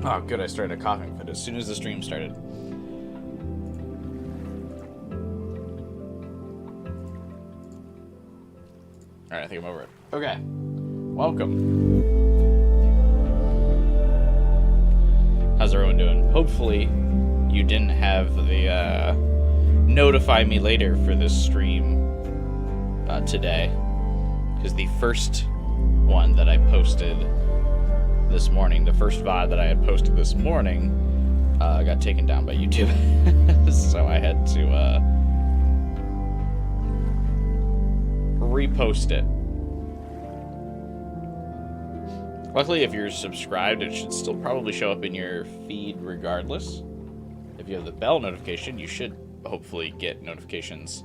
Oh, good, I started a coughing fit as soon as the stream started. Alright, I think I'm over it. Okay. Welcome. How's everyone doing? Hopefully, you didn't have the, notify me later for this stream, today. Because the first one that I posted this morning, the first VOD that I had posted this morning, got taken down by YouTube. So I had to, repost it. Luckily, if you're subscribed, it should still probably show up in your feed regardless. If you have the bell notification, you should hopefully get notifications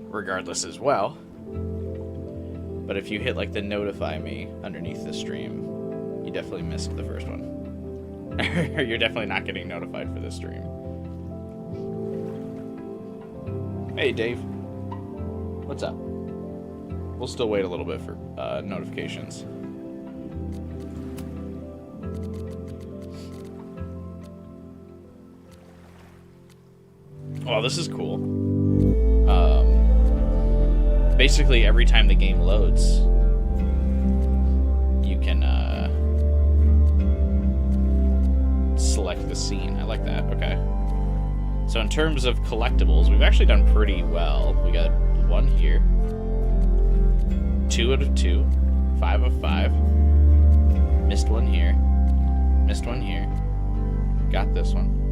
regardless as well. But if you hit like the notify me underneath the stream, you definitely missed the first one. You're definitely not getting notified for this stream. Hey, Dave. What's up? We'll still wait a little bit for notifications. Oh, this is cool. Basically, every time the game loads, you can select the scene. I like that. Okay. So in terms of collectibles, we've actually done pretty well. We got 1 here. 2 out of 2. 5 of 5. Missed 1 here. Missed 1 here. Got this one.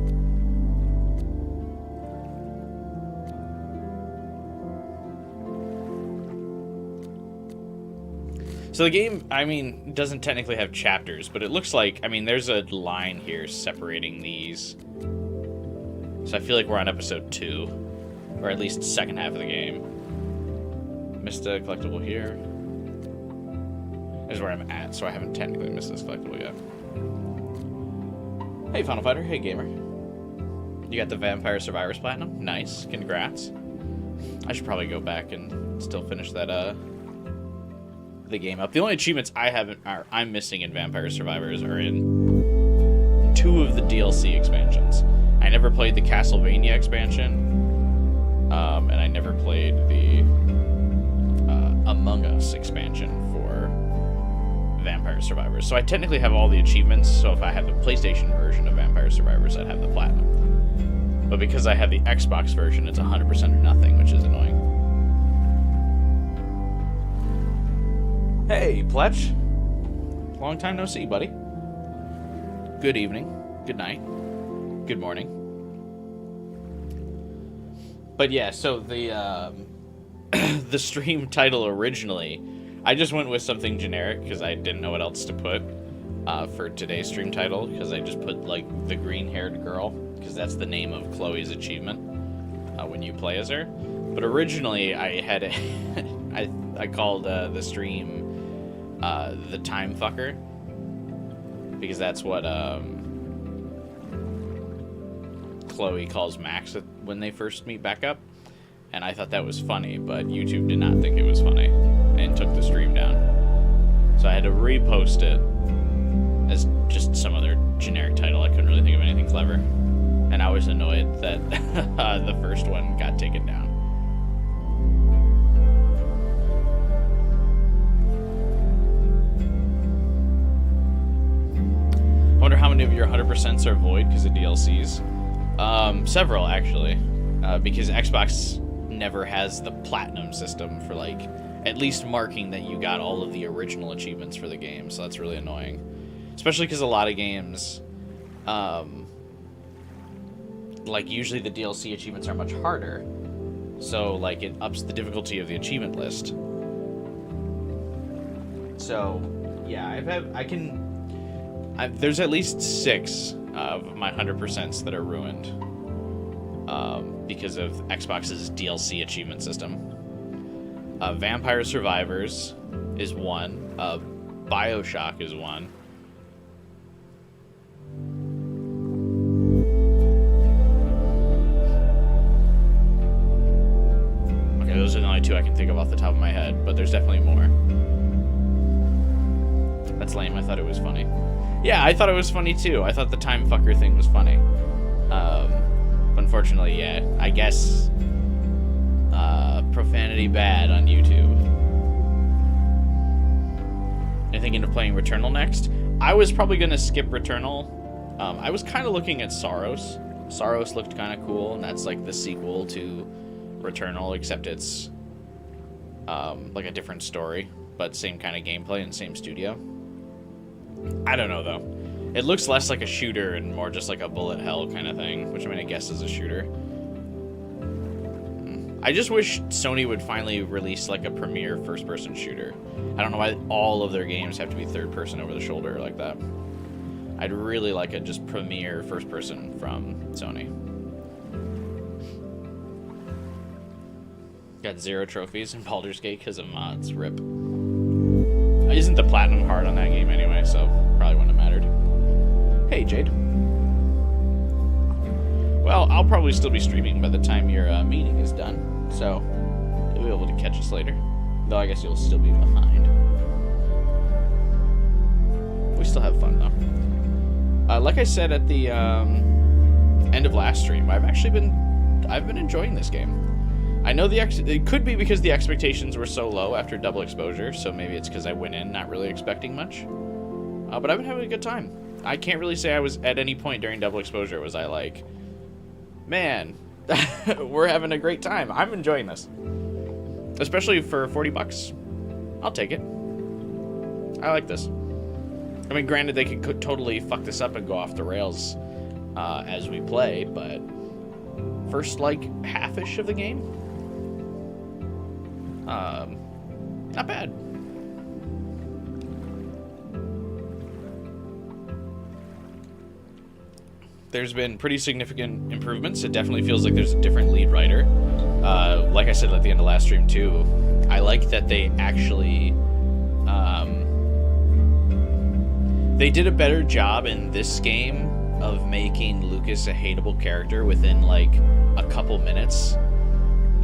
So the game, I mean, doesn't technically have chapters, but it looks like, I mean, there's a line here separating these. So I feel like we're on episode 2, or at least second half of the game. Missed a collectible here. This is where I'm at, so I haven't technically missed this collectible yet. Hey, Final Fighter. Hey, Gamer. You got the Vampire Survivors Platinum? Nice. Congrats. I should probably go back and still finish that, the game up. The only achievements I'm missing in Vampire Survivors are in 2 of the DLC expansions. I never played the Castlevania expansion, and I never played the Among Us expansion for Vampire Survivors. So I technically have all the achievements, so if I had the PlayStation version of Vampire Survivors, I'd have the Platinum. But because I have the Xbox version, it's 100% or nothing, which is annoying. Hey, Pletch. Long time no see, buddy. Good evening. Good night. Good morning. But yeah, so the the stream title originally, I just went with something generic because I didn't know what else to put for today's stream title, because I just put like the green-haired girl, because that's the name of Chloe's achievement when you play as her. But originally I had I called the stream the Time Fucker, because that's what Chloe calls Max when they first meet back up, and I thought that was funny, but YouTube did not think it was funny and took the stream down, so I had to repost it as just some other generic title. I couldn't really think of anything clever, and I was annoyed that the first one got taken down. I wonder how many of your 100% are void because of DLCs. Several, actually. Because Xbox never has the platinum system for, like, at least marking that you got all of the original achievements for the game. So that's really annoying. Especially because a lot of games, like, usually the DLC achievements are much harder. So, like, it ups the difficulty of the achievement list. So, yeah, there's at least 6 of my 100% that are ruined because of Xbox's DLC achievement system. Vampire Survivors is 1. BioShock is 1. Okay, those are the only 2 I can think of off the top of my head, but there's definitely more. That's that's lame. I thought it was funny. Yeah, I thought it was funny too. I thought the time fucker thing was funny. Unfortunately, yeah, I guess profanity bad on YouTube. You're thinking of playing Returnal next? I was probably gonna skip Returnal. I was kind of looking at Saros. Saros looked kind of cool, and that's like the sequel to Returnal, except it's like a different story, but same kind of gameplay and same studio. I don't know though. It looks less like a shooter and more just like a bullet hell kind of thing, which I mean I guess is a shooter. I just wish Sony would finally release like a premier first-person shooter. I don't know why all of their games have to be third-person over the shoulder like that. I'd really like a just premier first-person from Sony. Got 0 trophies in Baldur's Gate because of mods. RIP. Isn't the platinum hard on that game anyway, so probably wouldn't have mattered. Hey, Jade. Well, I'll probably still be streaming by the time your meeting is done, so you'll be able to catch us later. Though I guess you'll still be behind. We still have fun, though. Like I said at the end of last stream, I've been enjoying this game. I know it could be because the expectations were so low after Double Exposure, so maybe it's because I went in not really expecting much. But I've been having a good time. I can't really say I was at any point during Double Exposure was I like, man, we're having a great time. I'm enjoying this. Especially for $40. I'll take it. I like this. I mean, granted, they could totally fuck this up and go off the rails as we play, but first, like, half-ish of the game, not bad. There's been pretty significant improvements. It definitely feels like there's a different lead writer. Like I said at the end of last stream, too, I like that they actually... they did a better job in this game of making Lucas a hateable character within, like, a couple minutes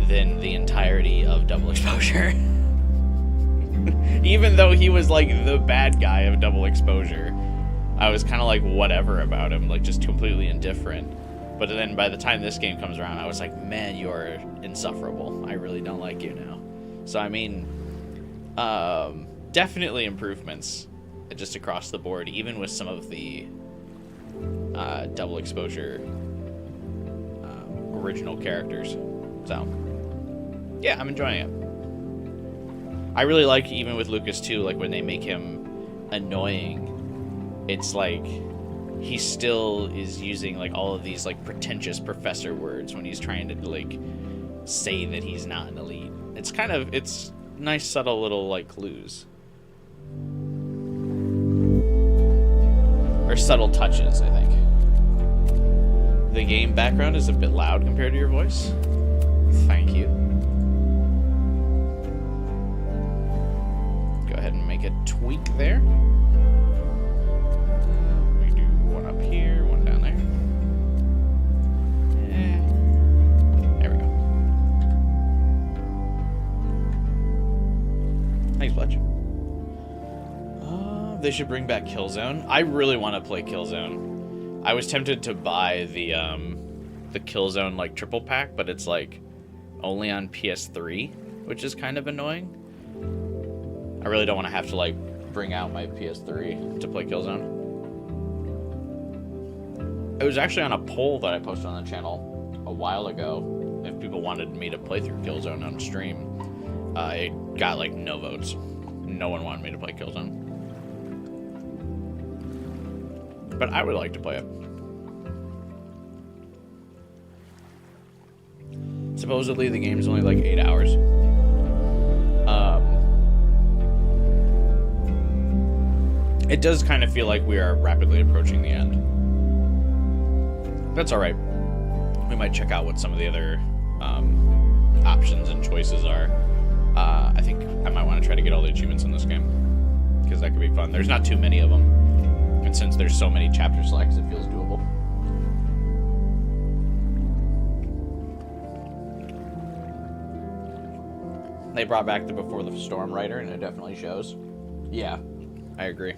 than the entirety of Double Exposure. Even though he was, like, the bad guy of Double Exposure, I was kind of like whatever about him, like just completely indifferent. But then by the time this game comes around, I was like, man, you are insufferable. I really don't like you now. So, I mean, definitely improvements just across the board, even with some of the Double Exposure original characters. So, yeah, I'm enjoying it. I really like, even with Lucas too, like when they make him annoying, it's like he still is using like all of these like pretentious professor words when he's trying to like say that he's not an elite. It's nice subtle little like clues. Or subtle touches, I think. The game background is a bit loud compared to your voice. Thank you. Go ahead and make a tweak there. We do one up here, one down there. There we go. Thanks, Fletch. They should bring back Killzone. I really want to play Killzone. I was tempted to buy the Killzone like triple pack, but it's like only on PS3, which is kind of annoying. I really don't want to have to like bring out my PS3 to play Killzone. It was actually on a poll that I posted on the channel a while ago if people wanted me to play through Killzone on stream. It got like no votes. No one wanted me to play Killzone. But I would like to play it. Supposedly the game's only like 8 hours. It does kind of feel like we are rapidly approaching the end. That's alright. We might check out what some of the other options and choices are. I think I might want to try to get all the achievements in this game, because that could be fun. There's not too many of them. And since there's so many chapter selects, it feels doable. They brought back the Before the Storm writer, and it definitely shows. Yeah, I agree.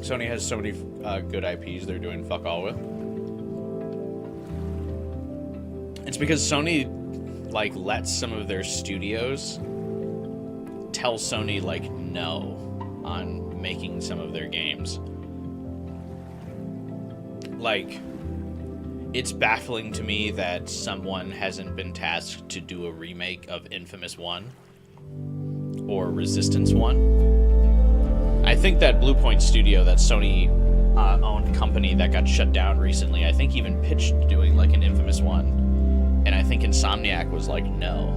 Sony has so many good IPs they're doing fuck all with. It's because Sony, like, lets some of their studios tell Sony, like, no on making some of their games. Like, it's baffling to me that someone hasn't been tasked to do a remake of Infamous 1 or Resistance 1. I think that Bluepoint Studio, that Sony owned company that got shut down recently, I think even pitched doing like an Infamous 1. And I think Insomniac was like, no.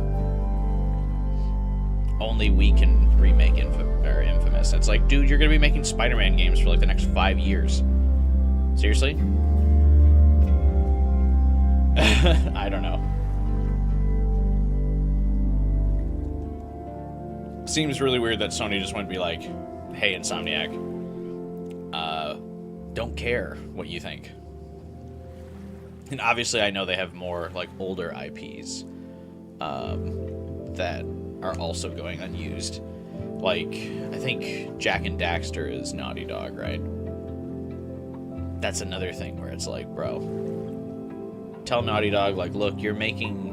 Only we can remake Infamous. It's like, dude, you're going to be making Spider-Man games for like the next 5 years. Seriously? I don't know. Seems really weird that Sony just went to be like, hey, Insomniac, don't care what you think. And obviously I know they have more like older IPs that are also going unused. Like, I think Jak and Daxter is Naughty Dog, right? That's another thing where it's like, bro, tell Naughty Dog, like, look, you're making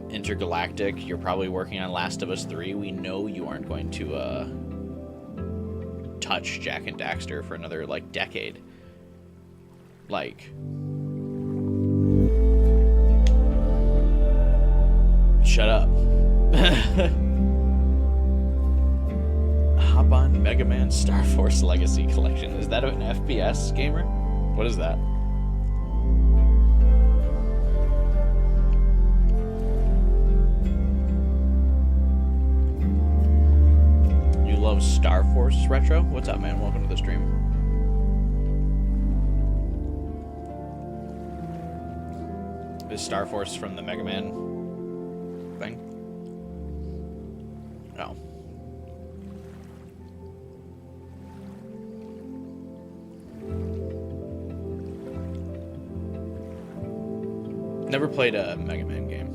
Intergalactic, you're probably working on Last of Us 3. We know you aren't going to touch Jak and Daxter for another, like, decade. Like, shut up. Hop on Mega Man Star Force Legacy Collection. Is that an FPS gamer? What is that? You love Star Force Retro? What's up, man? Welcome to the stream. Is Star Force from the Mega Man thing? No. Never played a Mega Man game.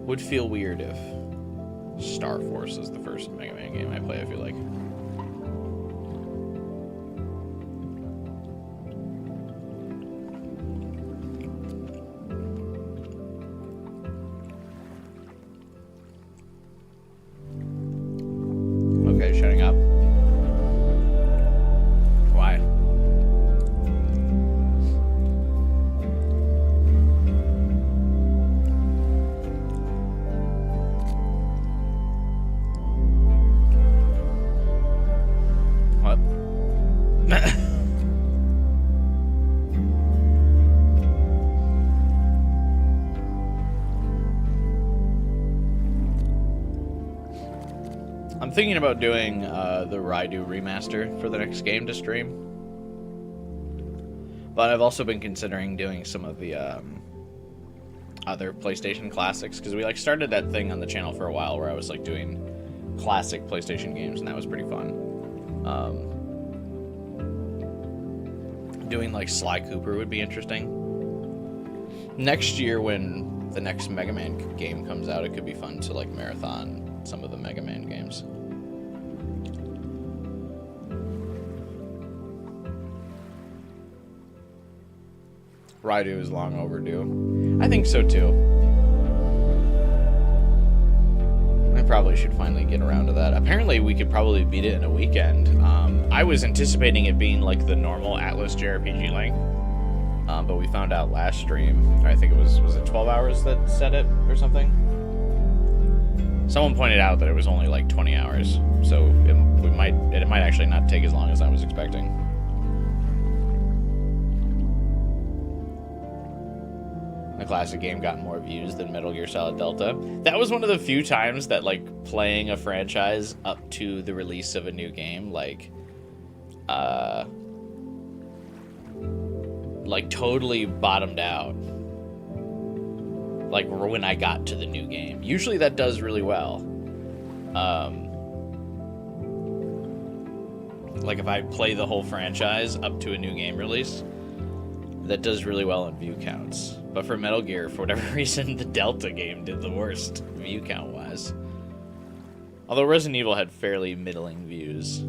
Would feel weird if Star Force is the first Mega Man game I play, I feel like. Okay, shutting up. Why? What? I'm thinking about doing the Raidu remaster for the next game to stream. But I've also been considering doing some of the other PlayStation classics, because we like started that thing on the channel for a while where I was like doing classic PlayStation games, and that was pretty fun. Doing like Sly Cooper would be interesting. Next year, when the next Mega Man game comes out, it could be fun to like marathon some of the Mega Man games. Raidu is long overdue. I think so too. I probably should finally get around to that. Apparently we could probably beat it in a weekend. I was anticipating it being like the normal Atlas JRPG length, but we found out last stream, I think it was it 12 hours that said it or something? Someone pointed out that it was only like 20 hours, so it might actually not take as long as I was expecting. The classic game got more views than Metal Gear Solid Delta. That was one of the few times that like playing a franchise up to the release of a new game, like totally bottomed out. Like when I got to the new game. Usually that does really well. Like if I play the whole franchise up to a new game release, that does really well in view counts. But for Metal Gear, for whatever reason, the Delta game did the worst view count wise. Although Resident Evil had fairly middling views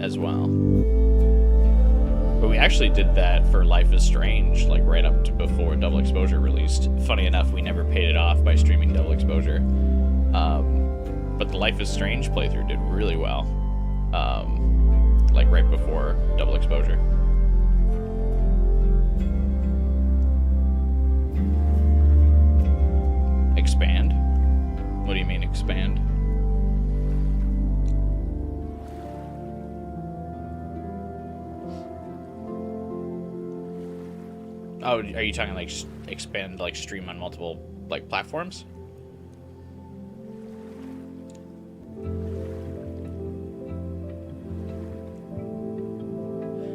as well. But we actually did that for Life is Strange, like right up to before Double Exposure released. Funny enough, we never paid it off by streaming Double Exposure. But the Life is Strange playthrough did really well. Like right before Double Exposure. Expand? What do you mean expand? Oh, are you talking like expand, like stream on multiple like platforms?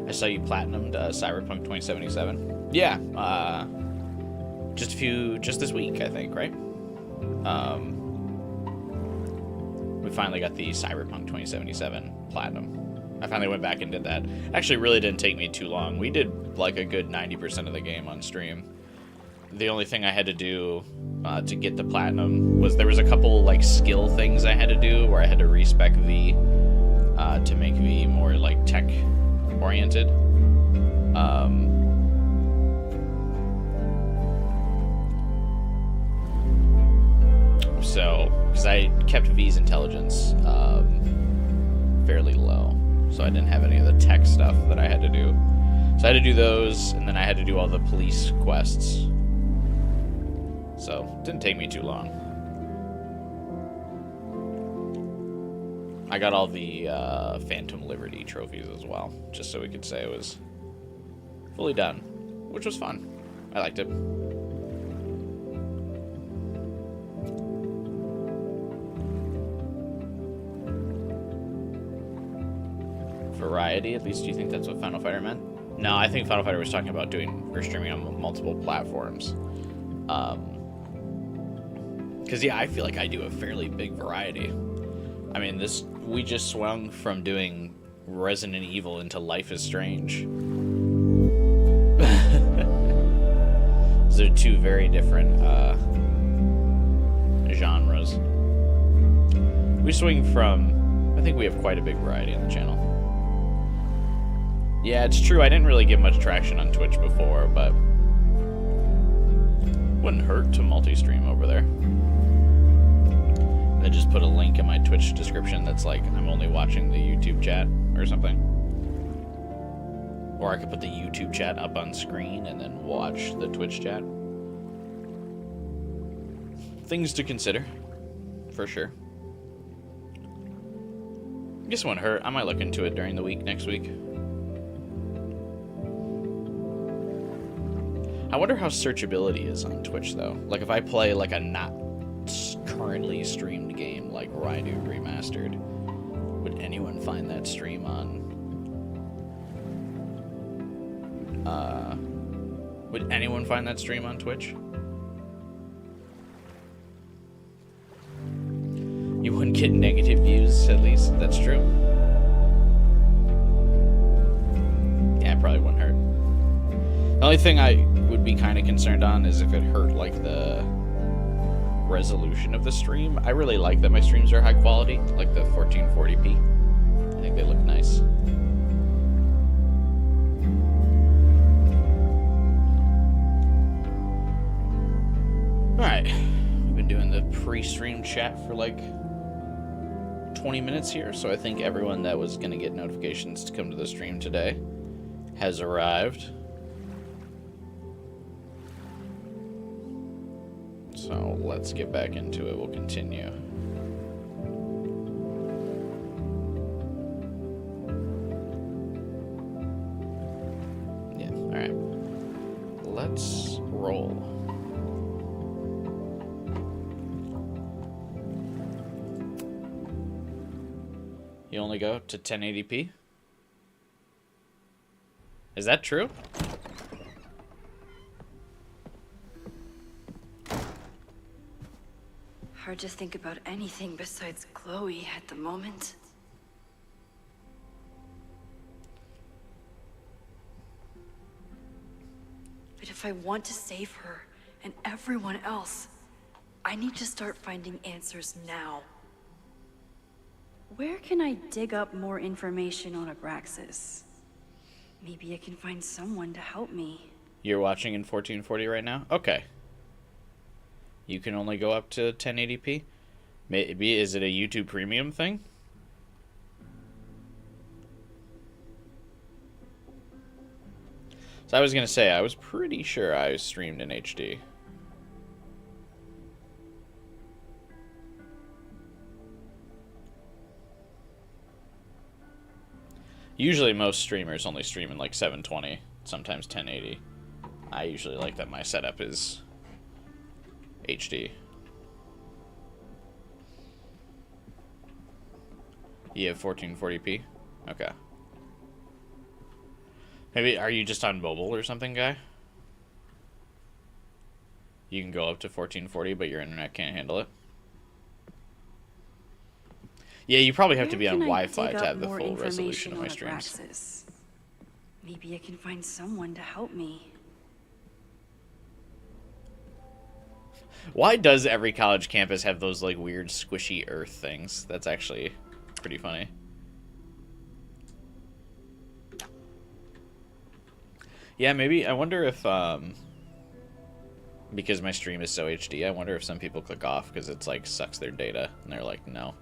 I saw you platinumed Cyberpunk 2077. Yeah, just this week, I think, right? We finally got the Cyberpunk 2077 platinum. I finally went back and did that. Actually, really didn't take me too long. We did like a good 90% of the game on stream. The only thing I had to do to get the platinum was there was a couple like skill things I had to do where I had to respec V to make V more like tech oriented. So, because I kept V's intelligence fairly low, so I didn't have any of the tech stuff that I had to do. So I had to do those, and then I had to do all the police quests. So, it didn't take me too long. I got all the Phantom Liberty trophies as well, just so we could say it was fully done, which was fun. I liked it. Variety, at least. Do you think that's what Final Fighter meant? No, I think Final Fighter was talking about streaming on multiple platforms. Because yeah, I feel like I do a fairly big variety. I mean, we just swung from doing Resident Evil into Life is Strange. Those are two very different genres. We swing from, I think we have quite a big variety on the channel. Yeah, it's true, I didn't really get much traction on Twitch before, but wouldn't hurt to multi-stream over there. I just put a link in my Twitch description that's like, I'm only watching the YouTube chat or something. Or I could put the YouTube chat up on screen and then watch the Twitch chat. Things to consider, for sure. I guess it wouldn't hurt. I might look into it during the week next week. I wonder how searchability is on Twitch, though. Like, if I play, like, a not currently streamed game, like Raidu Remastered, would anyone find that stream on... would anyone find that stream on Twitch? You wouldn't get negative views, at least. That's true. Yeah, it probably wouldn't hurt. The only thing I would be kind of concerned on is if it hurt like the resolution of the stream. I really like that my streams are high quality, like the 1440p. I think they look nice. Alright, we've been doing the pre-stream chat for like 20 minutes here, so I think everyone that was going to get notifications to come to the stream today has arrived. So let's get back into it. We'll continue. Yeah, alright. Let's roll. You only go to 1080p? Is that true? Hard to think about anything besides Chloe at the moment. But if I want to save her and everyone else, I need to start finding answers now. Where can I dig up more information on Abraxas? Maybe I can find someone to help me. You're watching in 1440 right now? Okay. You can only go up to 1080p? Maybe, is it a YouTube Premium thing? So I was going to say, I was pretty sure I streamed in HD. Usually most streamers only stream in like 720, sometimes 1080. I usually like that my setup is HD. You have 1440p? Okay. Maybe, are you just on mobile or something, guy? You can go up to 1440, but your internet can't handle it. Yeah, you probably have to be on Wi-Fi to have the full resolution of my streams. Abraxas? Maybe I can find someone to help me. Why does every college campus have those like weird squishy earth things? That's actually pretty funny. Yeah, maybe, I wonder if, because my stream is so HD, I wonder if some people click off because it's like sucks their data, and they're like, no.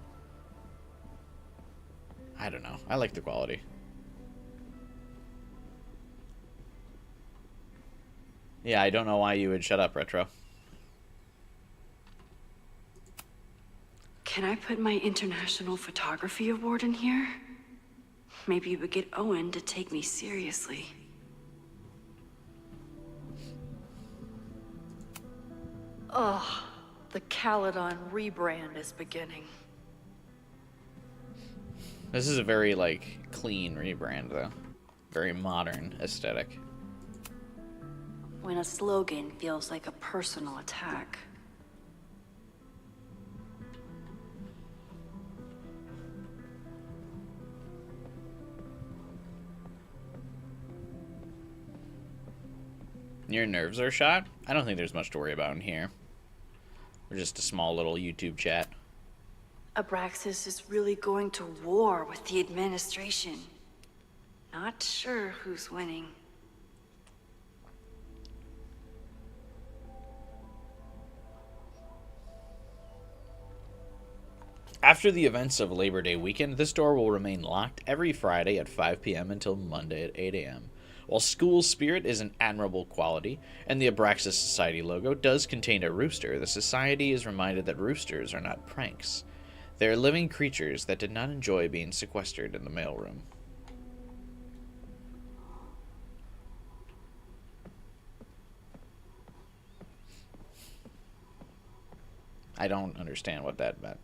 I don't know. I like the quality. Yeah, I don't know why you would shut up, Retro. Can I put my International Photography Award in here? Maybe it would get Owen to take me seriously. Ugh, the Caledon rebrand is beginning. This is a very, like, clean rebrand, though. Very modern aesthetic. When a slogan feels like a personal attack. Your nerves are shot? I don't think there's much to worry about in here. We're just a small little YouTube chat. Abraxas is really going to war with the administration. Not sure who's winning. After the events of Labor Day weekend, this door will remain locked every Friday at 5 p.m. until Monday at 8 a.m. While school spirit is an admirable quality, and the Abraxas Society logo does contain a rooster, the Society is reminded that roosters are not pranks. They are living creatures that did not enjoy being sequestered in the mailroom. I don't understand what that meant.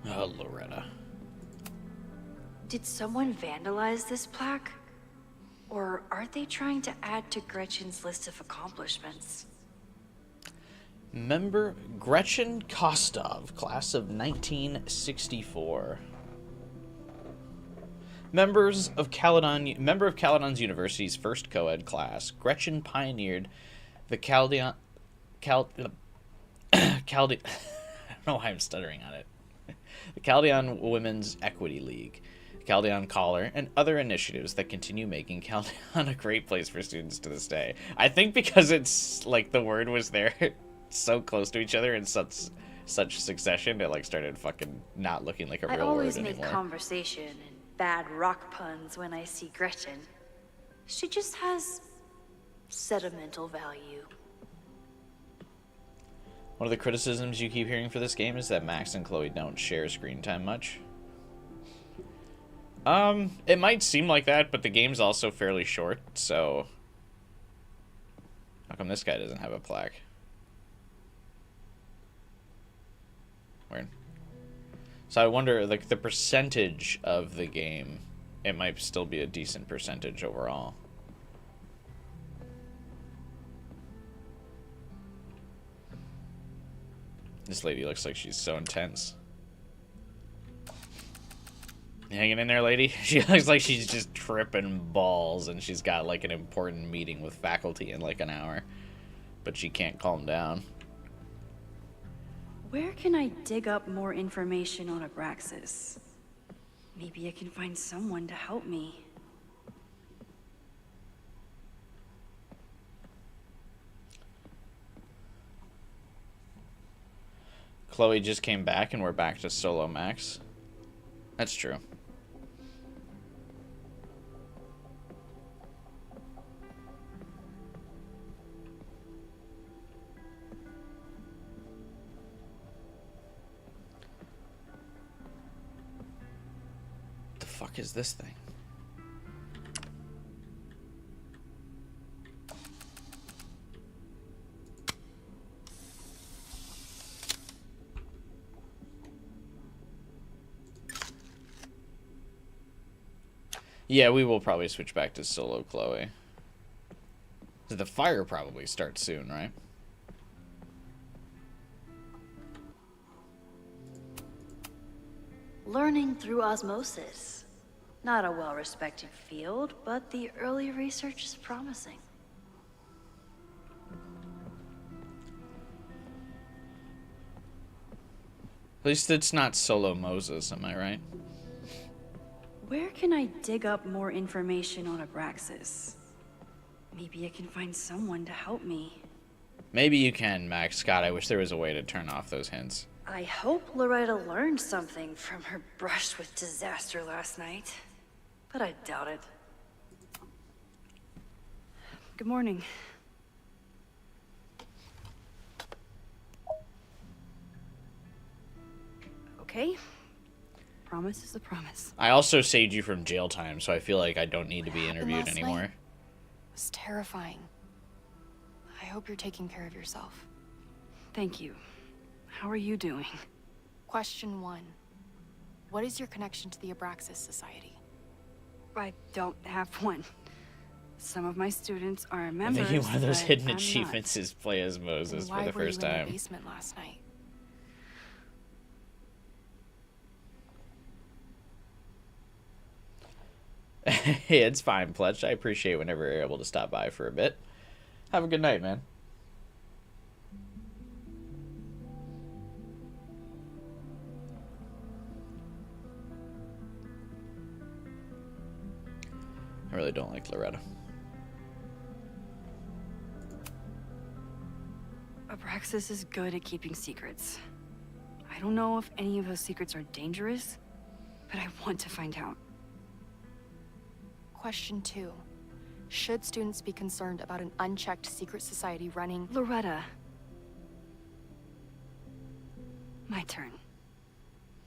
Oh, Loretta. Did someone vandalize this plaque? Or are they trying to add to Gretchen's list of accomplishments? Member Gretchen Kostov, class of 1964. Member of Caledon's University's first co-ed class, Gretchen pioneered the I don't know why I'm stuttering on it. The Caldeon Women's Equity League, Caldeon Collar, and other initiatives that continue making Caldeon a great place for students to this day. I think because it's, like, the word was there so close to each other in such succession, it, like, started fucking not looking like a real word anymore. I always make conversation and bad rock puns when I see Gretchen. She just has sentimental value. One of the criticisms you keep hearing for this game is that Max and Chloe don't share screen time much. It might seem like that, but the game's also fairly short, so... How come this guy doesn't have a plaque? Weird. So I wonder, like, the percentage of the game, it might still be a decent percentage overall. This lady looks like she's so intense. Hanging in there, lady? She looks like she's just tripping balls and she's got like an important meeting with faculty in like an hour. But she can't calm down. Where can I dig up more information on Abraxas? Maybe I can find someone to help me. Chloe just came back and we're back to solo Max. That's true. What the fuck is this thing? Yeah, we will probably switch back to solo Chloe. The fire probably starts soon, right? Learning through osmosis. Not a well-respected field, but the early research is promising. At least it's not solo Moses, am I right? Where can I dig up more information on Abraxas? Maybe I can find someone to help me. Maybe you can, Max. God, I wish there was a way to turn off those hints. I hope Loretta learned something from her brush with disaster last night, but I doubt it. Good morning. Okay. Promise is a promise. I also saved you from jail time, so I feel like I don't need to be interviewed anymore. It was terrifying. I hope you're taking care of yourself. Thank you. How are you doing? Question 1. What is your connection to the Abraxas Society? I don't have one. Some of my students are I members, think one of those but hidden I'm achievements is play as Moses Why for the were first you in time. the basement last night? Hey, it's fine, Pletch. I appreciate whenever you're able to stop by for a bit. Have a good night, man. I really don't like Loretta. Abraxas is good at keeping secrets. I don't know if any of those secrets are dangerous, but I want to find out. Question 2. Should students be concerned about an unchecked secret society running... Loretta. My turn.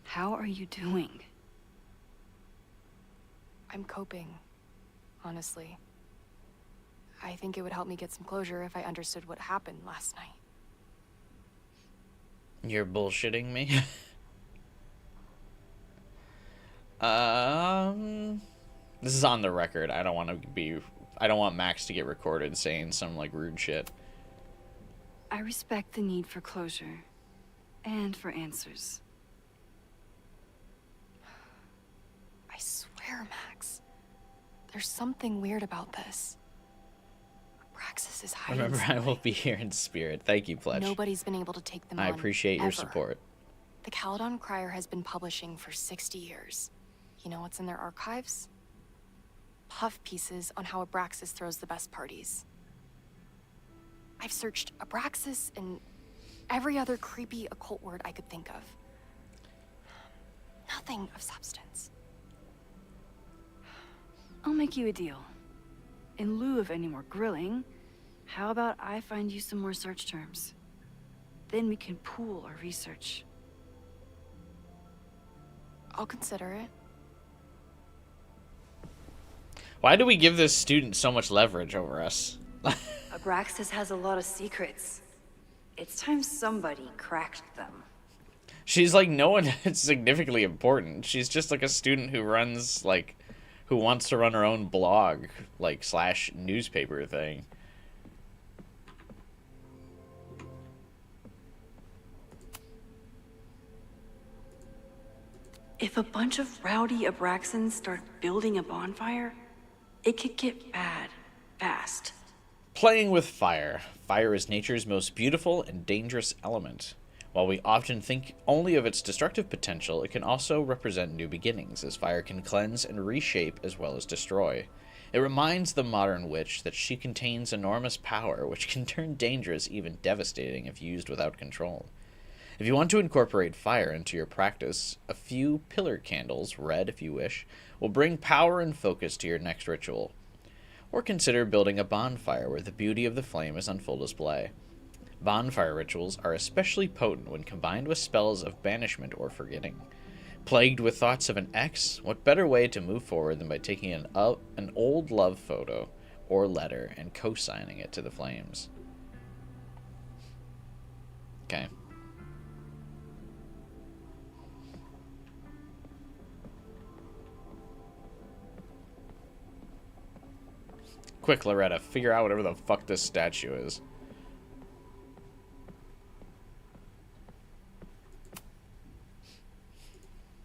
How are you doing? I'm coping, honestly. I think it would help me get some closure if I understood what happened last night. You're bullshitting me? This is on the record. I don't want Max to get recorded saying some like rude shit. I respect the need for closure. And for answers. I swear, Max. There's something weird about this. Abraxas is hiding Remember, I something. will be here in spirit. Thank you, Pledge. Nobody's been able to take them on, I appreciate your ever. support. The Caledon Crier has been publishing for 60 years. You know what's in their archives? Puff pieces on how Abraxas throws the best parties. I've searched Abraxas and every other creepy occult word I could think of. Nothing of substance. I'll make you a deal. In lieu of any more grilling, how about I find you some more search terms? Then we can pool our research. I'll consider it. Why do we give this student so much leverage over us? Abraxas has a lot of secrets. It's time somebody cracked them. She's like no one significantly important. She's just like a student who runs like, who wants to run her own blog, like / newspaper thing. If a bunch of rowdy Abraxans start building a bonfire, it could get bad, fast. Playing with fire. Fire is nature's most beautiful and dangerous element. While we often think only of its destructive potential, it can also represent new beginnings, as fire can cleanse and reshape as well as destroy. It reminds the modern witch that she contains enormous power, which can turn dangerous, even devastating, if used without control. If you want to incorporate fire into your practice, a few pillar candles, red if you wish, will bring power and focus to your next ritual. Or consider building a bonfire where the beauty of the flame is on full display. Bonfire rituals are especially potent when combined with spells of banishment or forgetting. Plagued with thoughts of an ex, what better way to move forward than by taking an old love photo or letter and co-signing it to the flames? Okay. Quick, Loretta, figure out whatever the fuck this statue is.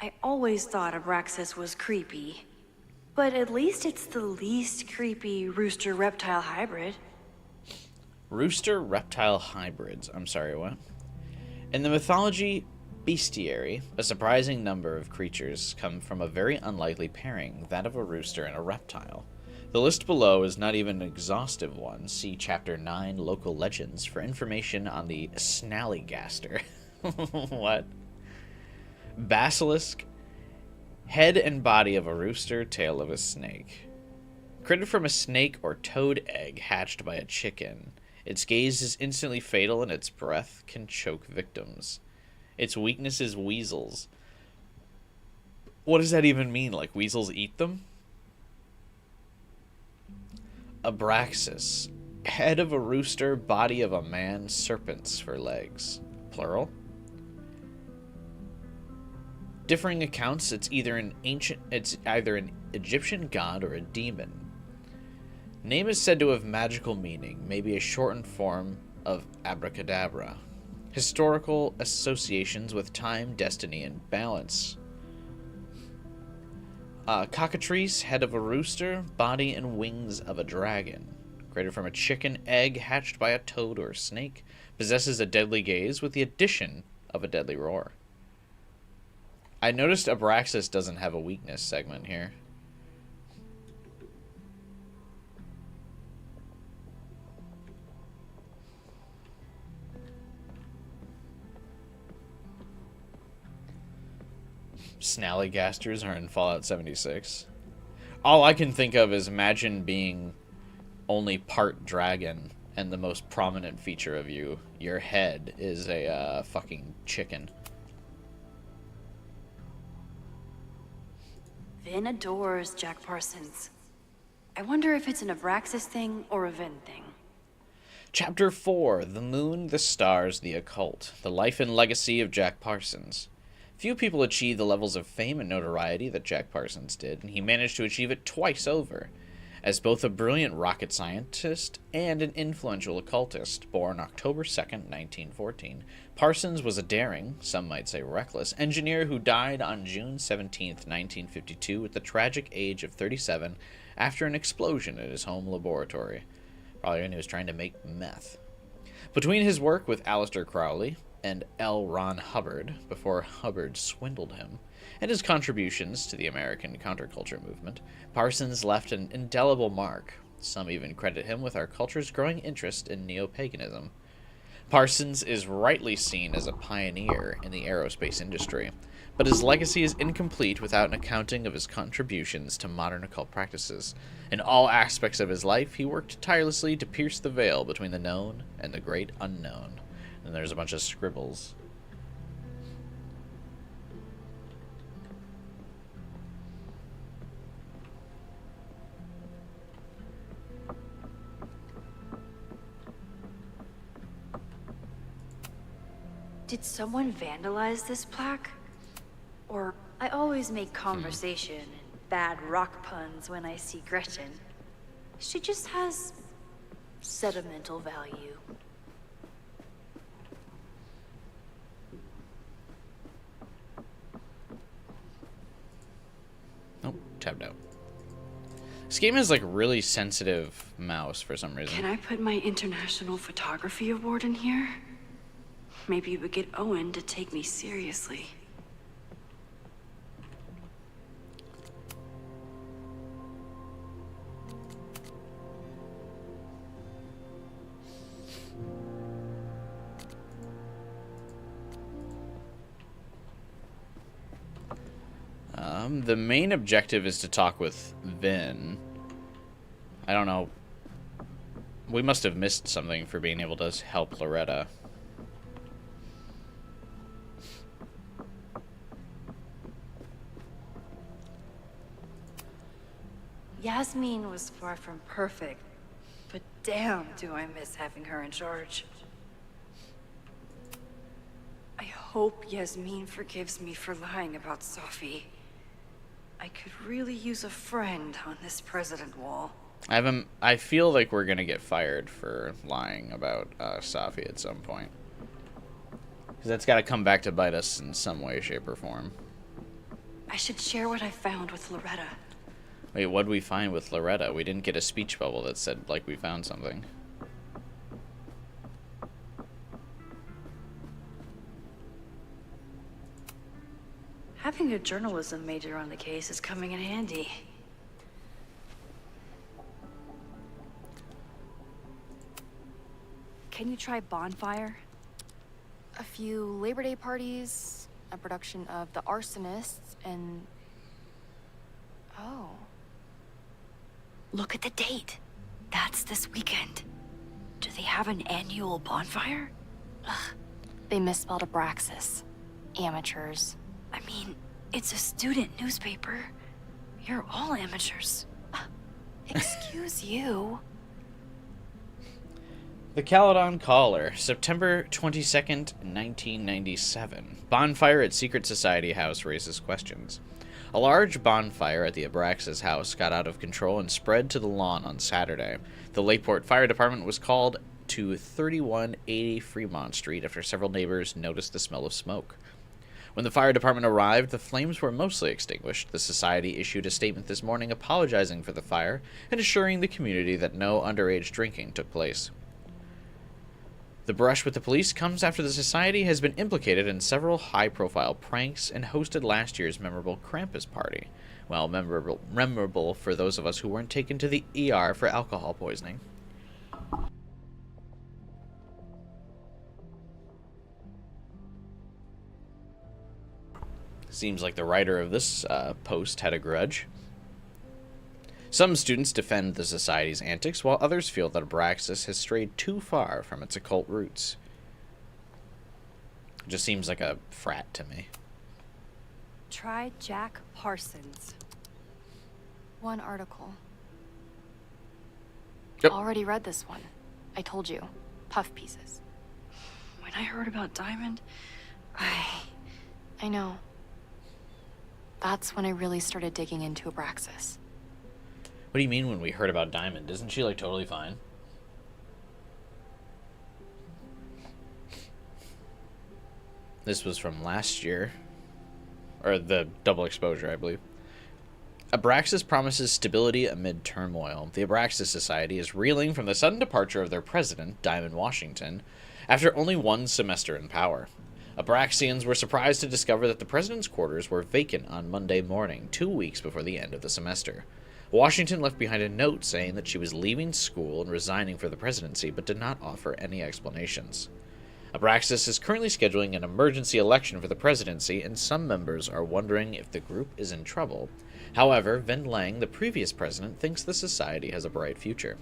I always thought Abraxas was creepy. But at least it's the least creepy rooster-reptile hybrid. Rooster-reptile hybrids. I'm sorry, what? In the mythology bestiary, a surprising number of creatures come from a very unlikely pairing, that of a rooster and a reptile. The list below is not even an exhaustive one. See Chapter 9, Local Legends, for information on the Snallygaster. What? Basilisk, head and body of a rooster, tail of a snake. Created from a snake or toad egg hatched by a chicken. Its gaze is instantly fatal and its breath can choke victims. Its weakness is weasels. What does that even mean? Like weasels eat them? Abraxas, head of a rooster, body of a man, serpents for legs. Plural. Differing accounts, it's either an Egyptian god or a demon. Name is said to have magical meaning, maybe a shortened form of abracadabra. Historical associations with time, destiny, and balance. Cockatrice, head of a rooster, body and wings of a dragon. Created from a chicken egg hatched by a toad or snake. Possesses a deadly gaze with the addition of a deadly roar. I noticed Abraxas doesn't have a weakness segment here. Snallygasters are in Fallout 76. All I can think of is imagine being only part dragon and the most prominent feature of you, your head, is a fucking chicken. Vin adores Jack Parsons. I wonder if it's an Abraxas thing or a Vin thing. Chapter 4, The Moon, the Stars, the Occult. The Life and Legacy of Jack Parsons. Few people achieve the levels of fame and notoriety that Jack Parsons did, and he managed to achieve it twice over. As both a brilliant rocket scientist and an influential occultist, born October 2nd, 1914, Parsons was a daring, some might say reckless, engineer who died on June 17th, 1952 at the tragic age of 37 after an explosion at his home laboratory. Probably when he was trying to make meth. Between his work with Aleister Crowley and L. Ron Hubbard, before Hubbard swindled him, and his contributions to the American counterculture movement, Parsons left an indelible mark. Some even credit him with our culture's growing interest in neo-paganism. Parsons is rightly seen as a pioneer in the aerospace industry, but his legacy is incomplete without an accounting of his contributions to modern occult practices. In all aspects of his life, he worked tirelessly to pierce the veil between the known and the great unknown. And there's a bunch of scribbles. Did someone vandalize this plaque? Or I always make conversation and bad rock puns when I see Gretchen. She just has sentimental value. tabbed out. This game has like really sensitive mouse for some reason. Can I put my International Photography Award in here? Maybe you would get Owen to take me seriously. The main objective is to talk with Vin. I don't know. We must have missed something for being able to help Loretta. Yasmin was far from perfect, but damn do I miss having her in charge. I hope Yasmin forgives me for lying about Sophie. I could really use a friend on this president wall. I feel like we're gonna get fired for lying about Sophie at some point. Because that's got to come back to bite us in some way, shape, or form. I should share what I found with Loretta. Wait, what'd we find with Loretta? We didn't get a speech bubble that said, like, we found something. Having a journalism major on the case is coming in handy. Can you try Bonfire? A few Labor Day parties, a production of The Arsonists, and... Oh. Look at the date. That's this weekend. Do they have an annual bonfire? Ugh. They misspelled Abraxas. Amateurs. I mean, it's a student newspaper. You're all amateurs. Excuse you. The Caledon Caller, September 22nd, 1997. Bonfire at Secret Society House raises questions. A large bonfire at the Abraxas house got out of control and spread to the lawn on Saturday. The Lakeport Fire Department was called to 3180 Fremont Street after several neighbors noticed the smell of smoke. When the fire department arrived, the flames were mostly extinguished. The society issued a statement this morning apologizing for the fire and assuring the community that no underage drinking took place. The brush with the police comes after the society has been implicated in several high-profile pranks and hosted last year's memorable Krampus party. Well, memorable for those of us who weren't taken to the ER for alcohol poisoning. Seems like the writer of this post had a grudge. Some students defend the society's antics, while others feel that Abraxas has strayed too far from its occult roots. It just seems like a frat to me. Try Jack Parsons. One article. Yep. Already read this one. I told you. Puff pieces. When I heard about Diamond, I know. That's when I really started digging into Abraxas. What do you mean when we heard about Diamond? Isn't she, like, totally fine? This was from last year. Or the double exposure, I believe. Abraxas promises stability amid turmoil. The Abraxas Society is reeling from the sudden departure of their president, Diamond Washington, after only one semester in power. Abraxians were surprised to discover that the president's quarters were vacant on Monday morning, 2 weeks before the end of the semester. Washington left behind a note saying that she was leaving school and resigning for the presidency, but did not offer any explanations. Abraxas is currently scheduling an emergency election for the presidency, and some members are wondering if the group is in trouble. However, Vin Lang, the previous president, thinks the society has a bright future.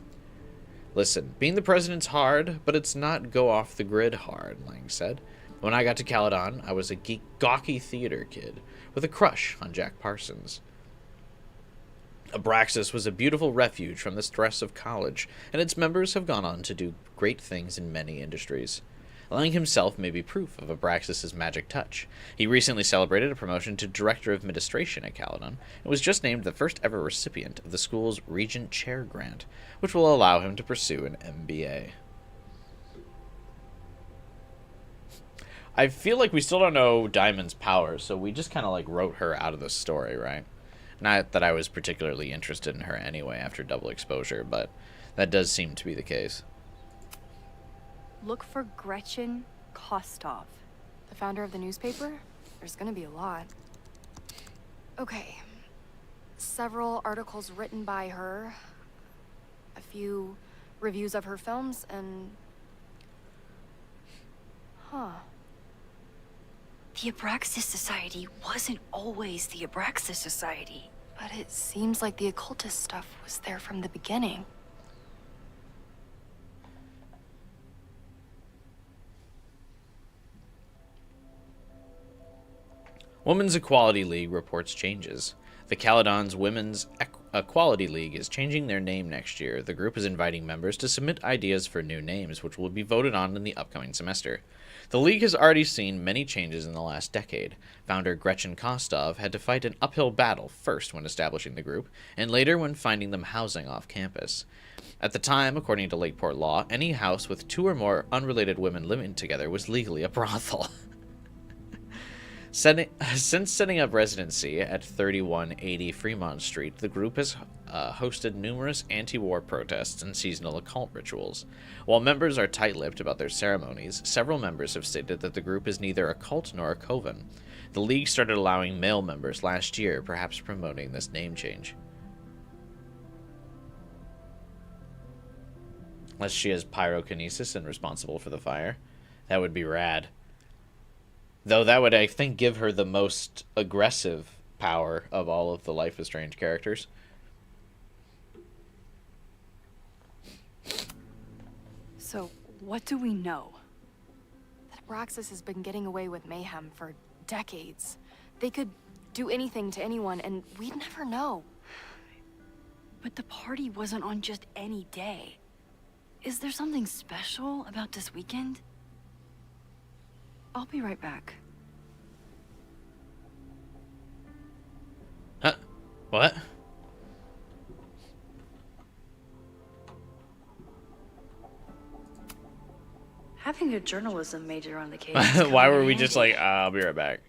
Listen, being the president's hard, but it's not go-off-the-grid hard, Lang said. When I got to Caledon, I was a gawky theater kid with a crush on Jack Parsons. Abraxas was a beautiful refuge from the stress of college, and its members have gone on to do great things in many industries. Lang himself may be proof of Abraxas' magic touch. He recently celebrated a promotion to Director of Administration at Caledon, and was just named the first ever recipient of the school's Regent Chair Grant, which will allow him to pursue an MBA. I feel like we still don't know Diamond's powers, so we just kind of like wrote her out of the story, right? Not that I was particularly interested in her anyway after Double Exposure, but that does seem to be the case. Look for Gretchen Kostov. The founder of the newspaper? There's gonna be a lot. Okay. Several articles written by her, a few reviews of her films, and... Huh. The Abraxas Society wasn't always the Abraxas Society. But it seems like the occultist stuff was there from the beginning. Women's Equality League reports changes. The Caledon's Women's Equality League is changing their name next year. The group is inviting members to submit ideas for new names, which will be voted on in the upcoming semester. The league has already seen many changes in the last decade. Founder Gretchen Kostov had to fight an uphill battle, first when establishing the group, and later when finding them housing off campus. At the time, according to Lakeport law, any house with 2 or more unrelated women living together was legally a brothel. Since setting up residency at 3180 Fremont Street, the group has hosted numerous anti-war protests and seasonal occult rituals. While members are tight-lipped about their ceremonies, several members have stated that the group is neither a cult nor a coven. The league started allowing male members last year, perhaps promoting this name change. Unless she has pyrokinesis and responsible for the fire. That would be rad. Though that would, I think, give her the most aggressive power of all of the Life is Strange characters. So, what do we know? That Abraxas has been getting away with mayhem for decades. They could do anything to anyone, and we'd never know. But the party wasn't on just any day. Is there something special about this weekend? I'll be right back. Huh? What? Having a journalism major on the case. Why were we just like, I'll be right back?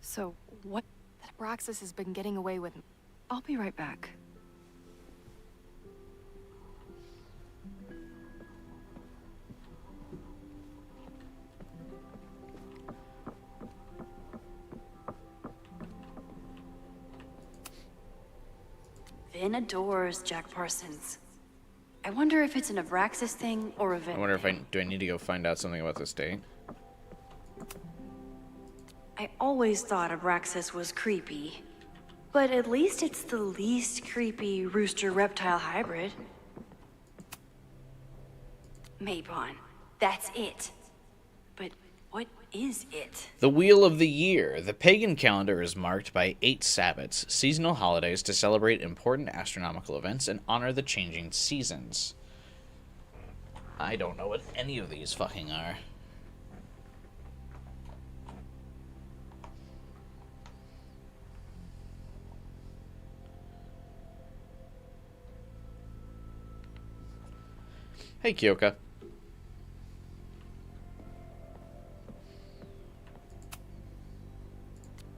So, what? That Abraxas has been getting away with... I'll be right back. Vin adores Jack Parsons. I wonder if it's an Abraxas thing or a Vin. I wonder if do I need to go find out something about this date? I always thought Abraxas was creepy. But at least it's the least creepy rooster-reptile hybrid. Mabon. That's it. But what is it? The Wheel of the Year. The pagan calendar is marked by 8 Sabbats, seasonal holidays to celebrate important astronomical events and honor the changing seasons. I don't know what any of these fucking are. Hey, Kyoka.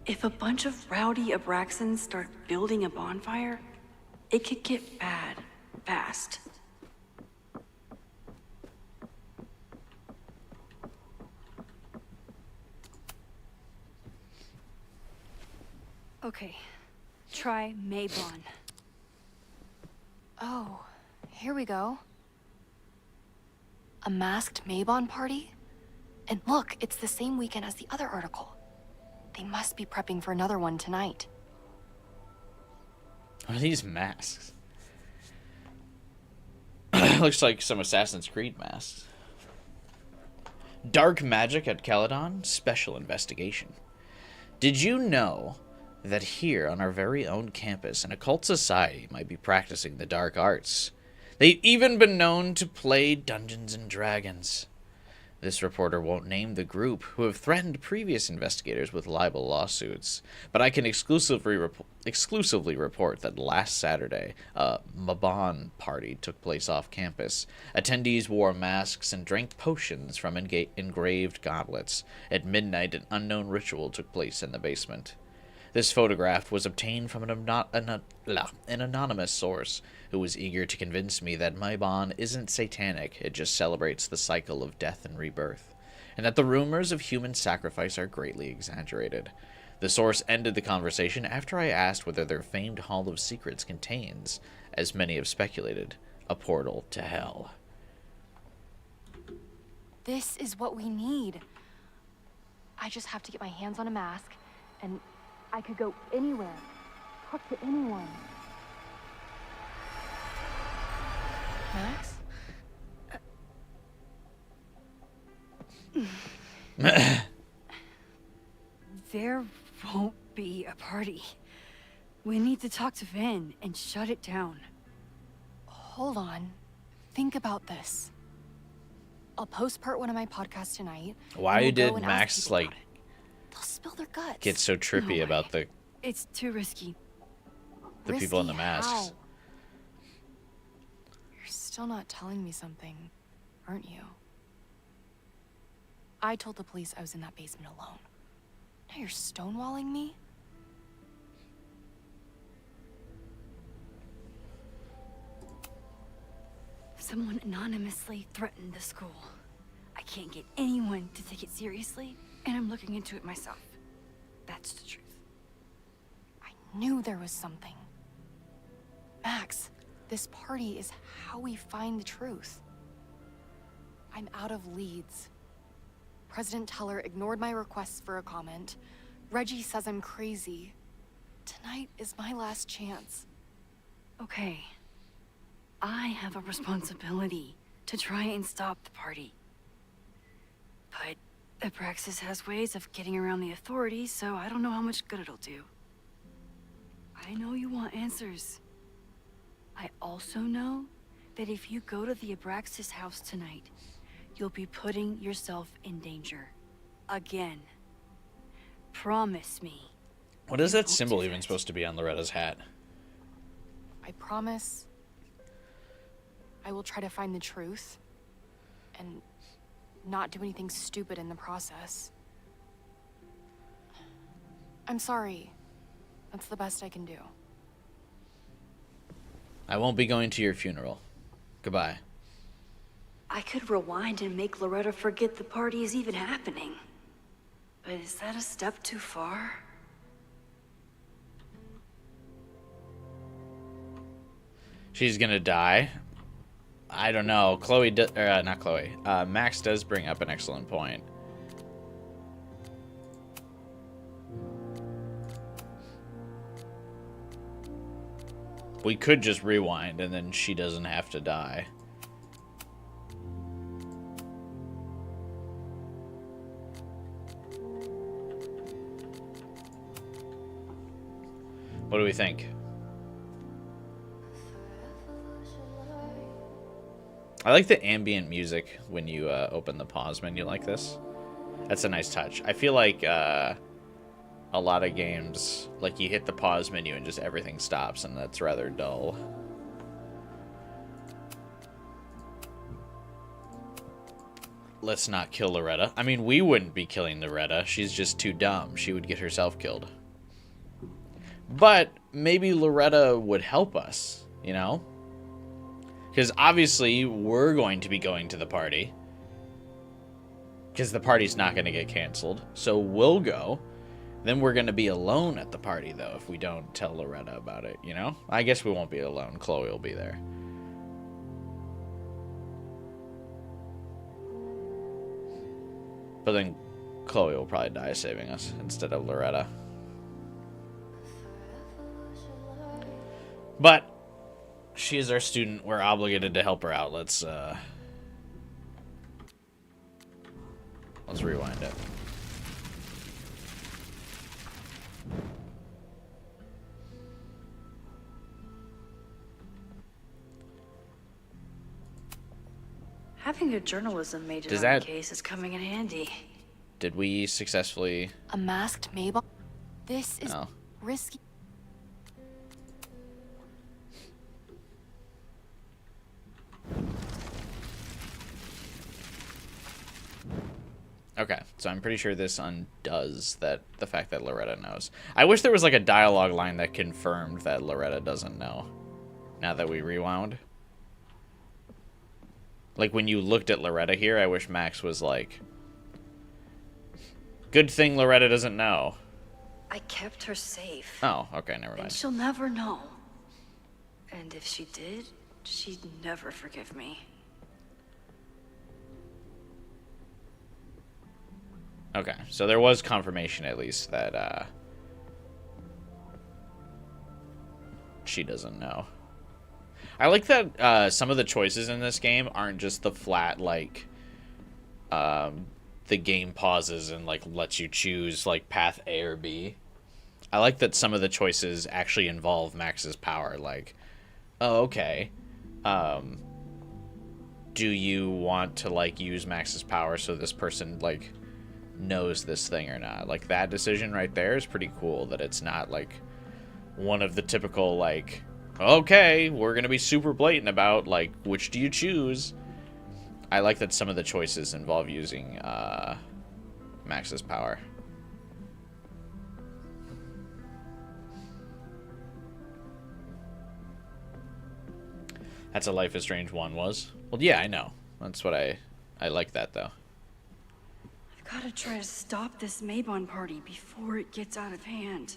If a bunch of rowdy Abraxans start building a bonfire, it could get bad fast. Okay, try Mabon. Oh, here we go. A masked Mabon party? And look, it's the same weekend as the other article. They must be prepping for another one tonight. What are these masks? Looks like some Assassin's Creed masks. Dark magic at Caledon? Special investigation. Did you know that here on our very own campus, an occult society might be practicing the dark arts? They've even been known to play Dungeons and Dragons. This reporter won't name the group, who have threatened previous investigators with libel lawsuits, but I can exclusively report that last Saturday, a Mabon party took place off campus. Attendees wore masks and drank potions from engraved goblets. At midnight, an unknown ritual took place in the basement. This photograph was obtained from an anonymous source who was eager to convince me that Mabon isn't satanic, it just celebrates the cycle of death and rebirth, and that the rumors of human sacrifice are greatly exaggerated. The source ended the conversation after I asked whether their famed Hall of Secrets contains, as many have speculated, a portal to hell. This is what we need. I just have to get my hands on a mask, and I could go anywhere, talk to anyone. Max? There won't be a party. We need to talk to Vin and shut it down. Hold on. Think about this. I'll post part 1 of my podcast tonight. Why and we'll did go and ask Max, people like, about it. They'll spill their guts. get so trippy No about way. It's too risky. the people in the Risky masks? how? You're still not telling me something, aren't you? I told the police I was in that basement alone. Now you're stonewalling me? Someone anonymously threatened the school. I can't get anyone to take it seriously, and I'm looking into it myself. That's the truth. I knew there was something. Max, this party is how we find the truth. I'm out of leads. President Teller ignored my requests for a comment. Reggie says I'm crazy. Tonight is my last chance. Okay. I have a responsibility to try and stop the party. But Abraxas has ways of getting around the authorities, so I don't know how much good it'll do. I know you want answers. I also know that if you go to the Abraxas house tonight, you'll be putting yourself in danger. Again. Promise me. What is You that won't symbol do even that. supposed to be on Loretta's hat? I promise I will try to find the truth and not do anything stupid in the process. I'm sorry. That's the best I can do. I won't be going to your funeral. Goodbye. I could rewind and make Loretta forget the party is even happening. But is that a step too far? She's gonna die. I don't know. Not Chloe. Max does bring up an excellent point. We could just rewind and then she doesn't have to die. What do we think? I like the ambient music when you open the pause menu like this. That's a nice touch. I feel like a lot of games, like you hit the pause menu and just everything stops, and that's rather dull. Let's not kill Loretta. I mean, we wouldn't be killing Loretta. She's just too dumb. She would get herself killed. But maybe Loretta would help us, you know? Because obviously we're going to be going to the party. Because the party's not going to get canceled. So we'll go. Then we're going to be alone at the party, though, if we don't tell Loretta about it, you know? I guess we won't be alone. Chloe will be there. But then Chloe will probably die saving us instead of Loretta. But she is our student. We're obligated to help her out. Let's rewind it. Have Having a journalism major Does on that- the case is coming in handy. Did we successfully... A masked Mabon? This is Oh. risky. Okay, so I'm pretty sure this undoes the fact that Loretta knows. I wish there was like a dialogue line that confirmed that Loretta doesn't know. Now that we rewound. Like when you looked at Loretta here, I wish Max was like, good thing Loretta doesn't know. I kept her safe. Oh, okay, never And mind. she'll never know. And if she did, she'd never forgive me. Okay, so there was confirmation at least that she doesn't know. I like that some of the choices in this game aren't just the flat, like, the game pauses and, like, lets you choose, like, path A or B. I like that some of the choices actually involve Max's power, like, oh, okay, do you want to, like, use Max's power so this person, like, knows this thing or not? Like, that decision right there is pretty cool, that it's not, like, one of the typical, like, okay, we're gonna be super blatant about, like, which do you choose? I like that some of the choices involve using Max's power. That's a Life is Strange 1 was. Well, yeah, I know. That's what I like that, though. I've got to try to stop this Mabon party before it gets out of hand.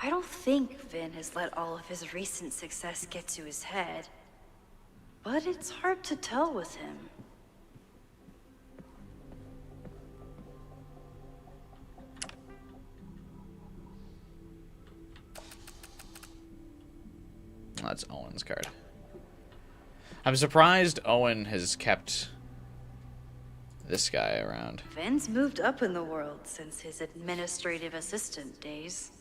I don't think Vin has let all of his recent success get to his head. But it's hard to tell with him. That's Owen's card. I'm surprised Owen has kept this guy around. Vin's moved up in the world since his administrative assistant days.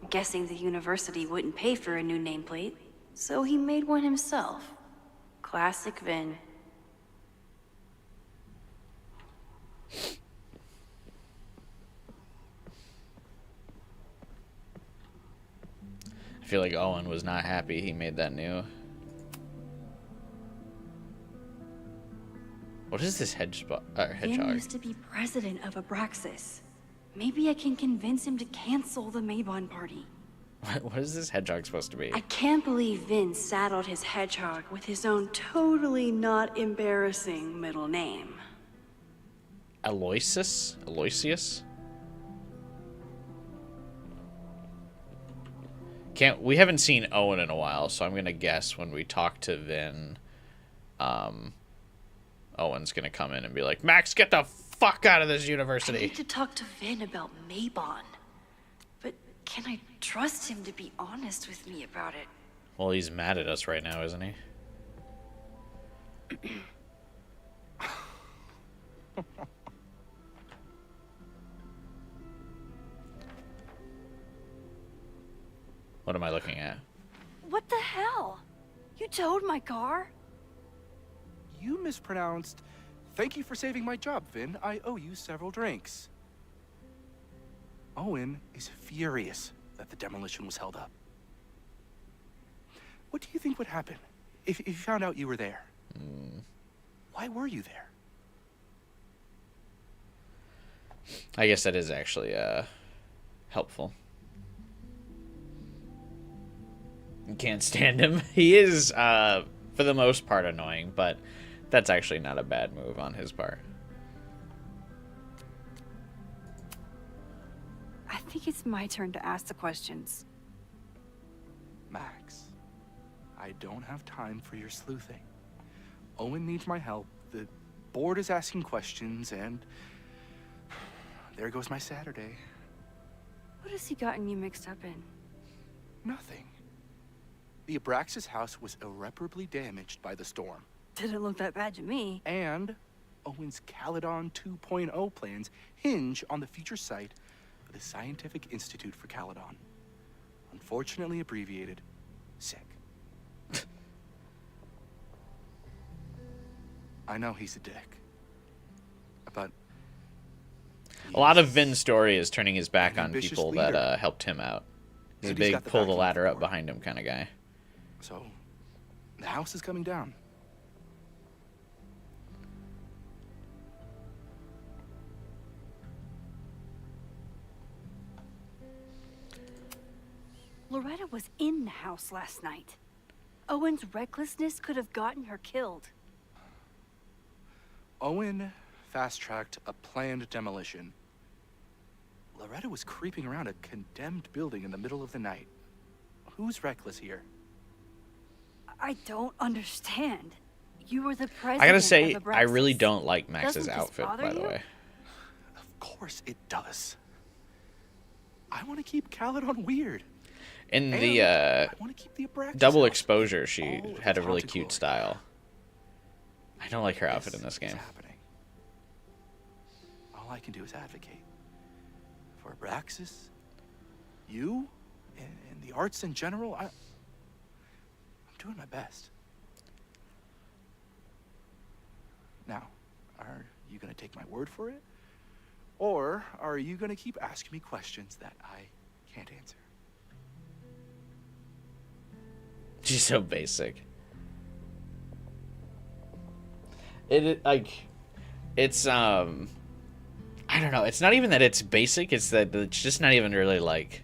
Guessing the university wouldn't pay for a new nameplate, so he made one himself. Classic Vin. I feel like Owen was not happy he made that new. What is this Vin hedgehog? used to be president of Abraxas. Maybe I can convince him to cancel the Mabon party. What is this hedgehog supposed to be? I can't believe Vin saddled his hedgehog with his own totally not embarrassing middle name. Aloysius? Aloysius? We haven't seen Owen in a while, so I'm gonna guess when we talk to Vin, Owen's gonna come in and be like, Max, get the fuck out of this I university. need to talk to Vin about Mabon. But can I trust him to be honest with me about it? Well, he's mad at us right now, isn't he? What am I looking at? What the hell? You towed my car? You mispronounced. Thank you for saving my job, Vin. I owe you several drinks. Owen is furious that the demolition was held up. What do you think would happen if you found out you were there? Why were you there? I guess that is actually helpful. You can't stand him. He is, for the most part, annoying, but that's actually not a bad move on his part. I think it's my turn to ask the questions. Max, I don't have time for your sleuthing. Owen needs my help. The board is asking questions, and there goes my Saturday. What has he gotten you mixed up in? Nothing. The Abraxas house was irreparably damaged by the storm. Didn't look that bad to me. And Owen's Caledon 2.0 plans hinge on the future site of the Scientific Institute for Caledon. Unfortunately abbreviated, sick. I know he's a dick. But A lot of Vin's story is turning his back an on ambitious people leader. that helped him out. He's a And he's big got the pull the backing of ladder the up board. behind him kind of guy. So, the house is coming down. Loretta was in the house last night. Owen's recklessness could have gotten her killed. Owen fast-tracked a planned demolition. Loretta was creeping around a condemned building in the middle of the night. Who's reckless here? I don't understand. You were the president I gotta of say, the I really Braxis. don't like Max's Doesn't this outfit, bother by the you? way. Of course it does. I want to keep Caledon weird. In And the I want to keep the Abraxas double house exposure, she all of had a its really haunted cute glory. style. I don't like her outfit in this is game. happening. All I can do is advocate for Abraxas, you, and the arts in general. I'm doing my best. Now, are you gonna take my word for it, or are you gonna keep asking me questions that I can't answer? She's so basic. It's I don't know. It's not even that it's basic. It's that it's just not even really like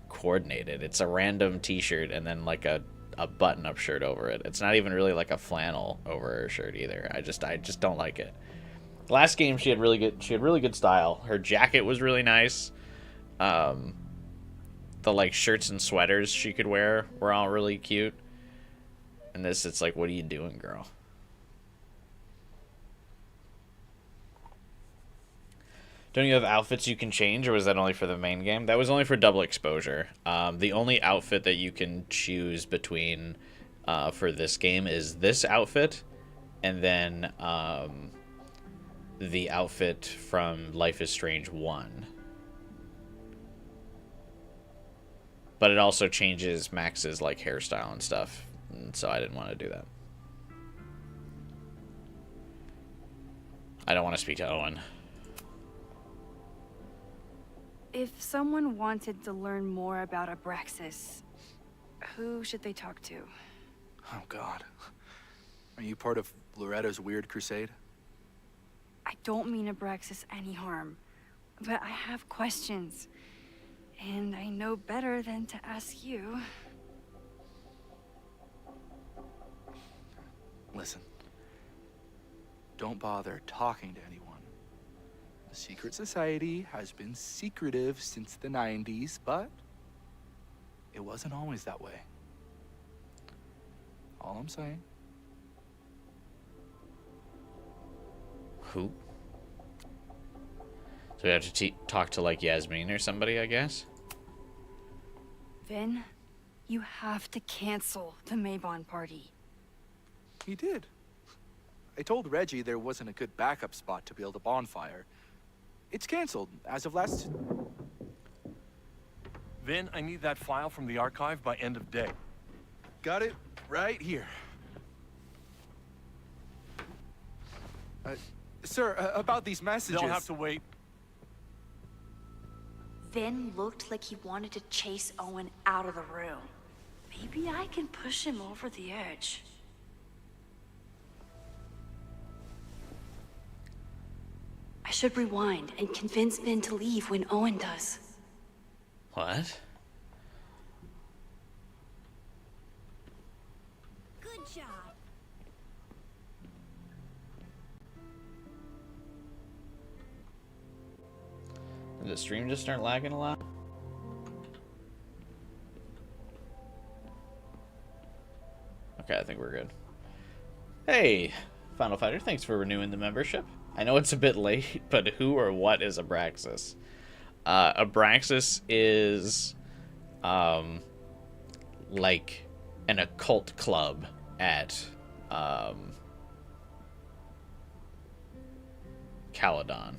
coordinated. It's a random T-shirt and then like a button-up shirt over it. It's not even really like a flannel over her shirt either. I just don't like it. Last game she had really good style. Her jacket was really nice. The like shirts and sweaters she could wear were all really cute. And this, it's like, what are you doing, girl? Don't you have outfits you can change, or was that only for the main game? That was only for double exposure. The only outfit that you can choose between for this game is this outfit, and then the outfit from Life is Strange 1. But it also changes Max's like hairstyle and stuff, and so I didn't want to do that. I don't want to speak to Owen. If someone wanted to learn more about Abraxas, who should they talk to? Oh God, are you part of Loretta's weird crusade? I don't mean Abraxas any harm, but I have questions. And I know better than to ask you. Listen, don't bother talking to anyone. The secret society has been secretive since the 90s, but it wasn't always that way. All I'm saying. Who? So we have to talk to like Yasmin or somebody, I guess. Vin, you have to cancel the Maybon party. He did. I told Reggie there wasn't a good backup spot to build a bonfire. It's canceled as of last. Vin, I need that file from the archive by end of day. Got it right here. Sir, about these messages. They'll have to wait. Vin looked like he wanted to chase Owen out of the room. Maybe I can push him over the edge. I should rewind and convince Vin to leave when Owen does. What? Good job. Did the stream just start lagging a lot? Okay, I think we're good. Hey, Final Fighter, thanks for renewing the membership. I know it's a bit late, but who or what is Abraxas? Abraxas is, like an occult club at, Caledon.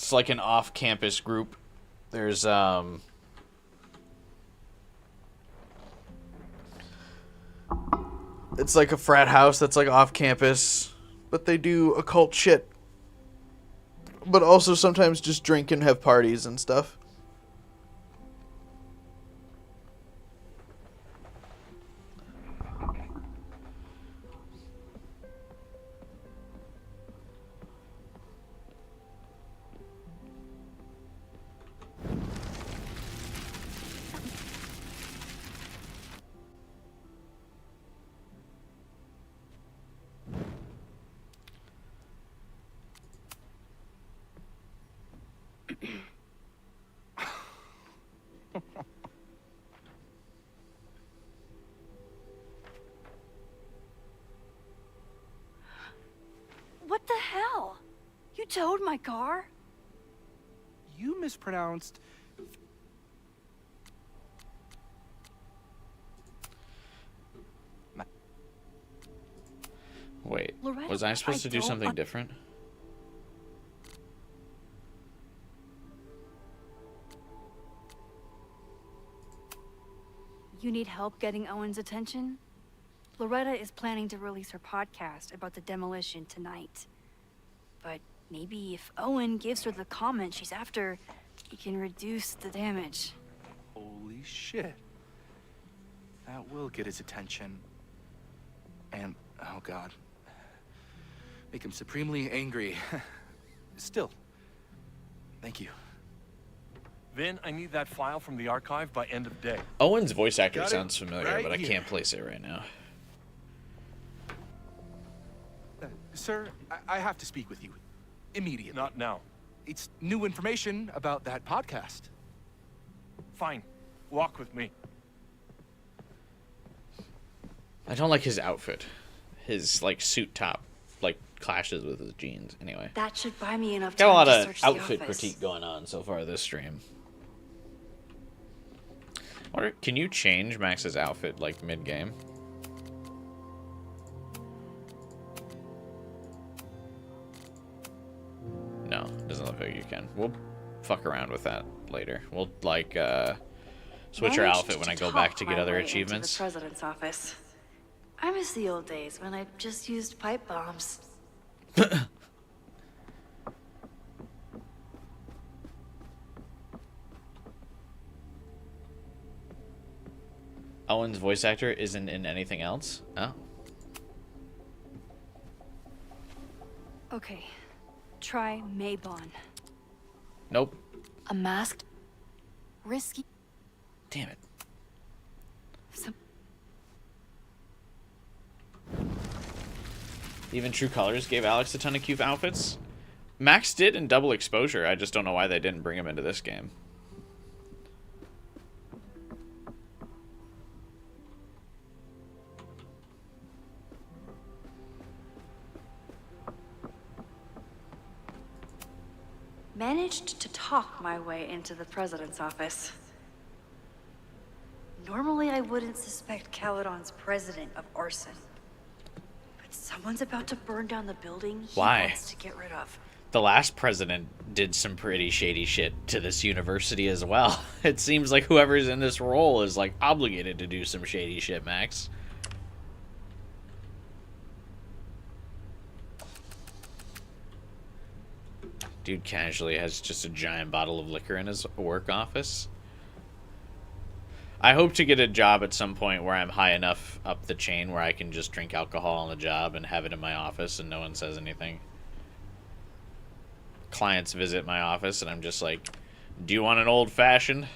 It's like an off-campus group. There's it's like a frat house that's like off campus, but they do occult shit. But also sometimes just drink and have parties and stuff. What the hell? You towed my car? You mispronounced. Wait, Loretta, was I supposed to do don't something different? You need help getting Owen's attention? Loretta is planning to release her podcast about the demolition tonight. But maybe if Owen gives her the comment she's after, he can reduce the damage. Holy shit. That will get his attention. And, oh god. Make him supremely angry. Still, thank you. Vin, I need that file from the archive by end of day. Owen's voice actor Got it sounds familiar, right but I here. can't place it right now. Sir, I have to speak with you. Immediately. Not now. It's new information about that podcast. Fine. Walk with me. I don't like his outfit. His like suit top like clashes with his jeans. Anyway, That should buy me enough got time a lot to of search the outfit office. critique going on so far this stream. Or can you change Max's outfit like mid game? No, doesn't look like you can. We'll fuck around with that later. We'll like switch our Managed outfit when to I go back to talk get my other way into achievements. The president's office. I miss the old days when I just used pipe bombs. Owen's voice actor isn't in anything else? Oh. Okay. Try Maybon. Nope. A masked, risky. Damn it. Some Even True Colors gave Alex a ton of cute outfits. Max did in Double Exposure. I just don't know why they didn't bring him into this game. Managed to talk my way into the president's office. Normally, I wouldn't suspect Caledon's president of arson. But someone's about to burn down the building he Why? wants to get rid of. The last president did some pretty shady shit to this university as well. It seems like whoever's in this role is like obligated to do some shady shit, Max. Dude casually has just a giant bottle of liquor in his work office. I hope to get a job at some point where I'm high enough up the chain where I can just drink alcohol on the job and have it in my office and no one says anything. Clients visit my office and I'm just like, do you want an old fashioned?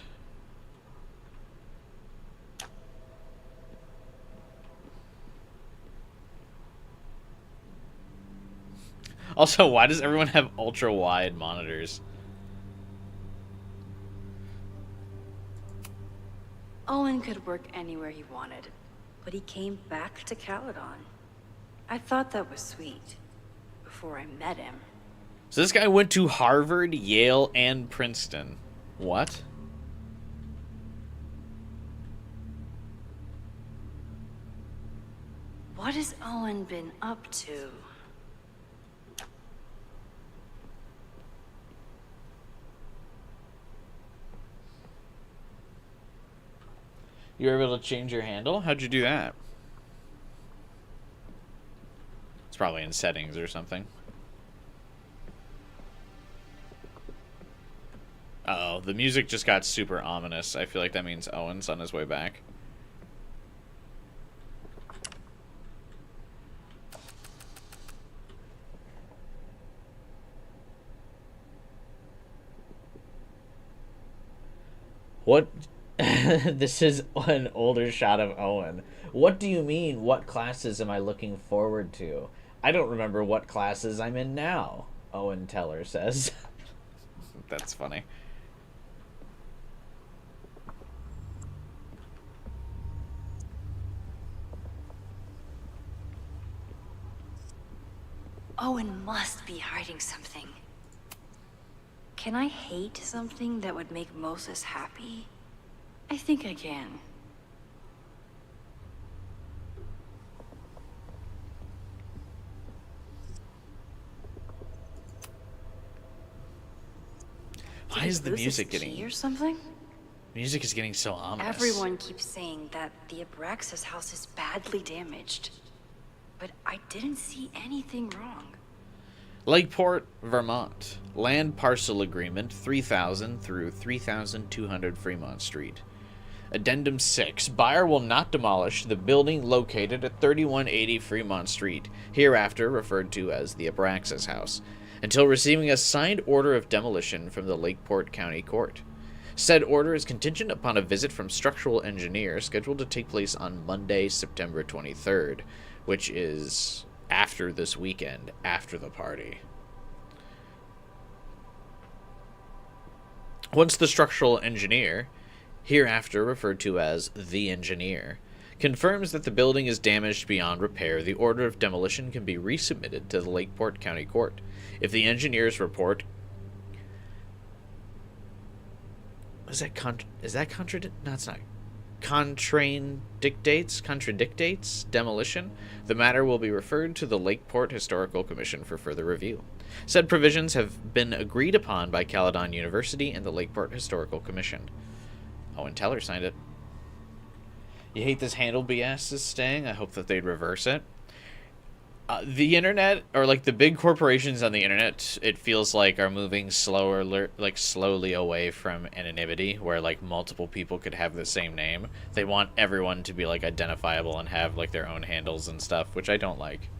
Also, why does everyone have ultra wide monitors? Owen could work anywhere he wanted, but he came back to Caledon. I thought that was sweet. Before I met him. So this guy went to Harvard, Yale, and Princeton. What? What has Owen been up to? You were able to change your handle? How'd you do that? It's probably in settings or something. Uh-oh, the music just got super ominous. I feel like that means Owen's on his way back. What? This is an older shot of Owen. What do you mean, what classes am I looking forward to? I don't remember what classes I'm in now, Owen Teller says. That's funny. Owen must be hiding something. Can I hate something that would make Moses happy? I think I can. Why is the Lose his music key getting... or something? Music is getting so ominous. Everyone keeps saying that the Abraxas house is badly damaged, but I didn't see anything wrong. Lakeport, Vermont. Land parcel agreement 3000 through 3200 Fremont Street. Addendum 6. Buyer will not demolish the building located at 3180 Fremont Street, hereafter referred to as the Abraxas House, until receiving a signed order of demolition from the Lakeport County Court. Said order is contingent upon a visit from structural engineer scheduled to take place on Monday, September 23rd, which is after this weekend, after the party. Once the structural engineer, hereafter referred to as the engineer, confirms that the building is damaged beyond repair, the order of demolition can be resubmitted to the Lakeport County Court. If the engineer's report... No, it's not. Contradictates demolition, the matter will be referred to the Lakeport Historical Commission for further review. Said provisions have been agreed upon by Caledon University and the Lakeport Historical Commission. Owen Teller signed it. You hate this handle BS is staying? I hope that they'd reverse it. The internet, or like the big corporations on the internet, it feels like are moving slowly away from anonymity, where like multiple people could have the same name. They want everyone to be like identifiable and have like their own handles and stuff, which I don't like.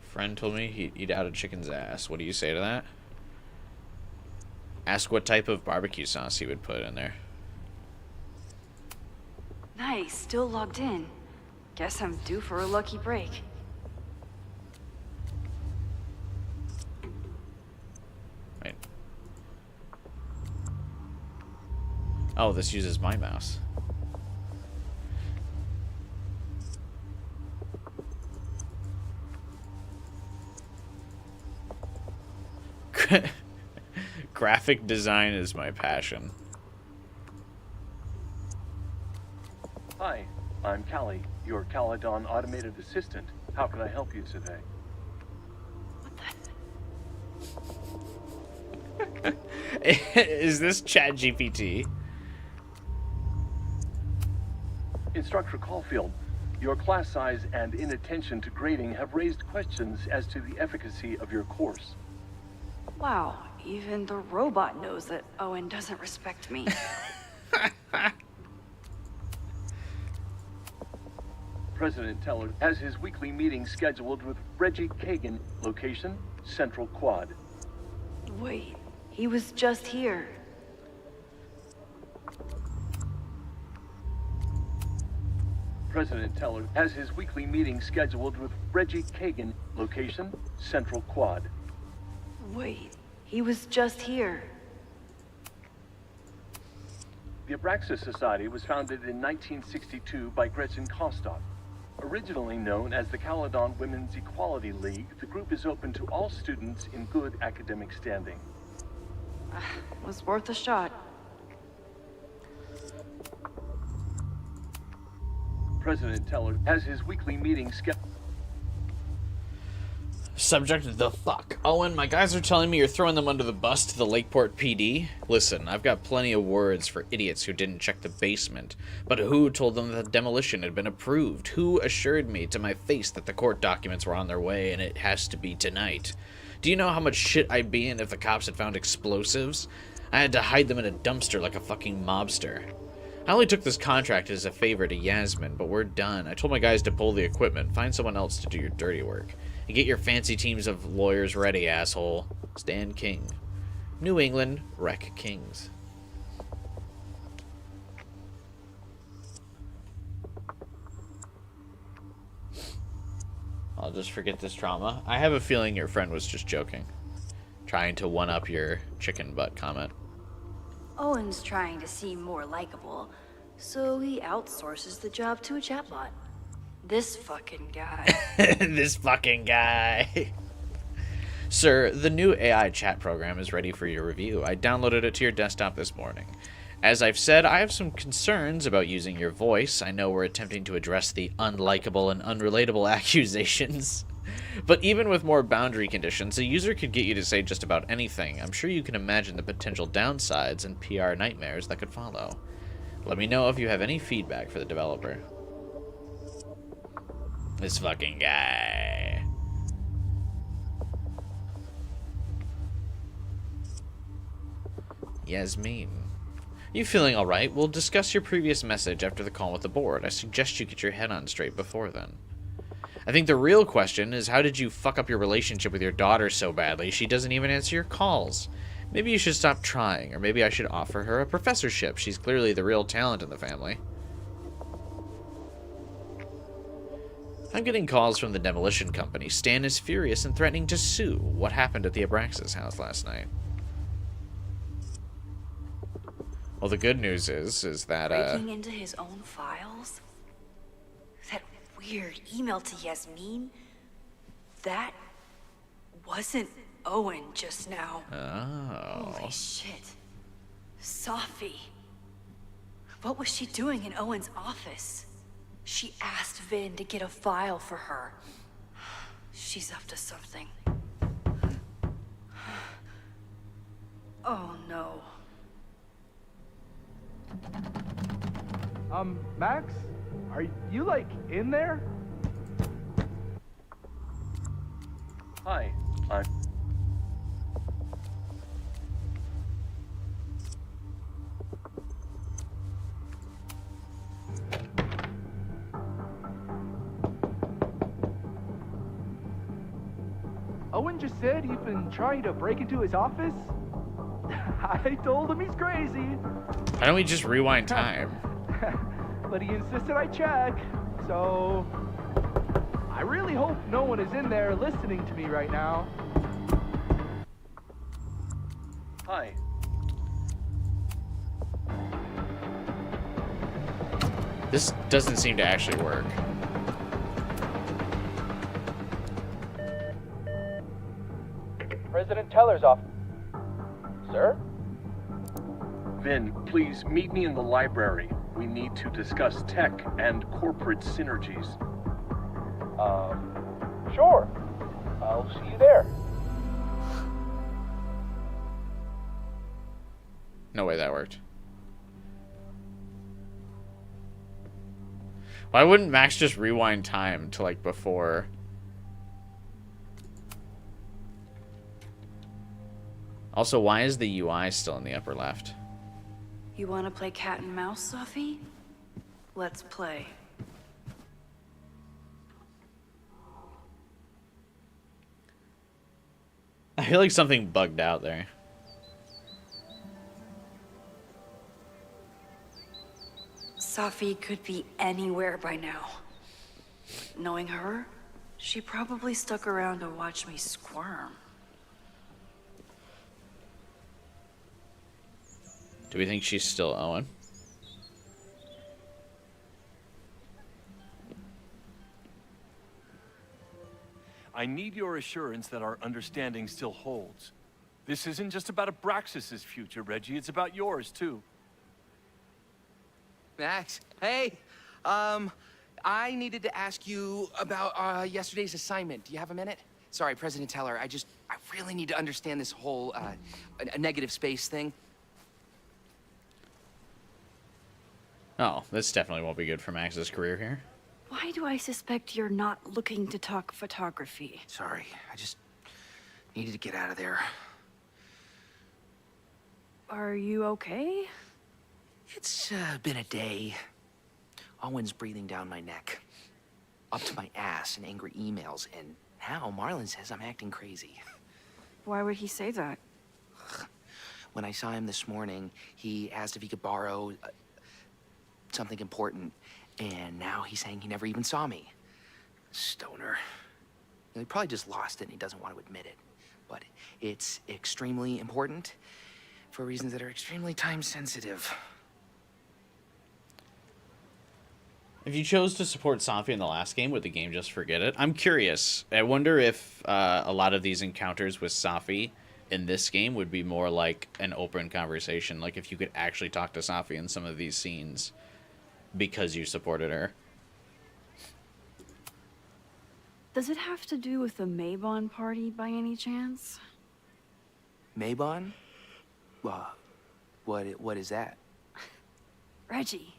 Friend told me he'd eat out a chicken's ass. What do you say to that? Ask what type of barbecue sauce he would put in there. Nice, still logged in. Guess I'm due for a lucky break. Wait. Oh, this uses my mouse. Graphic design is my passion. Hi, I'm Callie, your Caledon automated assistant. How can I help you today? Is this ChatGPT? Instructor Caulfield, your class size and inattention to grading have raised questions as to the efficacy of your course. Wow, even the robot knows that Owen doesn't respect me. President Teller has his weekly meeting scheduled with Reggie Kagan, location, Central Quad. Wait, he was just here. President Teller has his weekly meeting scheduled with Reggie Kagan, location, Central Quad. Wait, he was just here. The Abraxas Society was founded in 1962 by Gretchen Kostoff. Originally known as the Caledon Women's Equality League, the group is open to all students in good academic standing. Was worth a shot. President Teller has his weekly meeting scheduled. Subject the fuck. Owen, my guys are telling me you're throwing them under the bus to the Lakeport PD. Listen, I've got plenty of words for idiots who didn't check the basement. But who told them that demolition had been approved? Who assured me to my face that the court documents were on their way and it has to be tonight? Do you know how much shit I'd be in if the cops had found explosives? I had to hide them in a dumpster like a fucking mobster. I only took this contract as a favor to Yasmin, but we're done. I told my guys to pull the equipment, find someone else to do your dirty work. And get your fancy teams of lawyers ready, asshole. Stan King. New England, Wreck Kings. I'll just forget this trauma. I have a feeling your friend was just joking. Trying to one-up your chicken butt comment. Owen's trying to seem more likable, so he outsources the job to a chatbot. This fucking guy. This fucking guy. Sir, the new AI chat program is ready for your review. I downloaded it to your desktop this morning. As I've said, I have some concerns about using your voice. I know we're attempting to address the unlikable and unrelatable accusations. But even with more boundary conditions, a user could get you to say just about anything. I'm sure you can imagine the potential downsides and PR nightmares that could follow. Let me know if you have any feedback for the developer. This fucking guy. Yasmin. You feeling alright? We'll discuss your previous message after the call with the board. I suggest you get your head on straight before then. I think the real question is, how did you fuck up your relationship with your daughter so badly she doesn't even answer your calls? Maybe you should stop trying, or maybe I should offer her a professorship. She's clearly the real talent in the family. I'm getting calls from the demolition company. Stan is furious and threatening to sue. What happened at the Abraxas house last night? Well, the good news is that, Breaking into his own files? That weird email to Yasmin? That wasn't Owen just now. Oh. Holy shit. Safi. What was she doing in Owen's office? She asked Vin to get a file for her. She's up to something. Oh no. Max? Are you, like, in there? Hi, I'm... Owen just said you've been trying to break into his office? I told him he's crazy. Why don't we just rewind time? But he insisted I check, so... I really hope no one is in there listening to me right now. Hi. This doesn't seem to actually work. President Teller's office. Sir? Vin, please meet me in the library. We need to discuss tech and corporate synergies. Sure. I'll see you there. No way that worked. Why wouldn't Max just rewind time to, like, before? Also, why is the UI still in the upper left? You want to play cat and mouse, Safi? Let's play. I feel like something bugged out there. Safi could be anywhere by now. Knowing her, she probably stuck around to watch me squirm. Do we think she's still Owen? I need your assurance that our understanding still holds. This isn't just about Abraxas' future, Reggie. It's about yours, too. Max, hey. I needed to ask you about yesterday's assignment. Do you have a minute? Sorry, President Teller, I really need to understand this whole, a negative space thing. Oh, this definitely won't be good for Max's career here. Why do I suspect you're not looking to talk photography? Sorry, I just needed to get out of there. Are you okay? It's been a day. Owen's breathing down my neck, up to my ass in angry emails, and now Marlon says I'm acting crazy. Why would he say that? When I saw him this morning, he asked if he could borrow something important, and now he's saying he never even saw me. Stoner. He probably just lost it and he doesn't want to admit it. But it's extremely important for reasons that are extremely time sensitive. If you chose to support Safi in the last game, would the game just forget it? I'm curious. I wonder if a lot of these encounters with Safi in this game would be more like an open conversation. Like if you could actually talk to Safi in some of these scenes because you supported her. Does it have to do with the Maybon party by any chance? Maybon? What is that? Reggie,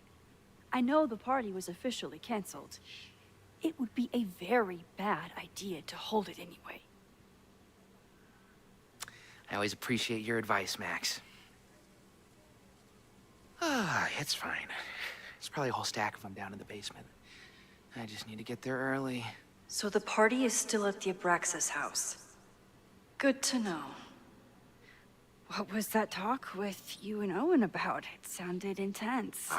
I know the party was officially canceled. It would be a very bad idea to hold it anyway. I always appreciate your advice, Max. It's fine. It's probably a whole stack if I'm down in the basement. I just need to get there early. So the party is still at the Abraxas house. Good to know. What was that talk with you and Owen about? It sounded intense.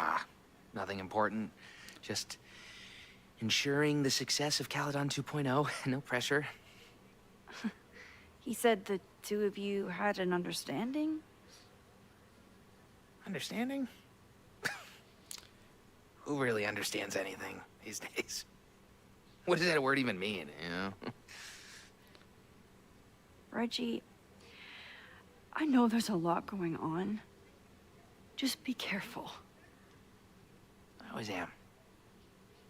Nothing important. Just ensuring the success of Caledon 2.0. No pressure. He said the two of you had an understanding? Understanding? Who really understands anything these days? What does that word even mean, you know? Reggie, I know there's a lot going on. Just be careful. I always am.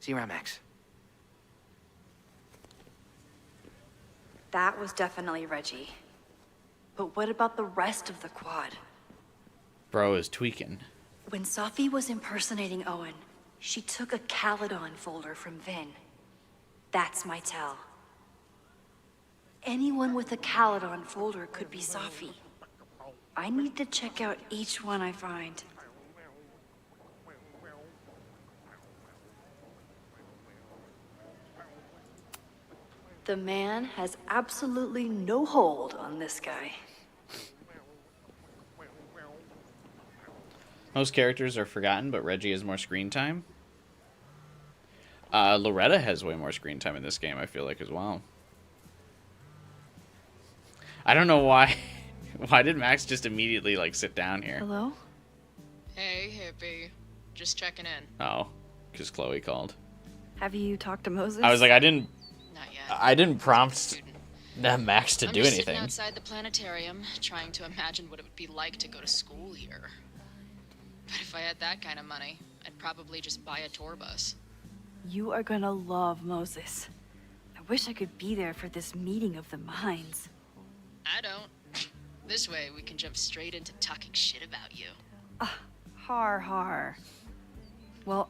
See you around, Max. That was definitely Reggie. But what about the rest of the quad? Bro is tweaking. When Safi was impersonating Owen, she took a Caledon folder from Vin. That's my tell. Anyone with a Caledon folder could be Safi. I need to check out each one I find. The man has absolutely no hold on this guy. Most characters are forgotten, but Reggie has more screen time. Loretta has way more screen time in this game, I feel like, as well. I don't know why. Why did Max just immediately, like, sit down here? Hello? Hey, hippie. Just checking in. Oh, because Chloe called. Have you talked to Moses? I was like, I didn't Not yet. I didn't prompt Student. Max to I'm do just anything. sitting outside the planetarium, trying to imagine what it would be like to go to school here. But if I had that kind of money, I'd probably just buy a tour bus. You are gonna love Moses. I wish I could be there for this meeting of the minds. I don't. This way, we can jump straight into talking shit about you. Har har. Well,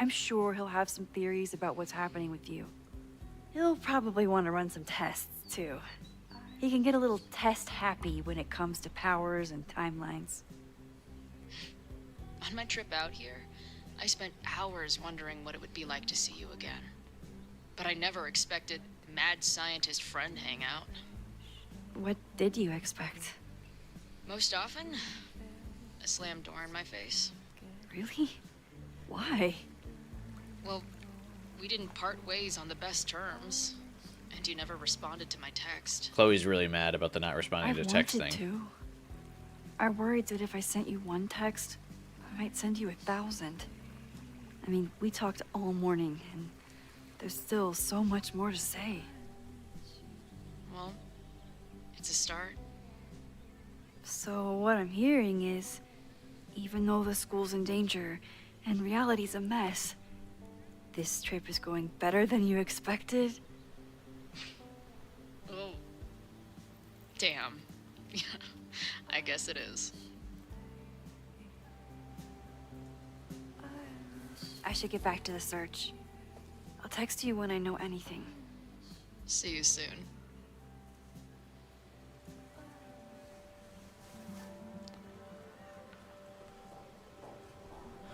I'm sure he'll have some theories about what's happening with you. He'll probably want to run some tests, too. He can get a little test happy when it comes to powers and timelines. On my trip out here, I spent hours wondering what it would be like to see you again. But I never expected mad scientist friend hangout. What did you expect? Most often, a slam door in my face. Really? Why? Well, we didn't part ways on the best terms, and you never responded to my text. Chloe's really mad about the not responding I to text wanted thing. to. I worried that if I sent you one text, I might send you 1,000. I mean, we talked all morning, and there's still so much more to say. Well, it's a start. So what I'm hearing is, even though the school's in danger and reality's a mess, this trip is going better than you expected? Ugh. Damn. I guess it is. I should get back to the search. I'll text you when I know anything. See you soon.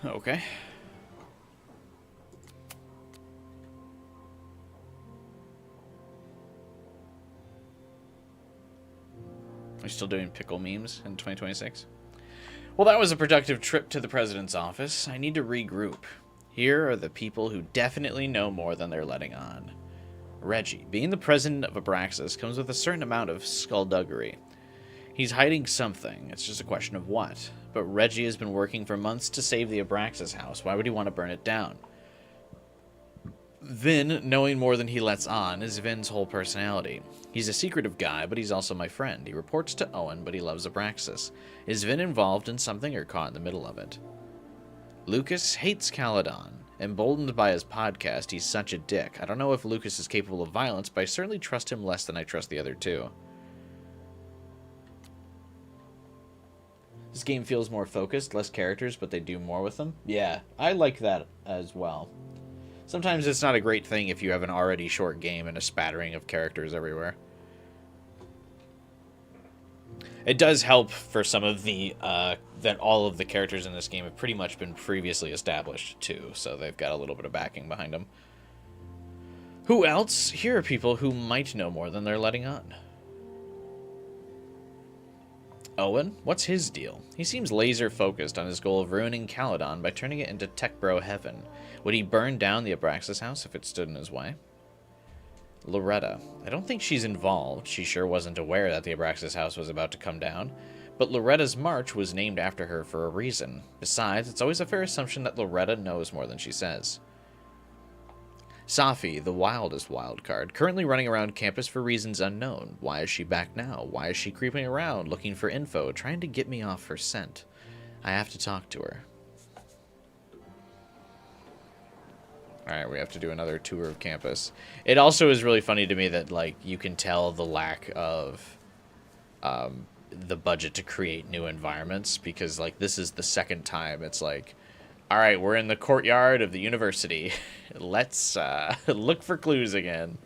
Okay. Are we still doing pickle memes in 2026? Well, that was a productive trip to the president's office. I need to regroup. Here are the people who definitely know more than they're letting on. Reggie, being the president of Abraxas, comes with a certain amount of skullduggery. He's hiding something. It's just a question of what. But Reggie has been working for months to save the Abraxas house. Why would he want to burn it down? Vin, knowing more than he lets on, is Vin's whole personality. He's a secretive guy, but he's also my friend. He reports to Owen, but he loves Abraxas. Is Vin involved in something or caught in the middle of it? Lucas hates Caledon. Emboldened by his podcast, he's such a dick. I don't know if Lucas is capable of violence, but I certainly trust him less than I trust the other two. This game feels more focused, less characters, but they do more with them. Yeah, I like that as well. Sometimes it's not a great thing if you have an already short game and a spattering of characters everywhere. It does help for some of the, that all of the characters in this game have pretty much been previously established too, so they've got a little bit of backing behind them. Who else? Here are people who might know more than they're letting on. Owen? What's his deal? He seems laser-focused on his goal of ruining Caledon by turning it into Tech Bro Heaven. Would he burn down the Abraxas house if it stood in his way? Loretta. I don't think she's involved. She sure wasn't aware that the Abraxas house was about to come down. But Loretta's march was named after her for a reason. Besides, it's always a fair assumption that Loretta knows more than she says. Safi, the wildest wild card, currently running around campus for reasons unknown. Why is she back now? Why is she creeping around, looking for info, trying to get me off her scent? I have to talk to her. Alright, we have to do another tour of campus. It also is really funny to me that, like, you can tell the lack of the budget to create new environments, because, like, this is the second time it's like, alright, we're in the courtyard of the university. Let's look for clues again.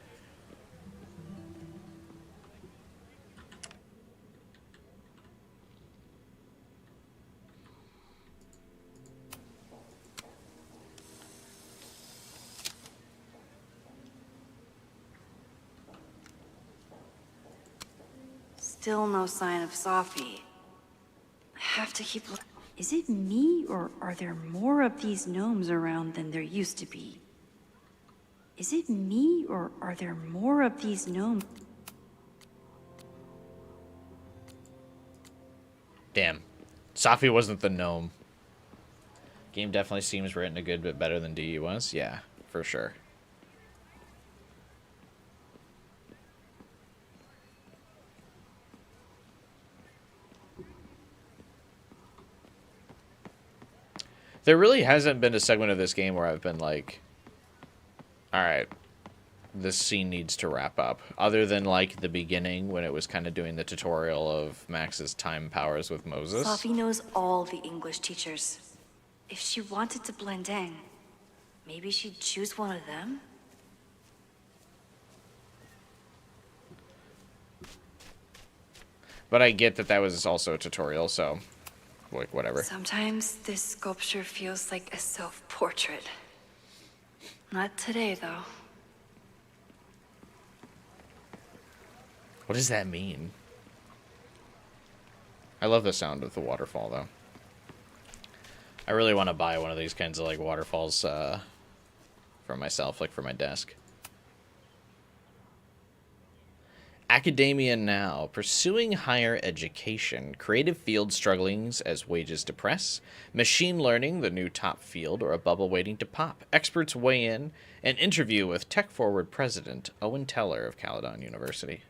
Still no sign of Safi. I have to keep looking. Is it me, or are there more of these gnomes around than there used to be? Is it me, or are there more of these gnomes? Damn. Safi wasn't the gnome. Game definitely seems written a good bit better than DE was. Yeah, for sure. There really hasn't been a segment of this game where I've been like, alright, this scene needs to wrap up. Other than, like, the beginning when it was kind of doing the tutorial of Max's time powers with Moses. Safi knows all the English teachers. If she wanted to blend in, maybe she'd choose one of them? But I get that that was also a tutorial, so, like, whatever. Sometimes this sculpture feels like a self-portrait. Not today, though. What does that mean? I love the sound of the waterfall, though. I really want to buy one of these kinds of, like, waterfalls for myself, like, for my desk. Academia now. Pursuing higher education. Creative field strugglings as wages depress. Machine learning, the new top field, or a bubble waiting to pop. Experts weigh in. An interview with Tech Forward President Owen Teller of Caledon University.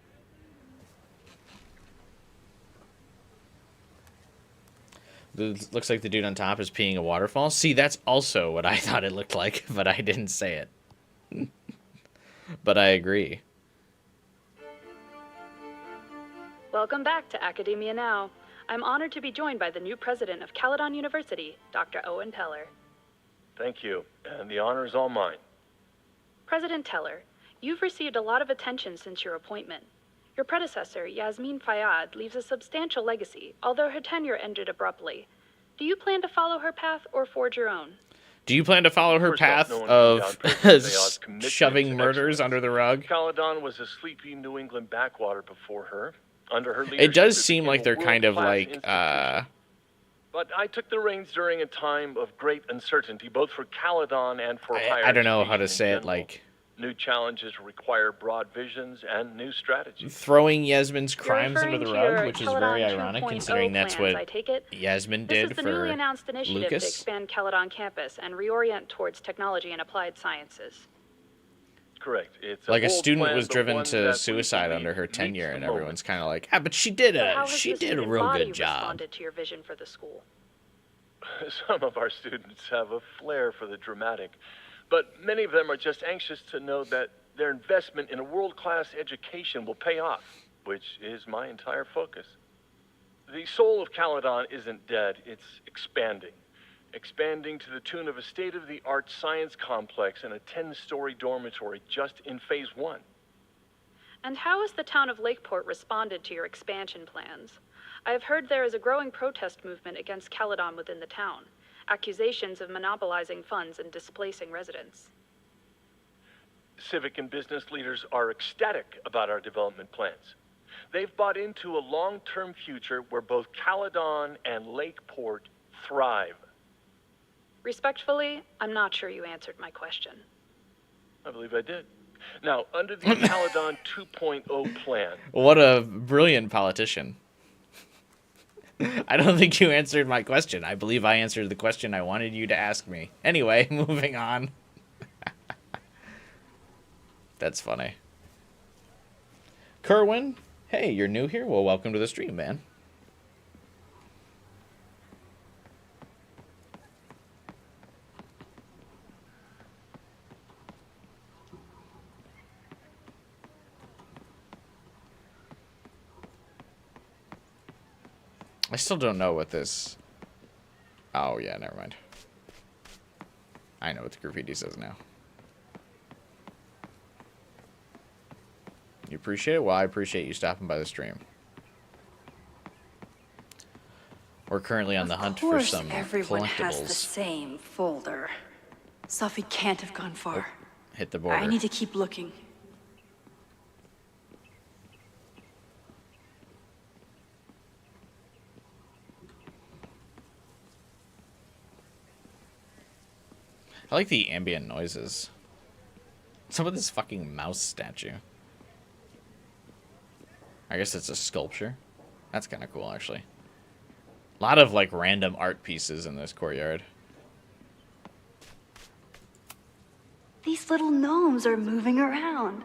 It looks like the dude on top is peeing a waterfall. See, that's also what I thought it looked like, but I didn't say it. But I agree. Welcome back to Academia Now. I'm honored to be joined by the new president of Caledon University, Dr. Owen Teller. Thank you, and the honor is all mine. President Teller, you've received a lot of attention since your appointment. Your predecessor, Yasmin Fayyad, leaves a substantial legacy, although her tenure ended abruptly. Do you plan to follow her path or forge your own? Do you plan to follow her First off, path no one of can doubt President Fayyad's commitment shoving to murders excellence. under the rug? Caledon was a sleepy New England backwater before her. Under her leadership, It does it seem like became they're a kind of world-class like, institution. But I took the reins during a time of great uncertainty, both for Caledon and for higher I don't know how to education in say it, general. like, New challenges require broad visions and new strategies. throwing Yasmin's You're crimes under referring the to rug, your which is Caledon very ironic 2.0 considering that's plans, what I take it? Yasmin This did is the for newly announced initiative to Lucas. expand Caledon campus and reorient towards technology and applied sciences. Correct. It's Like a bold student plan, was but driven one to that we suicide believe under her meets tenure, the and moment. everyone's kind of like, ah, but she did So how a has she the did a student real body good job. responded to your vision for the school? Some of our students have a flair for the dramatic, but many of them are just anxious to know that their investment in a world-class education will pay off, which is my entire focus. The soul of Caledon isn't dead, it's expanding. Expanding to the tune of a state-of-the-art science complex and a 10-story dormitory just in phase 1. And how has the town of Lakeport responded to your expansion plans? I have heard there is a growing protest movement against Caledon within the town. Accusations of monopolizing funds and displacing residents. Civic and business leaders are ecstatic about our development plans. They've bought into a long-term future where both Caledon and Lakeport thrive. Respectfully, I'm not sure you answered my question. I believe I did. Now, under the Caledon 2.0 plan, What a brilliant politician. I don't think you answered my question. I believe I answered the question I wanted you to ask me. Anyway, moving on. That's funny. Kerwin, hey, you're new here? Well, welcome to the stream, man. I still don't know what this... Oh, yeah, never mind. I know what the graffiti says now. You appreciate it? Well, I appreciate you stopping by the stream. We're currently on the hunt for some everyone has the collectibles. same folder. Sophie can't have gone far. Hit the border. I need to keep looking. I like the ambient noises. Some of this fucking mouse statue. I guess it's a sculpture. That's kind of cool, actually. A lot of, like, random art pieces in this courtyard. These little gnomes are moving around.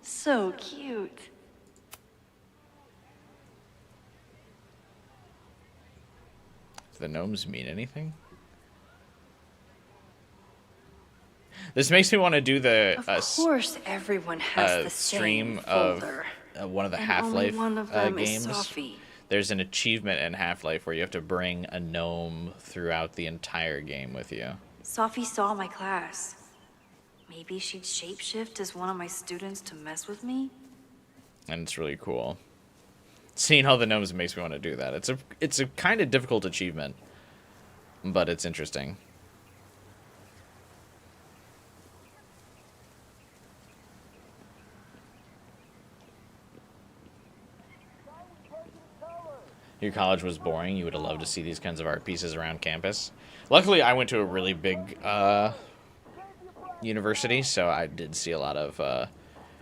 So cute. Do the gnomes mean anything? This makes me want to do the Of course, everyone has the stream same of folder. one of the And Half-Life only one of them is games. Sophie. There's an achievement in Half-Life where you have to bring a gnome throughout the entire game with you. Sophie saw my class. Maybe she'd shapeshift as one of my students to mess with me? And it's really cool. Seeing all the gnomes makes me want to do that. It's a kind of difficult achievement, but it's interesting. Your college was boring. You would have loved to see these kinds of art pieces around campus. Luckily, I went to a really big university, so I did see a lot of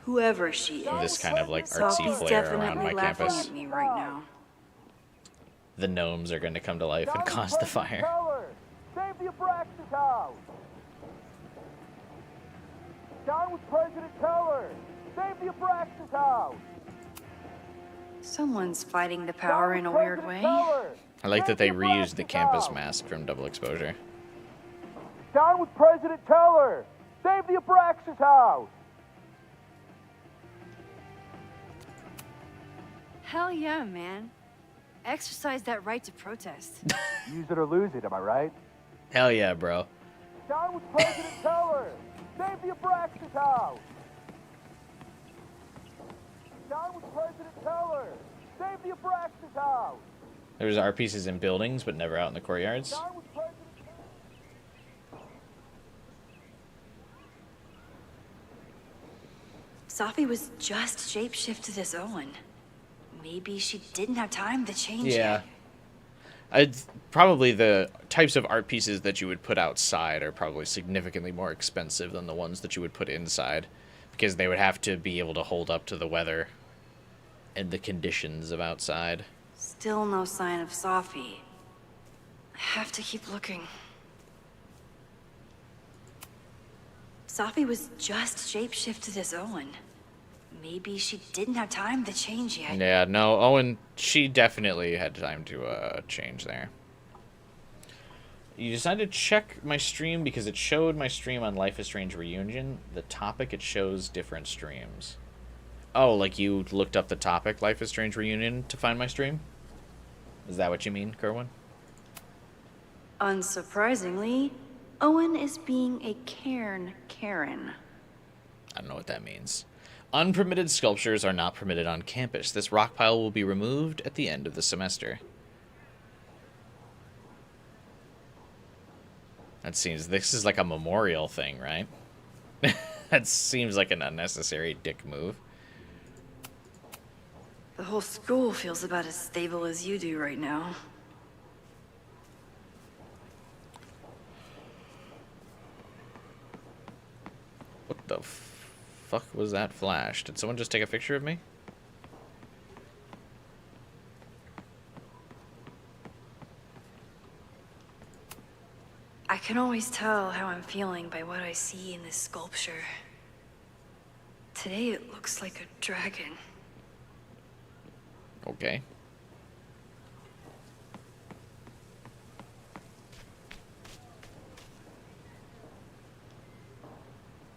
Whoever she is. this kind of like artsy Sophie's flair around definitely my laughing campus. at me right now. The gnomes are going to come to life and cause the fire. Save the Abraxas house! Down with President Teller! Save the Abraxas house! Someone's fighting the power in a weird way. I like that they reused the campus mask from Double Exposure. Down with President Teller! Save the Abraxas house! Hell yeah, man. Exercise that right to protest. Use it or lose it, am I right? Hell yeah, bro. Down with President Teller! Save the Abraxas house! Down with President Teller! Save the Abraxas house! There's art pieces in buildings, but never out in the courtyards. Down with President Safi was just shapeshifted as Owen. Maybe she didn't have time to change Yeah. yet. Probably the types of art pieces that you would put outside are probably significantly more expensive than the ones that you would put inside, because they would have to be able to hold up to the weather and the conditions of outside. Still no sign of Safi. I have to keep looking. Safi was just shapeshifted as Owen. Maybe she didn't have time to change yet. Yeah, no, Owen, she definitely had time to change there. You decided to check my stream because it showed my stream on Life is Strange Reunion. The topic, it shows different streams. Oh, like you looked up the topic, Life is Strange Reunion, to find my stream? Is that what you mean, Kerwin? Unsurprisingly, Owen is being a Karen. I don't know what that means. Unpermitted sculptures are not permitted on campus. This rock pile will be removed at the end of the semester. This is like a memorial thing, right? That seems like an unnecessary dick move. The whole school feels about as stable as you do right now. What the fuck was that flash? Did someone just take a picture of me? I can always tell how I'm feeling by what I see in this sculpture. Today it looks like a dragon. Okay.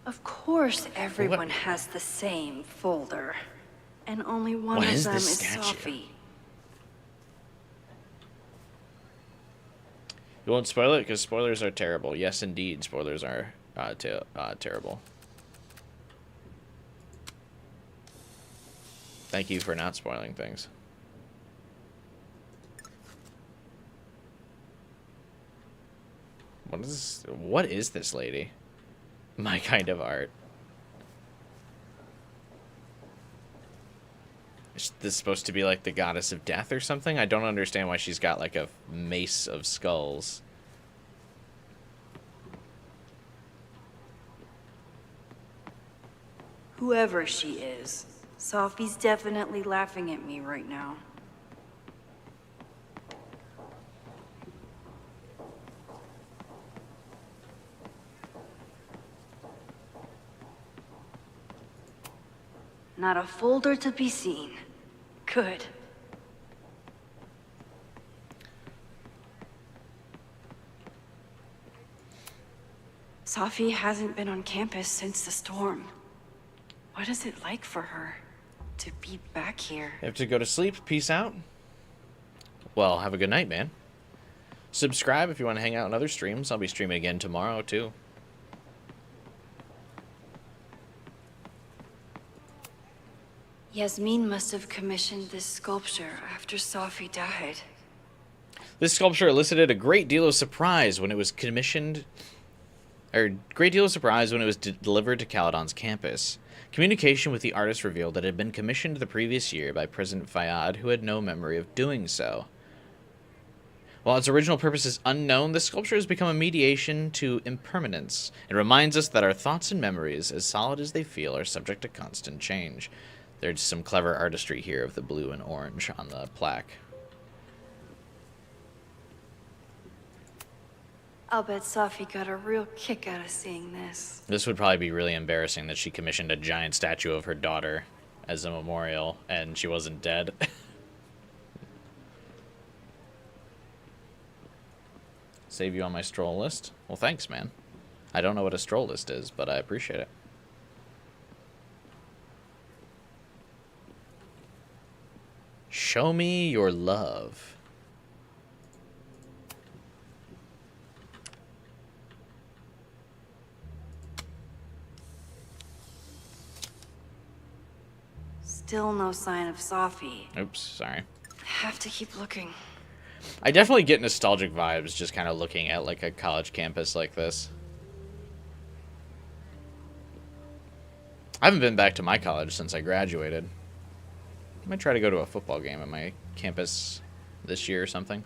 Of course everyone has the same folder. And only one What of is them this is statue? Safi. You won't spoil it because spoilers are terrible. Yes, indeed, spoilers are terrible. Thank you for not spoiling things. What is this lady? My kind of art. Is this supposed to be like the goddess of death or something? I don't understand why she's got like a mace of skulls. Whoever she is, Safi's definitely laughing at me right now. Not a folder to be seen. Good. Safi hasn't been on campus since the storm. What is it like for her to be back here? You have to go to sleep. Peace out. Well, have a good night, man. Subscribe if you want to hang out in other streams. I'll be streaming again tomorrow, too. Yasmin must have commissioned this sculpture after Safi died. This sculpture elicited a great deal of surprise when it was commissioned, delivered to Caledon's campus. Communication with the artist revealed that it had been commissioned the previous year by President Fayad, who had no memory of doing so. While its original purpose is unknown, the sculpture has become a mediation to impermanence. It reminds us that our thoughts and memories, as solid as they feel, are subject to constant change. There's some clever artistry here of the blue and orange on the plaque. I'll bet Safi got a real kick out of seeing this. This would probably be really embarrassing that she commissioned a giant statue of her daughter as a memorial and she wasn't dead. Save you on my stroll list? Well, thanks, man. I don't know what a stroll list is, but I appreciate it. Show me your love. Still no sign of Sophie. Oops, sorry. Have to keep looking. I definitely get nostalgic vibes just kind of looking at like a college campus like this. I haven't been back to my college since I graduated. I might try to go to a football game at my campus this year or something.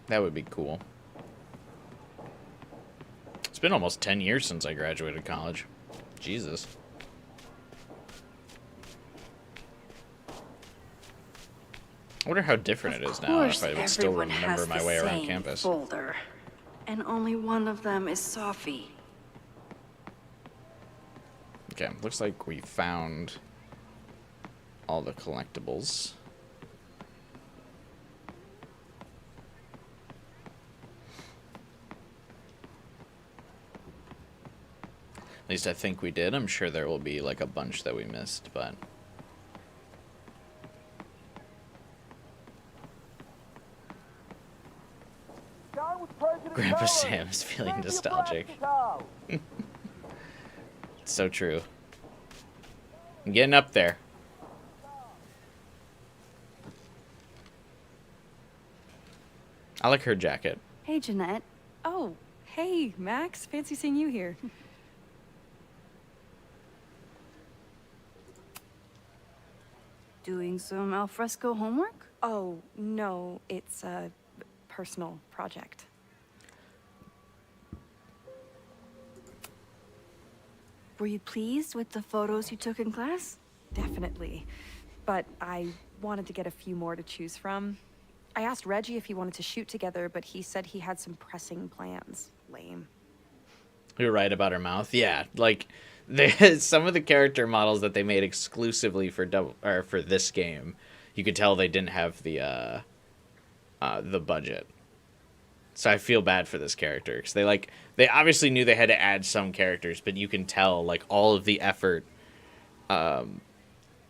That would be cool. It's been almost 10 years since I graduated college. Jesus. I wonder how different it is now if I would still remember my way around campus. Folder, and only one of them is Sophie. Okay, looks like we found all the collectibles. At least I think we did. I'm sure there will be like a bunch that we missed, but... Grandpa Sam is feeling nostalgic. It's so true. I'm getting up there. I like her jacket. Hey, Jeanette. Oh, hey, Max. Fancy seeing you here. Doing some alfresco homework? Oh, no, it's a personal project. Were you pleased with the photos you took in class? Definitely. But I wanted to get a few more to choose from. I asked Reggie if he wanted to shoot together, but he said he had some pressing plans. Lame. You're right about her mouth. Yeah, like some of the character models that they made exclusively for for this game, you could tell they didn't have the budget. So I feel bad for this character because they obviously knew they had to add some characters, but you can tell like all of the effort to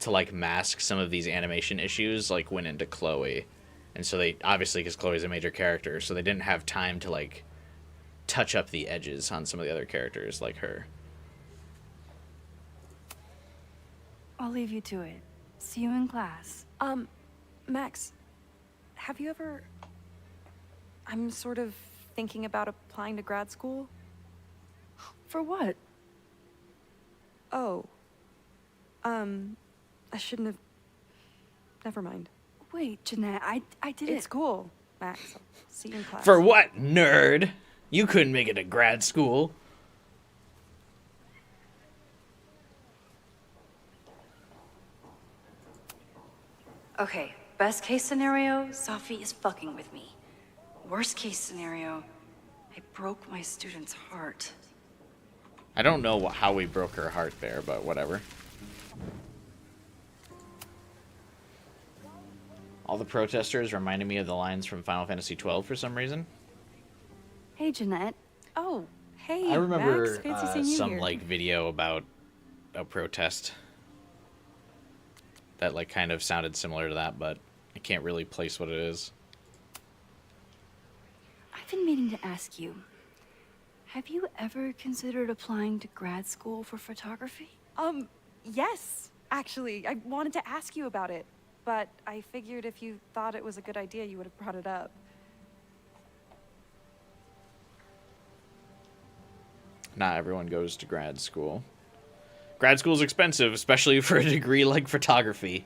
like mask some of these animation issues like went into Chloe. And so they obviously, because Chloe's a major character, so they didn't have time to like touch up the edges on some of the other characters like her. I'll leave you to it. See you in class. Max, have you ever... I'm sort of thinking about applying to grad school. For what? Oh. I shouldn't have... Never mind. Wait, Jeanette, I did It's cool, Max. I'll see you in class. For what, nerd? You couldn't make it to grad school. Okay, best case scenario, Sophie is fucking with me. Worst case scenario, I broke my student's heart. I don't know how we broke her heart there, but whatever. All the protesters reminded me of the lines from Final Fantasy XII for some reason. Hey, Jeanette. Oh, hey, I remember Max. Fancy seeing you some here. like video about a protest that like kind of sounded similar to that, but I can't really place what it is. I've been meaning to ask you, have you ever considered applying to grad school for photography? Yes, actually. I wanted to ask you about it, but I figured if you thought it was a good idea, you would have brought it up. Not everyone goes to grad school. Grad school is expensive, especially for a degree like photography.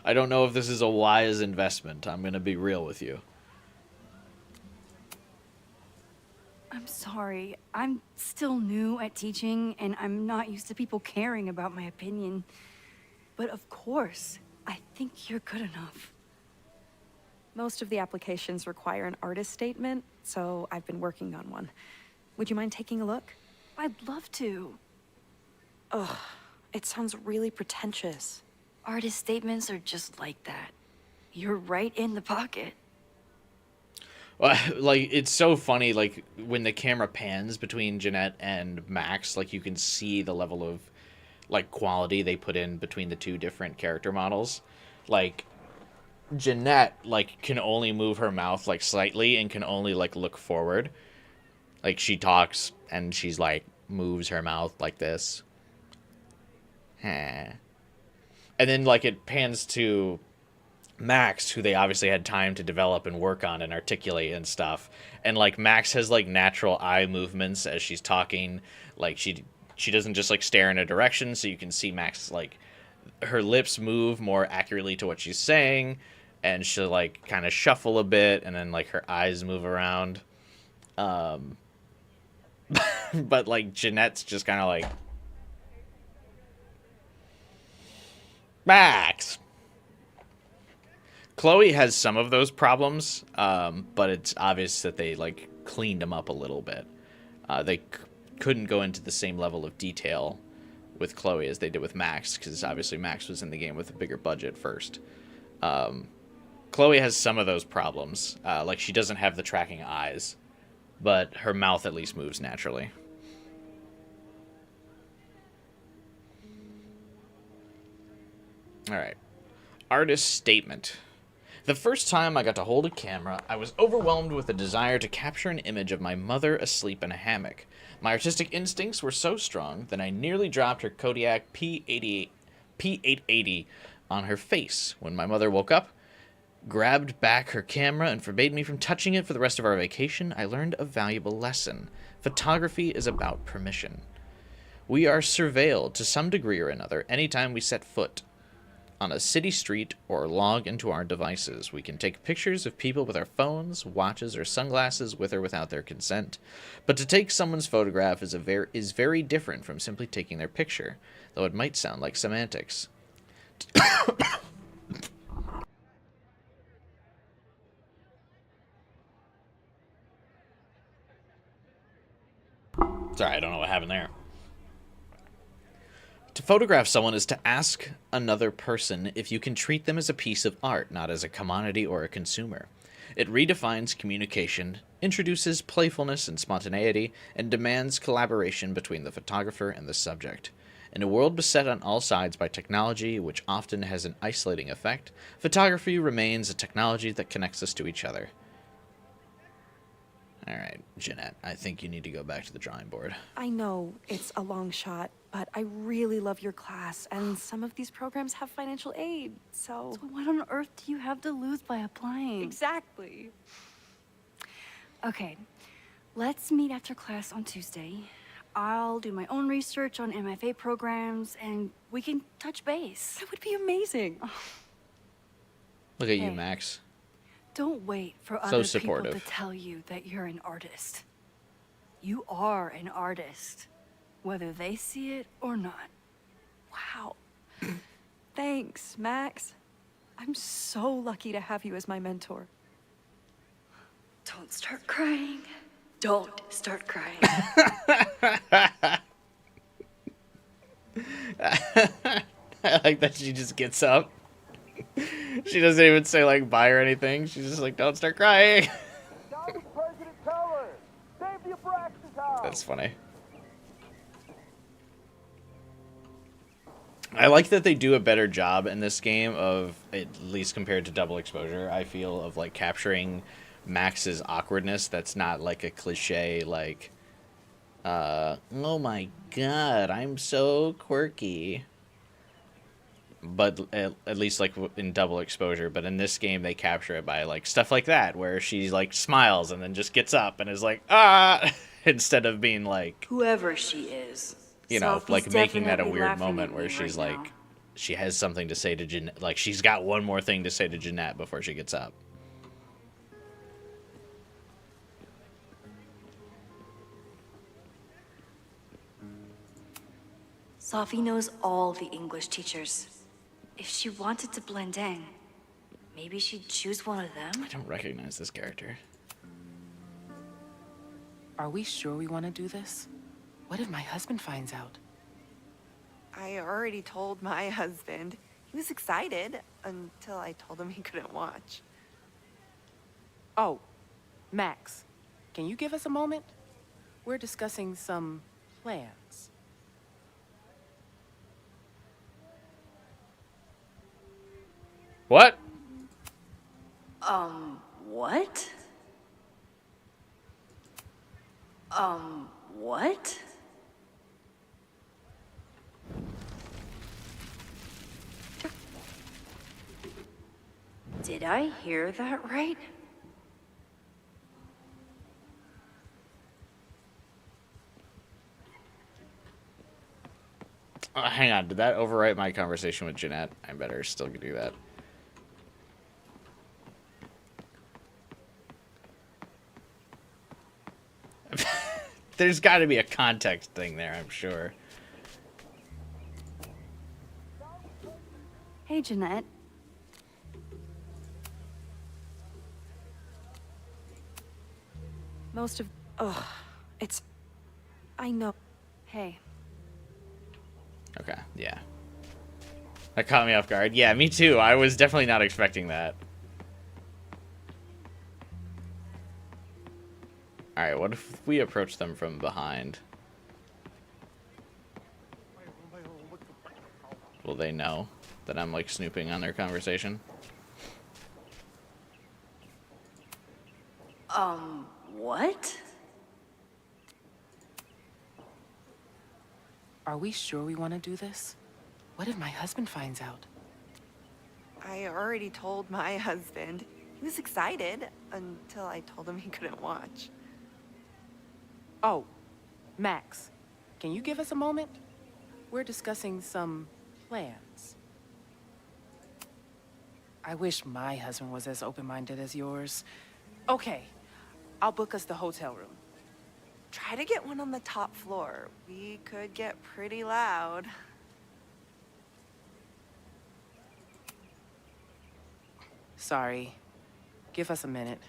I don't know if this is a wise investment. I'm gonna be real with you. I'm sorry. I'm still new at teaching, and I'm not used to people caring about my opinion. But of course, I think you're good enough. Most of the applications require an artist statement, so I've been working on one. Would you mind taking a look? I'd love to. Ugh, it sounds really pretentious. Artist statements are just like that. You're right in the pocket. Like, it's so funny, like, when the camera pans between Jeanette and Max, like, you can see the level of, like, quality they put in between the two different character models. Like, Jeanette, like, can only move her mouth, like, slightly and can only, like, look forward. Like, she talks and she's, like, moves her mouth like this. And then, like, it pans to Max, who they obviously had time to develop and work on and articulate and stuff. And, like, Max has, like, natural eye movements as she's talking. Like, she doesn't just, like, stare in a direction, so you can see Max, like, her lips move more accurately to what she's saying, and she'll, like, kind of shuffle a bit, and then, like, her eyes move around. But, like, Jeanette's just kind of like, Max! Chloe has some of those problems, but it's obvious that they, like, cleaned them up a little bit. They couldn't go into the same level of detail with Chloe as they did with Max, because obviously Max was in the game with a bigger budget first. Chloe has some of those problems. Like, she doesn't have the tracking eyes, but her mouth at least moves naturally. Alright. Artist statement. The first time I got to hold a camera, I was overwhelmed with a desire to capture an image of my mother asleep in a hammock. My artistic instincts were so strong that I nearly dropped her Kodiak P880 on her face when my mother woke up, grabbed back her camera, and forbade me from touching it for the rest of our vacation. I learned a valuable lesson. Photography is about permission. We are surveilled to some degree or another anytime we set foot on a city street or log into our devices. We can take pictures of people with our phones, watches, or sunglasses with or without their consent. But to take someone's photograph is very different from simply taking their picture, though it might sound like semantics. Sorry, I don't know what happened there. To photograph someone is to ask another person if you can treat them as a piece of art, not as a commodity or a consumer. It redefines communication, introduces playfulness and spontaneity, and demands collaboration between the photographer and the subject. In a world beset on all sides by technology, which often has an isolating effect, photography remains a technology that connects us to each other. Alright, Jeanette, I think you need to go back to the drawing board. I know it's a long shot, but I really love your class, and some of these programs have financial aid, so... So what on earth do you have to lose by applying? Exactly. Okay, let's meet after class on Tuesday. I'll do my own research on MFA programs, and we can touch base. That would be amazing. Look at you, Hey. Max. Don't wait for So other people supportive. to tell you that you're an artist. You are an artist, whether they see it or not. Wow. Thanks, Max. I'm so lucky to have you as my mentor. Don't start crying. Don't start crying. I like that she just gets up. She doesn't even say, like, bye or anything. She's just like, don't start crying. Down with President Teller! Save the Abraxas house! That's funny. I like that they do a better job in this game of, at least compared to Double Exposure, I feel, of, like, capturing Max's awkwardness. That's not, like, a cliche, like, oh my god, I'm so quirky. But at least, like, in Double Exposure. But in this game, they capture it by, like, stuff like that, where she, like, smiles and then just gets up and is like, ah! Instead of being, like, Whoever she is. you know, Sophie's like, making that a definitely weird laughing moment at where me she's, right like, now. she has something to say to Jeanette. Like, she's got one more thing to say to Jeanette before she gets up. Sophie knows all the English teachers. If she wanted to blend in, maybe she'd choose one of them. I don't recognize this character. Are we sure we want to do this? What if my husband finds out? I already told my husband. He was excited until I told him he couldn't watch. Oh, Max, can you give us a moment? We're discussing some plans. What? What? What? Did I hear that right? Hang on, did that overwrite my conversation with Jeanette? I better still do that. There's got to be a context thing there, I'm sure. Hey, Jeanette. I know. Hey. Okay, yeah. That caught me off guard. Yeah, me too. I was definitely not expecting that. Alright, what if we approach them from behind? Will they know that I'm, like, snooping on their conversation? What? Are we sure we want to do this? What if my husband finds out? I already told my husband. He was excited until I told him he couldn't watch. Oh, Max, can you give us a moment? We're discussing some plans. I wish my husband was as open-minded as yours. Okay, I'll book us the hotel room. Try to get one on the top floor. We could get pretty loud. Sorry. Give us a minute.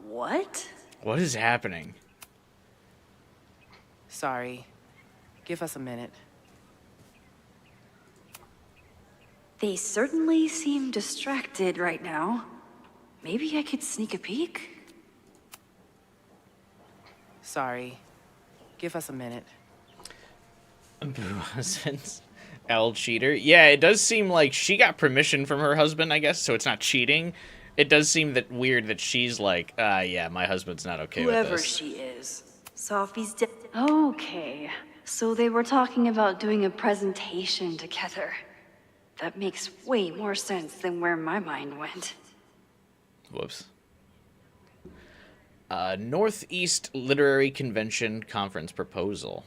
What? What is happening? Sorry. Give us a minute. They certainly seem distracted right now. Maybe I could sneak a peek? Sorry. Give us a minute. Boo husbands. L cheater. Yeah, it does seem like she got permission from her husband, I guess, so it's not cheating. It does seem that weird that she's like, yeah, my husband's not okay with Whoever this. she is. Sophie's dead. Okay, so they were talking about doing a presentation together. That makes way more sense than where my mind went. Whoops. Northeast Literary Convention Conference Proposal.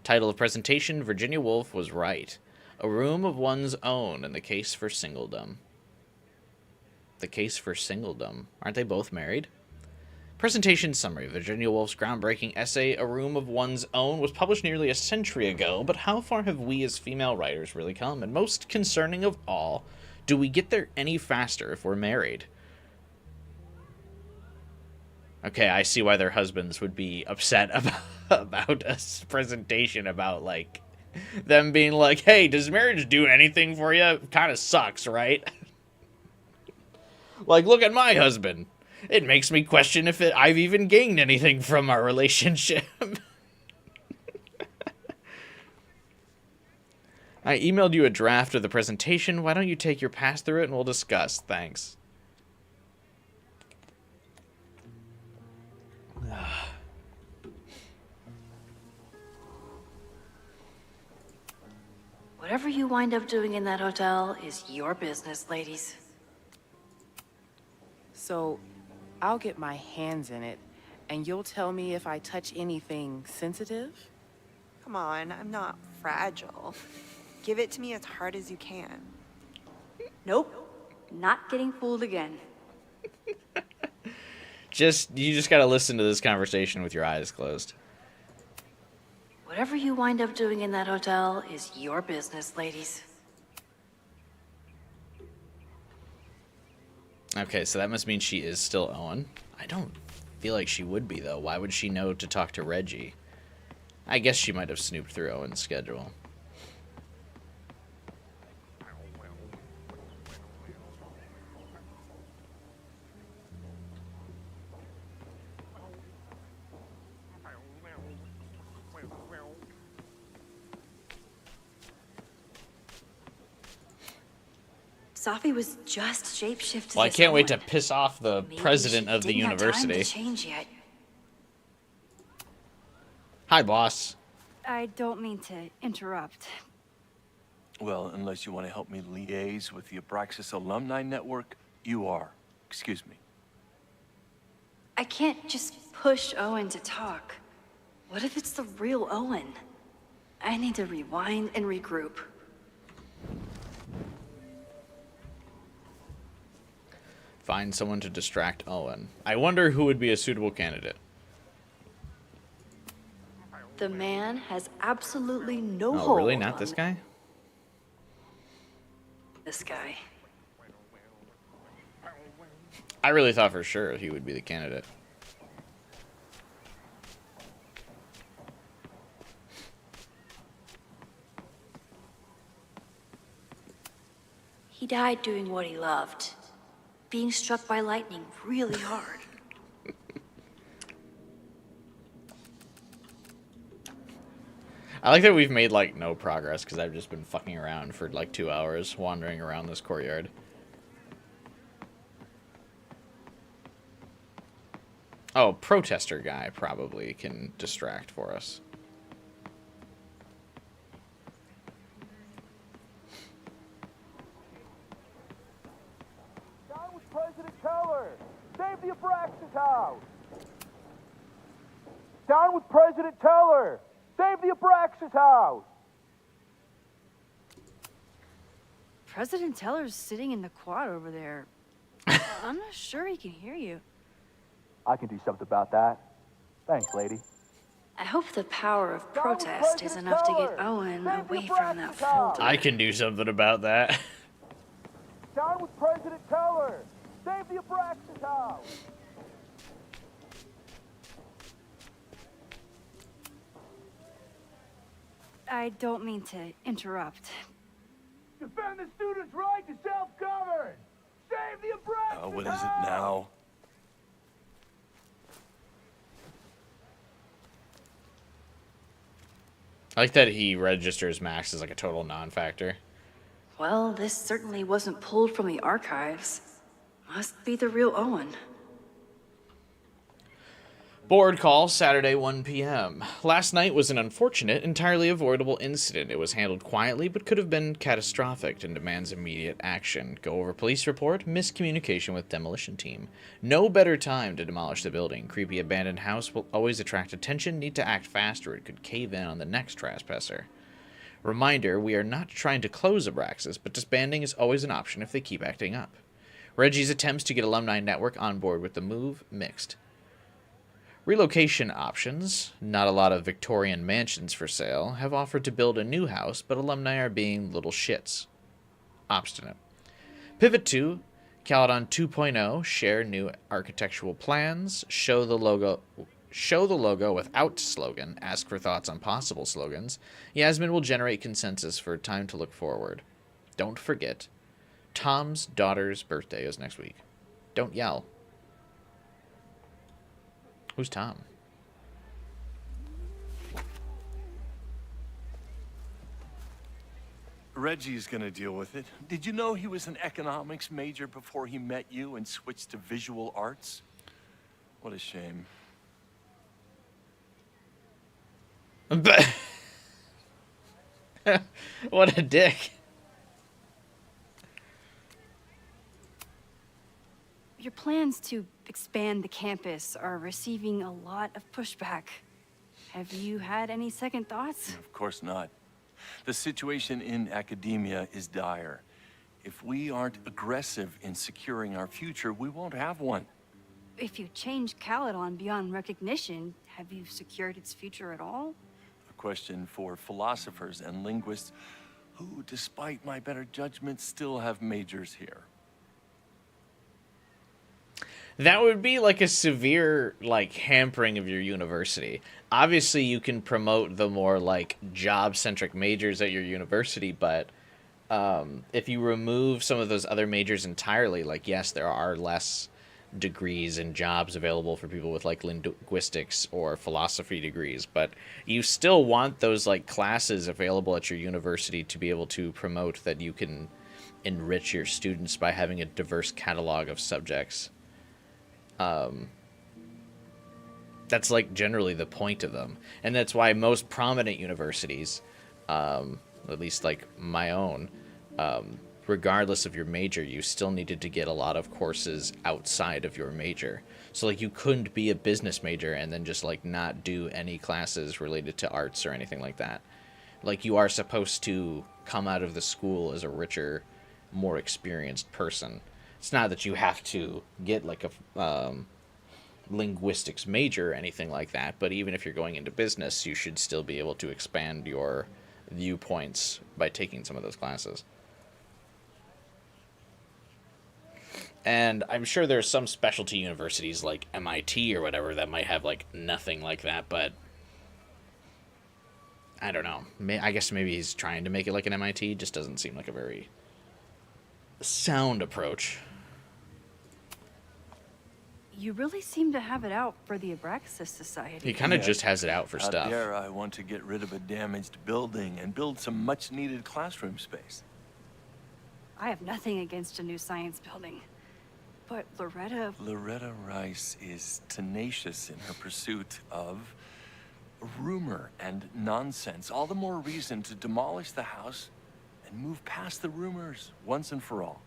Title of presentation, Virginia Woolf was right. A room of one's own in the case for singledom. The case for singledom. Aren't they both married? Presentation summary. Virginia Woolf's groundbreaking essay, A Room of One's Own, was published nearly a century ago, but how far have we as female writers really come? And most concerning of all, do we get there any faster if we're married? Okay, I see why their husbands would be upset about a presentation about, like, them being like, hey, does marriage do anything for you? Kind of sucks, right? Like, look at my husband. It makes me question if I've even gained anything from our relationship. I emailed you a draft of the presentation. Why don't you take your pass through it and we'll discuss. Thanks. Whatever you wind up doing in that hotel is your business, ladies. So, I'll get my hands in it, and you'll tell me if I touch anything sensitive? Come on, I'm not fragile. Give it to me as hard as you can. Nope. Not getting fooled again. You just gotta listen to this conversation with your eyes closed. Whatever you wind up doing in that hotel is your business, ladies. Okay, so that must mean she is still Owen. I don't feel like she would be, though. Why would she know to talk to Reggie? I guess she might have snooped through Owen's schedule. Safi was just shapeshifted. Well, I as can't wait to Owen. piss off the Maybe president she of the didn't have time to university. change yet. Hi, boss. I don't mean to interrupt. Well, unless you want to help me liaise with the Abraxas Alumni Network, you are. Excuse me. I can't just push Owen to talk. What if it's the real Owen? I need to rewind and regroup. Find someone to distract Owen. I wonder who would be a suitable candidate. The man has absolutely no Oh, hold really? Not on this guy? this guy. I really thought for sure he would be the candidate. He died doing what he loved. Being struck by lightning really hard. I like that we've made, like, no progress, because I've just been fucking around for, like, 2 hours, wandering around this courtyard. Oh, protester guy probably can distract for us. Down with President Teller! Save the Abraxas house! Down with President Teller! Save the Abraxas house! President Teller's sitting in the quad over there. I'm not sure he can hear you. I can do something about that. Thanks, lady. I hope the power of protest is enough to get Owen away from that folder. I can do something about that. Down with President Teller! Save the Abraxas house! I don't mean to interrupt. Defend the students' right to self-govern! Save the Abraxas What is it now? I like that he registers Max as, like, a total non-factor. Well, this certainly wasn't pulled from the archives. Must be the real Owen. Board call, Saturday, 1 p.m. Last night was an unfortunate, entirely avoidable incident. It was handled quietly, but could have been catastrophic and demands immediate action. Go over police report, miscommunication with demolition team. No better time to demolish the building. Creepy abandoned house will always attract attention. Need to act fast or it could cave in on the next trespasser. Reminder, we are not trying to close Abraxas, but disbanding is always an option if they keep acting up. Reggie's attempts to get Alumni Network on board with the move, mixed. Relocation options, not a lot of Victorian mansions for sale, have offered to build a new house, but alumni are being little shits. Obstinate. Pivot 2, Caledon 2.0, share new architectural plans, show the logo without slogan, ask for thoughts on possible slogans. Yasmin will generate consensus for time to look forward. Don't forget, Tom's daughter's birthday is next week. Don't yell. Who's Tom? Reggie's gonna deal with it. Did you know he was an economics major before he met you and switched to visual arts? What a shame. But what a dick. Your plans to expand the campus are receiving a lot of pushback. Have you had any second thoughts? Of course not. The situation in academia is dire. If we aren't aggressive in securing our future, we won't have one. If you change Caledon beyond recognition, have you secured its future at all? A question for philosophers and linguists who, despite my better judgment, still have majors here. That would be like a severe, like, hampering of your university. Obviously, you can promote the more, like, job-centric majors at your university, but if you remove some of those other majors entirely, like, yes, there are less degrees and jobs available for people with, like, linguistics or philosophy degrees, but you still want those, like, classes available at your university to be able to promote that you can enrich your students by having a diverse catalog of subjects. That's like generally the point of them, and that's why most prominent universities, at least like my own, regardless of your major, you still needed to get a lot of courses outside of your major. So like you couldn't be a business major and then just like not do any classes related to arts or anything like that. Like you are supposed to come out of the school as a richer, more experienced person. It's not that you have to get like a linguistics major or anything like that, but even if you're going into business, you should still be able to expand your viewpoints by taking some of those classes. And I'm sure there's some specialty universities like MIT or whatever that might have like nothing like that, but I don't know. I guess maybe he's trying to make it like an MIT. Just doesn't seem like a very sound approach. You really seem to have it out for the Abraxas Society. He kind of just has it out for How stuff. dare I want to get rid of a damaged building and build some much-needed classroom space. I have nothing against a new science building. But Loretta Rice is tenacious in her pursuit of rumor and nonsense. All the more reason to demolish the house and move past the rumors once and for all.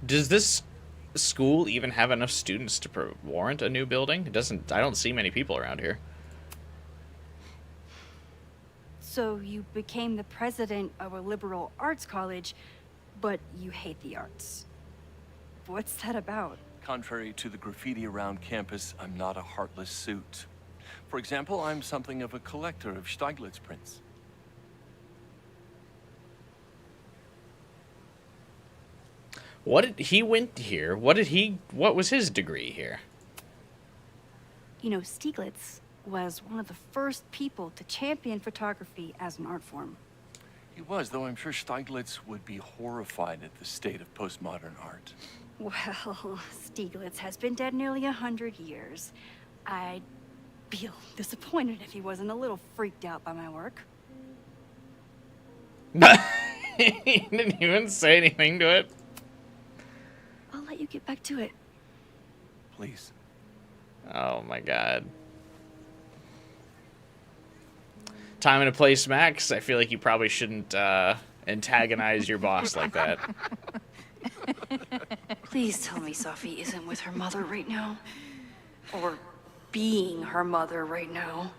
Does this school even have enough students to warrant a new building? It doesn't. I don't see many people around here. So you became the president of a liberal arts college, but you hate the arts. What's that about? Contrary to the graffiti around campus, I'm not a heartless suit. For example, I'm something of a collector of Stieglitz prints. He went here? What was his degree here? You know, Stieglitz was one of the first people to champion photography as an art form. He was, though I'm sure Stieglitz would be horrified at the state of postmodern art. Well, Stieglitz has been dead nearly 100 years. I'd feel disappointed if he wasn't a little freaked out by my work. He didn't even say anything to it. I'll let you get back to it. Please. Oh my god. Time and a place, Max. I feel like you probably shouldn't antagonize your boss like that. Please tell me Safi isn't with her mother right now. Or being her mother right now.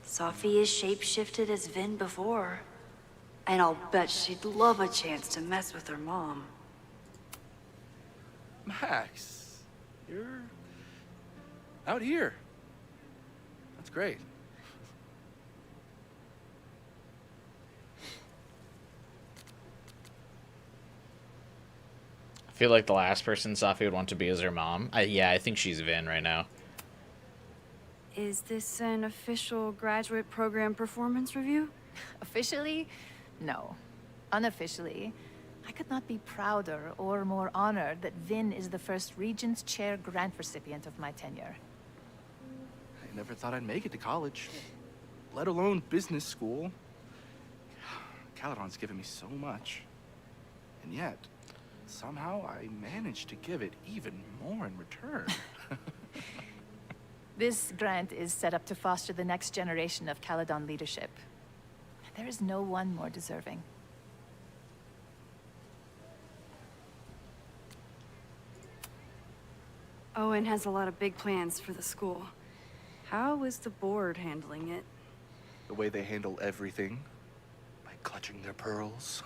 Safi is shapeshifted as Vin before. And I'll bet she'd love a chance to mess with her mom. Max, you're out here. That's great. I feel like the last person Safi would want to be is her mom. Yeah, I think she's Vin right now. Is this an official graduate program performance review? Officially? No. Unofficially, I could not be prouder or more honored that Vin is the first Regents Chair grant recipient of my tenure. I never thought I'd make it to college, let alone business school. Caledon's given me so much. And yet, somehow I managed to give it even more in return. This grant is set up to foster the next generation of Caledon leadership. There is no one more deserving. Owen has a lot of big plans for the school. How is the board handling it? The way they handle everything, by clutching their pearls.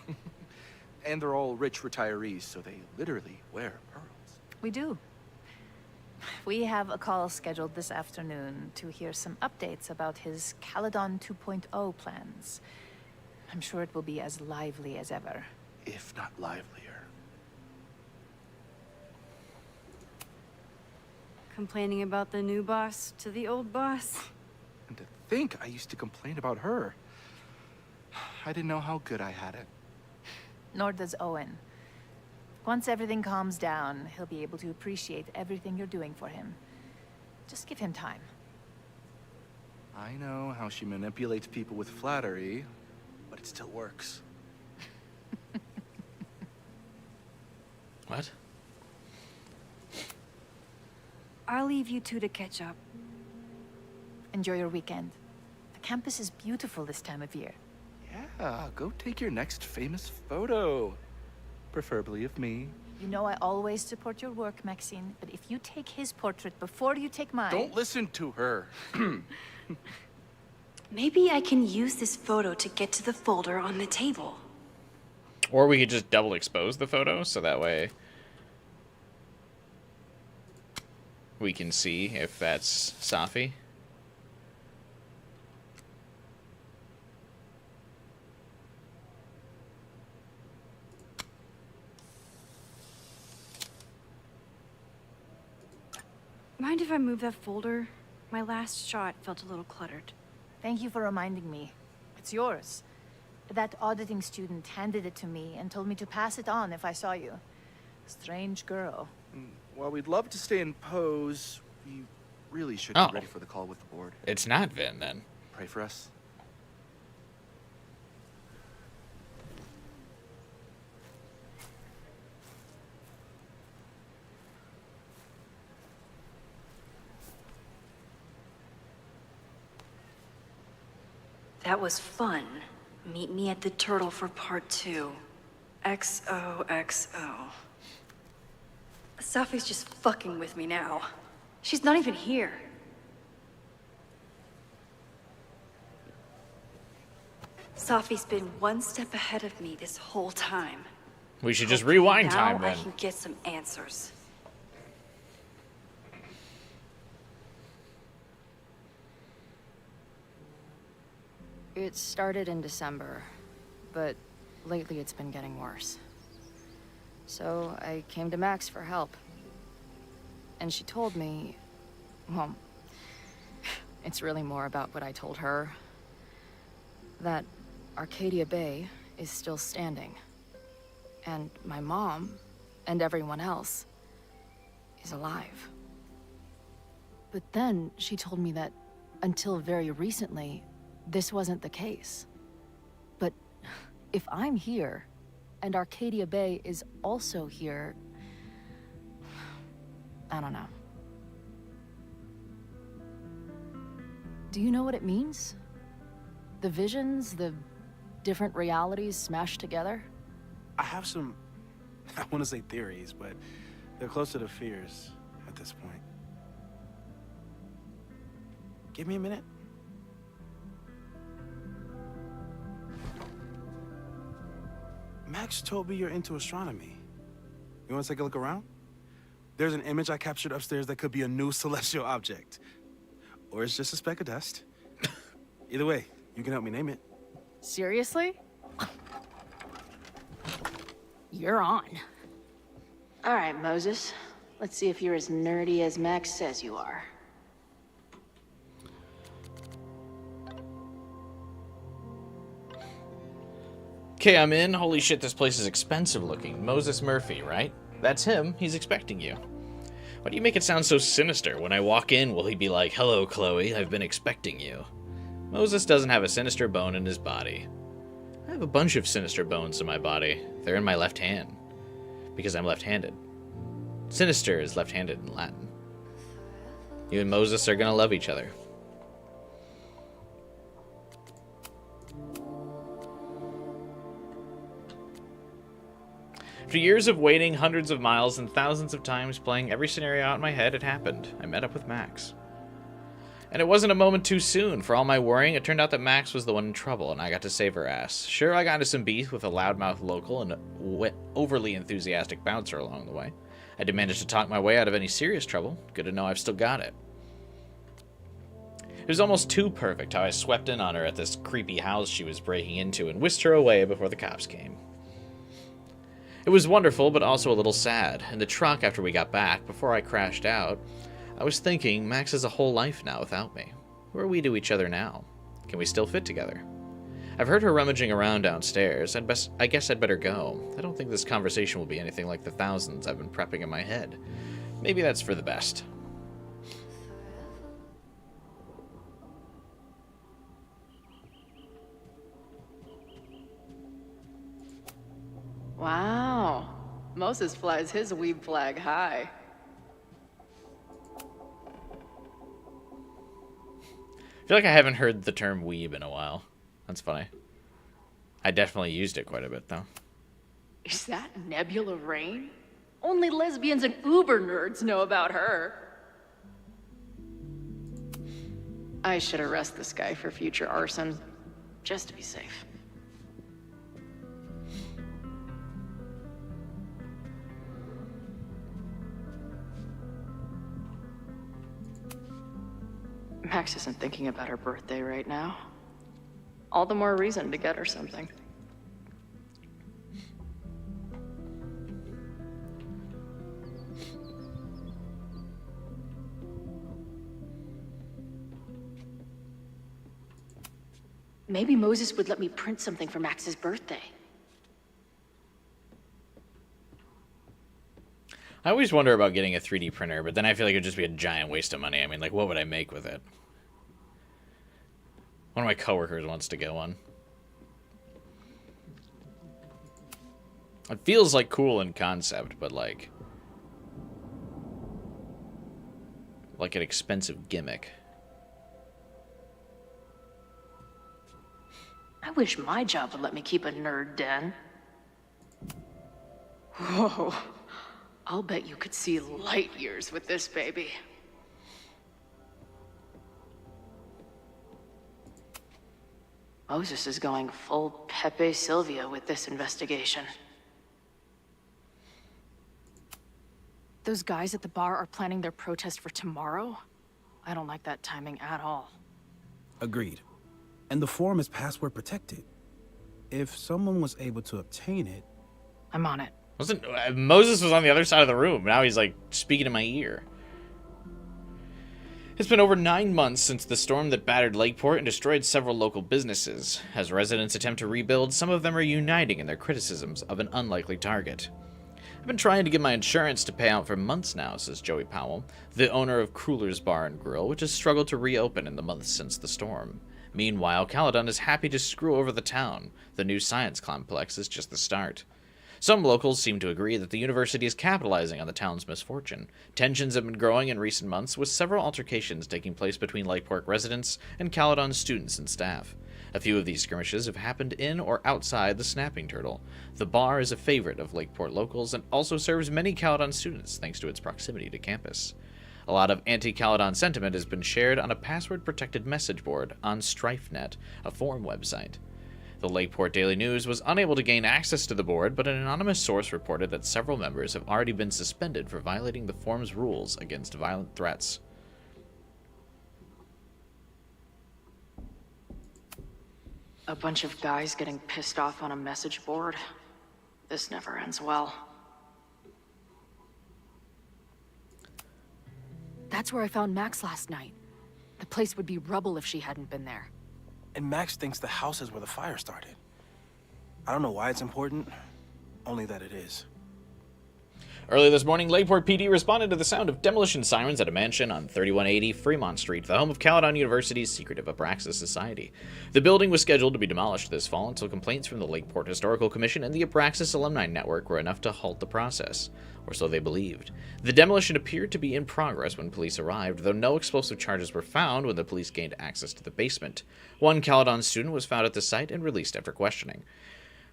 And they're all rich retirees, so they literally wear pearls. We do. We have a call scheduled this afternoon to hear some updates about his Caledon 2.0 plans. I'm sure it will be as lively as ever. If not livelier. Complaining about the new boss to the old boss. And to think I used to complain about her. I didn't know how good I had it. Nor does Owen. Once everything calms down, he'll be able to appreciate everything you're doing for him. Just give him time. I know how she manipulates people with flattery, but it still works. What? I'll leave you two to catch up. Enjoy your weekend. The campus is beautiful this time of year. Yeah, go take your next famous photo. Preferably of me. You know I always support your work, Maxine, but if you take his portrait before you take mine... Don't listen to her. Maybe I can use this photo to get to the folder on the table. Or we could just double expose the photo, so that way we can see if that's Safi. Mind if I move that folder? My last shot felt a little cluttered. Thank you for reminding me. It's yours. That auditing student handed it to me and told me to pass it on if I saw you. Strange girl. While we'd love to stay in pose, we really should Oh. be ready for the call with the board. It's not Vin, then. Pray for us. That was fun. Meet me at the Turtle for part 2. XOXO. Safi's just fucking with me now. She's not even here. Safi's been one step ahead of me this whole time. We should just rewind Now time, I then. can get some answers. It started in December, but lately it's been getting worse. So I came to Max for help. And she told me, well, it's really more about what I told her, that Arcadia Bay is still standing. And my mom, and everyone else, is alive. But then she told me that until very recently, this wasn't the case. But if I'm here, and Arcadia Bay is also here, I don't know. Do you know what it means? The visions, the different realities smashed together? I have some, I want to say theories, but they're closer to fears at this point. Give me a minute. Max told me you're into astronomy. You want to take a look around? There's an image I captured upstairs that could be a new celestial object. Or it's just a speck of dust. Either way, you can help me name it. Seriously? You're on. All right, Moses. Let's see if you're as nerdy as Max says you are. Okay, I'm in. Holy shit, this place is expensive looking. Moses Murphy, right? That's him. He's expecting you. Why do you make it sound so sinister? When I walk in, will he be like, "Hello, Chloe, I've been expecting you"? Moses doesn't have a sinister bone in his body. I have a bunch of sinister bones in my body. They're in my left hand. Because I'm left-handed. Sinister is left-handed in Latin. You and Moses are gonna love each other. After years of waiting, hundreds of miles, and thousands of times playing every scenario out in my head, it happened. I met up with Max. And it wasn't a moment too soon. For all my worrying, it turned out that Max was the one in trouble, and I got to save her ass. Sure, I got into some beef with a loudmouth local and a overly enthusiastic bouncer along the way. I did manage to talk my way out of any serious trouble. Good to know I've still got it. It was almost too perfect how I swept in on her at this creepy house she was breaking into and whisked her away before the cops came. It was wonderful, but also a little sad. In the truck after we got back, before I crashed out, I was thinking, Max has a whole life now without me. Who are we to each other now? Can we still fit together? I've heard her rummaging around downstairs. I guess I'd better go. I don't think this conversation will be anything like the thousands I've been prepping in my head. Maybe that's for the best. Wow. Moses flies his weeb flag high. I feel like I haven't heard the term weeb in a while. That's funny. I definitely used it quite a bit, though. Is that Nebula Rain? Only lesbians and uber nerds know about her. I should arrest this guy for future arson, just to be safe. Max isn't thinking about her birthday right now. All the more reason to get her something. Maybe Moses would let me print something for Max's birthday. I always wonder about getting a 3D printer, but then I feel like it would just be a giant waste of money. I mean, like, what would I make with it? One of my coworkers wants to get one. It feels like cool in concept, but like an expensive gimmick. I wish my job would let me keep a nerd den. Whoa. I'll bet you could see light years with this baby. Moses is going full Pepe Silvia with this investigation. Those guys at the bar are planning their protest for tomorrow? I don't like that timing at all. Agreed. And the form is password protected. If someone was able to obtain it... I'm on it. Moses was on the other side of the room. Now he's like speaking in my ear. It's been over 9 months since the storm that battered Lakeport and destroyed several local businesses. As residents attempt to rebuild, some of them are uniting in their criticisms of an unlikely target. I've been trying to get my insurance to pay out for months now, says Joey Powell, the owner of Crueller's Bar and Grill, which has struggled to reopen in the months since the storm. Meanwhile, Caledon is happy to screw over the town. The new science complex is just the start. Some locals seem to agree that the university is capitalizing on the town's misfortune. Tensions have been growing in recent months, with several altercations taking place between Lakeport residents and Caledon students and staff. A few of these skirmishes have happened in or outside the Snapping Turtle. The bar is a favorite of Lakeport locals and also serves many Caledon students thanks to its proximity to campus. A lot of anti-Caledon sentiment has been shared on a password-protected message board on StrifeNet, a forum website. The Lakeport Daily News was unable to gain access to the board, but an anonymous source reported that several members have already been suspended for violating the forum's rules against violent threats. A bunch of guys getting pissed off on a message board. This never ends well. That's where I found Max last night. The place would be rubble if she hadn't been there. And Max thinks the house is where the fire started. I don't know why it's important, only that it is. Early this morning, Lakeport PD responded to the sound of demolition sirens at a mansion on 3180 Fremont Street, the home of Caledon University's secretive Abraxas Society. The building was scheduled to be demolished this fall until complaints from the Lakeport Historical Commission and the Abraxas Alumni Network were enough to halt the process, or so they believed. The demolition appeared to be in progress when police arrived, though no explosive charges were found when the police gained access to the basement. One Caledon student was found at the site and released after questioning.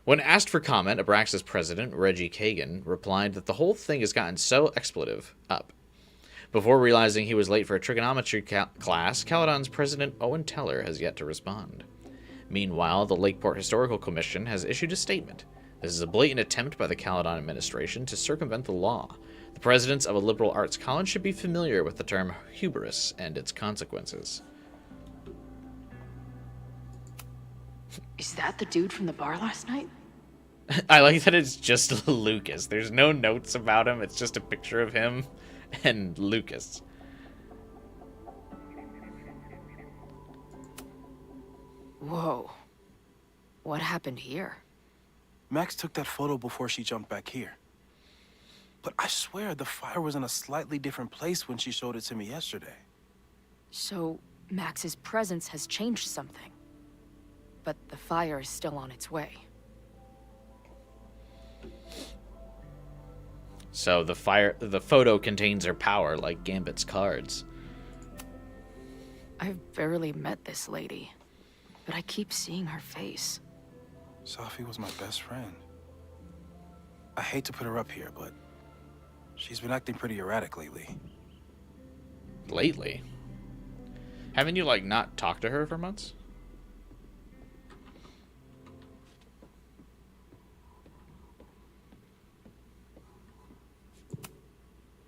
When asked for comment, Abraxas president Reggie Kagan replied that the whole thing has gotten so expletive up. Before realizing he was late for a trigonometry class, Caledon's president Owen Teller has yet to respond. Meanwhile, the Lakeport Historical Commission has issued a statement. This is a blatant attempt by the Caledon administration to circumvent the law. The presidents of a liberal arts college should be familiar with the term hubris and its consequences. Is that the dude from the bar last night? I like that it's just Lucas. There's no notes about him. It's just a picture of him and Lucas. Whoa. What happened here? Max took that photo before she jumped back here. But I swear the fire was in a slightly different place when she showed it to me yesterday. So, Max's presence has changed something. But the fire is still on its way. So the photo contains her power, like Gambit's cards. I've barely met this lady, but I keep seeing her face. Safi was my best friend. I hate to put her up here, but she's been acting pretty erratic lately. Lately? Haven't you, like, not talked to her for months?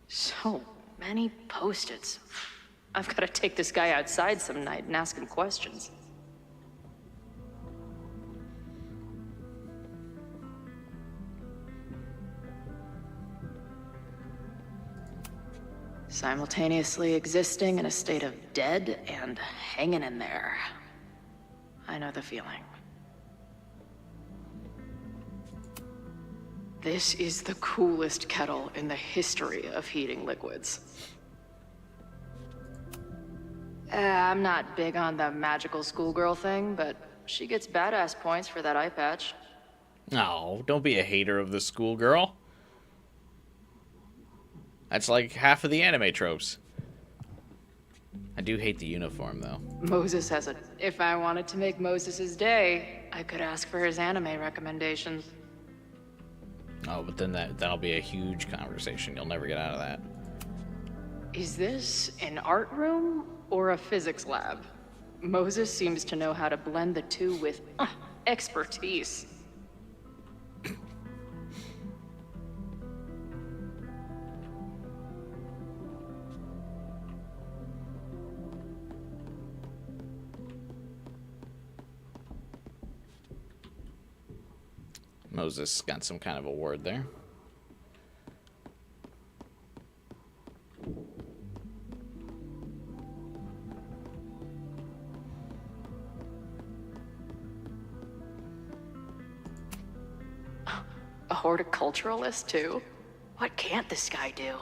So many post-its. I've got to take this guy outside some night and ask him questions. Simultaneously existing in a state of dead and hanging in there. I know the feeling. This is the coolest kettle in the history of heating liquids. I'm not big on the magical schoolgirl thing, but she gets badass points for that eye patch. No, don't be a hater of the schoolgirl. That's like half of the anime tropes. I do hate the uniform, though. Moses has a... If I wanted to make Moses's day, I could ask for his anime recommendations. Oh, but then that'll be a huge conversation. You'll never get out of that. Is this an art room or a physics lab? Moses seems to know how to blend the two with expertise. Moses got some kind of award there. A horticulturalist, too? What can't this guy do?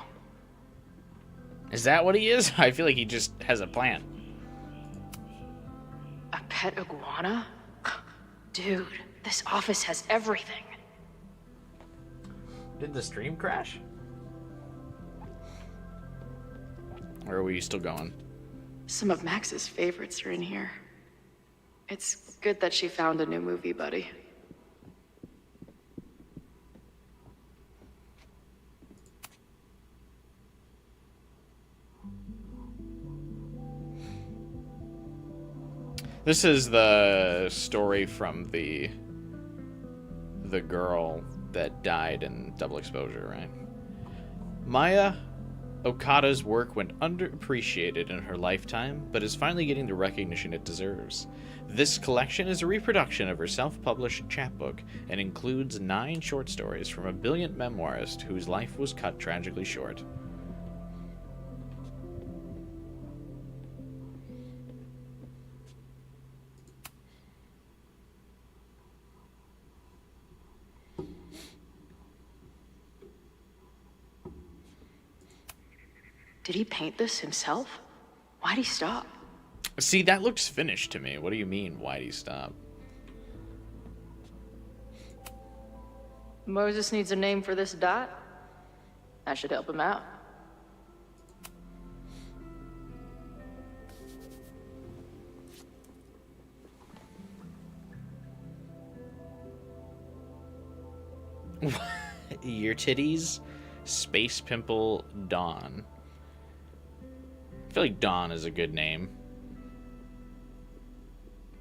Is that what he is? I feel like he just has a plan. A pet iguana? Dude, this office has everything. Did the stream crash? Or are we still going? Some of Max's favorites are in here. It's good that she found a new movie buddy. This is the story from the girl that died in Double Exposure, right? Maya Okada's work went underappreciated in her lifetime, but is finally getting the recognition it deserves. This collection is a reproduction of her self-published chapbook and includes 9 short stories from a brilliant memoirist whose life was cut tragically short. Did he paint this himself? Why'd he stop? See, that looks finished to me. What do you mean, why'd he stop? Moses needs a name for this dot. I should help him out. Your titties, Space Pimple Dawn. I feel like Dawn is a good name.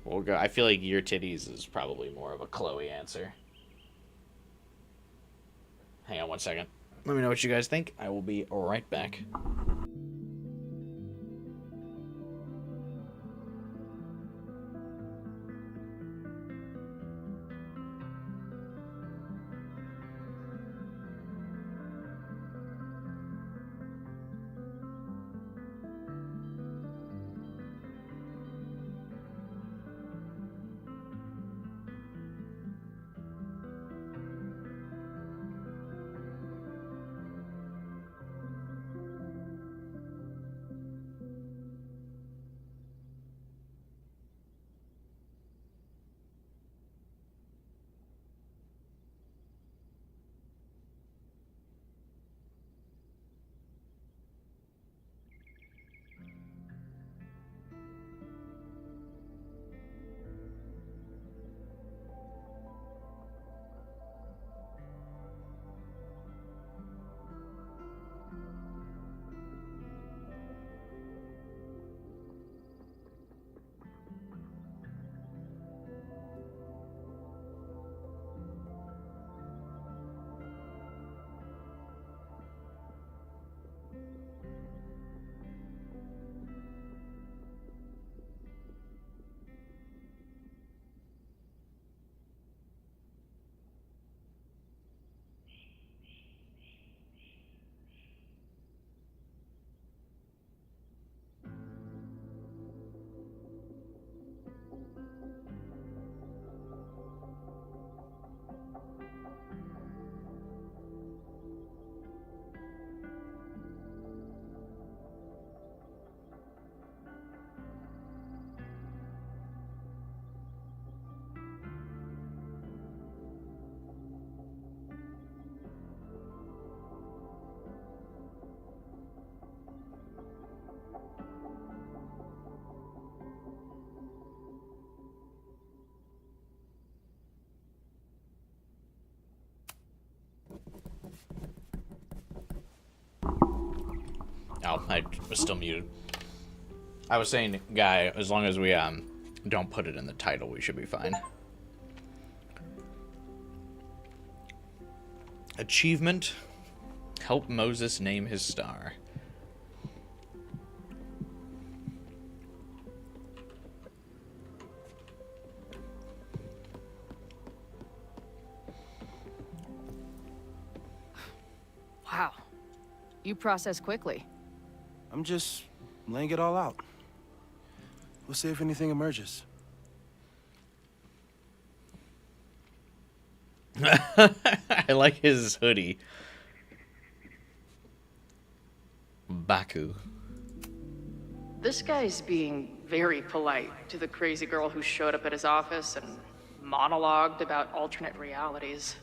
We'll go. I feel like Your Titties is probably more of a Chloe answer. Hang on one second. Let me know what you guys think. I will be right back. Oh, I was still muted. I was saying, Guy, as long as we don't put it in the title, we should be fine. Achievement: help Moses name his star. Wow. You process quickly. I'm just laying it all out. We'll see if anything emerges. I like his hoodie. Baku. This guy's being very polite to the crazy girl who showed up at his office and monologued about alternate realities.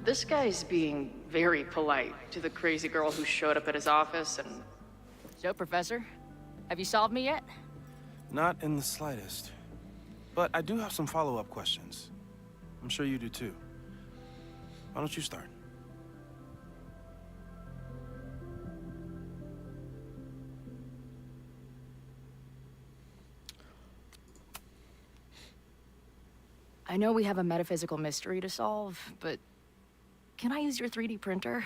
This guy's being very polite to the crazy girl who showed up at his office and... So, Professor, have you solved me yet? Not in the slightest. But I do have some follow-up questions. I'm sure you do too. Why don't you start? I know we have a metaphysical mystery to solve, but can I use your 3D printer?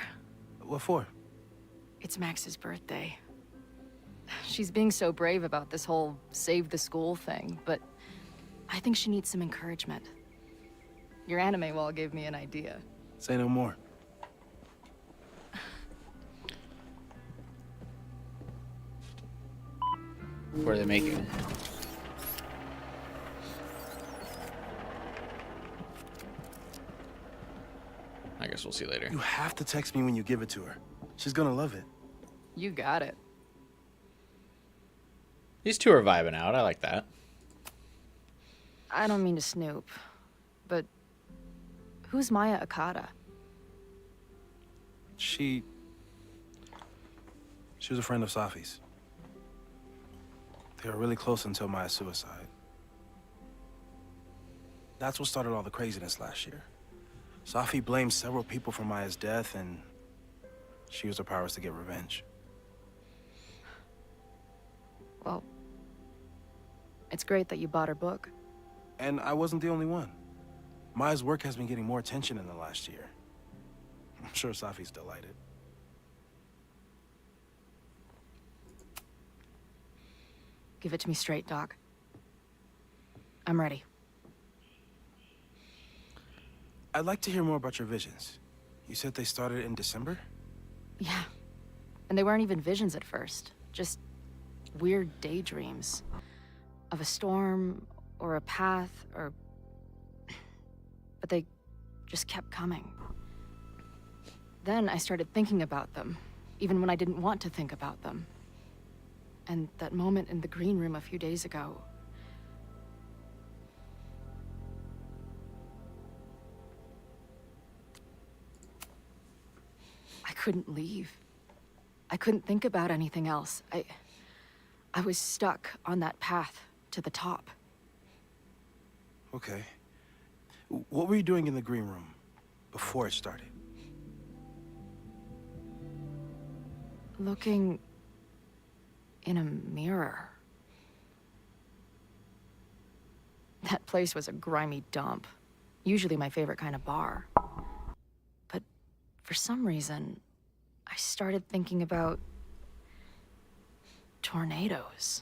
What for? It's Max's birthday. She's being so brave about this whole save the school thing, but I think she needs some encouragement. Your anime wall gave me an idea. Say no more. What are they making? I guess we'll see later. You have to text me when you give it to her. She's gonna love it. You got it. These two are vibing out. I like that. I don't mean to snoop, but who's Maya Okada? She was a friend of Safi's. They were really close until Maya's suicide. That's what started all the craziness last year. Safi blamed several people for Maya's death, and she used her powers to get revenge. Well, it's great that you bought her book. And I wasn't the only one. Maya's work has been getting more attention in the last year. I'm sure Safi's delighted. Give it to me straight, Doc. I'm ready. I'd like to hear more about your visions. You said they started in December? Yeah. And they weren't even visions at first. Just weird daydreams. Of a storm, or a path, or... But they just kept coming. Then I started thinking about them, even when I didn't want to think about them. And that moment in the green room a few days ago... I couldn't leave. I couldn't think about anything else. I was stuck on that path to the top. Okay. What were you doing in the green room before it started? Looking in a mirror. That place was a grimy dump. Usually my favorite kind of bar. But for some reason, I started thinking about tornadoes.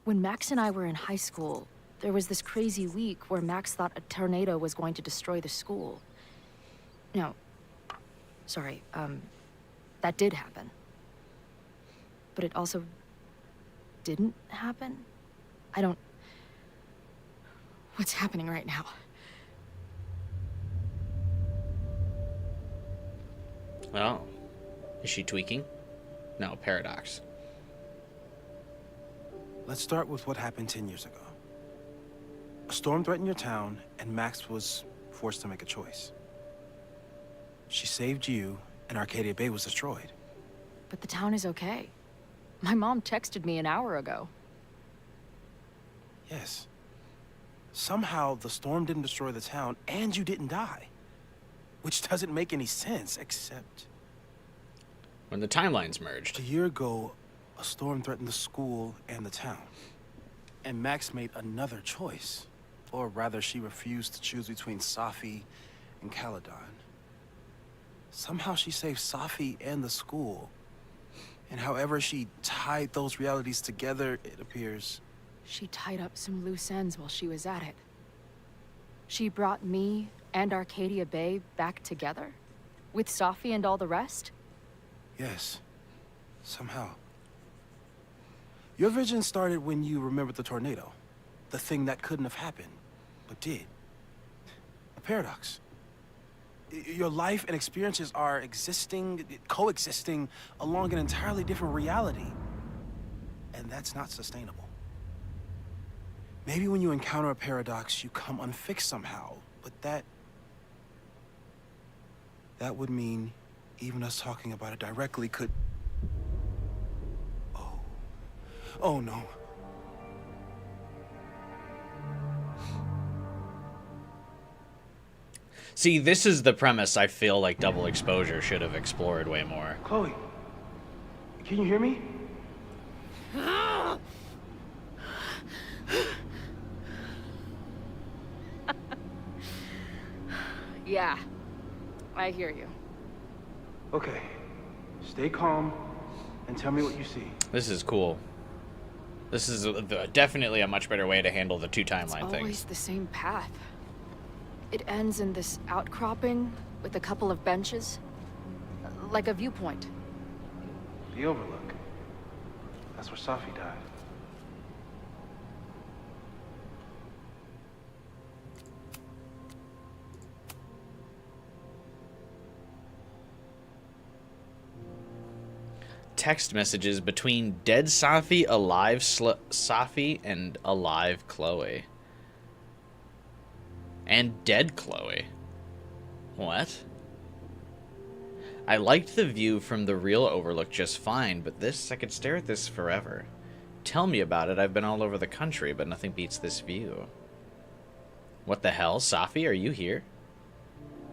When Max and I were in high school, there was this crazy week where Max thought a tornado was going to destroy the school. No, sorry, that did happen. But it also didn't happen? What's happening right now? Oh. Is she tweaking? No, paradox. Let's start with what happened 10 years ago. A storm threatened your town, and Max was forced to make a choice. She saved you, and Arcadia Bay was destroyed. But the town is okay. My mom texted me an hour ago. Yes. Somehow, the storm didn't destroy the town, and you didn't die. which doesn't make any sense, except... When the timelines merged. A year ago, a storm threatened the school and the town. And Max made another choice. Or rather, she refused to choose between Safi and Caledon. Somehow she saved Safi and the school. And however she tied those realities together, it appears... She tied up some loose ends while she was at it. She brought me and Arcadia Bay back together? With Safi and all the rest? Yes. Somehow. Your vision started when you remembered the tornado. The thing that couldn't have happened, but did. A paradox. Your life and experiences are coexisting along an entirely different reality. And that's not sustainable. Maybe when you encounter a paradox, you come unfixed somehow, but that would mean even us talking about it directly could... Oh no. See, this is the premise I feel like Double Exposure should have explored way more. Chloe, can you hear me? Yeah, I hear you. Okay, stay calm and tell me what you see. This is cool. This is definitely a much better way to handle the two timeline It's things. always the same path. It ends in this outcropping with a couple of benches. Like a viewpoint. The Overlook. That's where Safi died. Text messages between dead Safi, alive Safi, and alive Chloe. And dead Chloe. What? I liked the view from the real Overlook just fine, but this, I could stare at this forever. Tell me about it. I've been all over the country, but nothing beats this view. What the hell? Safi, are you here?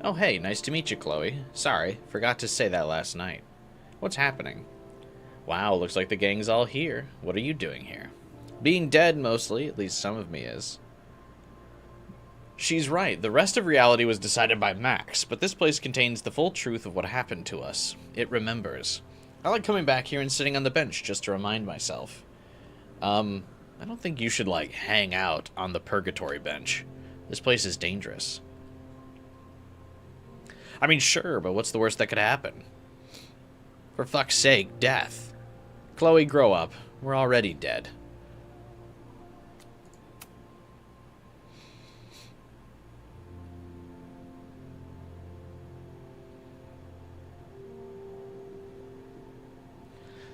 Oh, hey, nice to meet you, Chloe. Sorry, forgot to say that last night. What's happening? Wow, looks like the gang's all here. What are you doing here? Being dead, mostly. At least some of me is. She's right. The rest of reality was decided by Max, but this place contains the full truth of what happened to us. It remembers. I like coming back here and sitting on the bench just to remind myself. I don't think you should, like, hang out on the purgatory bench. This place is dangerous. I mean, sure, but what's the worst that could happen? For fuck's sake, death. Chloe, grow up. We're already dead.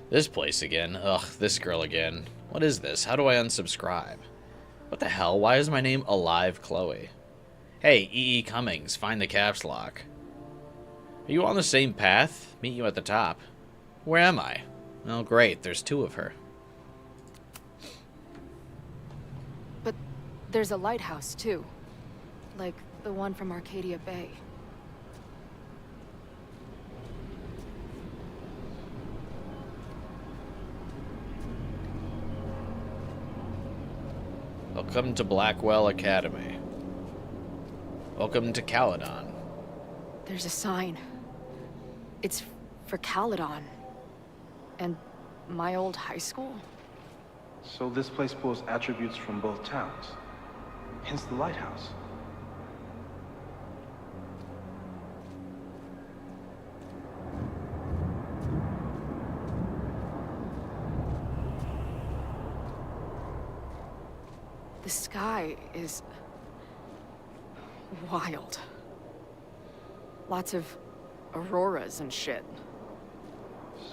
This place again. Ugh, this girl again. What is this? How do I unsubscribe? What the hell? Why is my name Alive Chloe? Hey, E.E. Cummings, find the caps lock. Are you on the same path? Meet you at the top. Where am I? Oh, great. There's two of her. But there's a lighthouse, too. Like the one from Arcadia Bay. Welcome to Blackwell Academy. Welcome to Caledon. There's a sign. It's for Caledon. And my old high school? So this place pulls attributes from both towns. Hence the lighthouse. The sky is wild. Lots of auroras and shit.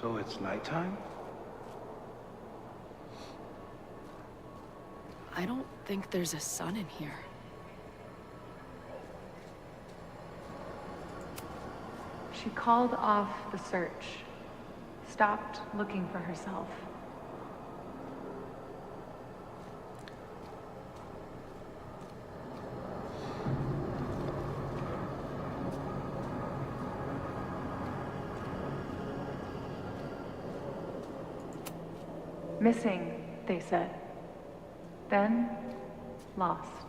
So it's nighttime? I don't think there's a sun in here. She called off the search, stopped looking for herself. Missing, they said. Then, lost.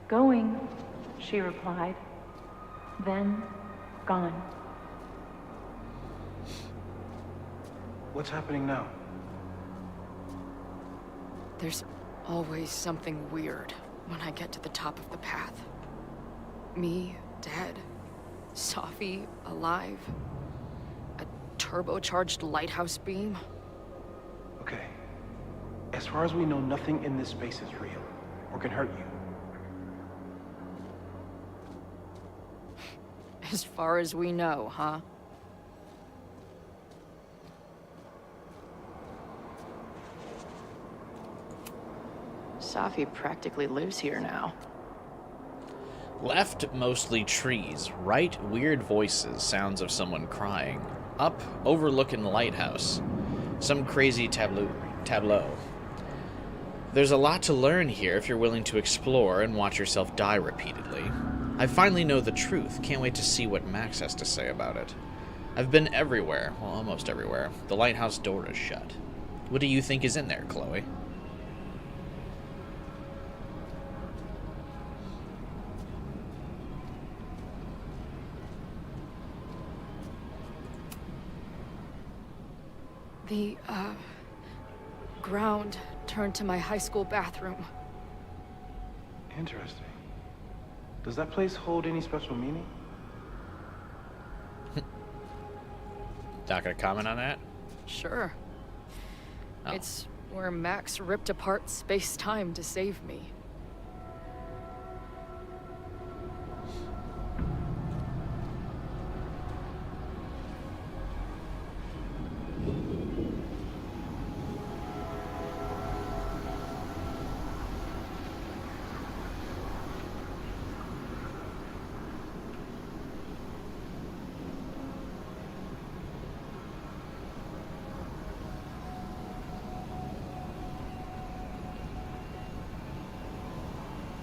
Going, she replied. Then, gone. What's happening now? There's always something weird when I get to the top of the path. Me, dead. Safi, alive. A turbocharged lighthouse beam. Okay. As far as we know, nothing in this space is real or can hurt you. As far as we know, huh? Safi practically lives here now. Left, mostly trees. Right, weird voices, sounds of someone crying. Up, overlooking the lighthouse. Some crazy tableau. There's a lot to learn here if you're willing to explore and watch yourself die repeatedly. I finally know the truth. Can't wait to see what Max has to say about it. I've been everywhere. Well, almost everywhere. The lighthouse door is shut. What do you think is in there, Chloe? The, ground turned to my high school bathroom. Interesting. Does that place hold any special meaning? Not gonna comment on that? Sure. Oh. It's where Max ripped apart space-time to save me.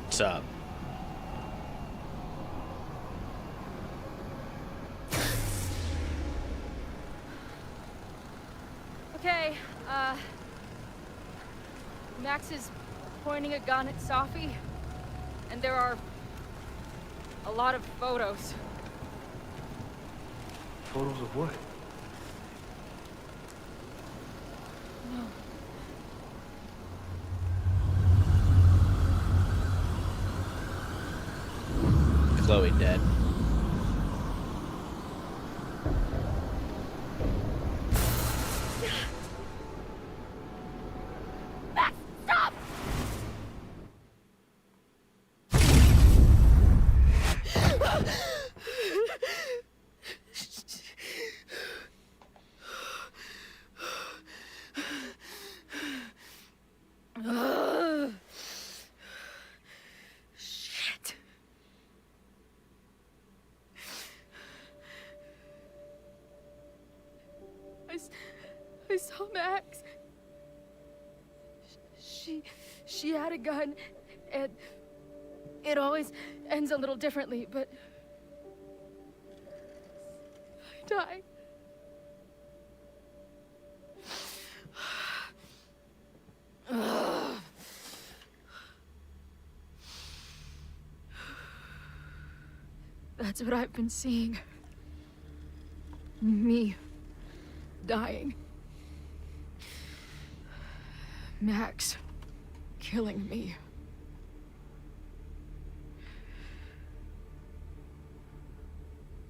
What's up? Okay, Max is pointing a gun at Safi, and there are a lot of photos. Photos of what? No. Chloe dead. Max, stop! Shit. I saw Max. She had a gun, and it always ends a little differently, but I died. That's what I've been seeing. Me dying. Max killing me.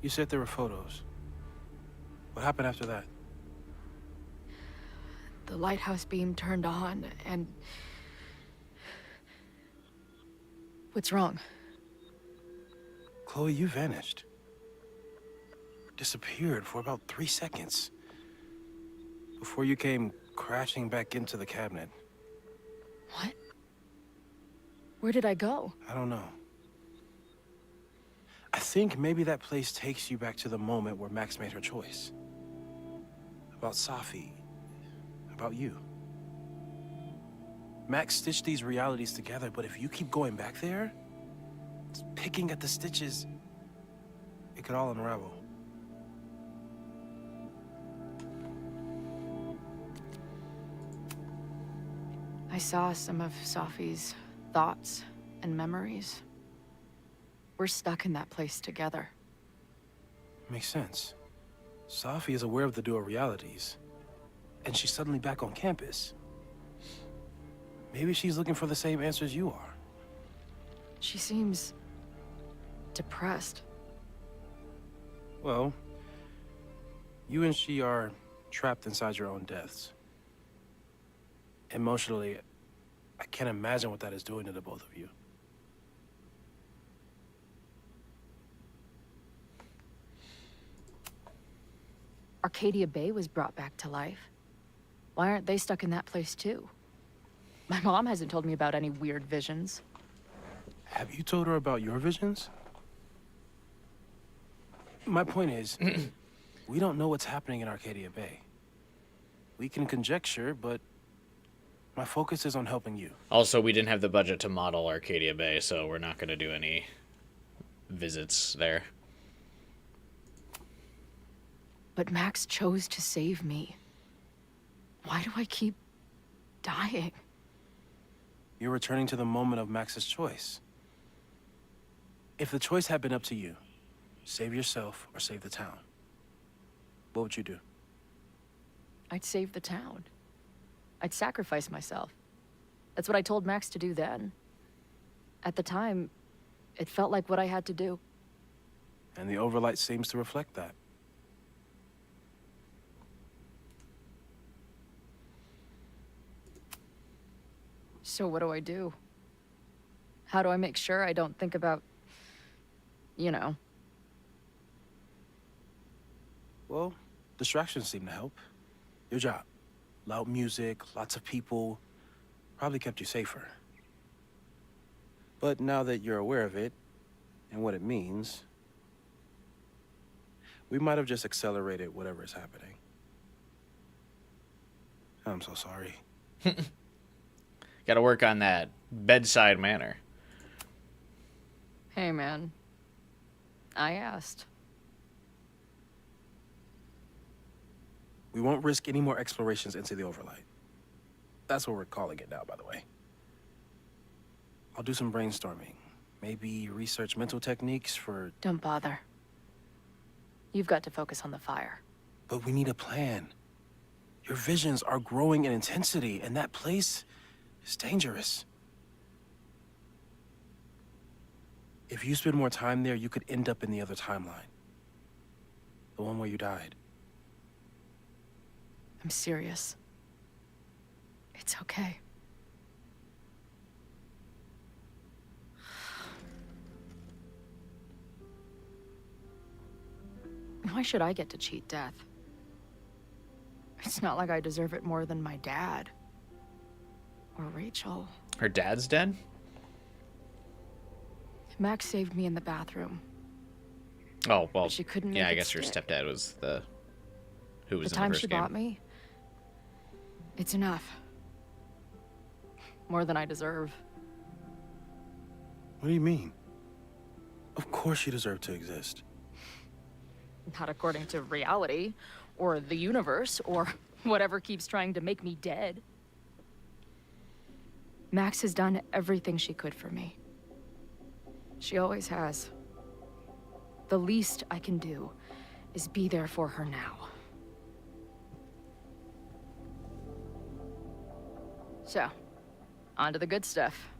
You said there were photos. What happened after that? The lighthouse beam turned on, and... What's wrong? Chloe, you vanished. Disappeared for about 3 seconds. Before you came crashing back into the cabinet. What? Where did I go? I don't know. I think maybe that place takes you back to the moment where Max made her choice. About Safi. About you. Max stitched these realities together, but if you keep going back there, picking at the stitches, it could all unravel. I saw some of Sophie's thoughts and memories. We're stuck in that place together. Makes sense. Sophie is aware of the dual realities, and she's suddenly back on campus. Maybe she's looking for the same answers you are. She seems depressed. Well, you and she are trapped inside your own deaths. Emotionally, I can't imagine what that is doing to the both of you. Arcadia Bay was brought back to life. Why aren't they stuck in that place too? My mom hasn't told me about any weird visions. Have you told her about your visions? My point is, we don't know what's happening in Arcadia Bay. We can conjecture, but my focus is on helping you. Also, we didn't have the budget to model Arcadia Bay, so we're not going to do any visits there. But Max chose to save me. Why do I keep dying? You're returning to the moment of Max's choice. If the choice had been up to you, save yourself or save the town, what would you do? I'd save the town. I'd sacrifice myself. That's what I told Max to do then. At the time, it felt like what I had to do. And the overlight seems to reflect that. So what do I do? How do I make sure I don't think about, you know? Well, distractions seem to help. Your job. Loud music, lots of people, probably kept you safer. But now that you're aware of it, and what it means, we might have just accelerated whatever is happening. I'm so sorry. Got to work on that bedside manner. Hey, man. I asked. We won't risk any more explorations into the overlight. That's what we're calling it now, by the way. I'll do some brainstorming. Maybe research mental techniques for... Don't bother. You've got to focus on the fire. But we need a plan. Your visions are growing in intensity, and that place is dangerous. If you spend more time there, you could end up in the other timeline. The one where you died. I'm serious. It's okay. Why should I get to cheat death? It's not like I deserve it more than my dad. Or Rachel. Her dad's dead? Max saved me in the bathroom. Oh, well, She couldn't yeah, make I it guess your stick. stepdad was the... who was The in time the first she game. bought me, it's enough. More than I deserve. What do you mean? Of course you deserve to exist. Not according to reality, or the universe, or whatever keeps trying to make me dead. Max has done everything she could for me. She always has. The least I can do is be there for her now. So, on to the good stuff.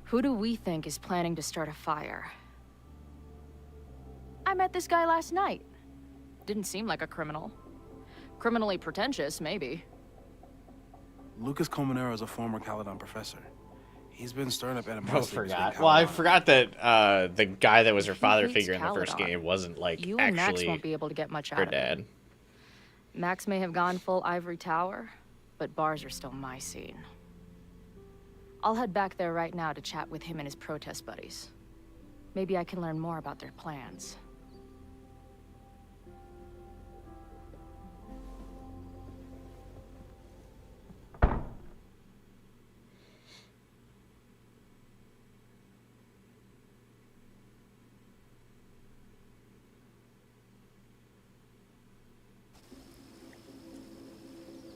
Who do we think is planning to start a fire? I met this guy last night. Didn't seem like a criminal. Criminally pretentious, maybe. Lucas Colmenero is a former Caledon professor. He's been stirring up Oh, animosity. forgot. Well, I forgot that the guy that was her father hates figure in the first Caledon. game wasn't, like, You and Max actually won't be able to get much out her of it. dad. Max may have gone full ivory tower, but bars are still my scene. I'll head back there right now to chat with him and his protest buddies. Maybe I can learn more about their plans.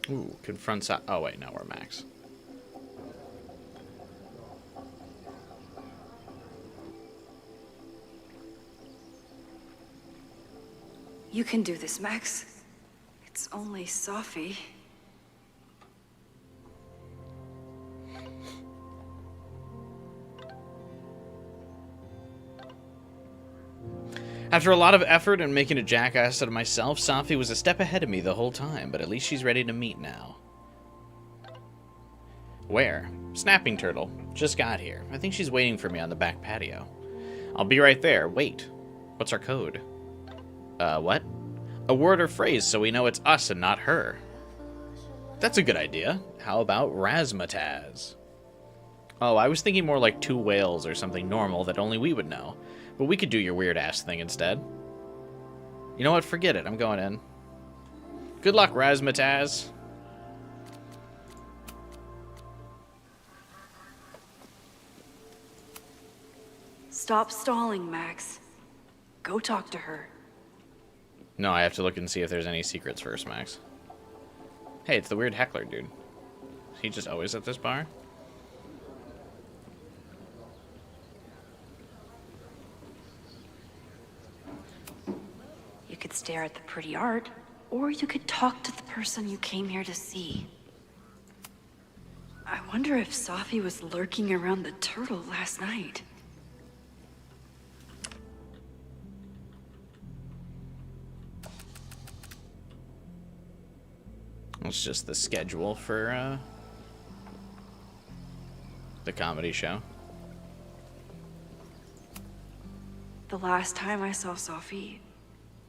Ooh, confronts... Oh, wait, now we're Max. You can do this, Max. It's only Sophie. After a lot of effort and making a jackass out of myself, Sophie was a step ahead of me the whole time, but at least she's ready to meet now. Where? Snapping Turtle. Just got here. I think she's waiting for me on the back patio. I'll be right there. Wait. What's our code? What? A word or phrase so we know it's us and not her. That's a good idea. How about razzmatazz? Oh, I was thinking more like two whales or something normal that only we would know. But we could do your weird-ass thing instead. You know what? Forget it. I'm going in. Good luck, razzmatazz. Stop stalling, Max. Go talk to her. No, I have to look and see if there's any secrets first, Max. Hey, it's the weird heckler, dude. Is he just always at this bar? You could stare at the pretty art, or you could talk to the person you came here to see. I wonder if Sophie was lurking around the turtle last night. It's just the schedule for the comedy show. The last time I saw Sophie,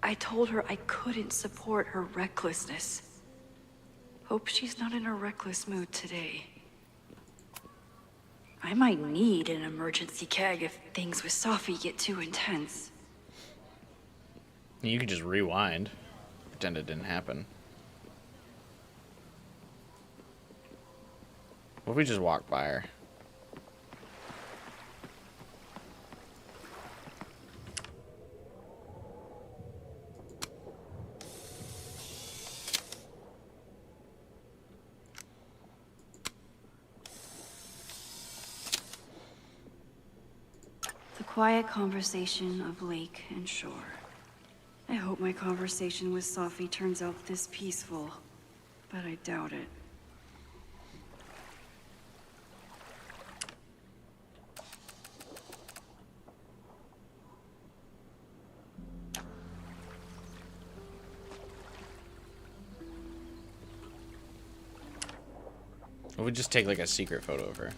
I told her I couldn't support her recklessness. Hope she's not in a reckless mood today. I might need an emergency keg if things with Sophie get too intense. You can just rewind. Pretend it didn't happen. What if we just walk by her? The quiet conversation of lake and shore. I hope my conversation with Sophie turns out this peaceful, but I doubt it. Or we just take like a secret photo of her.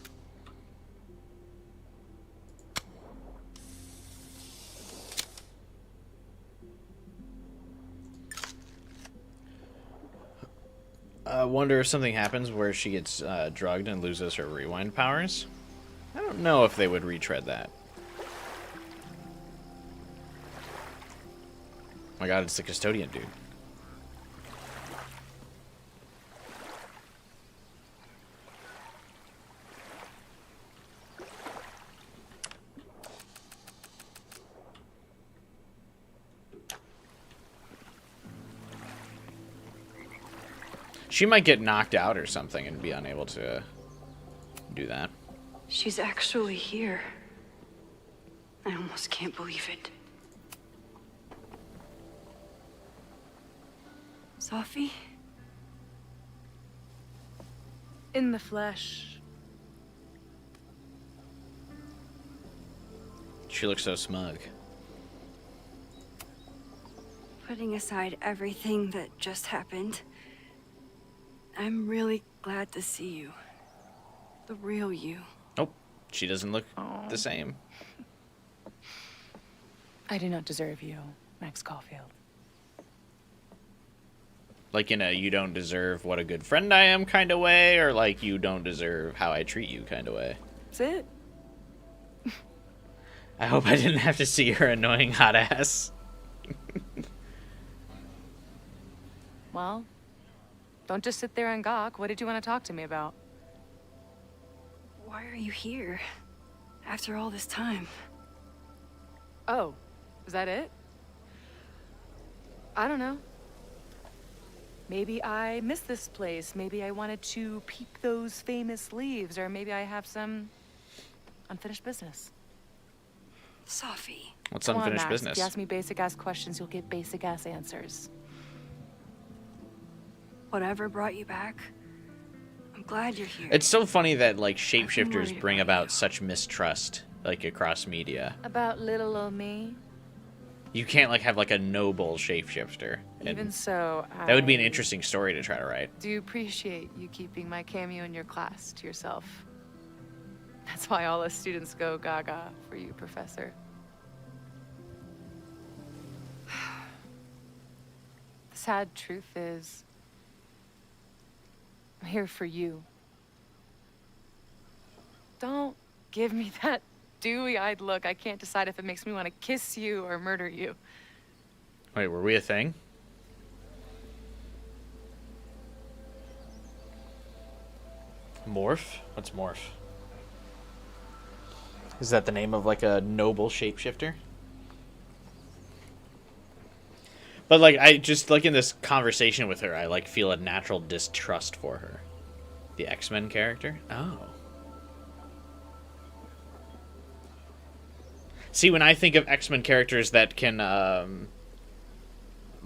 I wonder if something happens where she gets drugged and loses her rewind powers. I don't know if they would retread that. Oh my god, it's the custodian dude. She might get knocked out or something and be unable to do that. She's actually here. I almost can't believe it. Sophie? In the flesh. She looks so smug. Putting aside everything that just happened, I'm really glad to see you. The real you. Oh, she doesn't look the same. I do not deserve you, Max Caulfield. Like in a you don't deserve what a good friend I am kind of way, or like you don't deserve how I treat you kind of way? That's it. I hope I didn't have to see her annoying hot ass. Well, don't just sit there and gawk. What did you want to talk to me about? Why are you here? After all this time? Oh, is that it? I don't know. Maybe I missed this place. Maybe I wanted to peep those famous leaves, or maybe I have some unfinished business. Safi. What's Come on, unfinished Max. business? If you ask me basic-ass questions, you'll get basic-ass answers. Whatever brought you back, I'm glad you're here. It's so funny that like shapeshifters worried bring about such mistrust like across media. About little old me? You can't like have like a noble shapeshifter. And Even so, that would be an I interesting story to try to write. do appreciate you keeping my cameo in your class to yourself. That's why all us students go gaga for you, Professor. The sad truth is, I'm here for you. Don't give me that dewy-eyed look. I can't decide if it makes me want to kiss you or murder you. Wait, were we a thing? Morph? What's Morph? Is that the name of like a noble shapeshifter? But like I just like in this conversation with her, I like feel a natural distrust for her. The X-Men character? Oh. See, when I think of X-Men characters that can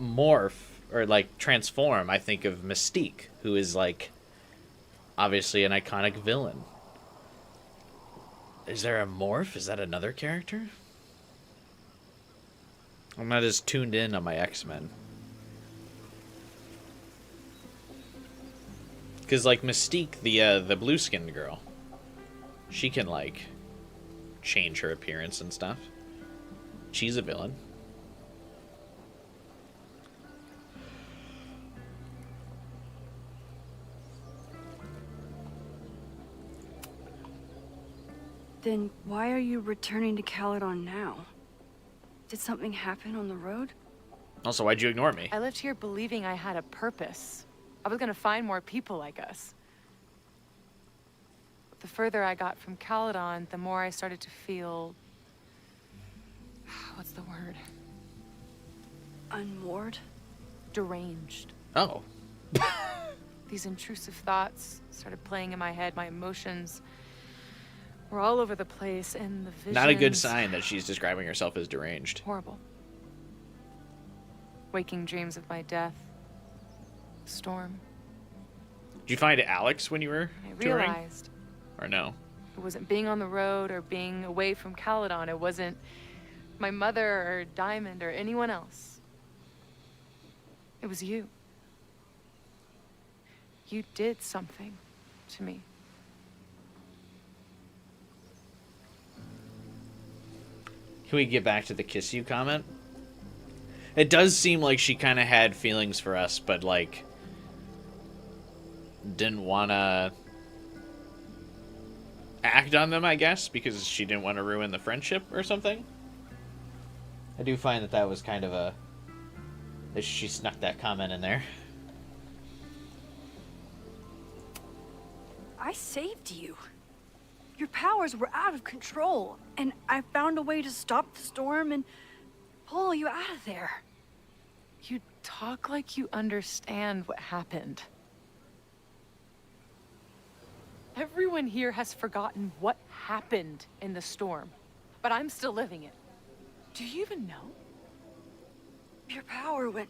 morph or like transform, I think of Mystique, who is like obviously an iconic villain. Is there a Morph? Is that another character? I'm not as tuned in on my X-Men. Because like Mystique, the blue-skinned girl, she can like change her appearance and stuff. She's a villain. Then why are you returning to Caledon now? Did something happen on the road? Also, why'd you ignore me? I left here believing I had a purpose. I was gonna find more people like us. But the further I got from Caledon, the more I started to feel... what's the word? Unmoored? Deranged. Oh. These intrusive thoughts started playing in my head. My emotions were all over the place, and the visions... Not a good sign that she's describing herself as deranged. Horrible. Waking dreams of my death. Storm. Did you find Alex when you were I touring? realized Or no? it wasn't being on the road or being away from Caledon. It wasn't my mother or Diamond or anyone else. It was you. You did something to me. Can we get back to the kiss you comment? It does seem like she kind of had feelings for us, but like didn't want to act on them, I guess, because she didn't want to ruin the friendship or something. I do find that that was kind of a... that she snuck that comment in there. I saved you. Your powers were out of control, and I found a way to stop the storm and pull you out of there. You talk like you understand what happened. Everyone here has forgotten what happened in the storm, but I'm still living it. Do you even know? Your power went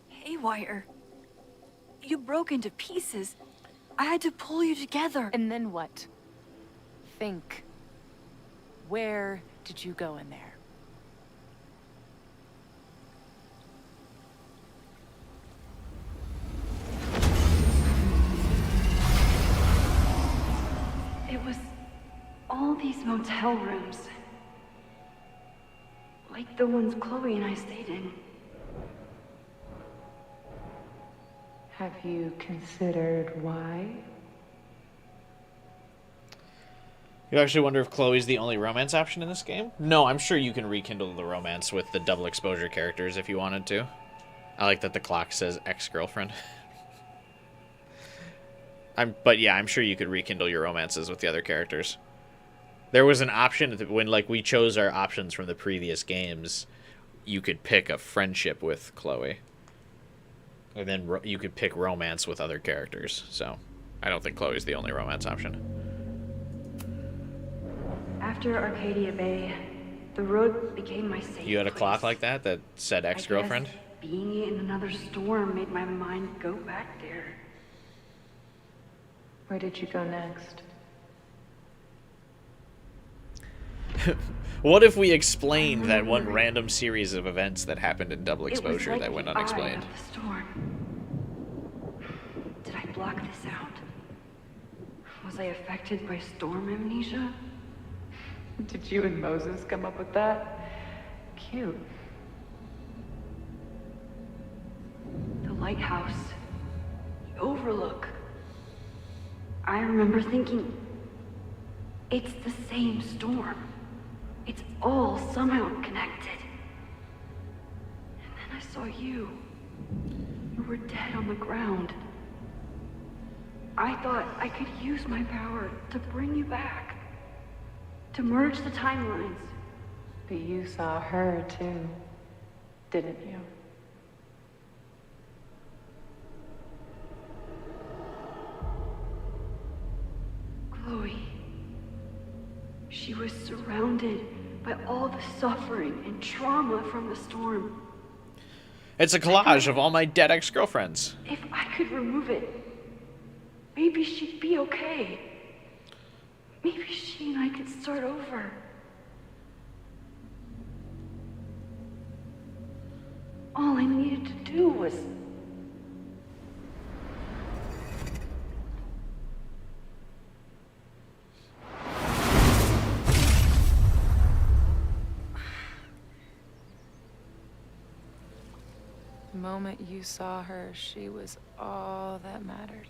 haywire. You broke into pieces. I had to pull you together. And then what? Think. Where did you go in there? It was all these motel rooms. Like the ones Chloe and I stayed in. Have you considered why? You actually wonder if Chloe's the only romance option in this game? No, I'm sure you can rekindle the romance with the double exposure characters if you wanted to. I like that the clock says ex-girlfriend. But yeah, I'm sure you could rekindle your romances with the other characters. There was an option when like we chose our options from the previous games. You could pick a friendship with Chloe. And then you could pick romance with other characters. So I don't think Chloe's the only romance option. After Arcadia Bay, The road became my safe You had a place. clock like that that said ex-girlfriend? I guess being in another storm made my mind go back there. Where did you go next? What if we explained that one random series of events that happened in Double It was Exposure like that went the eye unexplained? of the storm. Did I block this out? Was I affected by storm amnesia? Did you and Moses come up with that? Cute. The lighthouse. The overlook. I remember thinking, it's the same storm. It's all somehow connected. And then I saw you. You were dead on the ground. I thought I could use my power to bring you back. To merge the timelines. But you saw her too, didn't you? Chloe. She was surrounded by all the suffering and trauma from the storm. It's a collage of all my dead ex-girlfriends. If I could remove it, maybe she'd be okay. Maybe she and I could start over. All I needed to do was... The moment you saw her, she was all that mattered.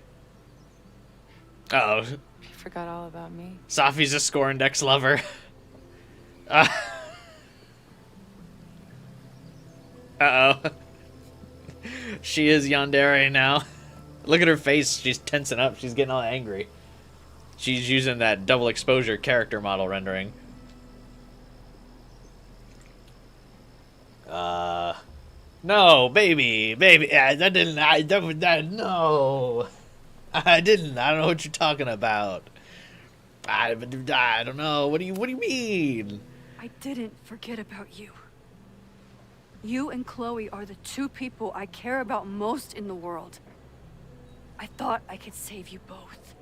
Uh-oh. She forgot all about me. Safi's a scorned ex-lover. Uh-oh. She is yandere now. Look at her face. She's tensing up. She's getting all angry. She's using that double exposure character model rendering. No, baby. No. I didn't. I don't know what you're talking about. I don't know. What do you mean? I didn't forget about you. You and Chloe are the two people I care about most in the world. I thought I could save you both.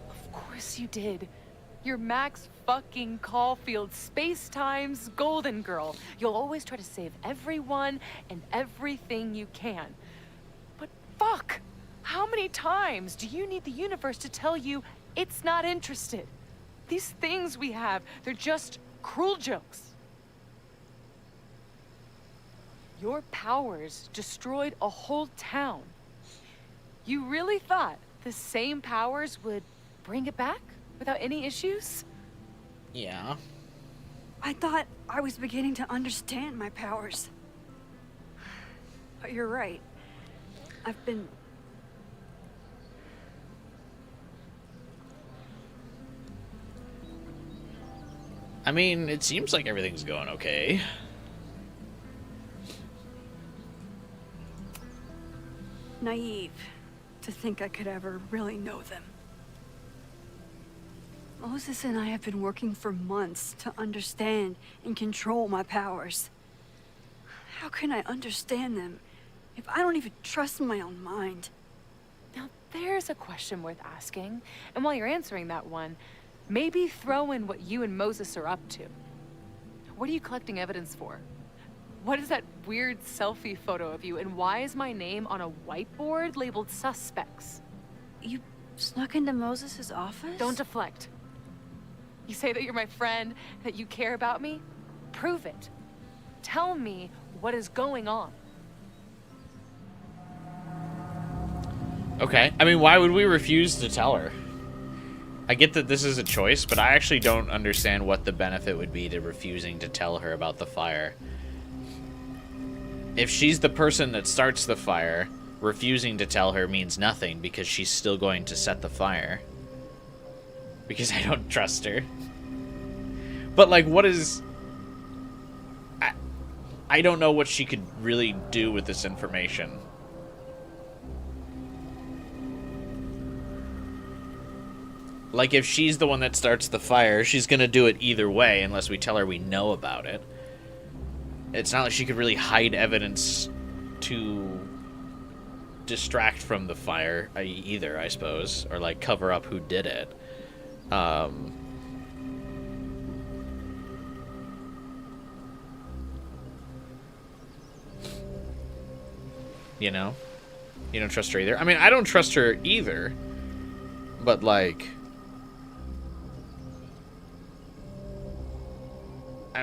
Of course you did. You're Max fucking Caulfield, Space-Time's golden girl. You'll always try to save everyone and everything you can. But fuck! How many times do you need the universe to tell you it's not interested? These things we have, they're just cruel jokes. Your powers destroyed a whole town. You really thought the same powers would bring it back without any issues? Yeah. I thought I was beginning to understand my powers. But you're right. I've been... I mean, it seems like everything's going okay. naive to think I could ever really know them. Moses and I have been working for months to understand and control my powers. How can I understand them if I don't even trust my own mind? Now, there's a question worth asking. And while you're answering that one, maybe throw in what you and Moses are up to. What are you collecting evidence for? What is that weird selfie photo of you? And why is my name on a whiteboard labeled suspects? You snuck into Moses's office? Don't deflect. You say that you're my friend, that you care about me? Prove it. Tell me what is going on. Okay. I mean, why would we refuse to tell her? I get that this is a choice, but I actually don't understand what the benefit would be to refusing to tell her about the fire. If she's the person that starts the fire, refusing to tell her means nothing because she's still going to set the fire. Because I don't trust her. But, like, what is... I don't know what she could really do with this information. Like, if she's the one that starts the fire, she's gonna do it either way unless we tell her we know about it. It's not like she could really hide evidence to distract from the fire either, I suppose, or like cover up who did it. You know? You don't trust her either? I mean, I don't trust her either. But, like...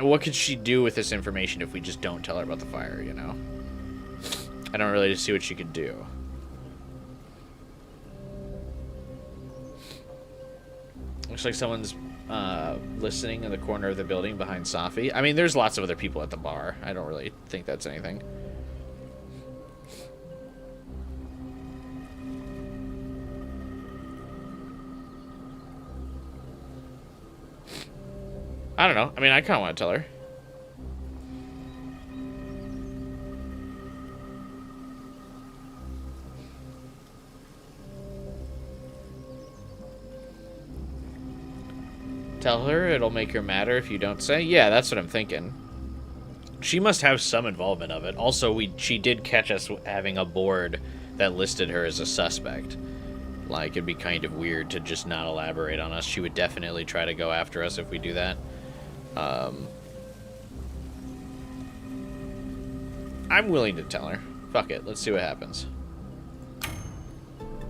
what could she do with this information if we just don't tell her about the fire, you know? I don't really see what she could do. Looks like someone's listening in the corner of the building behind Safi. I mean, there's lots of other people at the bar. I don't really think that's anything. I don't know. I mean, I kind of want to tell her. Tell her it'll make her madder if you don't say? Yeah, that's what I'm thinking. She must have some involvement of it. Also, she did catch us having a board that listed her as a suspect. Like, it'd be kind of weird to just not elaborate on us. She would definitely try to go after us if we do that. I'm willing to tell her. Fuck it, let's see what happens.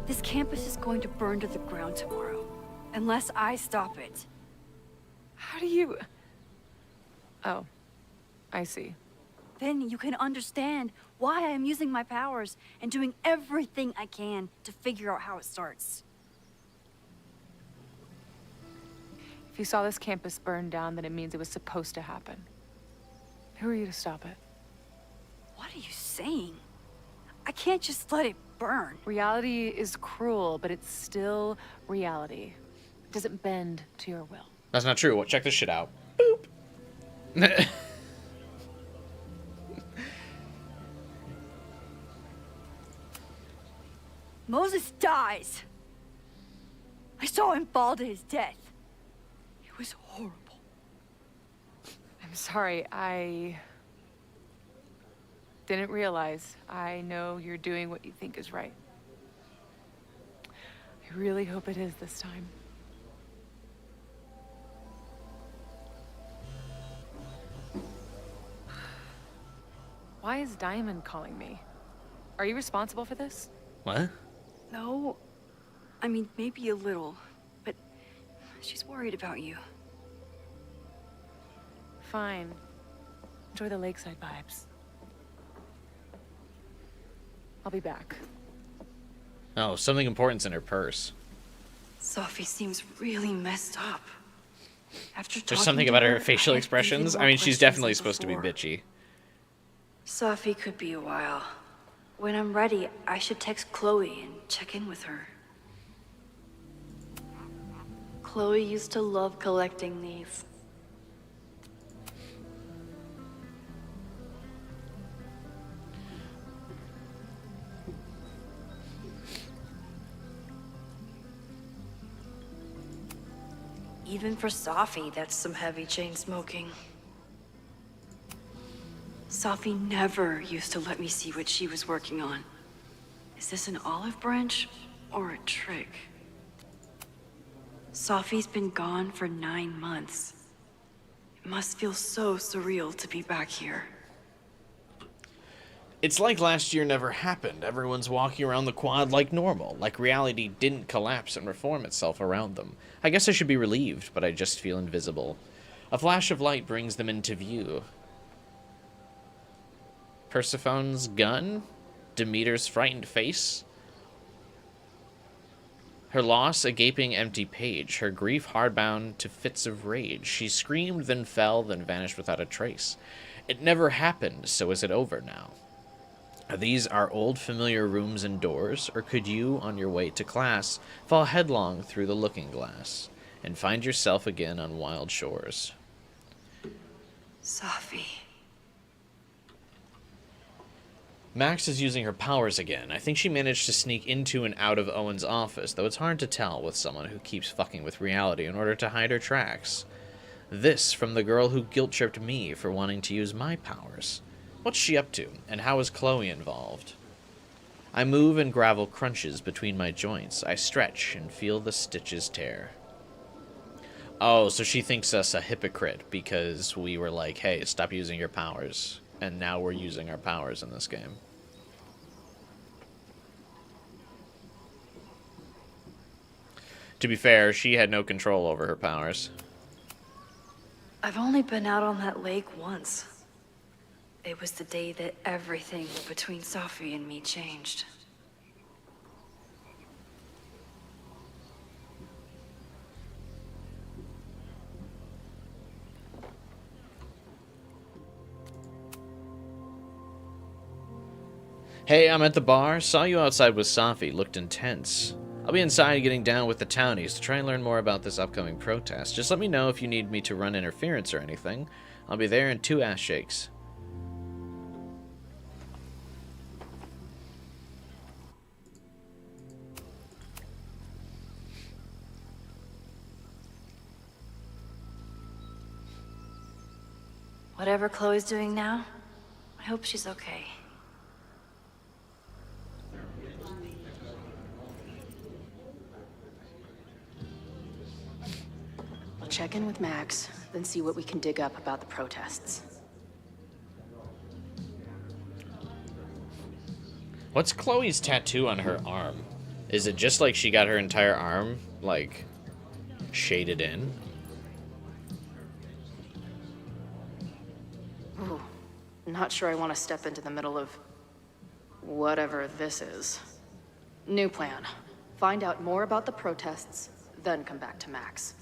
This campus is going to burn to the ground tomorrow, unless I stop it. How do you... Oh, I see. Then you can understand why I'm using my powers and doing everything I can to figure out how it starts. If you saw this campus burn down, then it means it was supposed to happen. Who are you to stop it? What are you saying? I can't just let it burn. Reality is cruel, but it's still reality. It doesn't bend to your will. That's not true. Check this shit out. Boop. Moses dies. I saw him fall to his death. It was horrible. I'm sorry, I didn't realize. I know you're doing what you think is right. I really hope it is this time. Why is Diamond calling me? Are you responsible for this? What? No. I mean, maybe a little, but she's worried about you. Fine. Enjoy the lakeside vibes. I'll be back. Oh, something important's in her purse. Sophie seems really messed up. After There's something about her facial expressions. I mean, she's definitely supposed to be bitchy. Sophie could be a while. When I'm ready, I should text Chloe and check in with her. Chloe used to love collecting these. Even for Sophie, that's some heavy chain smoking. Sophie never used to let me see what she was working on. Is this an olive branch or a trick? Sophie's been gone for 9 months. It must feel so surreal to be back here. It's like last year never happened. Everyone's walking around the quad like normal, like reality didn't collapse and reform itself around them. I guess I should be relieved, but I just feel invisible. A flash of light brings them into view. Persephone's gun? Demeter's frightened face? Her loss, a gaping empty page. Her grief hardbound to fits of rage. She screamed, then fell, then vanished without a trace. It never happened, so is it over now? Are these our old familiar rooms and doors, or could you, on your way to class, fall headlong through the looking glass and find yourself again on wild shores? Sophie. Max is using her powers again. I think she managed to sneak into and out of Owen's office, though it's hard to tell with someone who keeps fucking with reality in order to hide her tracks. This from the girl who guilt-tripped me for wanting to use my powers. What's she up to, and how is Chloe involved? I move and gravel crunches between my joints. I stretch and feel the stitches tear. Oh, so she thinks us a hypocrite because we were like, hey, stop using your powers. And now we're using our powers in this game. To be fair, she had no control over her powers. I've only been out on that lake once. It was the day that everything between Safi and me changed. Hey, I'm at the bar. Saw you outside with Safi. Looked intense. I'll be inside getting down with the townies to try and learn more about this upcoming protest. Just let me know if you need me to run interference or anything. I'll be there in 2 ass shakes. Whatever Chloe's doing now, I hope she's okay. We'll check in with Max, then see what we can dig up about the protests. What's Chloe's tattoo on her arm? Is it just like she got her entire arm, like, shaded in? Ooh, not sure I want to step into the middle of whatever this is. New plan. Find out more about the protests, then come back to Max.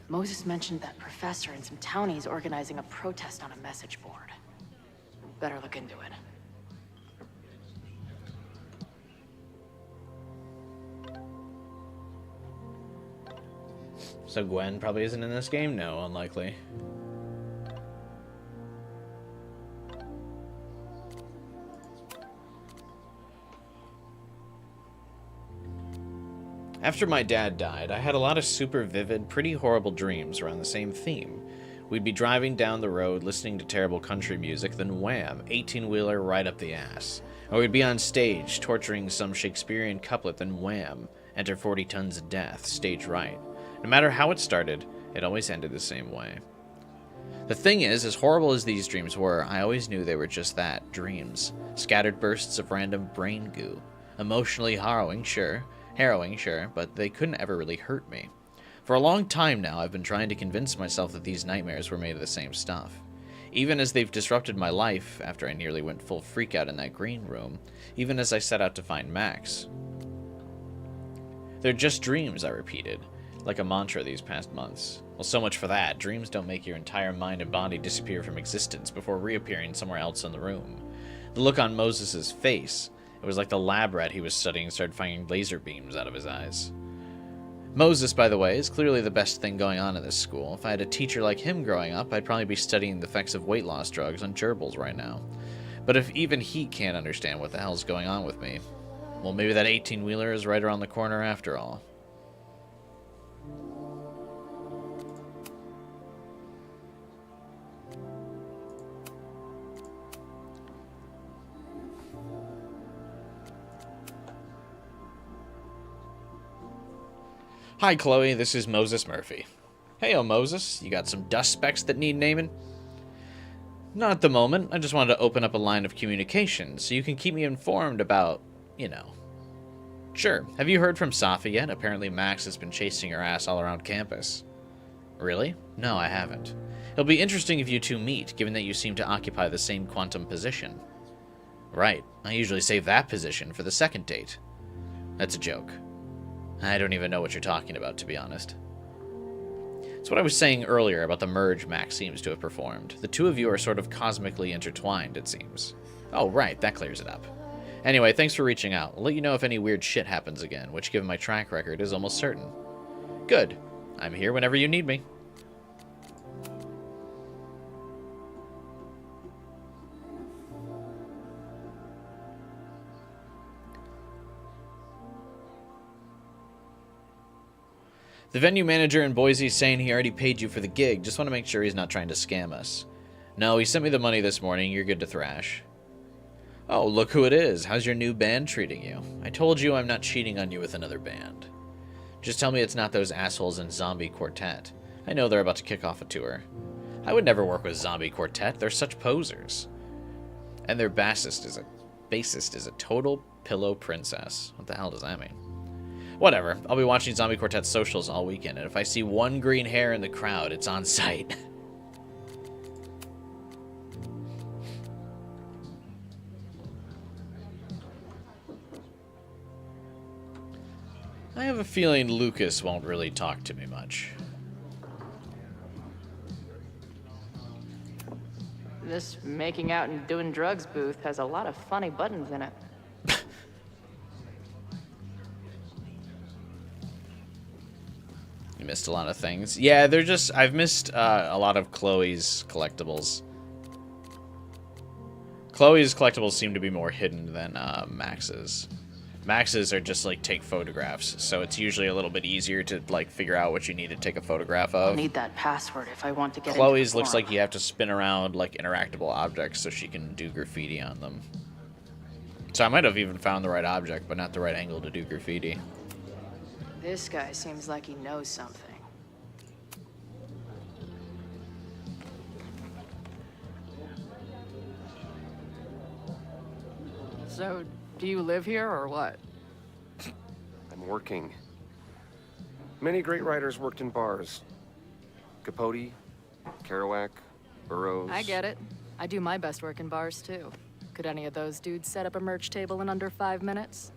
Moses mentioned that professor and some townies organizing a protest on a message board. Better look into it. So Gwen probably isn't in this game? No, unlikely. After my dad died, I had a lot of super vivid, pretty horrible dreams around the same theme. We'd be driving down the road listening to terrible country music, then wham, 18-wheeler right up the ass. Or we'd be on stage torturing some Shakespearean couplet, then wham, enter 40 tons of death, stage right. No matter how it started, it always ended the same way. The thing is, as horrible as these dreams were, I always knew they were just that, dreams. Scattered bursts of random brain goo. Emotionally harrowing, sure, but they couldn't ever really hurt me. For a long time now, I've been trying to convince myself that these nightmares were made of the same stuff. Even as they've disrupted my life, after I nearly went full freakout in that green room, even as I set out to find Max. They're just dreams, I repeated, like a mantra these past months. Well, so much for that. Dreams don't make your entire mind and body disappear from existence before reappearing somewhere else in the room. The look on Moses' face, it was like the lab rat he was studying started firing laser beams out of his eyes. Moses, by the way, is clearly the best thing going on in this school. If I had a teacher like him growing up, I'd probably be studying the effects of weight loss drugs on gerbils right now. But if even he can't understand what the hell's going on with me, well, maybe that 18-wheeler is right around the corner after all. Hi, Chloe. This is Moses Murphy. Heyo, Moses. You got some dust specks that need naming? Not at the moment. I just wanted to open up a line of communication so you can keep me informed about, you know. Sure. Have you heard from Safi yet? Apparently Max has been chasing her ass all around campus. Really? No, I haven't. It'll be interesting if you two meet, given that you seem to occupy the same quantum position. Right. I usually save that position for the second date. That's a joke. I don't even know what you're talking about, to be honest. It's what I was saying earlier about the merge Max seems to have performed. The two of you are sort of cosmically intertwined, it seems. Oh, right, that clears it up. Anyway, thanks for reaching out. I'll let you know if any weird shit happens again, which, given my track record, is almost certain. Good. I'm here whenever you need me. The venue manager in Boise is saying he already paid you for the gig. Just want to make sure he's not trying to scam us. No, he sent me the money this morning. You're good to thrash. Oh, look who it is. How's your new band treating you? I told you I'm not cheating on you with another band. Just tell me it's not those assholes in Zombie Quartet. I know they're about to kick off a tour. I would never work with Zombie Quartet. They're such posers. And their bassist is a total pillow princess. What the hell does that mean? Whatever. I'll be watching Zombie Quartet's socials all weekend, and if I see one green hair in the crowd, it's on site. I have a feeling Lucas won't really talk to me much. This making out and doing drugs booth has a lot of funny buttons in it. You missed a lot of things. Yeah, they're just... I've missed a lot of Chloe's collectibles. Chloe's collectibles seem to be more hidden than Max's. Max's are just, like, take photographs, so it's usually a little bit easier to, like, figure out what you need to take a photograph of. I'll need that password if I want to get Chloe's into the looks forum. like you have to spin around, like, interactable objects so she can do graffiti on them. So I might have even found the right object, but not the right angle to do graffiti. This guy seems like he knows something. So, do you live here or what? I'm working. Many great writers worked in bars. Capote, Kerouac, Burroughs. I get it. I do my best work in bars, too. Could any of those dudes set up a merch table in under 5 minutes?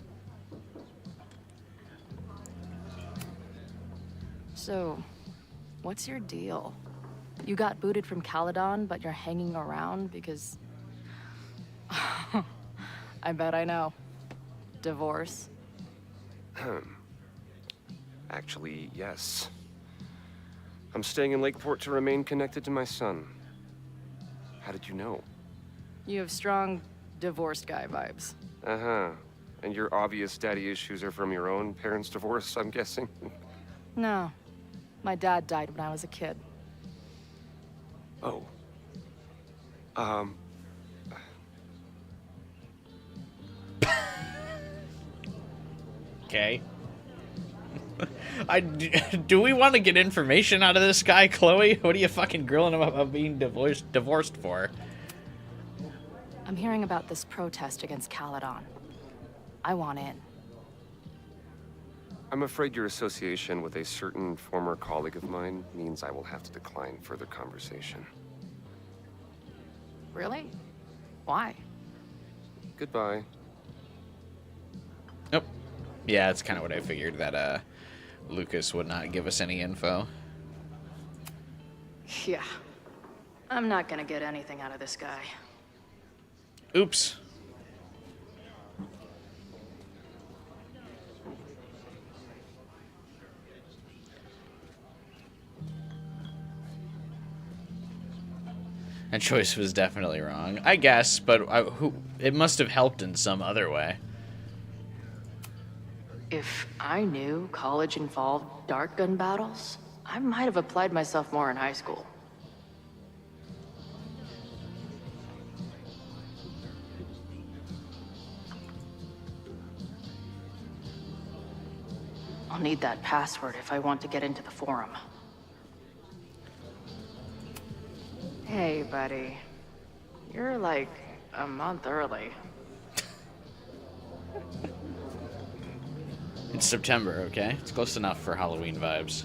So, what's your deal? You got booted from Caledon, but you're hanging around because... I bet I know. Divorce? Actually, yes. I'm staying in Lakeport to remain connected to my son. How did you know? You have strong divorced guy vibes. Uh-huh. And your obvious daddy issues are from your own parents' divorce, I'm guessing? No. My dad died when I was a kid. Oh. Okay. Do we want to get information out of this guy, Chloe? What are you fucking grilling him about being divorced for? I'm hearing about this protest against Caledon. I want in. I'm afraid your association with a certain former colleague of mine means I will have to decline further conversation. Really? Why? Goodbye. Nope. Yeah, that's kind of what I figured, that Lucas would not give us any info. Yeah. I'm not gonna get anything out of this guy. Oops. That choice was definitely wrong, I guess, but it must have helped in some other way. If I knew college involved dart gun battles, I might have applied myself more in high school. I'll need that password if I want to get into the forum. Hey, buddy. You're like a month early. It's September, okay? It's close enough for Halloween vibes.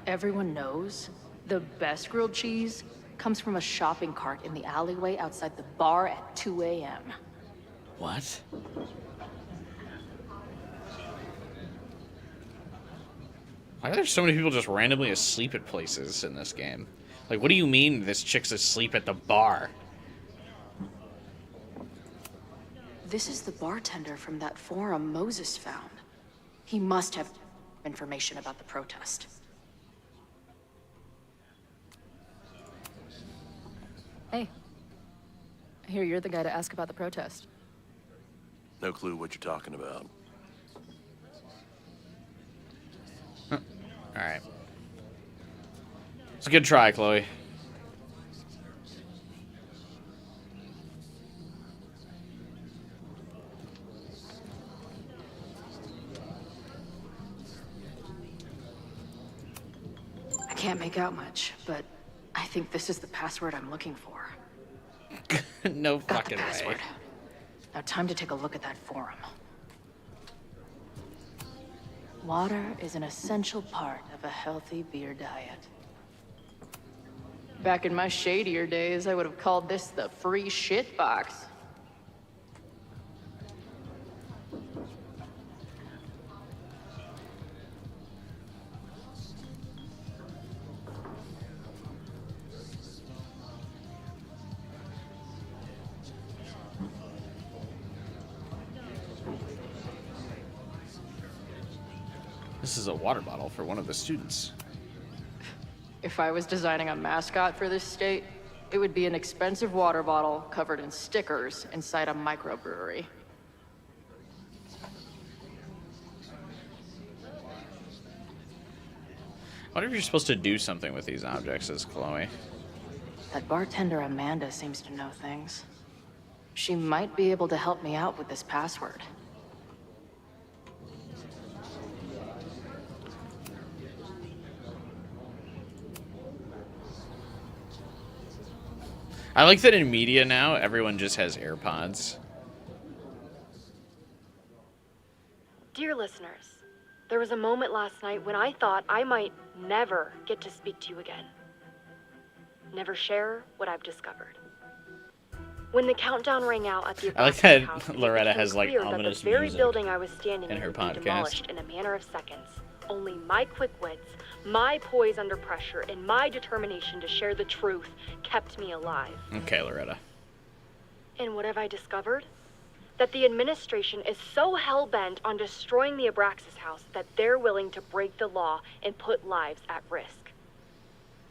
Everyone knows the best grilled cheese comes from a shopping cart in the alleyway outside the bar at 2 a.m. What? Why are there so many people just randomly asleep at places in this game? Like, what do you mean this chick's asleep at the bar? This is the bartender from that forum Moses found. He must have information about the protest. Hey. I hear you're the guy to ask about the protest. No clue what you're talking about. Alright. It's a good try, Chloe. I can't make out much, but I think this is the password I'm looking for. No Got the fucking way. password. Now time to take a look at that forum. Water is an essential part of a healthy beer diet. Back in my shadier days, I would have called this the free shit box. This is a water bottle for one of the students. If I was designing a mascot for this state, it would be an expensive water bottle covered in stickers inside a microbrewery. I wonder if you're supposed to do something with these objects as Chloe. That bartender Amanda seems to know things. She might be able to help me out with this password. I like that in media now, everyone just has AirPods. Dear listeners, there was a moment last night when I thought I might never get to speak to you again. Never share what I've discovered. When the countdown rang out at the I like Abraxas that house, it Loretta became has like clear ominous that the very music building I was standing in her would be podcast. demolished in a matter of seconds. Only my quick wits, my poise under pressure, and my determination to share the truth kept me alive. Okay, Loretta. And what have I discovered? That the administration is so hell-bent on destroying the Abraxas house that they're willing to break the law and put lives at risk.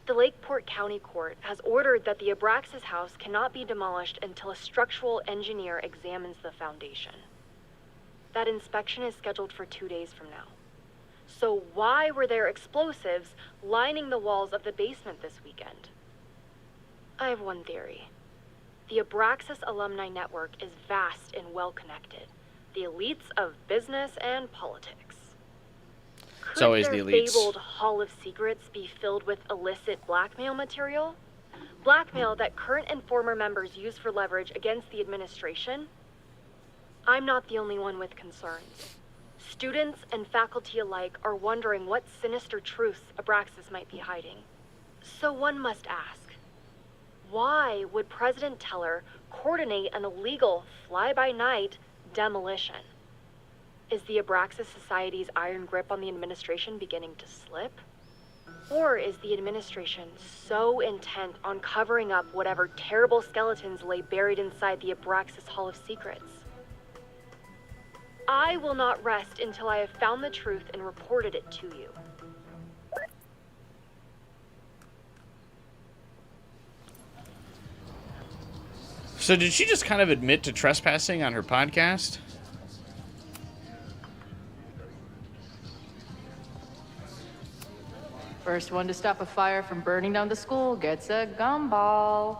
The Lakeport County Court has ordered that the Abraxas house cannot be demolished until a structural engineer examines the foundation. That inspection is scheduled for 2 days from now. So why were there explosives lining the walls of the basement this weekend? I have one theory. The Abraxas Alumni Network is vast and well-connected. The elites of business and politics. It's always the Could elites. their fabled Hall of Secrets be filled with illicit blackmail material? Blackmail that current and former members use for leverage against the administration? I'm not the only one with concerns. Students and faculty alike are wondering what sinister truths Abraxas might be hiding. So one must ask, why would President Teller coordinate an illegal fly-by-night demolition? Is the Abraxas Society's iron grip on the administration beginning to slip? Or is the administration so intent on covering up whatever terrible skeletons lay buried inside the Abraxas Hall of Secrets? I will not rest until I have found the truth and reported it to you. So did she just kind of admit to trespassing on her podcast? First one to stop a fire from burning down the school gets a gumball.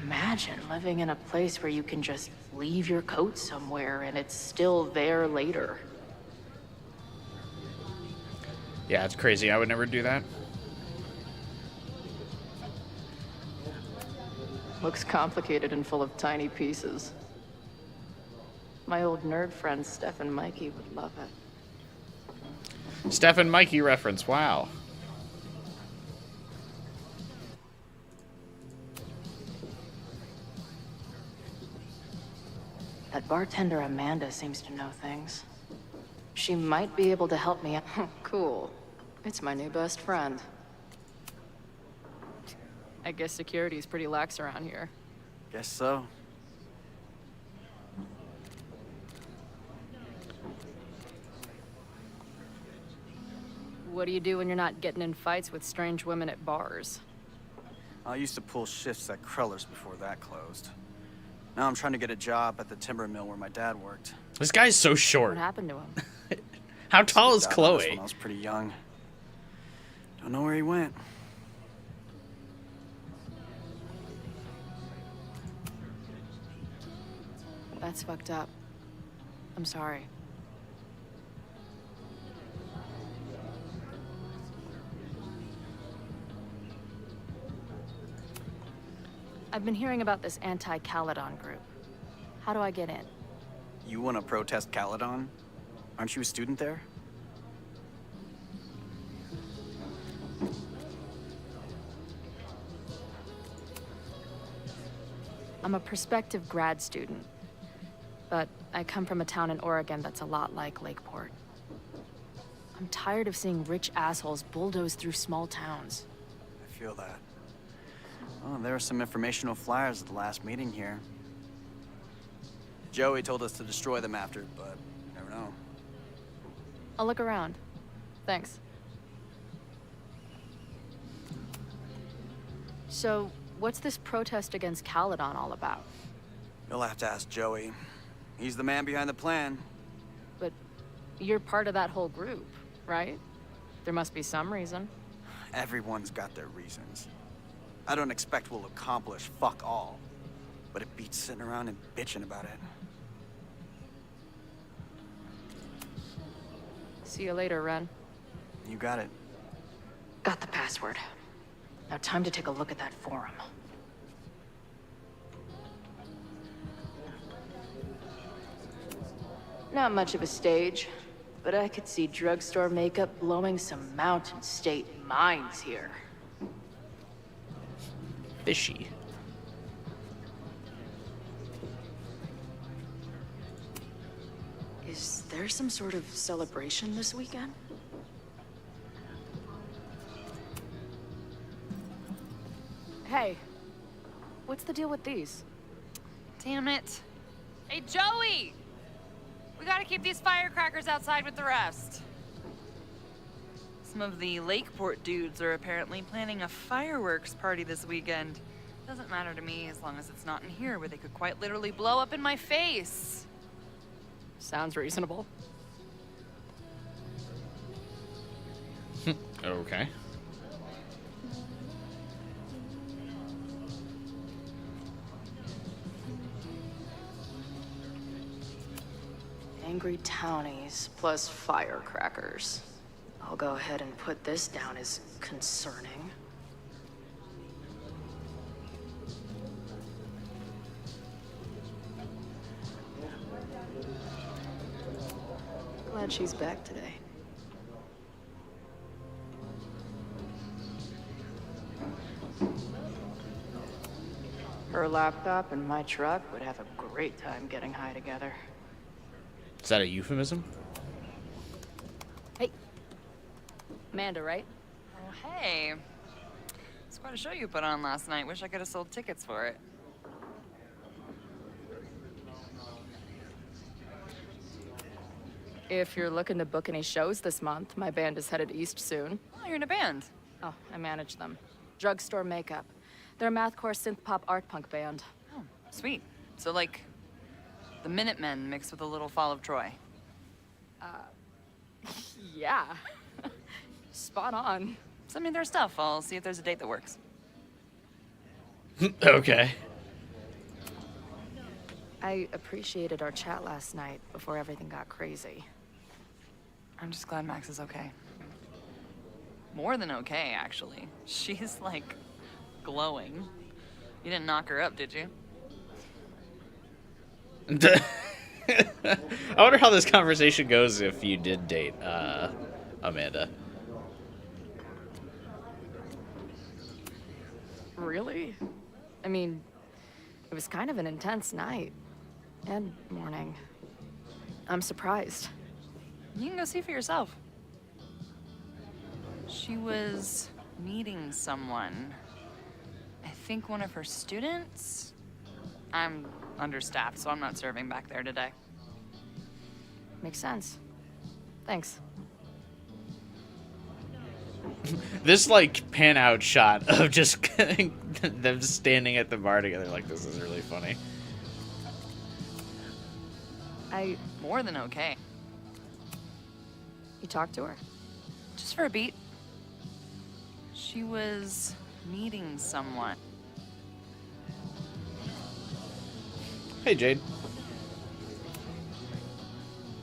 Imagine living in a place where you can just leave your coat somewhere and it's still there later. Yeah, it's crazy. I would never do that. Looks complicated and full of tiny pieces. My old nerd friend Steph and Mikey would love it. Steph and Mikey reference. Wow. That bartender Amanda seems to know things. She might be able to help me out. Cool. It's my new best friend. I guess security's pretty lax around here. Guess so. What do you do when you're not getting in fights with strange women at bars? I used to pull shifts at Kreller's before that closed. Now I'm trying to get a job at the timber mill where my dad worked. This guy's so What short. happened to him? How tall is Forgot about this Chloe? when I was pretty young. Don't know where he went. That's fucked up. I'm sorry. I've been hearing about this anti-Caledon group. How do I get in? You want to protest Caledon? Aren't you a student there? I'm a prospective grad student, but I come from a town in Oregon that's a lot like Lakeport. I'm tired of seeing rich assholes bulldoze through small towns. I feel that. Oh, there were some informational flyers at the last meeting here. Joey told us to destroy them after, but you never know. I'll look around. Thanks. So, what's this protest against Caledon all about? You'll have to ask Joey. He's the man behind the plan. But you're part of that whole group, right? There must be some reason. Everyone's got their reasons. I don't expect we'll accomplish fuck all, but it beats sitting around and bitching about it. See you later, Ren. You got it. Got the password. Now time to take a look at that forum. Not much of a stage, but I could see drugstore makeup blowing some Mountain State minds here. Fishy. Is there some sort of celebration this weekend? Hey, what's the deal with these? Damn it. Hey, Joey! We gotta keep these firecrackers outside with the rest. Some of the Lakeport dudes are apparently planning a fireworks party this weekend. Doesn't matter to me as long as it's not in here where they could quite literally blow up in my face. Sounds reasonable. Okay. Angry townies plus firecrackers. I'll go ahead and put this down as concerning. Glad she's back today. Her laptop and my truck would have a great time getting high together. Is that a euphemism? Hey. Amanda, right? Oh, hey. It's quite a show you put on last night. Wish I could have sold tickets for it. If you're looking to book any shows this month, my band is headed east soon. Oh, you're in a band. Oh, I manage them. Drugstore Makeup. They're a mathcore synth-pop art punk band. Oh, sweet. So, like, the Minutemen mixed with a little Fall of Troy. Yeah. Spot on. Send me their stuff. I'll see if there's a date that works. Okay. I appreciated our chat last night before everything got crazy. I'm just glad Max is okay. More than okay, actually. She's, like, glowing. You didn't knock her up, did you? I wonder how this conversation goes if you did date Amanda. Really? I mean, it was kind of an intense night. And morning. I'm surprised. You can go see for yourself. She was meeting someone. I think one of her students? I'm understaffed, so I'm not serving back there today. Makes sense. Thanks. This, like, pan out shot of just them standing at the bar together, like, this is really funny. I more than okay. You talked to her? Just for a beat. She was meeting someone. Hey, Jade.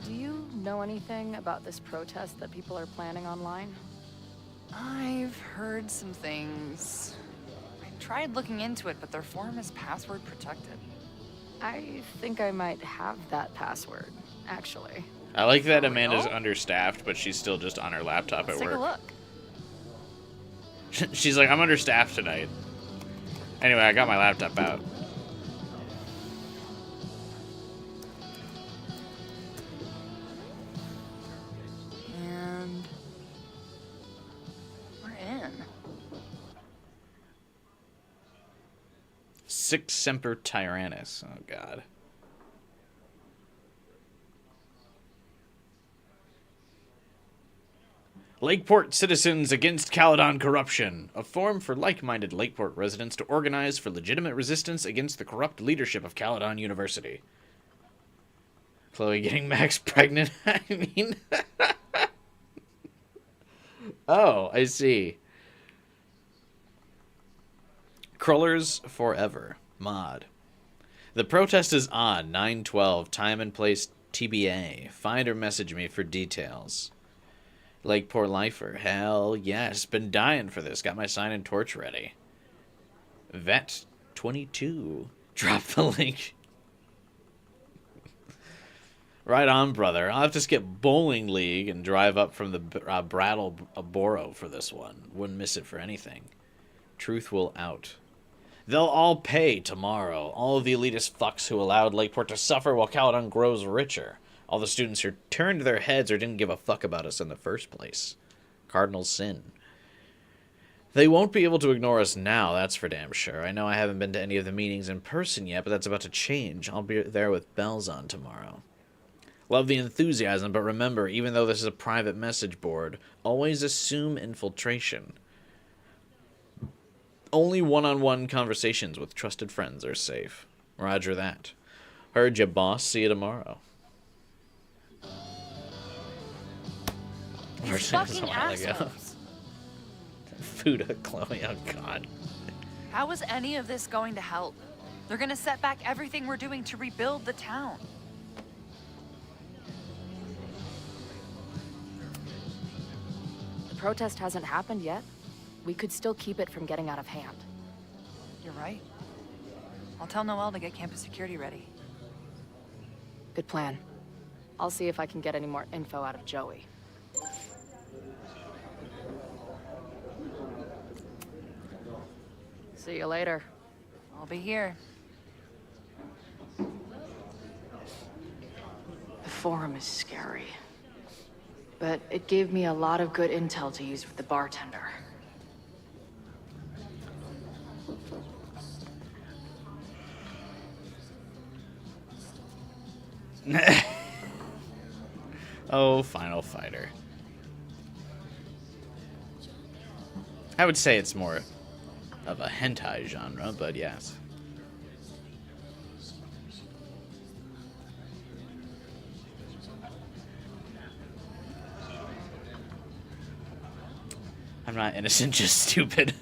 Do you know anything about this protest that people are planning online? I've heard some things. I tried looking into it, but their forum is password protected. I think I might have that password, actually. I like that Amanda's understaffed, but she's still just on her laptop at Let's take a work. look. She's like, I'm understaffed tonight. Anyway, I got my laptop out. And we're in. Sic Semper Tyrannis. Oh, God. Lakeport Citizens Against Caledon Corruption. A forum for like-minded Lakeport residents to organize for legitimate resistance against the corrupt leadership of Caledon University. Chloe getting Max pregnant? I mean... Oh, I see. Crullers Forever. Mod. The protest is on 9/12. Time and place TBA. Find or message me for details. Lakeport Lifer. Hell yes. Been dying for this. Got my sign and torch ready. Vet 22. Drop the link. Right on, brother. I'll have to skip Bowling League and drive up from the Brattleboro for this one. Wouldn't miss it for anything. Truth will out. They'll all pay tomorrow. All of the elitist fucks who allowed Lakeport to suffer while Caledon grows richer. All the students who turned their heads or didn't give a fuck about us in the first place. Cardinal sin. They won't be able to ignore us now, that's for damn sure. I know I haven't been to any of the meetings in person yet, but that's about to change. I'll be there with bells on tomorrow. Love the enthusiasm, but remember, even though this is a private message board, always assume infiltration. Only one-on-one conversations with trusted friends are safe. Roger that. Heard ya, boss. See you tomorrow. These fucking assholes. Fuda, Chloe, oh god. How is any of this going to help? They're gonna set back everything we're doing to rebuild the town. The protest hasn't happened yet. We could still keep it from getting out of hand. You're right. I'll tell Noelle to get campus security ready. Good plan. I'll see if I can get any more info out of Joey. See you later. I'll be here. The forum is scary. But it gave me a lot of good intel to use with the bartender. Oh, Final Fighter. I would say it's more of a hentai genre, but yes. I'm not innocent, just stupid.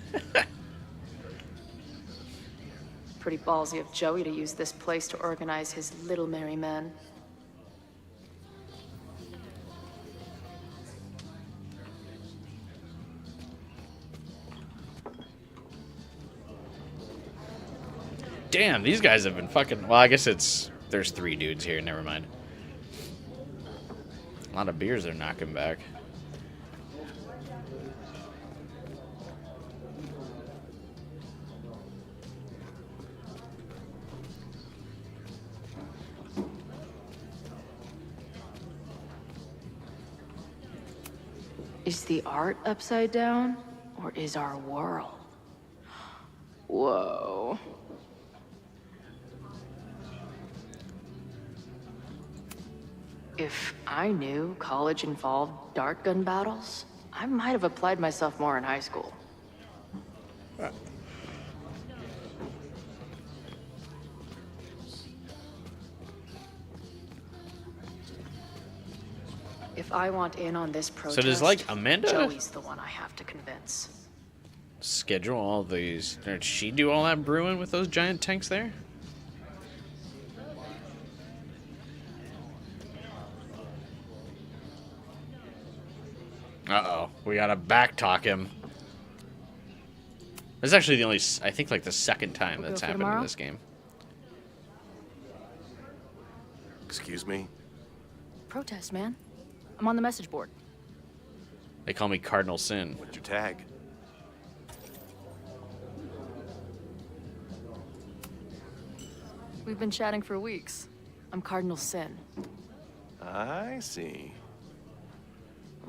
Pretty ballsy of Joey to use this place to organize his little merry men. Damn, these guys have been fucking... Well, I guess there's 3 dudes here, never mind. A lot of beers they're knocking back. Is the art upside down, or is our world? Whoa. If I knew college involved dart gun battles, I might have applied myself more in high school. If I want in on this protest, So does, like, Amanda Joey's the one I have to convince. schedule all these? Did she do all that brewing with those giant tanks there? Uh-oh. We gotta backtalk him. This is actually the only, I think, like, the second time We'll that's go for happened tomorrow? in this game. Excuse me? Protest, man. I'm on the message board. They call me Cardinal Sin. What's your tag? We've been chatting for weeks. I'm Cardinal Sin. I see.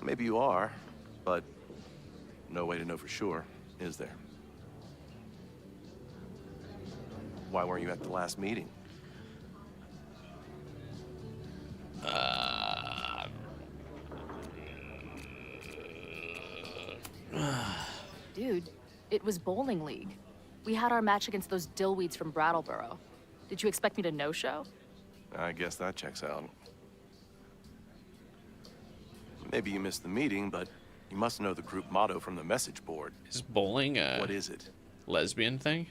Maybe you are, but no way to know for sure, is there? Why weren't you at the last meeting? Dude, it was bowling league. We had our match against those dillweeds from Brattleboro. Did you expect me to no-show? I guess that checks out. Maybe you missed the meeting, but you must know the group motto from the message board. Is bowling a What is it? lesbian thing?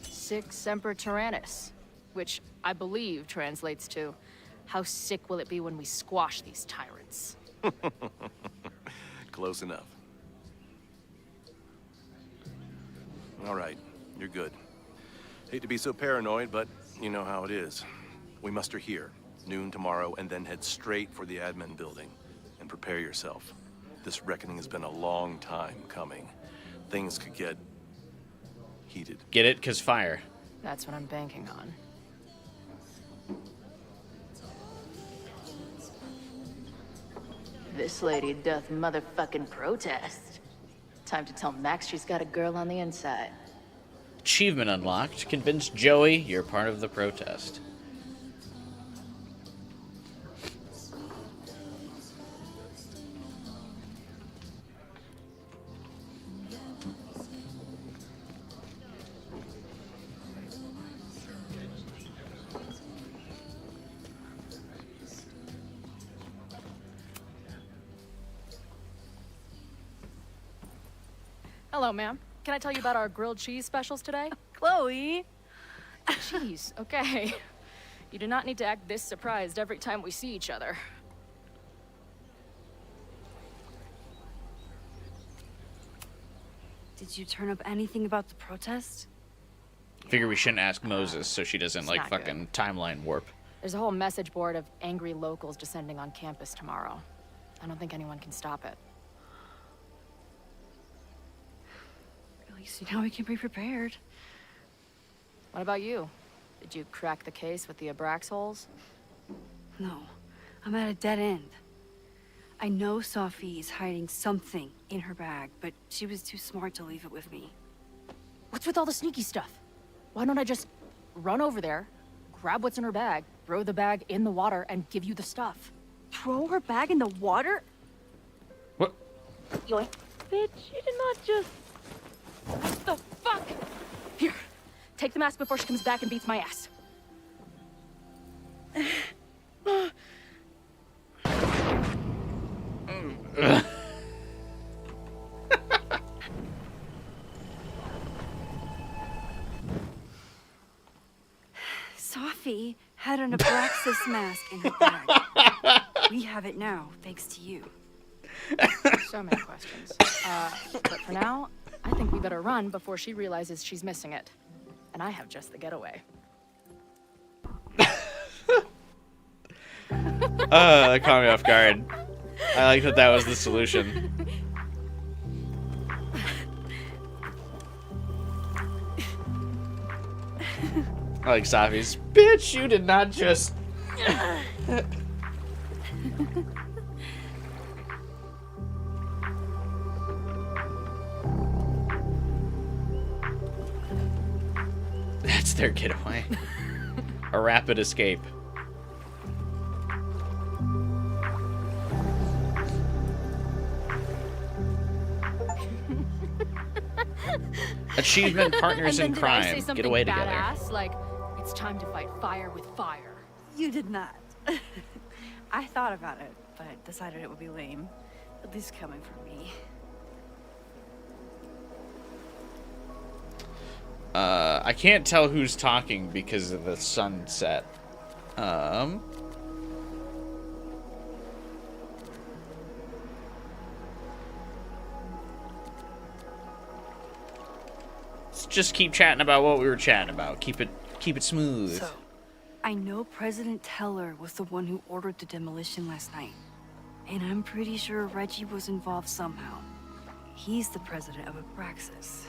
Sic Semper Tyrannis, which I believe translates to, how sick will it be when we squash these tyrants? Close enough. All right, you're good. Hate to be so paranoid, but you know how it is. We muster here, noon tomorrow, and then head straight for the admin building. And prepare yourself. This reckoning has been a long time coming. Things could get heated. Get it? 'Cause fire. That's what I'm banking on. This lady doth motherfucking protest. Time to tell Max she's got a girl on the inside. Achievement unlocked. Convince Joey you're part of the protest. Hello, ma'am. Can I tell you about our grilled cheese specials today? Chloe! Cheese, okay. You do not need to act this surprised every time we see each other. Did you turn up anything about the protest? Figure we shouldn't ask Moses so she doesn't, like, not good. fucking timeline warp. There's a whole message board of angry locals descending on campus tomorrow. I don't think anyone can stop it. At least you know we can be prepared. What about you? Did you crack the case with the Abrax holes? No, I'm at a dead end. I know Sophie is hiding something in her bag, but she was too smart to leave it with me. What's with all the sneaky stuff? Why don't I just run over there, grab what's in her bag, throw the bag in the water, and give you the stuff? Throw her bag in the water? What? Yoink. Bitch, you did not just... What the fuck? Here, take the mask before she comes back and beats my ass. Sophie had an Abraxas mask in her bag. We have it now, thanks to you. So many questions. But for now, I think we better run before she realizes she's missing it. And I have just the getaway. That caught me off guard. I like that was the solution. I like Safi's. Bitch, you did not just... That's their getaway. A rapid escape. Achievement partners in And then did I say crime. something Get away together. badass? Like, it's time to fight fire with fire. You did not. I thought about it, but decided it would be lame. At least coming from me. I can't tell who's talking because of the sunset. Let's just keep chatting about what we were chatting about. Keep it smooth. So, I know President Teller was the one who ordered the demolition last night. And I'm pretty sure Reggie was involved somehow. He's the president of Abraxas.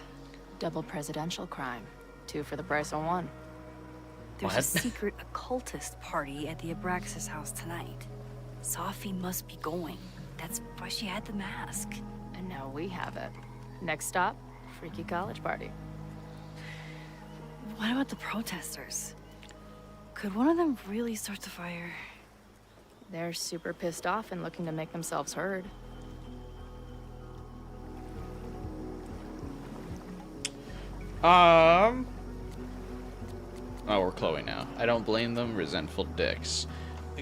Double presidential crime. 2 for the price of 1. There's a secret occultist party at the Abraxas house tonight. Sophie must be going. That's why she had the mask. And now we have it. Next stop, freaky college party. What about the protesters? Could one of them really start the fire? They're super pissed off and looking to make themselves heard. Oh, we're Chloe now. I don't blame them, resentful dicks.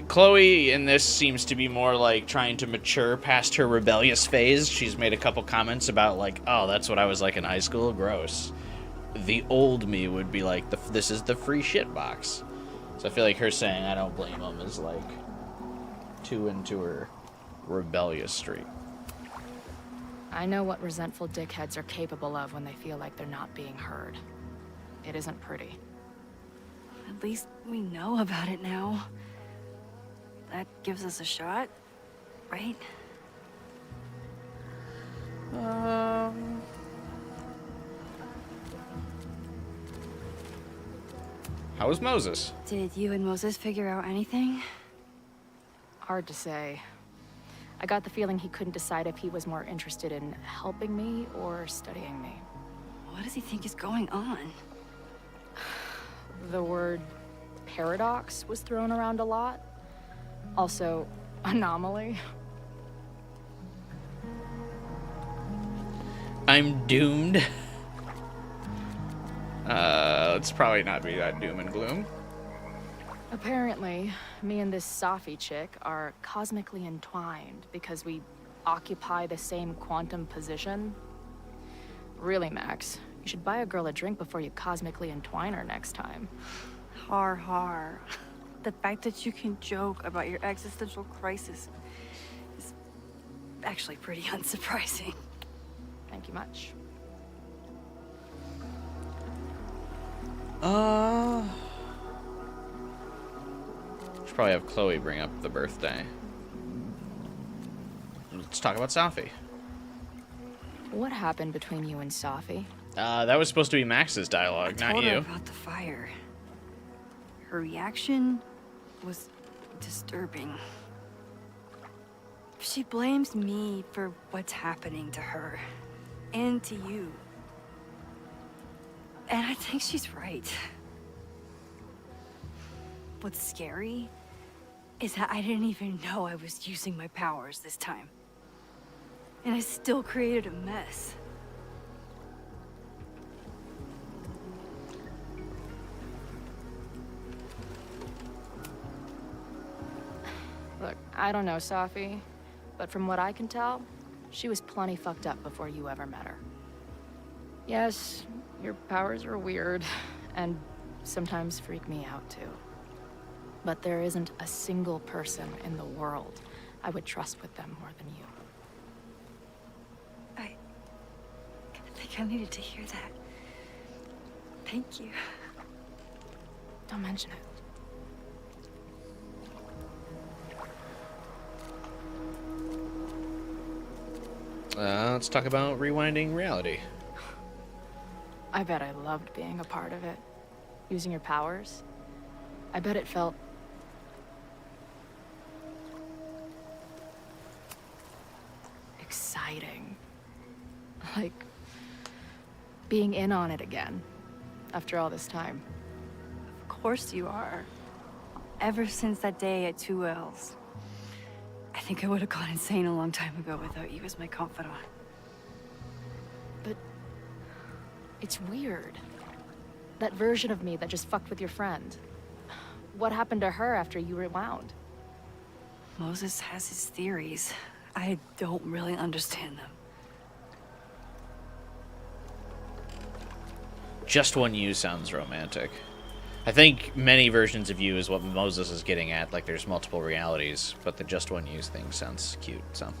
Chloe in this seems to be more like trying to mature past her rebellious phase. She's made a couple comments about like, oh, that's what I was like in high school. Gross. The old me would be like, this is the free shit box. So I feel like her saying I don't blame them is like too into her rebellious streak. I know what resentful dickheads are capable of when they feel like they're not being heard. It isn't pretty. At least we know about it now. That gives us a shot, right? How was Moses? Did you and Moses figure out anything? Hard to say. I got the feeling he couldn't decide if he was more interested in helping me or studying me. What does he think is going on? The word paradox was thrown around a lot. Also, anomaly. I'm doomed. Let's probably not be that doom and gloom. Apparently, me and this Safi chick are cosmically entwined because we occupy the same quantum position. Really, Max, you should buy a girl a drink before you cosmically entwine her next time. Har har. The fact that you can joke about your existential crisis is actually pretty unsurprising. Thank you much. Should probably have Chloe bring up the birthday. Let's talk about Safi. What happened between you and Safi? That was supposed to be Max's dialogue, not Told her you. about the fire. Her reaction was disturbing. She blames me for what's happening to her and to you. And I think she's right. What's scary is that I didn't even know I was using my powers this time. And I still created a mess. Look, I don't know Safi, but from what I can tell, she was plenty fucked up before you ever met her. Yes, your powers are weird, and sometimes freak me out too. But there isn't a single person in the world I would trust with them more than you. I think I needed to hear that. Thank you. Don't mention it. Let's talk about rewinding reality. I bet I loved being a part of it. Using your powers. I bet it felt exciting. Like being in on it again after all this time. Of course you are. Ever since that day at 2Ls. I think I would have gone insane a long time ago without you as my confidant. But it's weird. That version of me that just fucked with your friend. What happened to her after you rewound? Moses has his theories. I don't really understand them. Just one you sounds romantic. I think many versions of you is what Moses is getting at, like there's multiple realities, but the just one you thing sounds cute, so.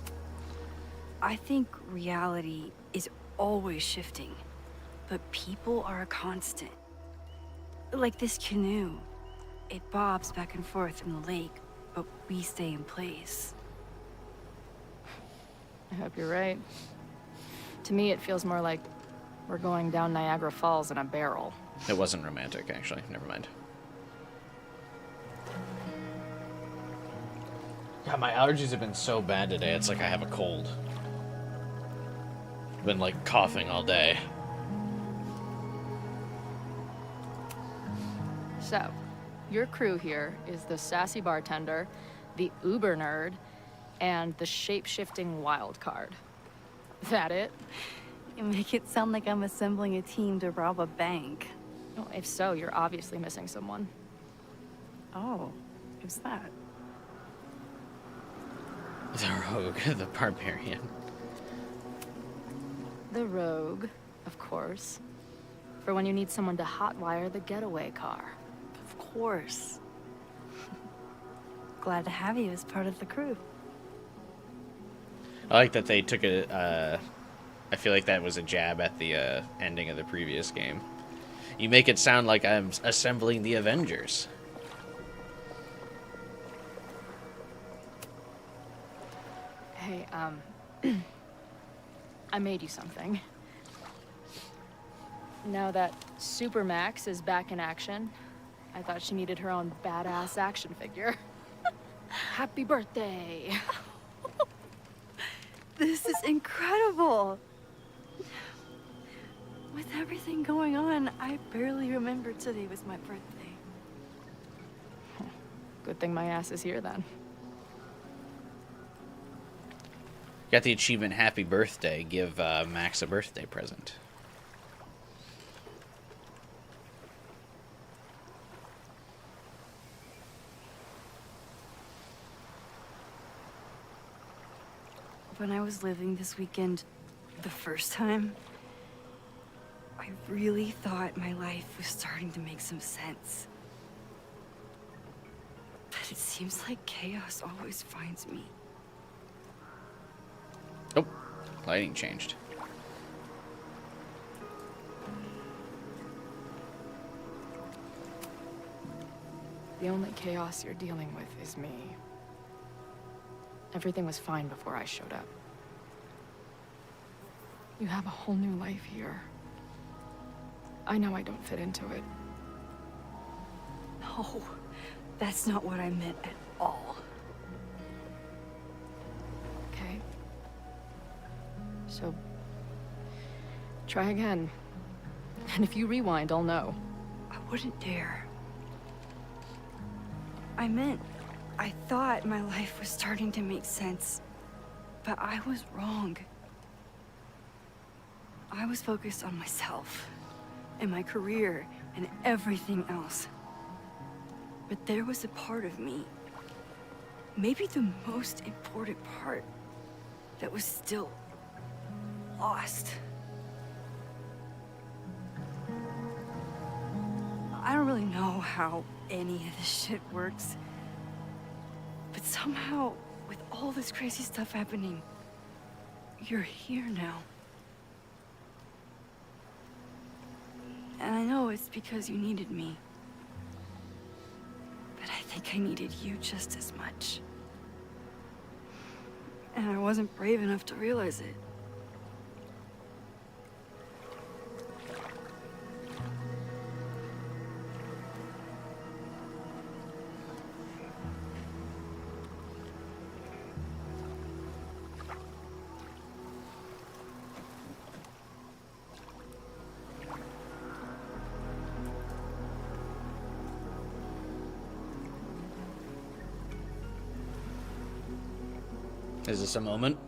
I think reality is always shifting, but people are a constant. Like this canoe. It bobs back and forth in the lake, but we stay in place. I hope you're right. To me, it feels more like we're going down Niagara Falls in a barrel. It wasn't romantic, actually. Never mind. God, my allergies have been so bad today, it's like I have a cold. I've been, like, coughing all day. So, your crew here is the sassy bartender, the uber nerd, and the shape-shifting wild card. That it? You make it sound like I'm assembling a team to rob a bank. Well, if so, you're obviously missing someone. Oh, who's that? The rogue, the barbarian. The rogue, of course. For when you need someone to hotwire the getaway car. Of course. Glad to have you as part of the crew. I like that they took a, I feel like that was a jab at the ending of the previous game. You make it sound like I'm assembling the Avengers. Hey, I made you something. Now that Super Max is back in action, I thought she needed her own badass action figure. Happy birthday! This is incredible! With everything going on, I barely remember today was my birthday. Good thing my ass is here then. Got the achievement Happy Birthday. Give Max a birthday present. When I was living this weekend, the first time, I really thought my life was starting to make some sense. But it seems like chaos always finds me. Oh, lighting changed. The only chaos you're dealing with is me. Everything was fine before I showed up. You have a whole new life here. I know I don't fit into it. No, that's not what I meant at all. Okay. So, try again. And if you rewind, I'll know. I wouldn't dare. I meant, I thought my life was starting to make sense, but I was wrong. I was focused on myself, and my career, and everything else. But there was a part of me, maybe the most important part, that was still lost. I don't really know how any of this shit works, but somehow, with all this crazy stuff happening, you're here now. And I know it's because you needed me. But I think I needed you just as much. And I wasn't brave enough to realize it. Is this a moment?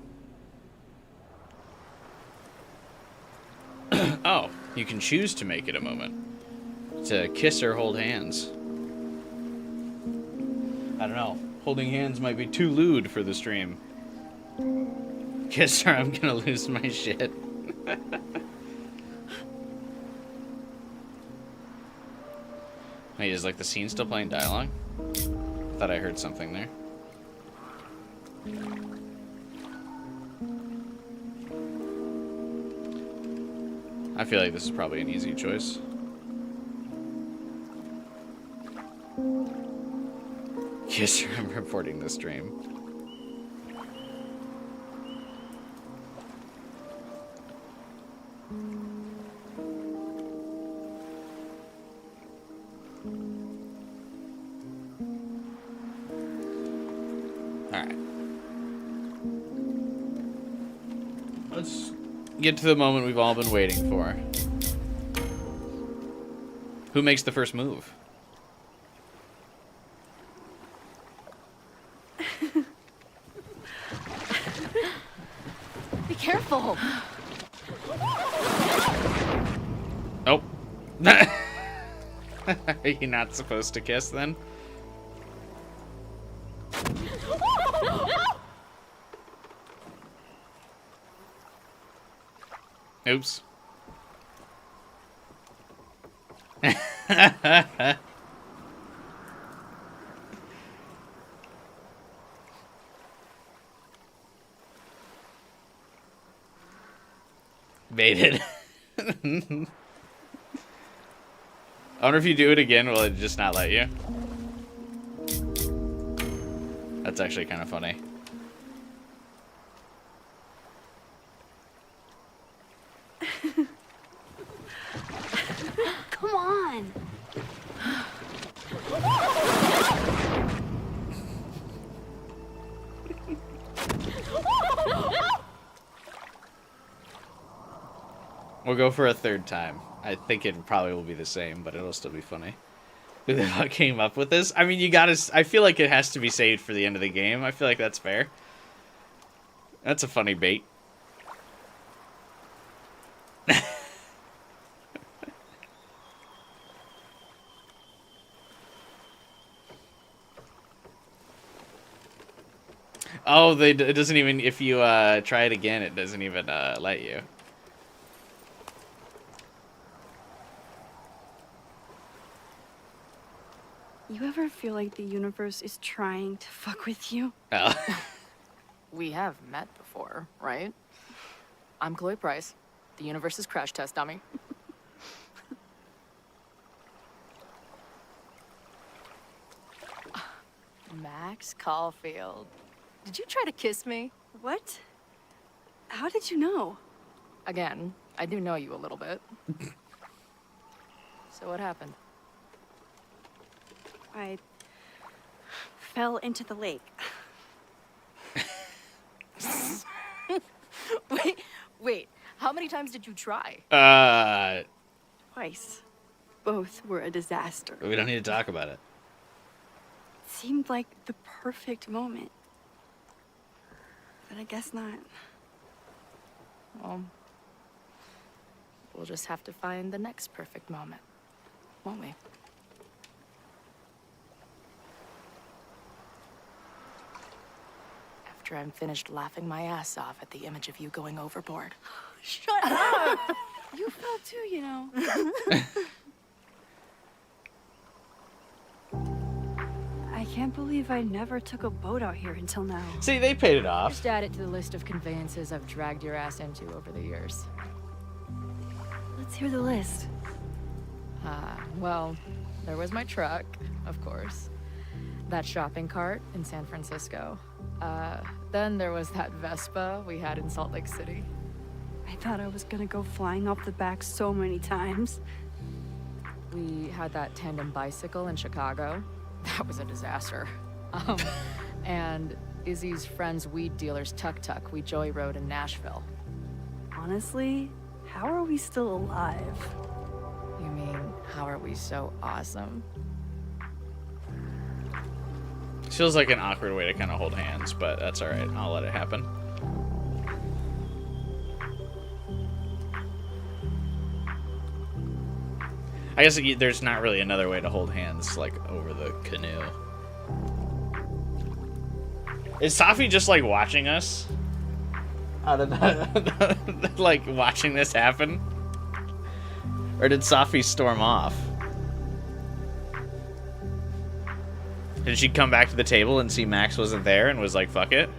Oh, you can choose to make it a moment. To kiss or hold hands. I don't know. Holding hands might be too lewd for the stream. Kiss her, I'm gonna lose my shit. Wait, is like the scene still playing dialogue? Thought I heard something there. I feel like this is probably an easy choice. Kiss her, I'm reporting the stream. Alright. Let's get to the moment we've all been waiting for. Who makes the first move? Be careful. Oh. Are you not supposed to kiss then? Oops. Baited. I wonder if you do it again, will it just not let you? That's actually kind of funny. Come on. We'll go for a third time. I think it probably will be the same, but it'll still be funny. Who the fuck came up with this? I mean, you gotta... I feel like it has to be saved for the end of the game. I feel like that's fair. That's a funny bait. Oh, it doesn't even... If you try it again, it doesn't even let you. You ever feel like the universe is trying to fuck with you? Oh. We have met before, right? I'm Chloe Price, the universe's crash test dummy. Max Caulfield. Did you try to kiss me? What? How did you know? Again, I do know you a little bit. So what happened? I fell into the lake. Wait, how many times did you try? Twice. Both were a disaster. We don't need to talk about it. It seemed like the perfect moment. But I guess not. Well, we'll just have to find the next perfect moment, won't we? After I'm finished laughing my ass off at the image of you going overboard. Shut up! You fell too, you know. I can't believe I never took a boat out here until now. See, they paid it off. Just add it to the list of conveyances I've dragged your ass into over the years. Let's hear the list. Well, there was my truck, of course. That shopping cart in San Francisco. Then there was that Vespa we had in Salt Lake City. I thought I was gonna go flying off the back so many times. We had that tandem bicycle in Chicago. That was a disaster. And Izzy's friend's weed dealer's tuk-tuk we joyrode in Nashville. Honestly, how are we still alive? You mean, how are we so awesome? Feels like an awkward way to kind of hold hands, but that's all right. I'll let it happen. I guess there's not really another way to hold hands, like, over the canoe. Is Safi just like watching us? Like watching this happen? Or did Safi storm off? Did she come back to the table and see Max wasn't there and was like, fuck it?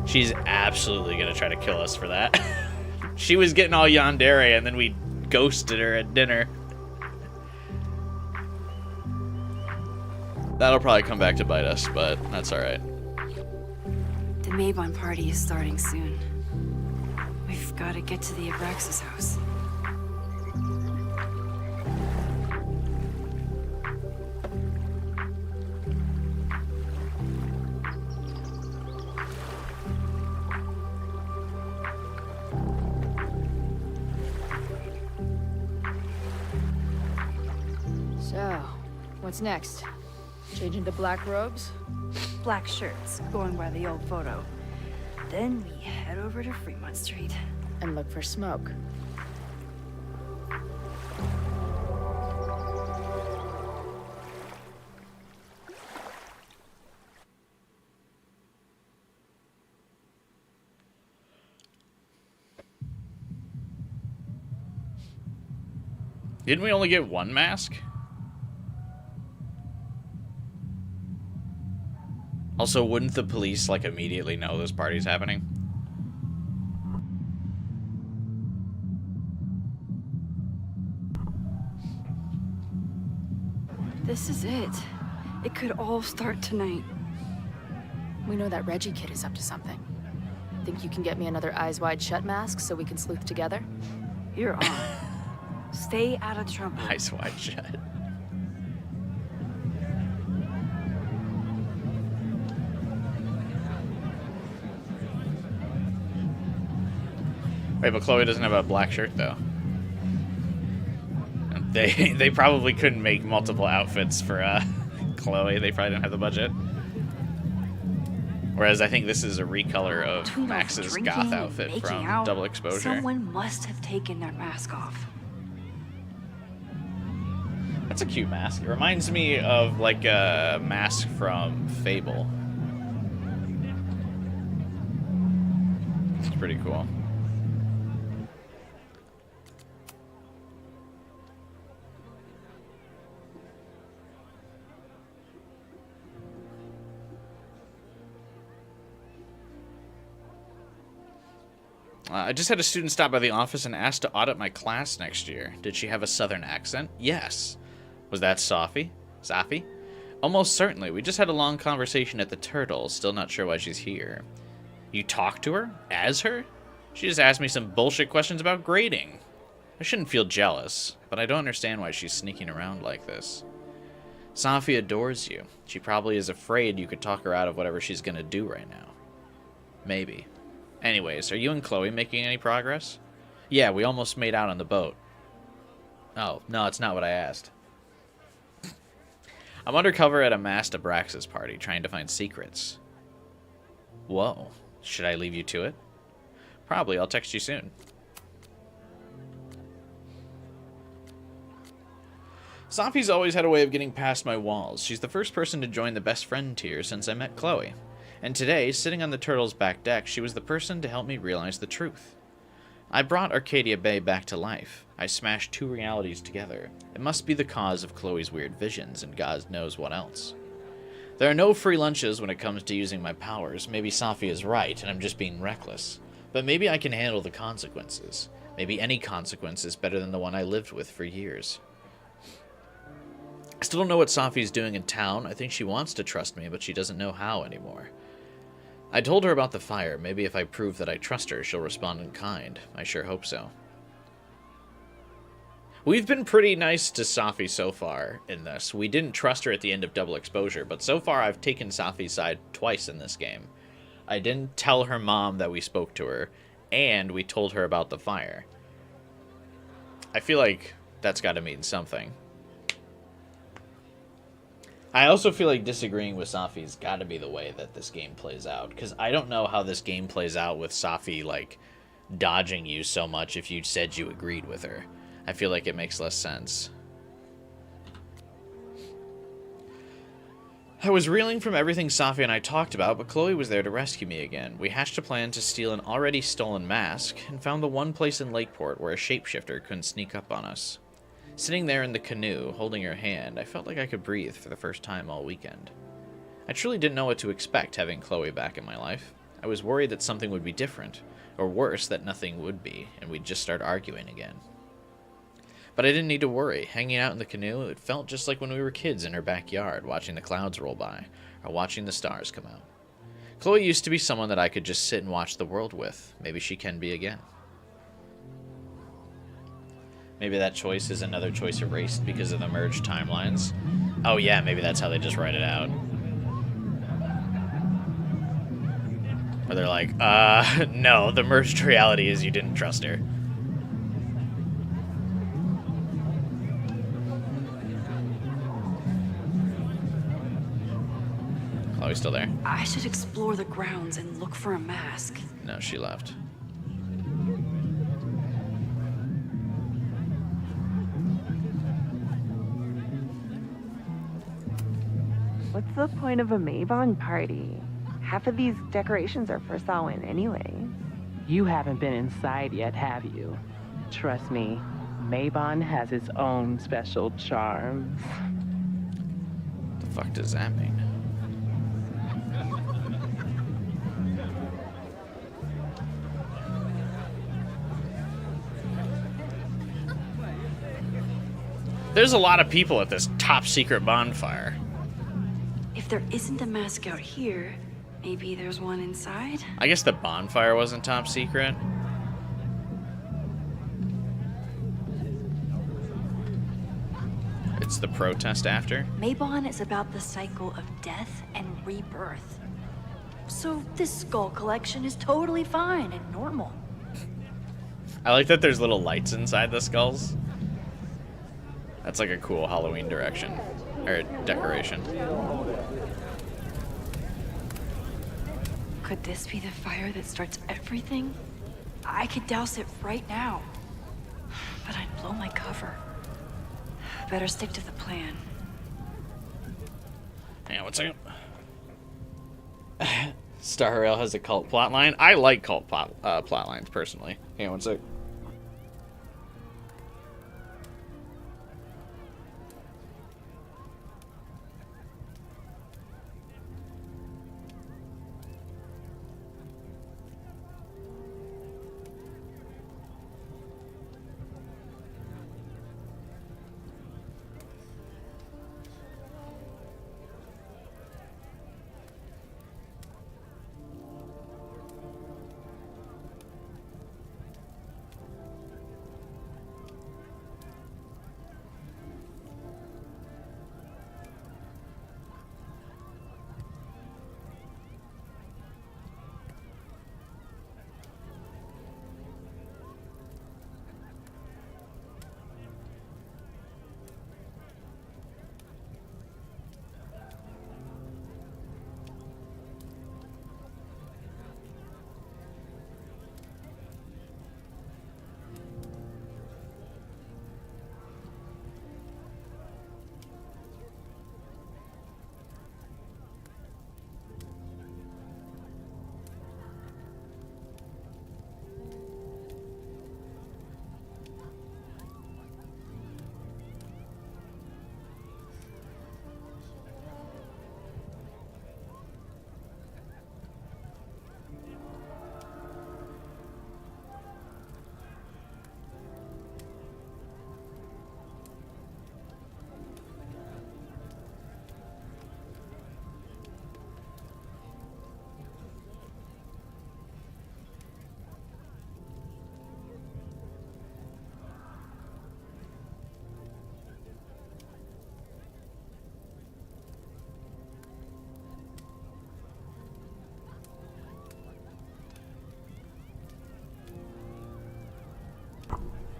She's absolutely gonna try to kill us for that. She was getting all yandere and then we ghosted her at dinner. That'll probably come back to bite us, but that's alright. The Mabon party is starting soon. We've got to get to the Abraxas house. So, what's next? Change into black robes? Black shirts, going by the old photo. Then we head over to Fremont Street. And look for smoke. Didn't we only get one mask? Also, wouldn't the police, like, immediately know this party's happening? This is it. It could all start tonight. We know that Reggie kid is up to something. Think you can get me another Eyes Wide Shut mask so we can sleuth together? You're on. Stay out of trouble. Eyes Wide Shut. Wait, but Chloe doesn't have a black shirt, though. They probably couldn't make multiple outfits for Chloe. They probably didn't have the budget. Whereas I think this is a recolor of Between Max's drinking goth and outfit making from out, Double Exposure. Someone must have taken their mask off. That's a cute mask. It reminds me of like a mask from Fable. It's pretty cool. I just had a student stop by the office and ask to audit my class next year. Did she have a southern accent? Yes. Was that Safi? Safi? Almost certainly. We just had a long conversation at the Turtle. Still not sure why she's here. You talked to her? As her? She just asked me some bullshit questions about grading. I shouldn't feel jealous, but I don't understand why she's sneaking around like this. Safi adores you. She probably is afraid you could talk her out of whatever she's gonna do right now. Maybe. Anyways, are you and Chloe making any progress? Yeah, we almost made out on the boat. Oh, no, it's not what I asked. I'm undercover at a masked Abraxas party, trying to find secrets. Whoa. Should I leave you to it? Probably. I'll text you soon. Safi's always had a way of getting past my walls. She's the first person to join the best friend tier since I met Chloe. And today, sitting on the Turtle's back deck, she was the person to help me realize the truth. I brought Arcadia Bay back to life. I smashed two realities together. It must be the cause of Chloe's weird visions, and God knows what else. There are no free lunches when it comes to using my powers. Maybe Safi is right, and I'm just being reckless. But maybe I can handle the consequences. Maybe any consequence is better than the one I lived with for years. I still don't know what Safi's doing in town. I think she wants to trust me, but she doesn't know how anymore. I told her about the fire. Maybe if I prove that I trust her, she'll respond in kind. I sure hope so. We've been pretty nice to Safi so far in this. We didn't trust her at the end of Double Exposure, but so far I've taken Safi's side twice in this game. I didn't tell her mom that we spoke to her, and we told her about the fire. I feel like that's got to mean something. I also feel like disagreeing with Safi's got to be the way that this game plays out, because I don't know how this game plays out with Safi, like, dodging you so much if you said you agreed with her. I feel like it makes less sense. I was reeling from everything Safia and I talked about, but Chloe was there to rescue me again. We hatched a plan to steal an already stolen mask, and found the one place in Lakeport where a shapeshifter couldn't sneak up on us. Sitting there in the canoe, holding her hand, I felt like I could breathe for the first time all weekend. I truly didn't know what to expect having Chloe back in my life. I was worried that something would be different, or worse, that nothing would be, and we'd just start arguing again. But I didn't need to worry. Hanging out in the canoe, it felt just like when we were kids in her backyard, watching the clouds roll by, or watching the stars come out. Chloe used to be someone that I could just sit and watch the world with. Maybe she can be again. Maybe that choice is another choice erased because of the merged timelines. Oh yeah, maybe that's how they just write it out. Or they're like, no, the merged reality is you didn't trust her. Chloe's still there? I should explore the grounds and look for a mask. No, she left. What's the point of a Mabon party? Half of these decorations are for Samhain anyway. You haven't been inside yet, have you? Trust me, Mabon has its own special charms. The fuck does that mean? There's a lot of people at this top secret bonfire. If there isn't a mask out here, maybe there's one inside? I guess the bonfire wasn't top secret. It's the protest after. Mabon is about the cycle of death and rebirth. So this skull collection is totally fine and normal. I like that there's little lights inside the skulls. That's like a cool Halloween direction. Or decoration. Could this be the fire that starts everything? I could douse it right now. But I'd blow my cover. Better stick to the plan. Hang on one second. Star Rail has a cult plotline. I like cult plotlines personally. Hang on one sec.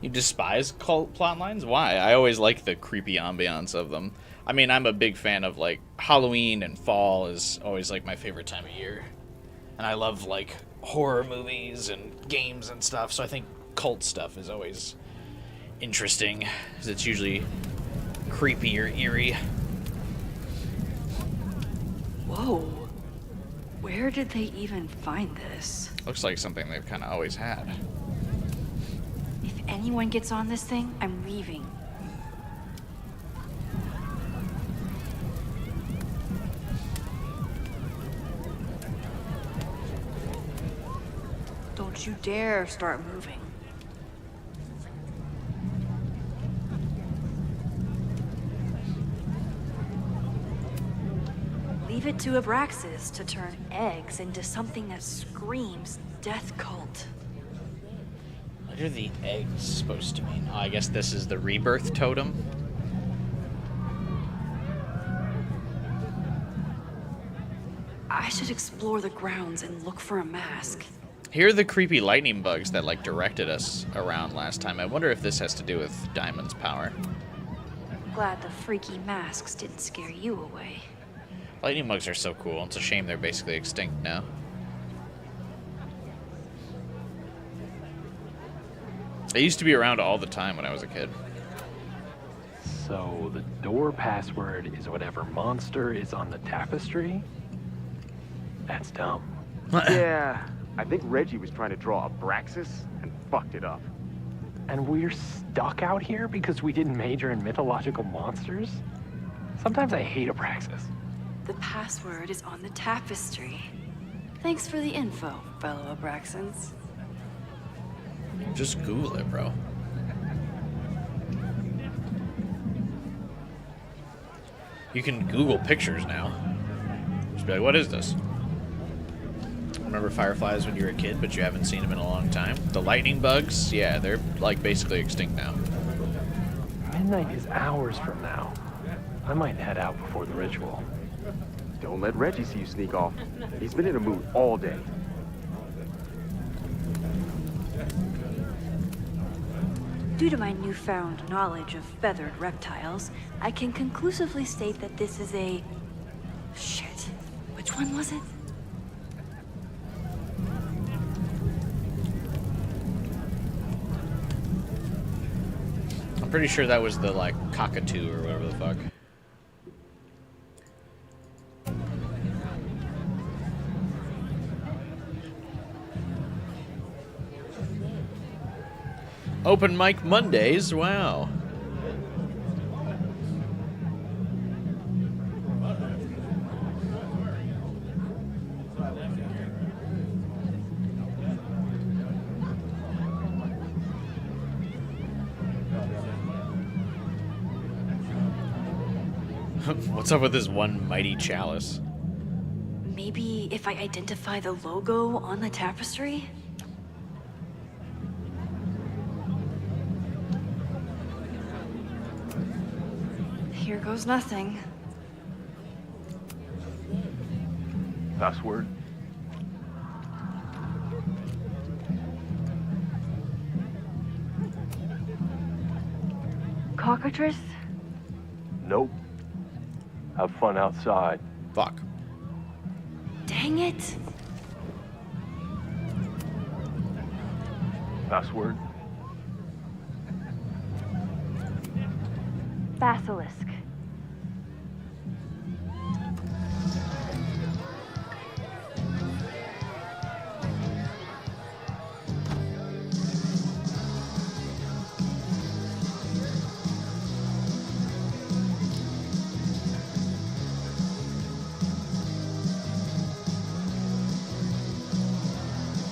You despise cult plotlines? Why? I always like the creepy ambiance of them. I mean, I'm a big fan of, like, Halloween and fall is always, like, my favorite time of year. And I love, like, horror movies and games and stuff, so I think cult stuff is always interesting, because it's usually creepy or eerie. Whoa. Where did they even find this? Looks like something they've kind of always had. If anyone gets on this thing, I'm leaving. Don't you dare start moving. Leave it to Abraxas to turn eggs into something that screams death cult. What are the eggs supposed to mean? Oh, I guess this is the rebirth totem. I should explore the grounds and look for a mask. Here are the creepy lightning bugs that like directed us around last time. I wonder if this has to do with Diamond's power. Glad the freaky masks didn't scare you away. Lightning bugs are so cool. It's a shame they're basically extinct now. They used to be around all the time when I was a kid. So the door password is whatever monster is on the tapestry? That's dumb. Yeah, I think Reggie was trying to draw Abraxas and fucked it up. And we're stuck out here because we didn't major in mythological monsters? Sometimes I hate Abraxas. The password is on the tapestry. Thanks for the info, fellow Abraxans. Just Google it, bro. You can Google pictures now. Just be like, what is this? Remember fireflies when you were a kid, but you haven't seen them in a long time? The lightning bugs, yeah, they're like basically extinct now. Midnight is hours from now. I might head out before the ritual. Don't let Reggie see you sneak off. He's been in a mood all day. Due to my newfound knowledge of feathered reptiles, I can conclusively state that this is a... Shit. Which one was it? I'm pretty sure that was the, like, cockatoo or whatever the fuck. Open mic Mondays, wow. What's up with this one mighty chalice? Maybe if I identify the logo on the tapestry? Here goes nothing. Password? Cockatrice? Nope. Have fun outside. Fuck. Dang it! Password? Basilisk.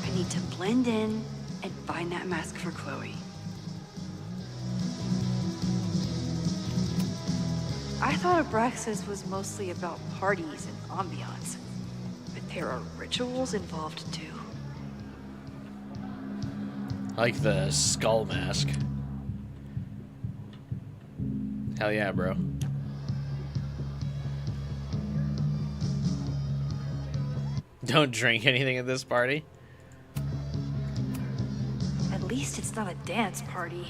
I need to blend in and find that mask for Chloe. I thought Abraxas was mostly about parties and ambiance, but there are rituals involved too. Like the skull mask. Hell yeah, bro. Don't drink anything at this party. At least it's not a dance party.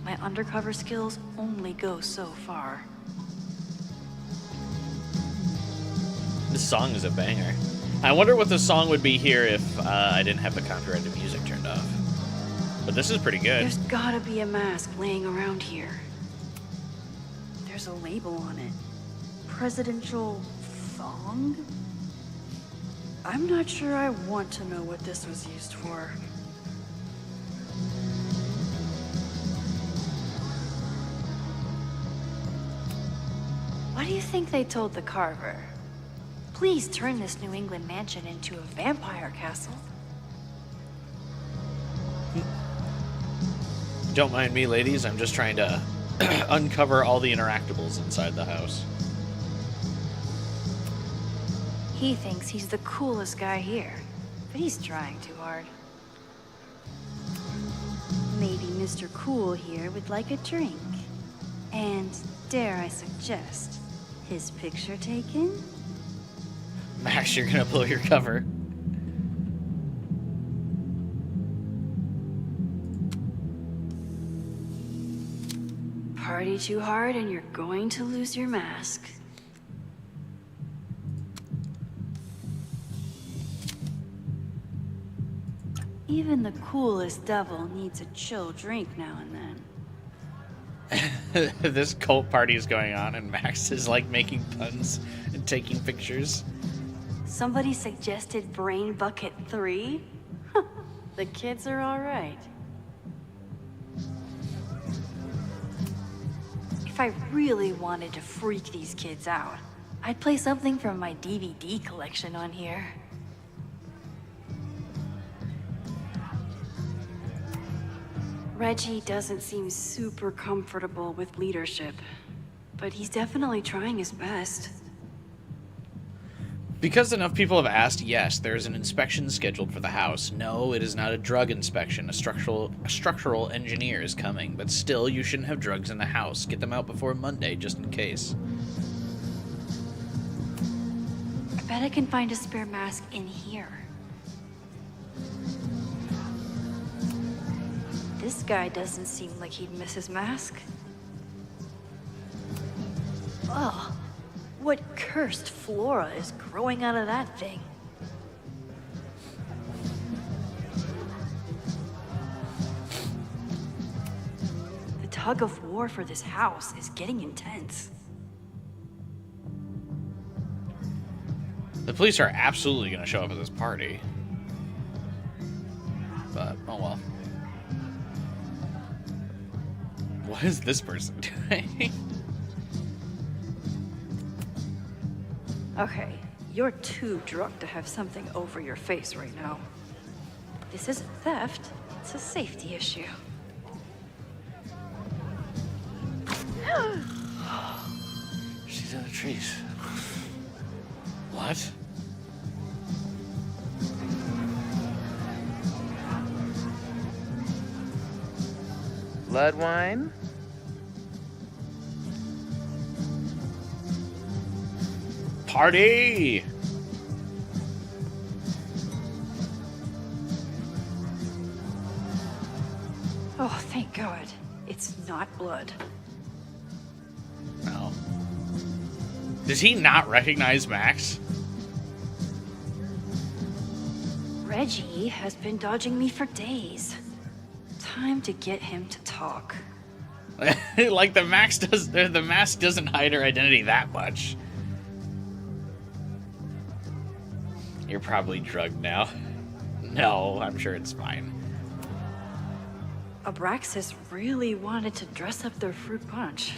My undercover skills only go so far. This song is a banger. I wonder what the song would be here if I didn't have the copyrighted music turned off. But this is pretty good. There's gotta be a mask laying around here. There's a label on it. Presidential thong? I'm not sure I want to know what this was used for. What do you think they told the carver? Please turn this New England mansion into a vampire castle. Don't mind me, ladies. I'm just trying to uncover all the interactables inside the house. He thinks he's the coolest guy here, but he's trying too hard. Maybe Mr. Cool here would like a drink. And dare I suggest, his picture taken? Max, you're gonna blow your cover. Party too hard and you're going to lose your mask. Even the coolest devil needs a chill drink now and then. This cult party is going on, and Max is like making puns and taking pictures. Somebody suggested Brain Bucket 3? The kids are all right. If I really wanted to freak these kids out, I'd play something from my DVD collection on here. Reggie doesn't seem super comfortable with leadership, but he's definitely trying his best. Because enough people have asked, yes, there is an inspection scheduled for the house. No, it is not a drug inspection. A structural engineer is coming, but still, you shouldn't have drugs in the house. Get them out before Monday, just in case. I bet I can find a spare mask in here. This guy doesn't seem like he'd miss his mask. Ugh. What cursed flora is growing out of that thing? The tug of war for this house is getting intense. The police are absolutely going to show up at this party. But, oh well. What is this person doing? Okay, you're too drunk to have something over your face right now. This isn't theft, it's a safety issue. She's in the trees. What? Blood wine? Party! Oh, thank God. It's not blood. No. Does he not recognize Max? Reggie has been dodging me for days. Time to get him to talk. Like the mask doesn't hide her identity that much. You're probably drugged now. No, I'm sure it's fine. Abraxas really wanted to dress up their fruit punch.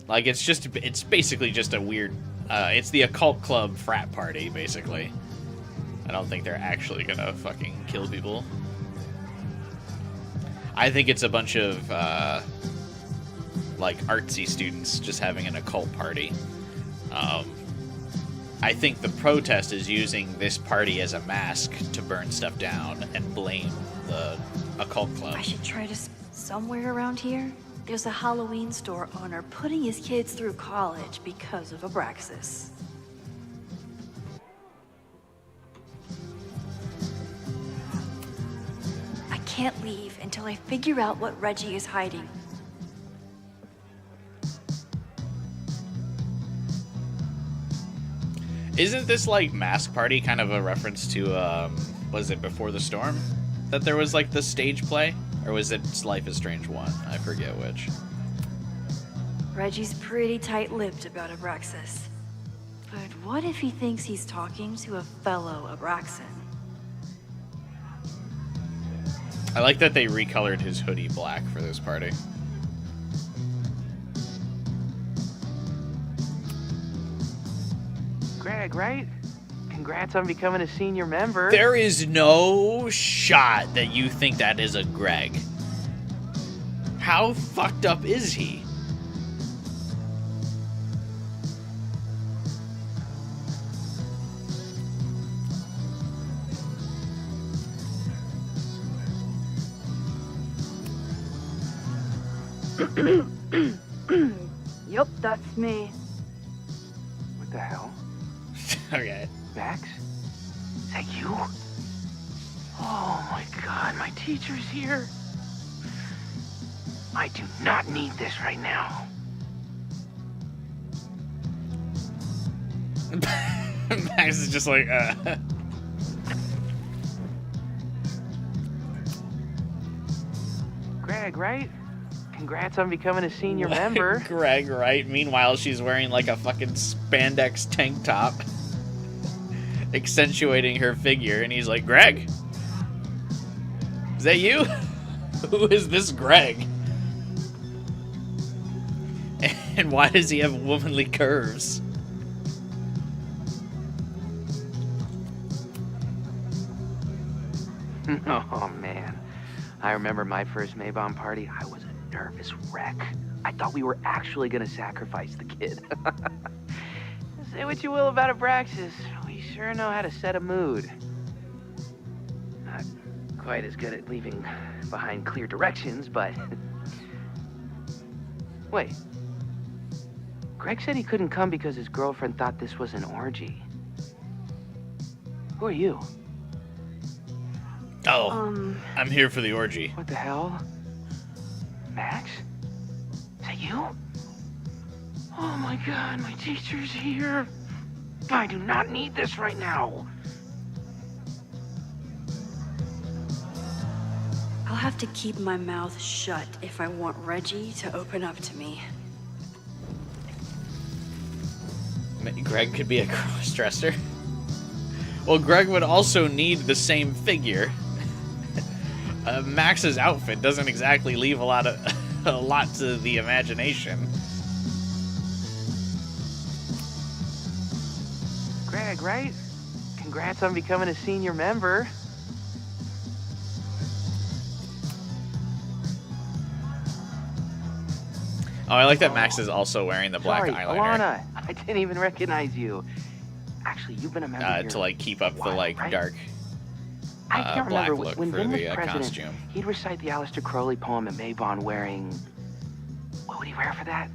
Like, it's basically just a weird, it's the occult club frat party, basically. I don't think they're actually gonna fucking kill people. I think it's a bunch of, like, artsy students just having an occult party. I think the protest is using this party as a mask to burn stuff down and blame the occult club. I should try to... Somewhere around here, there's a Halloween store owner putting his kids through college because of Abraxas. I can't leave until I figure out what Reggie is hiding. Isn't this, like, Mask Party kind of a reference to, was it Before the Storm? That there was, like, the stage play? Or was it Life is Strange 1? I forget which. Reggie's pretty tight-lipped about Abraxas. But what if he thinks he's talking to a fellow Abraxan? I like that they recolored his hoodie black for this party. Greg, right? Congrats on becoming a senior member. There is no shot that you think that is a Greg. How fucked up is he? Yup, that's me. What the hell? Okay. Max? Is that you? Oh my god, my teacher's here. I do not need this right now. Max is just like, Greg, right? Congrats on becoming a senior member. Greg, right? Meanwhile, she's wearing like a fucking spandex tank top, accentuating her figure, and he's like, Greg? Is that you? Who is this Greg? And why does he have womanly curves? Oh man, I remember my first Maybon party. I was a nervous wreck. I thought we were actually gonna sacrifice the kid. Say what you will about Abraxas, we sure know how to set a mood. Not quite as good at leaving behind clear directions, but... Wait. Greg said he couldn't come because his girlfriend thought this was an orgy. Who are you? Oh, I'm here for the orgy. What the hell? Max? Is that you? Oh my god, my teacher's here. I do not need this right now. I'll have to keep my mouth shut if I want Reggie to open up to me. Greg could be a cross-dresser. Well, Greg would also need the same figure. Max's outfit doesn't exactly leave a lot to the imagination. Greg, right? Congrats on becoming a senior member. Oh, I like that Max is also wearing the black Sorry, eyeliner. Alana, I didn't even recognize you. Actually, you've been a member here To like keep up the like right? dark I can't black remember look when for Vin was the president. costume. He'd recite the Aleister Crowley poem at Maybon wearing. What would he wear for that?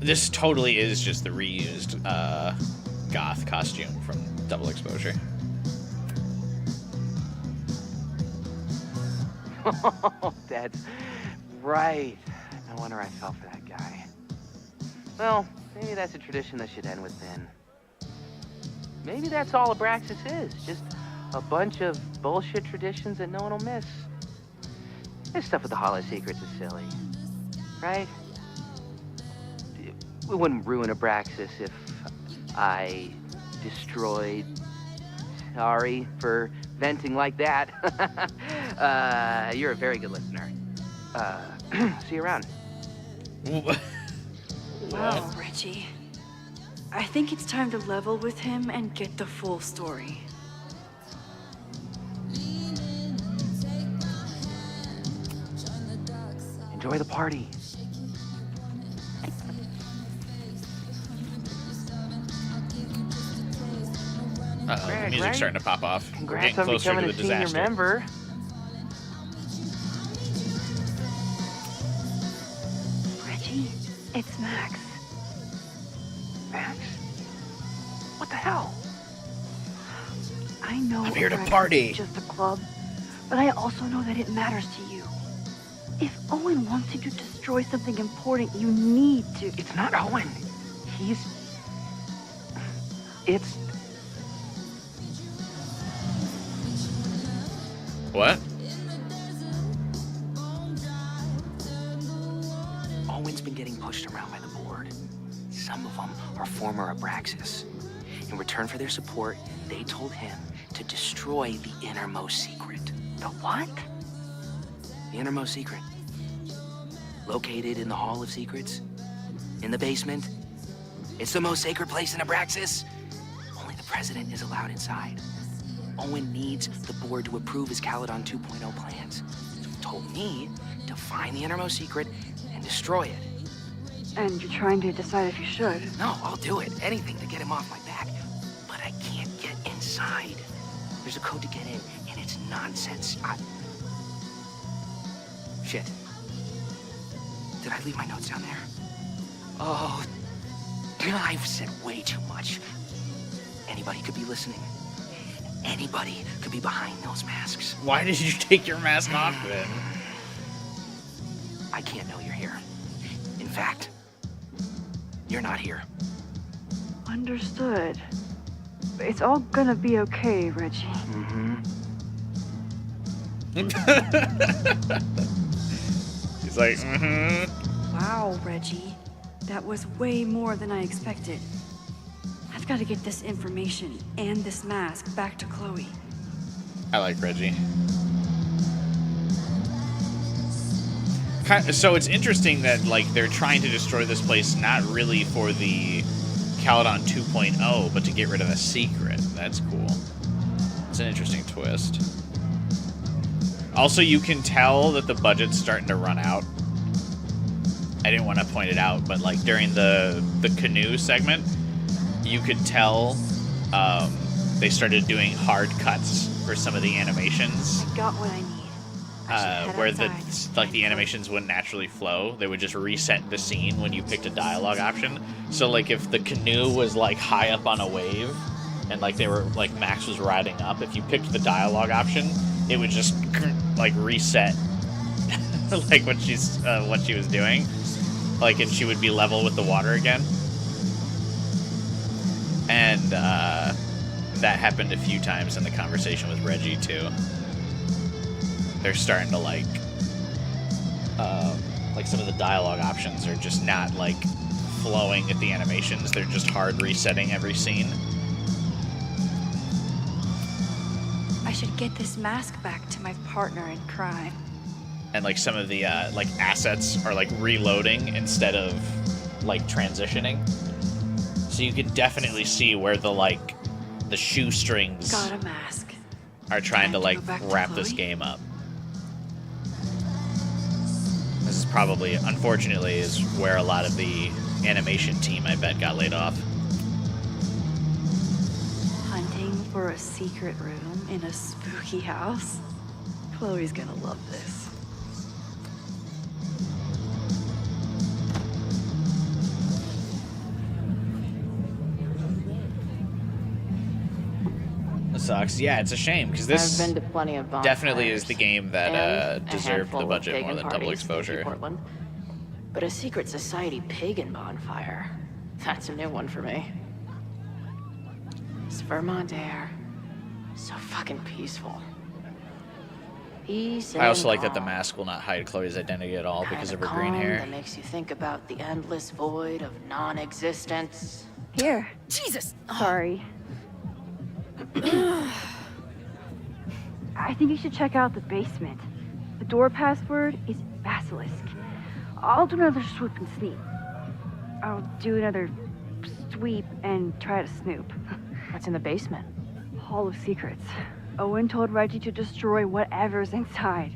This totally is just the reused goth costume from Double Exposure. That's right. No wonder I fell for that guy. Well, maybe that's a tradition that should end with Vin. Maybe that's all Abraxas is. Just a bunch of bullshit traditions that no one will miss. This stuff with the Hollow Secrets is silly. Right? We wouldn't ruin Abraxas if I destroyed... Sorry for venting like that. You're a very good listener. See you around. Wow, Reggie. I think it's time to level with him and get the full story. Enjoy the party. The Greg, music's right? starting to pop off. We're Congrats getting on closer becoming to a the senior disaster. member. Reggie, it's Max. Max? What the hell? I know I'm here to Abraxas party. is just a club, but I also know that it matters to you. If Owen wants you to destroy something important, you need to. It's not Owen. It's... What? Owen's been getting pushed around by the board. Some of them are former Abraxas. In return for their support, they told him to destroy the innermost secret. The what? The innermost secret. Located in the Hall of Secrets. In the basement. It's the most sacred place in Abraxas. Only the president is allowed inside. Owen needs the board to approve his Caledon 2.0 plans. So he told me to find the innermost secret and destroy it. And you're trying to decide if you should. No, I'll do it. Anything to get him off my back. But I can't get inside. There's a code to get in, and it's nonsense. Shit. Did I leave my notes down there? Oh, I've said way too much. Anybody could be listening. Anybody could be behind those masks. Why did you take your mask off then? I can't know you're here. In fact, you're not here. Understood. It's all gonna be okay, Reggie. Mm-hmm. He's like, mm-hmm. Wow, Reggie. That was way more than I expected. I've got to get this information and this mask back to Chloe. I like Reggie. So it's interesting that, like, they're trying to destroy this place not really for the Caledon 2.0, but to get rid of a secret. That's cool. It's an interesting twist. Also, you can tell that the budget's starting to run out. I didn't want to point it out, but, like, during the canoe segment, you could tell they started doing hard cuts for some of the animations. I got what I need. Where the animations wouldn't naturally flow. They would just reset the scene when you picked a dialogue option. So like if the canoe was like high up on a wave and like they were like Max was riding up, if you picked the dialogue option, it would just like reset like what she was doing. Like, and she would be level with the water again. And that happened a few times in the conversation with Reggie too. They're starting to like some of the dialogue options are just not like flowing at the animations. They're just hard resetting every scene. I should get this mask back to my partner in crime. And like some of the like assets are like reloading instead of like transitioning. So you can definitely see where the shoestrings Got a mask. are trying to like go back to wrap this Chloe? game up. This is probably, unfortunately, is where a lot of the animation team, I bet, got laid off. Hunting for a secret room in a spooky house? Chloe's gonna love this. It sucks. Yeah, it's a shame, because this I've been to plenty of definitely is the game that and a deserved handful the of budget pagan more than Double parties, Exposure. Portland. But a secret society pagan bonfire, that's a new one for me. It's Vermont air. So fucking peaceful. Peace I also and like that the calm. mask will not hide Chloe's identity at all because Kinda of her green calm hair. That makes you think about the endless void of non-existence. Here. Jesus! Sorry. I think you should check out the basement. The door password is Basilisk. I'll do another swoop and sneak. I'll do another sweep and try to snoop. What's in the basement? Hall of Secrets. Owen told Reggie to destroy whatever's inside.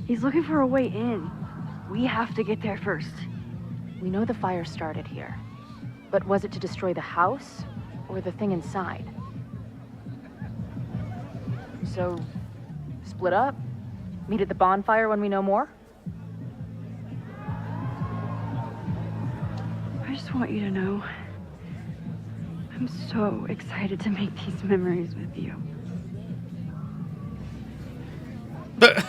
He's looking for a way in. We have to get there first. We know the fire started here. But was it to destroy the house or the thing inside? So, split up? Meet at the bonfire when we know more? I just want you to know, I'm so excited to make these memories with you. What?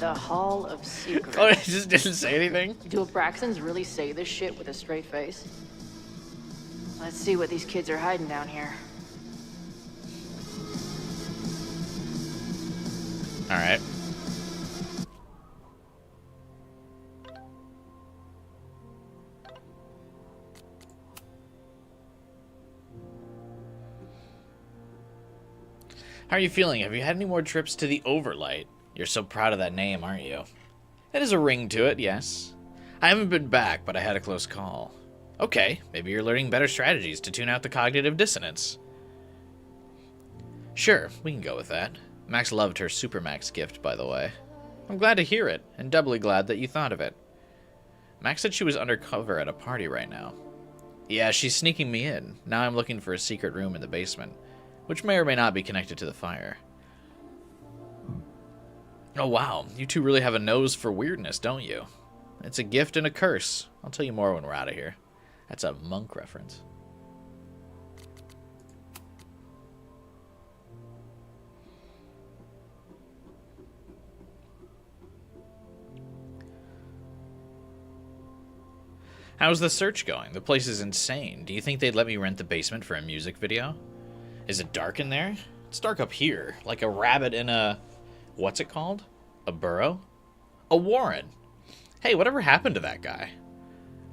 The Hall of Secrets. Oh, it just didn't say anything? Do Abraxans really say this shit with a straight face? Let's see what these kids are hiding down here. Alright. How are you feeling? Have you had any more trips to the Overlight? You're so proud of that name, aren't you? It has a ring to it, yes. I haven't been back, but I had a close call. Okay, maybe you're learning better strategies to tune out the cognitive dissonance. Sure, we can go with that. Max loved her Supermax gift, by the way. I'm glad to hear it, and doubly glad that you thought of it. Max said she was undercover at a party right now. Yeah, she's sneaking me in. Now I'm looking for a secret room in the basement, which may or may not be connected to the fire. Oh wow, you two really have a nose for weirdness, don't you? It's a gift and a curse. I'll tell you more when we're out of here. That's a Monk reference. How's the search going? The place is insane. Do you think they'd let me rent the basement for a music video? Is it dark in there? It's dark up here, like a rabbit in a... what's it called? A burrow? A warren. Hey, whatever happened to that guy?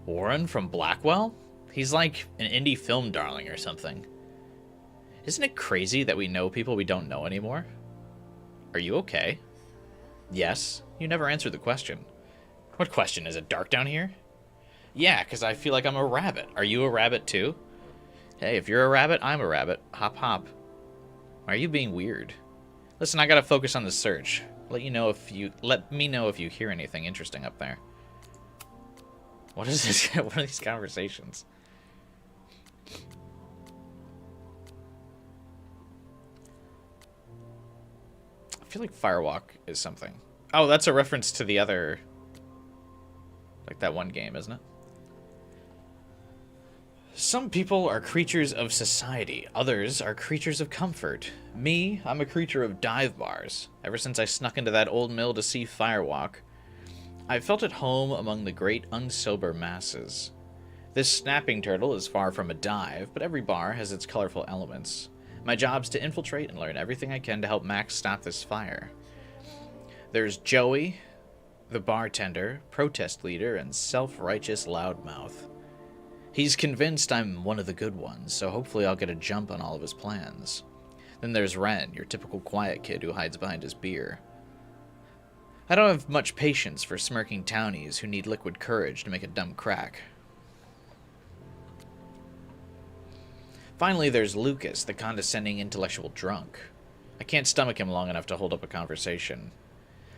Warren from Blackwell? He's like an indie film darling or something. Isn't it crazy that we know people we don't know anymore? Are you okay? Yes. You never answered the question. What question? Is it dark down here? Yeah, because I feel like I'm a rabbit. Are you a rabbit too? Hey, if you're a rabbit, I'm a rabbit. Hop, hop. Why are you being weird? Listen, I gotta focus on the search. Let me know if you hear anything interesting up there. What is this? What are these conversations? I feel like Firewalk is something. Oh, that's a reference to the other... like that one game, isn't it? Some people are creatures of society. Others are creatures of comfort. Me, I'm a creature of dive bars. Ever since I snuck into that old mill to see Firewalk, I felt at home among the great unsober masses. This snapping turtle is far from a dive, but every bar has its colorful elements. My job's to infiltrate and learn everything I can to help Max stop this fire. There's Joey, the bartender, protest leader, and self-righteous loudmouth. He's convinced I'm one of the good ones, so hopefully I'll get a jump on all of his plans. Then there's Ren, your typical quiet kid who hides behind his beer. I don't have much patience for smirking townies who need liquid courage to make a dumb crack. Finally, there's Lucas, the condescending intellectual drunk. I can't stomach him long enough to hold up a conversation.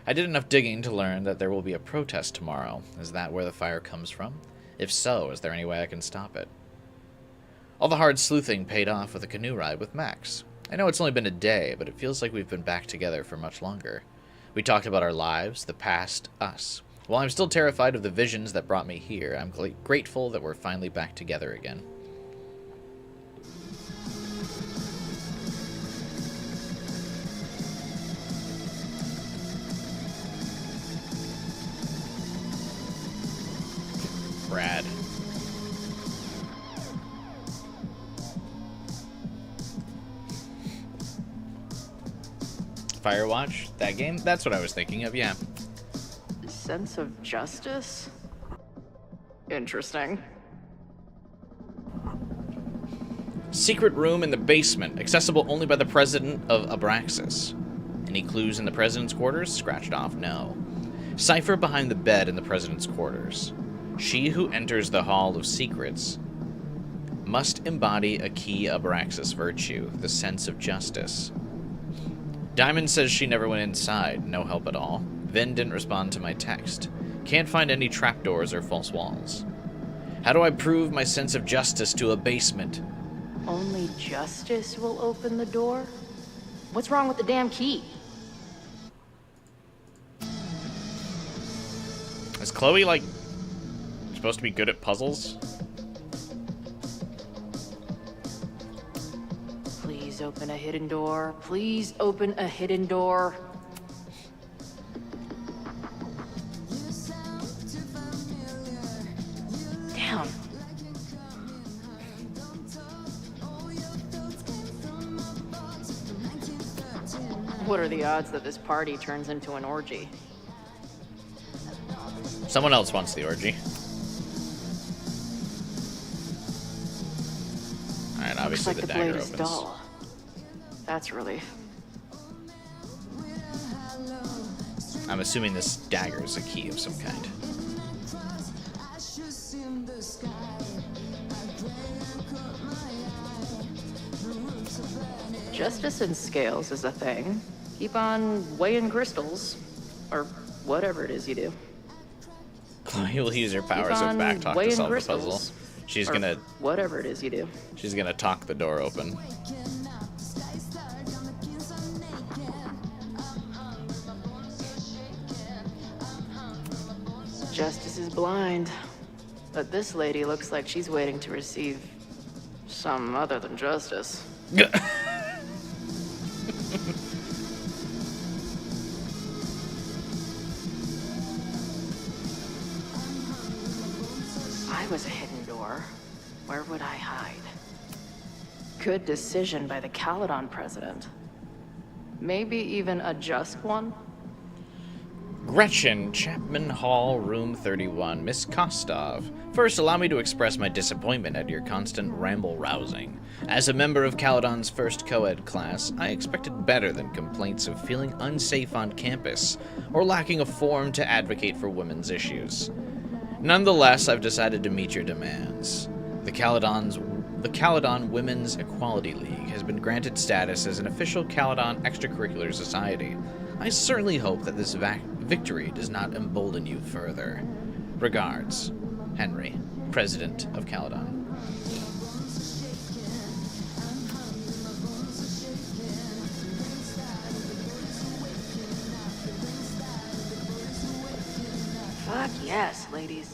I did enough digging to learn that there will be a protest tomorrow. Is that where the fire comes from? If so, is there any way I can stop it? All the hard sleuthing paid off with a canoe ride with Max. I know it's only been a day, but it feels like we've been back together for much longer. We talked about our lives, the past, us. While I'm still terrified of the visions that brought me here, I'm grateful that we're finally back together again. Brad. Firewatch? That game? That's what I was thinking of, yeah. Sense of justice? Interesting. Secret room in the basement, accessible only by the president of Abraxas. Any clues in the president's quarters? Scratched off, no. Cipher behind the bed in the president's quarters. She who enters the Hall of Secrets must embody a key Abraxas virtue, the sense of justice. Diamond says she never went inside, no help at all. Vin didn't respond to my text. Can't find any trapdoors or false walls. How do I prove my sense of justice to a basement? Only justice will open the door? What's wrong with the damn key? Is Chloe, like, supposed to be good at puzzles? Please open a hidden door. Please open a hidden door. What are the odds that this party turns into an orgy? Someone else wants the orgy. Alright, obviously Looks like the the dagger blade is opens. dull. That's a relief. I'm assuming this dagger is a key of some kind. Justice in scales is a thing. Keep on weighing crystals. Or whatever it is you do. Chloe will use her powers Keep of on backtalk to weighing solve the crystals. puzzle. She's Or gonna whatever it is you do. She's gonna talk the door open. Justice is blind. But this lady looks like she's waiting to receive some other than justice. If I was a hidden door, where would I hide? Good decision by the Caledon president. Maybe even a just one? Gretchen, Chapman Hall, room 31. Miss Kostov. First, allow me to express my disappointment at your constant ramble-rousing. As a member of Caledon's first co-ed class, I expected better than complaints of feeling unsafe on campus, or lacking a forum to advocate for women's issues. Nonetheless, I've decided to meet your demands. The Caledon Women's Equality League has been granted status as an official Caledon extracurricular society. I certainly hope that this victory does not embolden you further. Regards, Henry, President of Caledon. Fuck yes, ladies.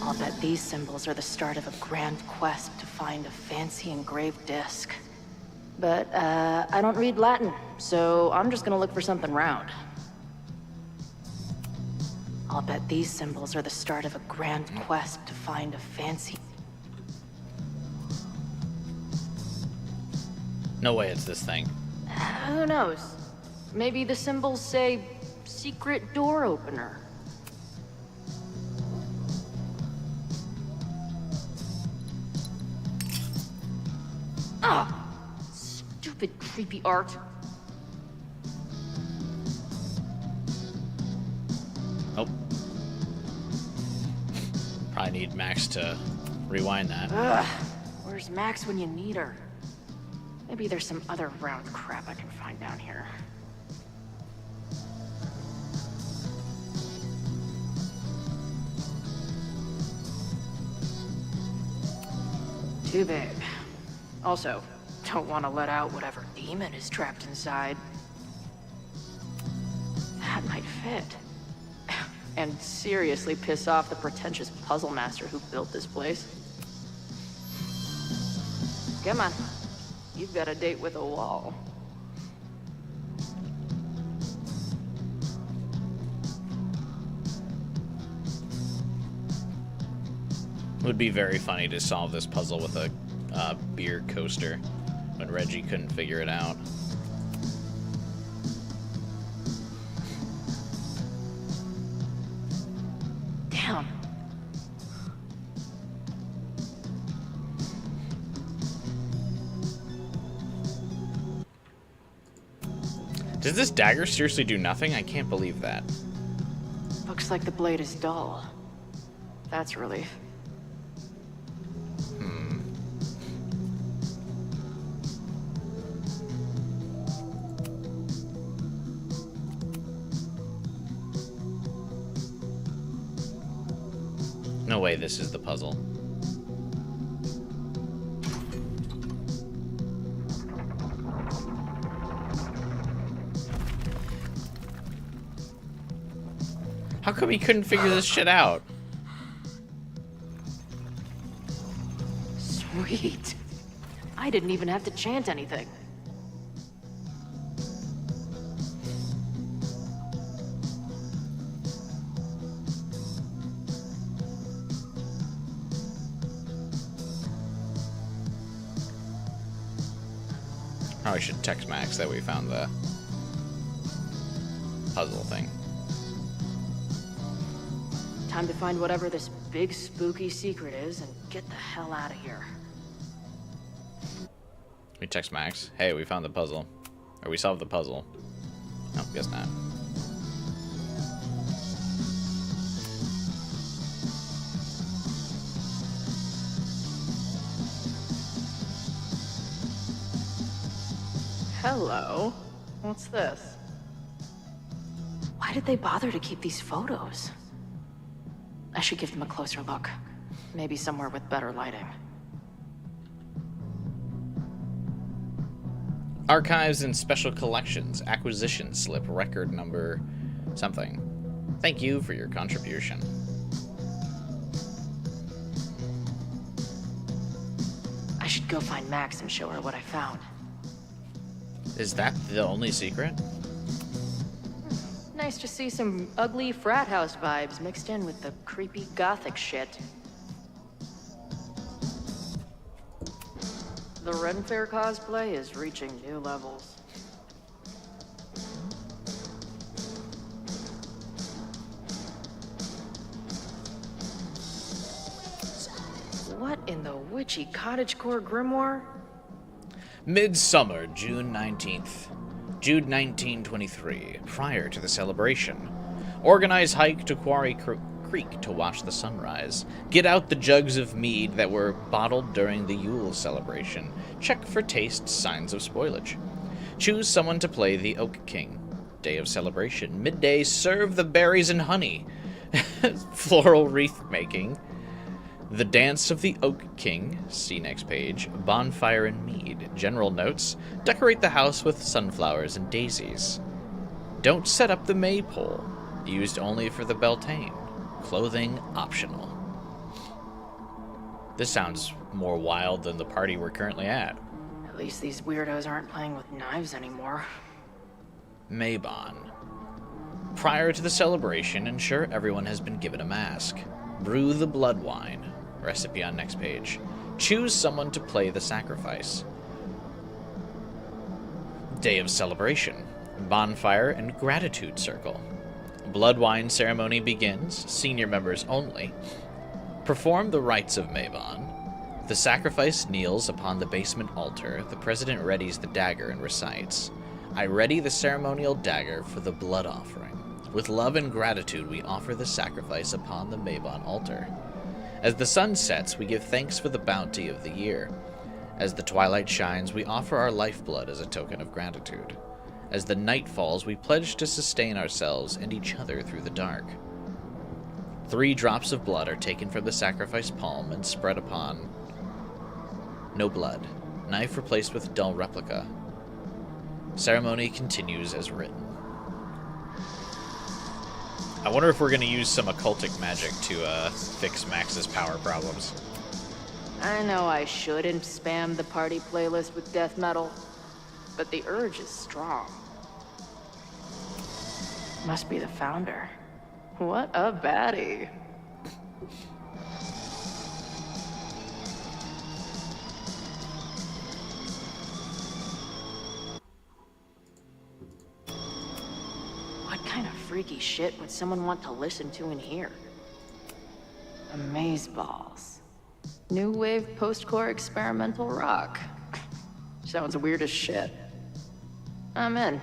I'll bet these symbols are the start of a grand quest to find a fancy engraved disc. But, I don't read Latin, so I'm just gonna look for something round. I'll bet these symbols are the start of a grand quest to find a fancy... No way it's this thing. Who knows? Maybe the symbols say, secret door opener. Ah! Stupid, creepy art. Oh. Probably need Max to rewind that. Ugh. Where's Max when you need her? Maybe there's some other round crap I can find down here. Too big. Also, don't want to let out whatever demon is trapped inside. That might fit. And seriously piss off the pretentious puzzle master who built this place. Come on. You've got a date with a wall. It would be very funny to solve this puzzle with a beer coaster when Reggie couldn't figure it out. Damn. Does this dagger seriously do nothing? I can't believe that. Looks like the blade is dull. That's a relief. No way this is the puzzle. How come he couldn't figure this shit out? Sweet. I didn't even have to chant anything. Probably should text Max that we found the puzzle thing. Time to find whatever this big spooky secret is and get the hell out of here. We text Max. Hey, we found the puzzle. Or we solved the puzzle. No, guess not. Hello. What's this? Why did they bother to keep these photos? I should give them a closer look. Maybe somewhere with better lighting. Archives and Special Collections. Acquisition slip. Record number something. Thank you for your contribution. I should go find Max and show her what I found. Is that the only secret? Nice to see some ugly frat house vibes mixed in with the creepy gothic shit. The Ren Fair cosplay is reaching new levels. What in the witchy cottagecore grimoire? Midsummer, June 19th. June 1923, prior to the celebration. Organize hike to Quarry Creek to watch the sunrise. Get out the jugs of mead that were bottled during the Yule celebration. Check for taste signs of spoilage. Choose someone to play the Oak King. Day of celebration. Midday, serve the berries and honey. Floral wreath making. The Dance of the Oak King, see next page. Bonfire and mead. General notes, decorate the house with sunflowers and daisies. Don't set up the maypole, used only for the Beltane. Clothing optional. This sounds more wild than the party we're currently at. At least these weirdos aren't playing with knives anymore. Mabon. Prior to the celebration, ensure everyone has been given a mask. Brew the blood wine. Recipe on next page. Choose someone to play the sacrifice. Day of celebration. Bonfire and gratitude circle. Blood wine ceremony begins. Senior members only. Perform the rites of Mabon. The sacrifice kneels upon the basement altar. The president readies the dagger and recites, I ready the ceremonial dagger for the blood offering. With love and gratitude, we offer the sacrifice upon the Mabon altar. As the sun sets, we give thanks for the bounty of the year. As the twilight shines, we offer our lifeblood as a token of gratitude. As the night falls, we pledge to sustain ourselves and each other through the dark. 3 drops of blood are taken from the sacrifice palm and spread upon. No blood. Knife replaced with dull replica. Ceremony continues as written. I wonder if we're going to use some occultic magic to fix Max's power problems. I know I shouldn't spam the party playlist with death metal, but the urge is strong. Must be the founder. What a baddie. What kind of freaky shit would someone want to listen to in here? Amazeballs. New wave post-core experimental rock. Sounds weird as shit. I'm in.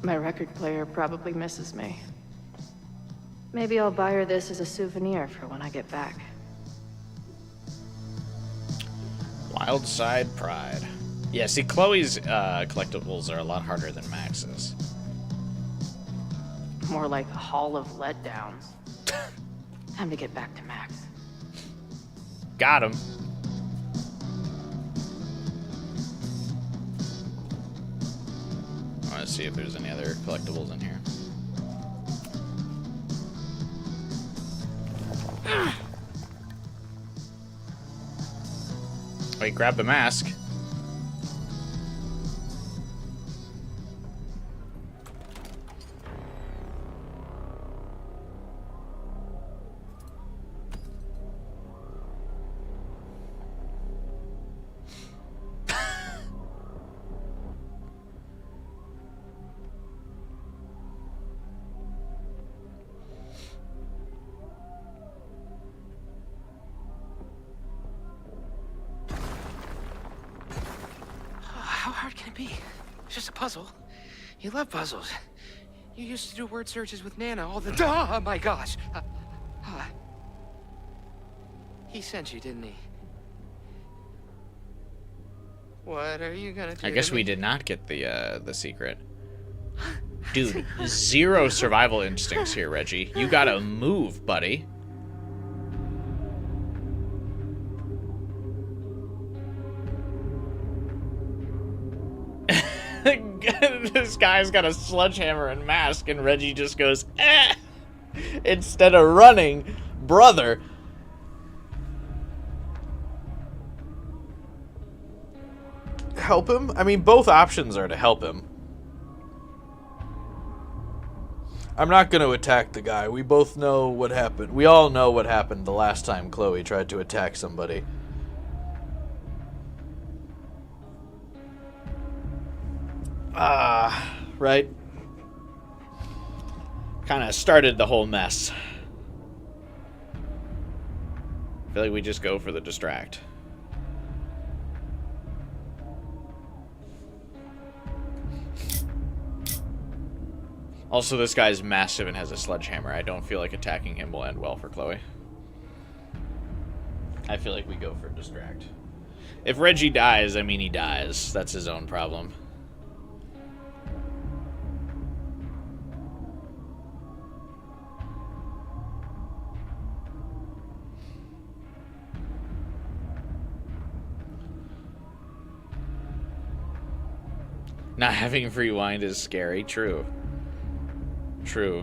My record player probably misses me. Maybe I'll buy her this as a souvenir for when I get back. Wild Side Pride. Yeah, see, Chloe's collectibles are a lot harder than Max's. More like a hall of letdowns. Time to get back to Max. Got him. I want to see if there's any other collectibles in here. Wait, grab the mask. hard can it be? It's just a puzzle. You love puzzles. You used to do word searches with Nana all the time. Oh my gosh. He sent you, didn't he? What are you gonna do? I guess we did not get the secret. Dude, 0 survival instincts here, Reggie. You gotta move, buddy. This guy's got a sledgehammer and mask, and Reggie just goes, eh! Instead of running, brother. Help him? I mean, both options are to help him. I'm not going to attack the guy. We both know what happened. We all know what happened the last time Chloe tried to attack somebody. Right? Kind of started the whole mess. I feel like we just go for the distract. Also, this guy's massive and has a sledgehammer. I don't feel like attacking him will end well for Chloe. I feel like we go for distract. If Reggie dies, I mean he dies. That's his own problem. Not having rewind is scary. True. True.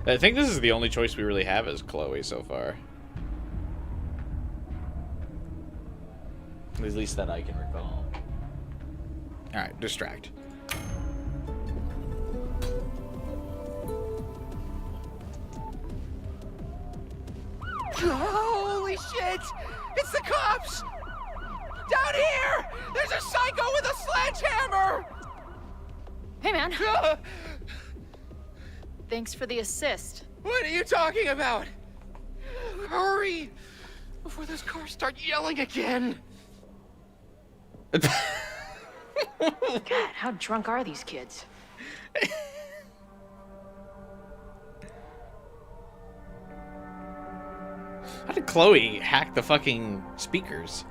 I think this is the only choice we really have as Chloe so far. At least that I can recall. Alright, distract. Holy shit! It's the cops! Down here! There's a psycho with a sledgehammer! Hey, man. Thanks for the assist. What are you talking about? Hurry! Before those cars start yelling again! God, how drunk are these kids? How did Chloe hack the fucking speakers?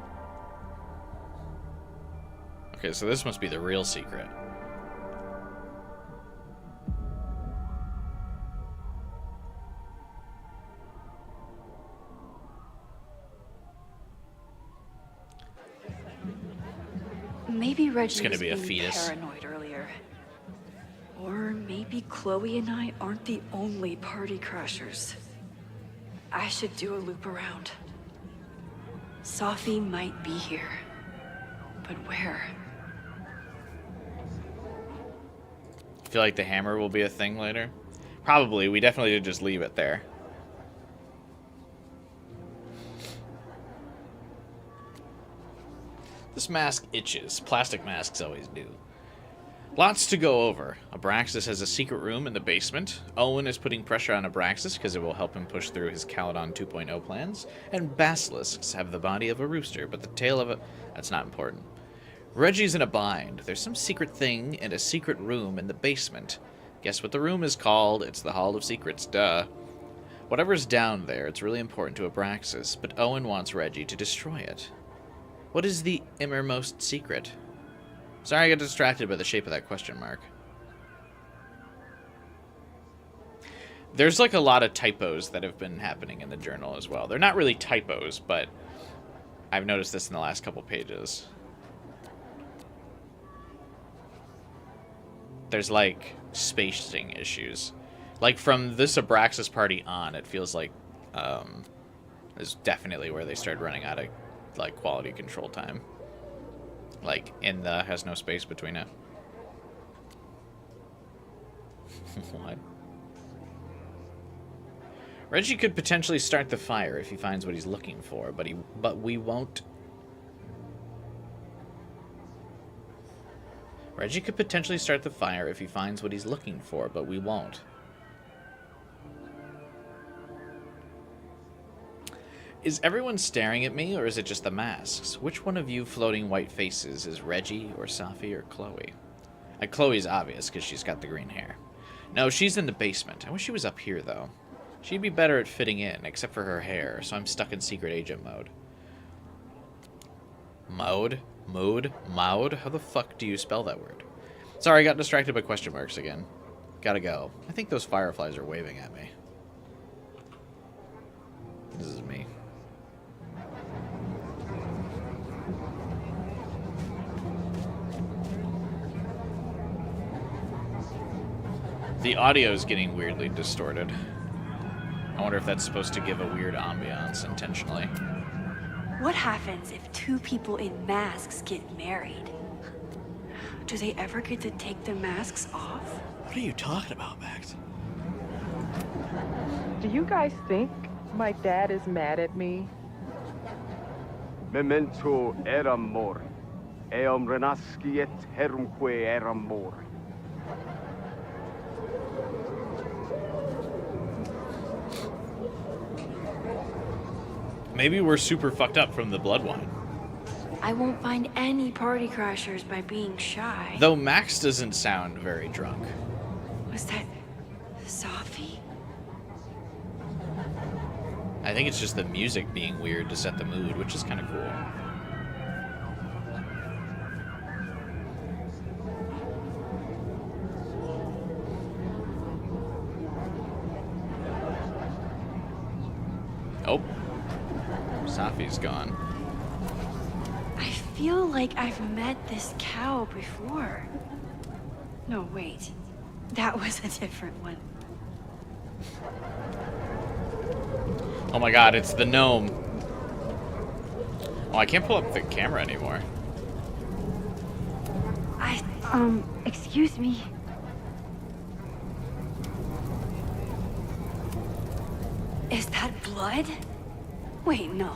Okay, so this must be the real secret. Maybe Reggie It's gonna was be a being fetus. paranoid earlier. Or maybe Chloe and I aren't the only party crashers. I should do a loop around. Sophie might be here. But where? Feel like the hammer will be a thing later? Probably. We definitely did just leave it there. This mask itches. Plastic masks always do. Lots to go over. Abraxas has a secret room in the basement. Owen is putting pressure on Abraxas because it will help him push through his Caledon 2.0 plans. And basilisks have the body of a rooster, but the tail of a... That's not important. Reggie's in a bind. There's some secret thing in a secret room in the basement. Guess what the room is called? It's the Hall of Secrets, duh. Whatever's down there, it's really important to Abraxas, but Owen wants Reggie to destroy it. What is the innermost secret? Sorry I got distracted by the shape of that question mark. There's like a lot of typos that have been happening in the journal as well. They're not really typos, but I've noticed this in the last couple pages. There's like spacing issues. Like from this Abraxas party on, it feels like is definitely where they started running out of like quality control time. Like in the has no space between it. What? Reggie could potentially start the fire if he finds what he's looking for, but we won't. Reggie could potentially start the fire if he finds what he's looking for, but we won't. Is everyone staring at me, or is it just the masks? Which one of you floating white faces is Reggie, or Safi, or Chloe? Chloe's obvious, because she's got the green hair. No, she's in the basement. I wish she was up here, though. She'd be better at fitting in, except for her hair, so I'm stuck in secret agent mode. Mode? Mode? Mode? How the fuck do you spell that word? Sorry, I got distracted by question marks again. Gotta go. I think those fireflies are waving at me. This is me. The audio is getting weirdly distorted. I wonder if that's supposed to give a weird ambiance intentionally. What happens if two people in masks get married? Do they ever get to take the masks off? What are you talking about, Max? Do you guys think my dad is mad at me? Memento eram mor. Eum renasciet herumque eram mor. Maybe we're super fucked up from the blood wine. I won't find any party crashers by being shy. Though Max doesn't sound very drunk. Was that Safi? I think it's just the music being weird to set the mood, which is kind of cool. Oh. Safi's gone. I feel like I've met this cow before. No, wait. That was a different one. Oh my god, it's the gnome. Oh, I can't pull up the camera anymore. Excuse me. Is that blood? Wait, no.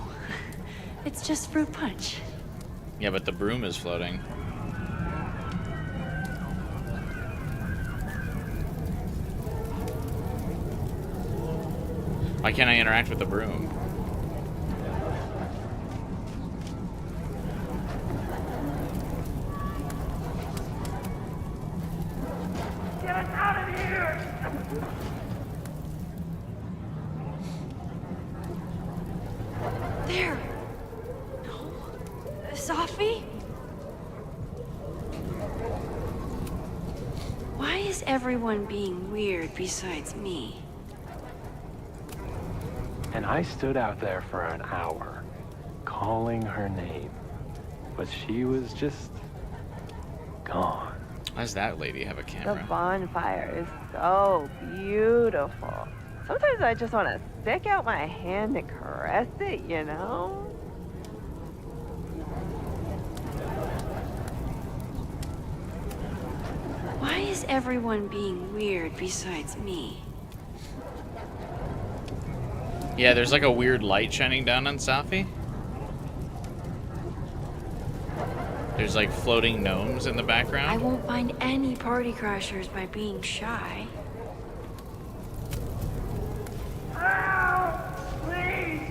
It's just fruit punch. Yeah, but the broom is floating. Why can't I interact with the broom? Get us out of here! There! No. Safi? Why is everyone being weird besides me? And I stood out there for an hour, calling her name. But she was just gone. Why does that lady have a The camera? bonfire is so beautiful. Sometimes I just want to stick out my hand and caress it, you know? Why is everyone being weird besides me? Yeah, there's like a weird light shining down on Safi. There's like floating gnomes in the I background. won't find any party crashers by being shy. Please!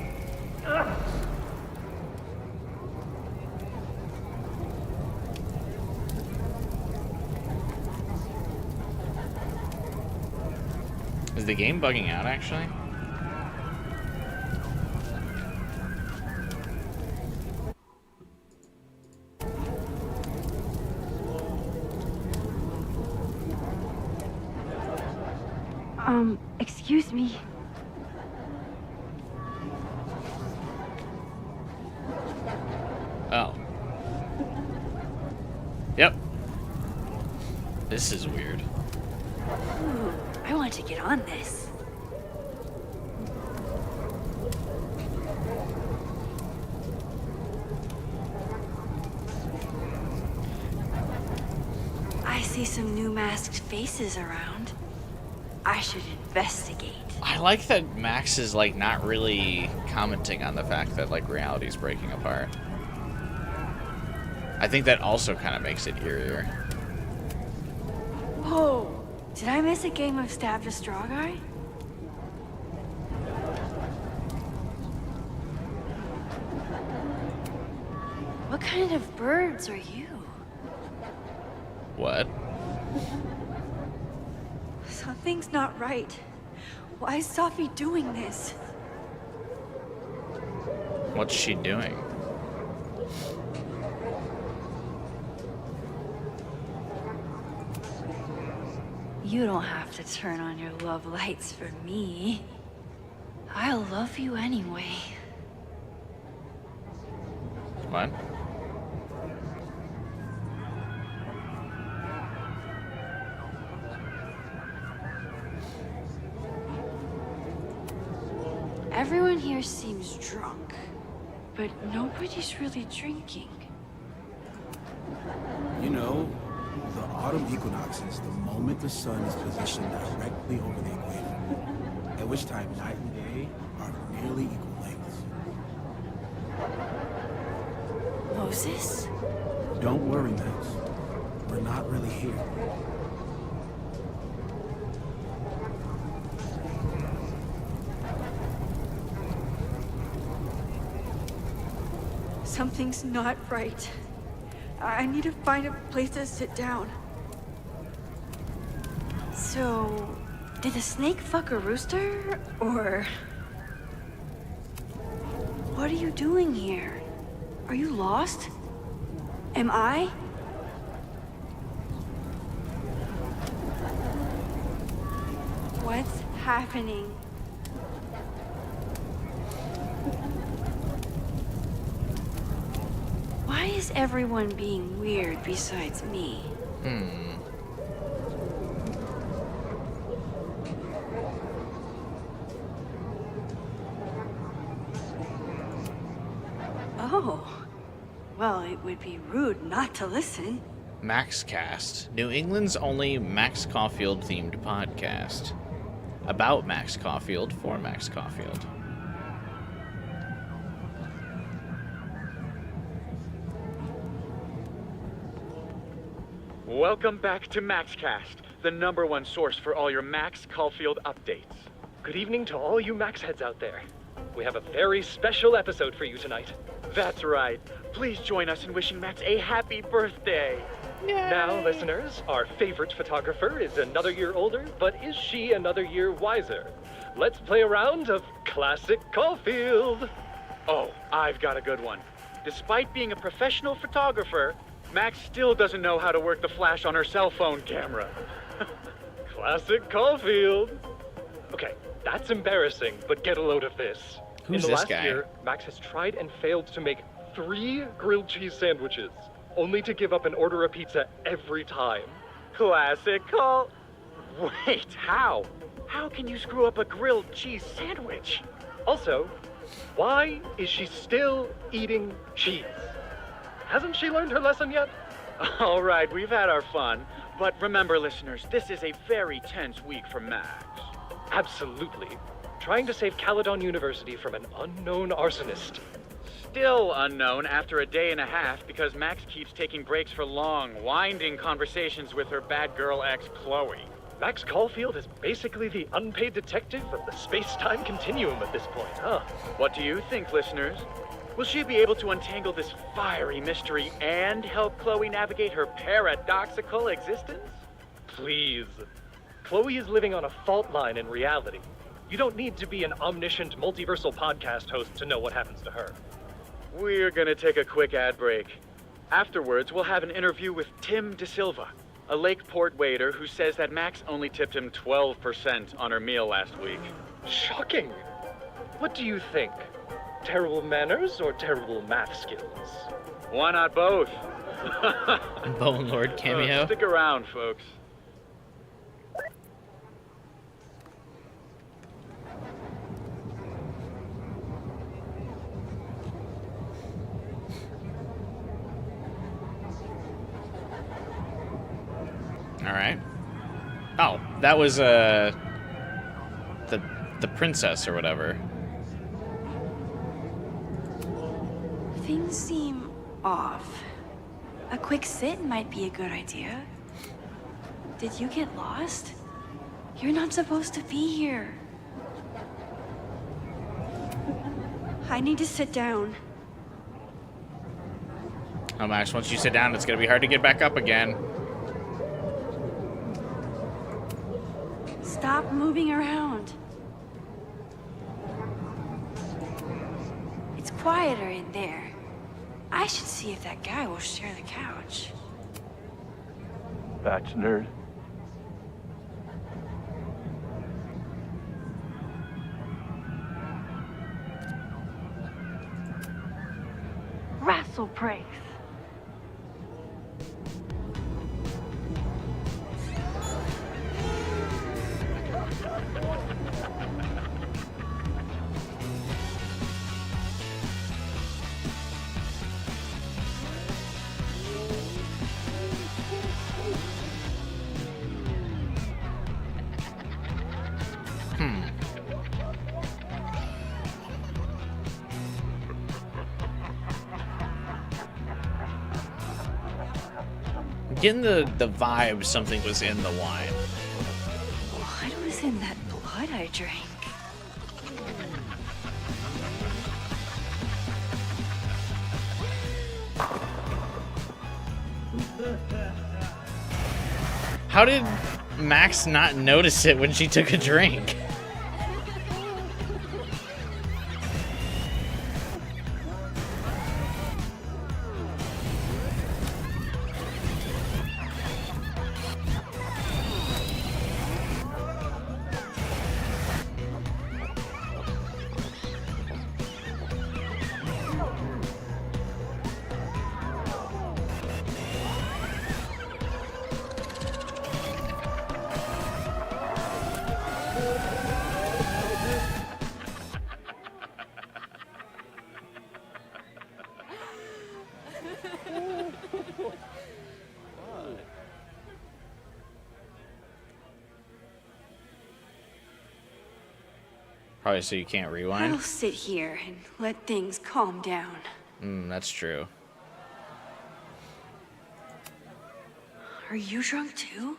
Is the game bugging out actually? Excuse me. Oh. Yep. This is weird. Ooh, I want to get on this. I see some new masked faces around. I should investigate. I like that Max is like not really commenting on the fact that like reality's breaking apart. I think that also kind of makes it eerier. Whoa! Did I miss a game of Stab the Straw Guy? What kind of birds are you? What? Something's not right. Why is Sophie doing this? What's she doing? You don't have to turn on your love lights for me. I'll love you anyway. What? Everyone here seems drunk, but nobody's really drinking. You know, the autumn equinox is the moment the sun is positioned directly over the equator, at which time night and day are nearly equal lengths. Moses? Don't worry, Max. We're not really here. Something's not right. I need to find a place to sit down. So, did the snake fuck a rooster, or... What are you doing here? Are you lost? Am I? What's happening? Why is everyone being weird besides me? Oh. Well, it would be rude not to listen. MaxCast, New England's only Max Caulfield themed podcast. About Max Caulfield for Max Caulfield. Welcome back to MaxCast, the #1 source for all your Max Caulfield updates. Good evening to all you Max heads out there. We have a very special episode for you tonight. That's right. Please join us in wishing Max a happy birthday. Now, listeners, our favorite photographer is another year older, but is she another year wiser? Let's play a round of Classic Caulfield. Oh, I've got a good one. Despite being a professional photographer, Max still doesn't know how to work the flash on her cell phone camera. Classic Caulfield. Okay, that's embarrassing, but get a load of this. Who's In the this last guy? year, Max has tried and failed to make 3 grilled cheese sandwiches, only to give up and order a pizza every time. Classic Call. Wait, how? How can you screw up a grilled cheese sandwich? Also, why is she still eating cheese? Hasn't she learned her lesson yet? All right, we've had our fun, but remember, listeners, this is a very tense week for Max. Absolutely. Trying to save Caledon University from an unknown arsonist. Still unknown after a day and a half because Max keeps taking breaks for long, winding conversations with her bad girl ex, Chloe. Max Caulfield is basically the unpaid detective of the space-time continuum at this point, huh? What do you think, listeners? Will she be able to untangle this fiery mystery and help Chloe navigate her paradoxical existence? Please. Chloe is living on a fault line in reality. You don't need to be an omniscient multiversal podcast host to know what happens to her. We're gonna take a quick ad break. Afterwards, we'll have an interview with Tim DeSilva, a Lakeport waiter who says that Max only tipped him 12% on her meal last week. Shocking. What do you think? Terrible manners or terrible math skills? Why not both? Bone Lord cameo. Stick around, folks. All right. Oh, that was the princess or whatever. Things seem off. A quick sit might be a good idea. Did you get lost? You're not supposed to be here. I need to sit down. Oh, Max, once you sit down, it's gonna be hard to get back up again. Stop moving around. It's quieter in there. I should see if that guy will share the couch. Batch nerd. Rassel breaks. Getting the vibe something was in the wine. What was in that blood I drank? How did Max not notice it when she took a drink? Probably so you can't rewind. I'll sit here and let things calm down. That's true. Are you drunk too?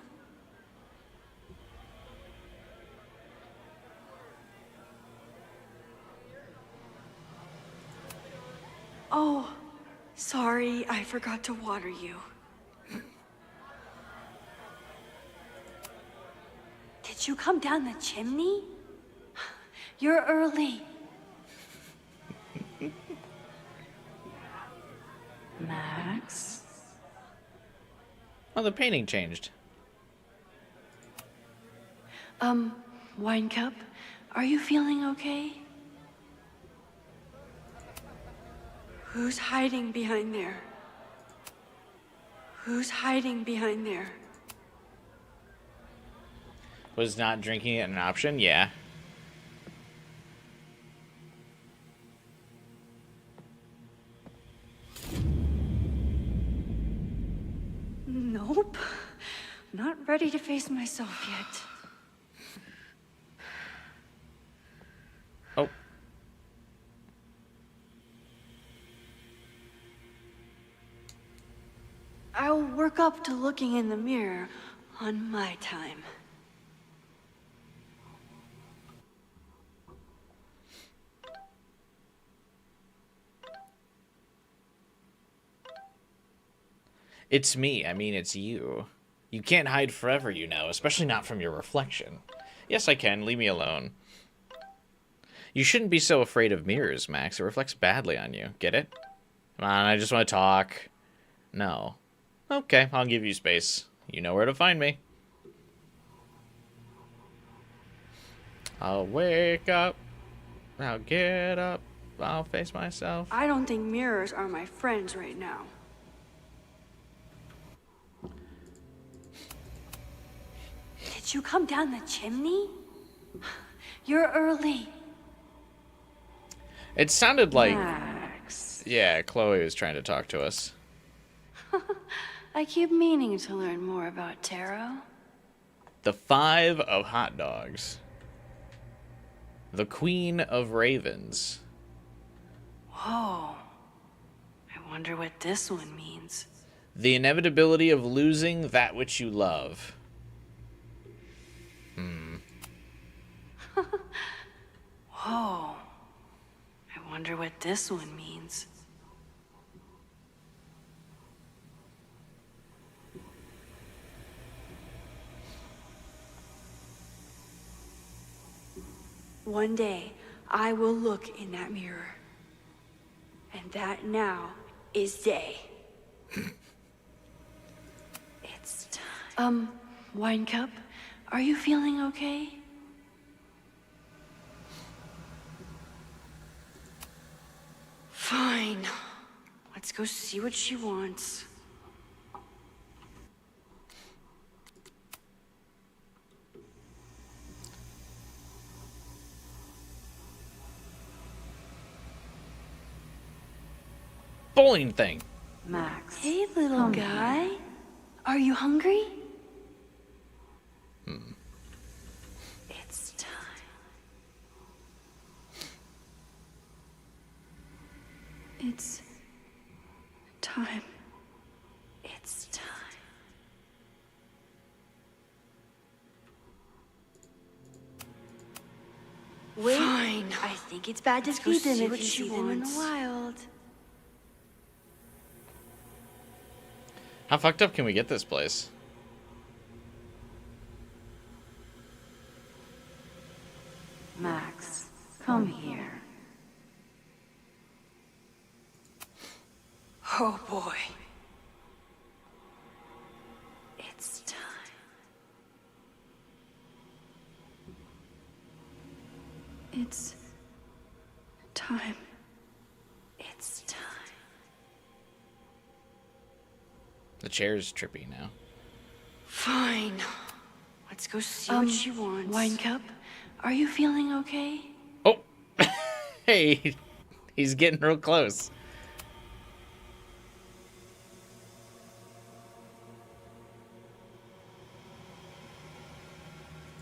Oh, sorry, I forgot to water you. Did you come down the chimney? You're early. Max? Oh, the painting changed. Wine cup, are you feeling okay? Who's hiding behind there? Who's hiding behind there? Was not drinking it an option? Yeah. Nope. Not ready to face myself yet. Oh. I'll work up to looking in the mirror on my time. It's me. I mean, it's you. You can't hide forever, you know, especially not from your reflection. Yes, I can. Leave me alone. You shouldn't be so afraid of mirrors, Max. It reflects badly on you. Get it? Come on, I just want to talk. No. Okay, I'll give you space. You know where to find me. I'll wake up. I'll get up. I'll face myself. I don't think mirrors are my friends right now. Did you come down the chimney? You're early. It sounded like... Max. Yeah, Chloe was trying to talk to us. I keep meaning to learn more about Taro. The 5 of hot dogs. The Queen of Ravens. Whoa. I wonder what this one means. The inevitability of losing that which you love. Whoa. I wonder what this one means. One day, I will look in that mirror. And that now is day. It's time. Wine Cup, are you feeling okay? Fine. Let's go see what she wants. Bowling thing. Max. Hey, little guy. Are you hungry? It's time. It's time. It's time. Wait. Fine. I think it's bad to feed them if you see them in the wild. How fucked up can we get this place? Max, come here. Oh boy. It's time. It's time. It's time. The chair's trippy now. Fine. Let's go see what she wants. Wine Cup, are you feeling okay? Oh! Hey! He's getting real close.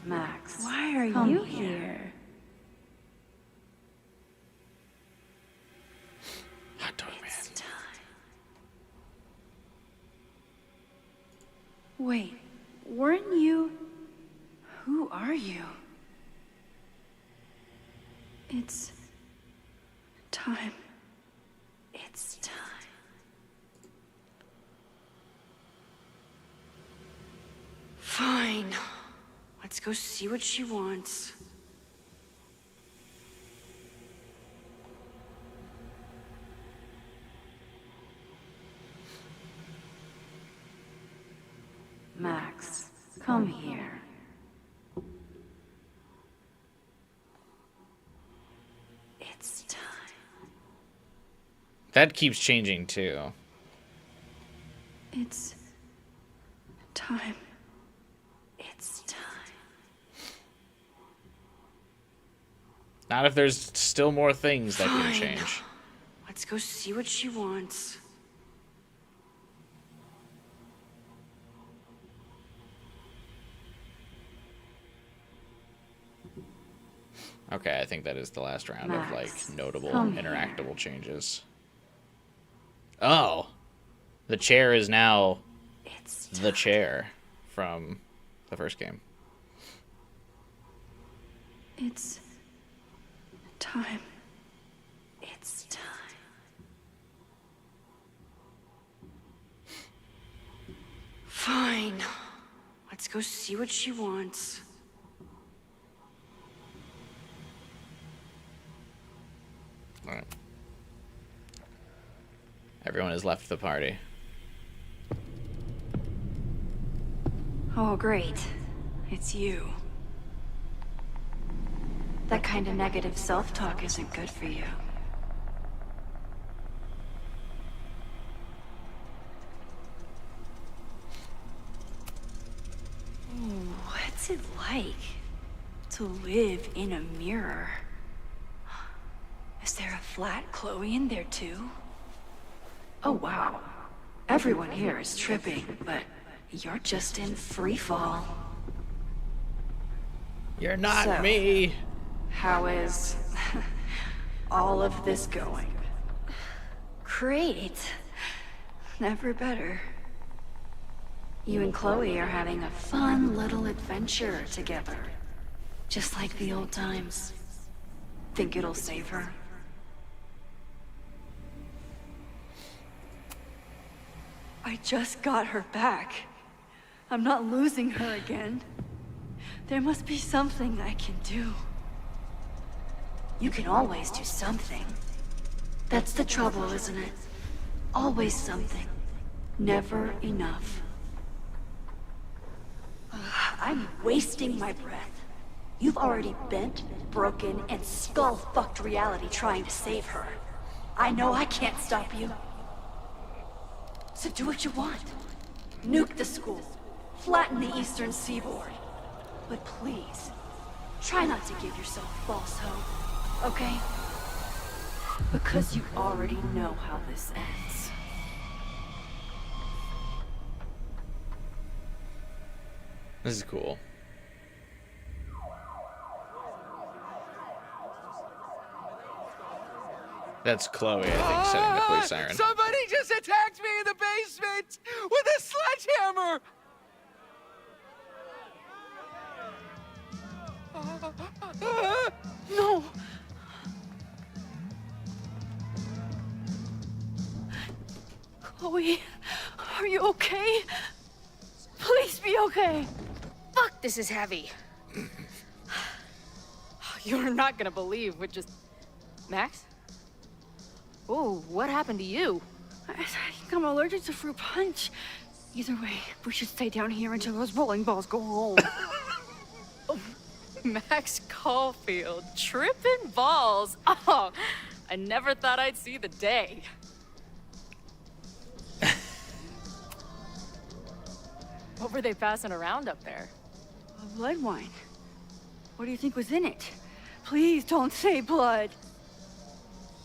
Max, why are you here? Hot dog man. It's time. Wait, weren't you... Who are you? It's time. It's time. Fine. Let's go see what she wants. Max, come here. It's time. That keeps changing too. It's time. It's time. Not if there's still more things that can Fine. change. Let's go see what she wants. Okay, I think that is the last round of like notable come interactable changes. Oh, the chair is now the chair from the first game. It's time. It's time. Fine. Let's go see what she wants. All right. Everyone has left the party. Oh, great. It's you. That kind of negative self-talk isn't good for you. Ooh, what's it like to live in a mirror? Is there a flat Chloe in there too? Oh wow. Everyone here is tripping, but you're just in free fall. You're not So, me. How is all of this going? Great. Never better. You and Chloe are having a fun little adventure together. Just like the old times. Think it'll save her? I just got her back. I'm not losing her again. There must be something I can do. You can always do something. That's the trouble, isn't it? Always something. Never enough. I'm wasting my breath. You've already bent, broken, and skull-fucked reality trying to save her. I know I can't stop you. So do what you want. Nuke the school. Flatten the eastern seaboard. But please, try not to give yourself false hope, okay? Because you already know how this ends. This is cool. That's Chloe, I think, setting the police siren. Somebody just attacked me in the basement with a sledgehammer! No! Chloe, are you okay? Please be okay. Fuck, this is heavy. You're not gonna believe what just... Max? Oh, what happened to you? I think I'm allergic to fruit punch. Either way, we should stay down here until those bowling balls go home. Max Caulfield, tripping balls. Oh, I never thought I'd see the day. What were they passing around up there? Blood wine. What do you think was in it? Please don't say blood.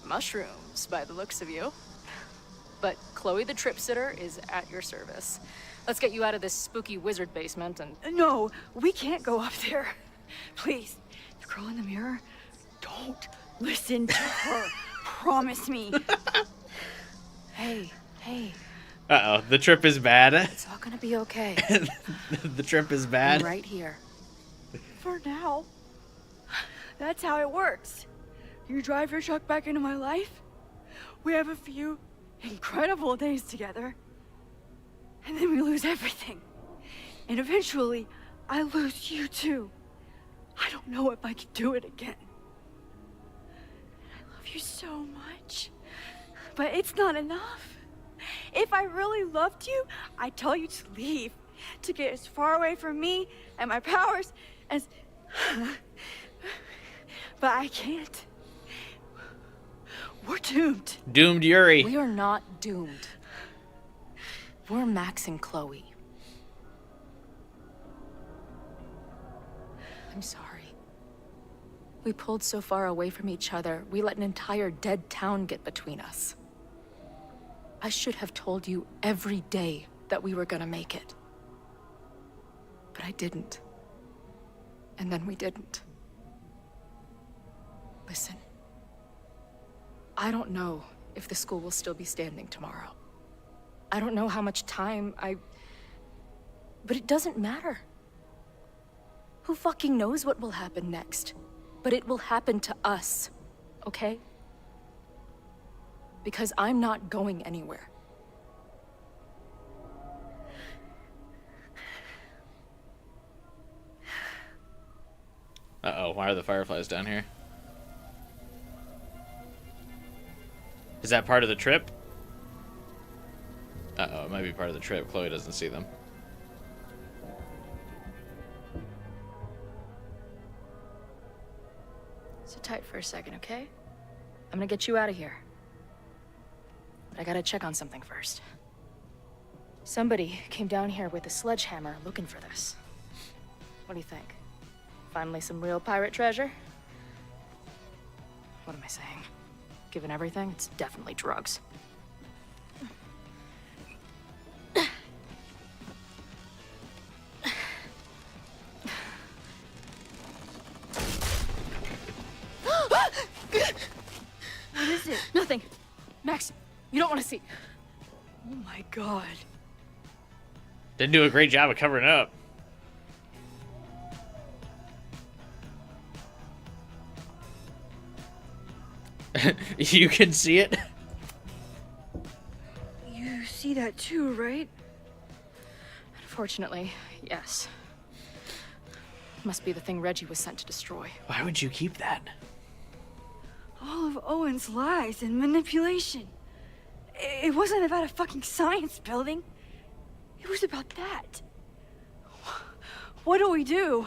Mushrooms, by the looks of you. But Chloe the Trip Sitter is at your service. Let's get you out of this spooky wizard basement and... No, we can't go up there. Please, the girl in the mirror, don't listen to her. Promise me. Hey. Uh-oh, the trip is bad. It's all gonna be okay. The trip is bad. I'm right here. For now. That's how it works. You drive your truck back into my life. We have a few incredible days together. And then we lose everything. And eventually, I lose you too. I don't know if I can do it again. I love you so much. But it's not enough. If I really loved you, I'd tell you to leave. To get as far away from me and my powers as... But I can't. We're doomed. Doomed Yuri. We are not doomed. We're Max and Chloe. I'm sorry. We pulled so far away from each other, we let an entire dead town get between us. I should have told you every day that we were gonna make it. But I didn't. And then we didn't. Listen. I don't know if the school will still be standing tomorrow. I don't know how much time But it doesn't matter. Who fucking knows what will happen next? But it will happen to us, okay? Because I'm not going anywhere. Uh-oh, why are the fireflies down here? Is that part of the trip? Uh-oh, it might be part of the trip. Chloe doesn't see them. Sit tight for a second, okay? I'm gonna get you out of here. But I gotta check on something first. Somebody came down here with a sledgehammer looking for this. What do you think? Finally some real pirate treasure? What am I saying? Given everything, it's definitely drugs. What is it? Nothing. Max, you don't want to see. Oh my god. Didn't do a great job of covering up. You can see it? You see that too, right? Unfortunately, yes. Must be the thing Reggie was sent to destroy. Why would you keep that? all of Owen's lies and manipulation. It wasn't about a fucking science building. It was about that. What do we do?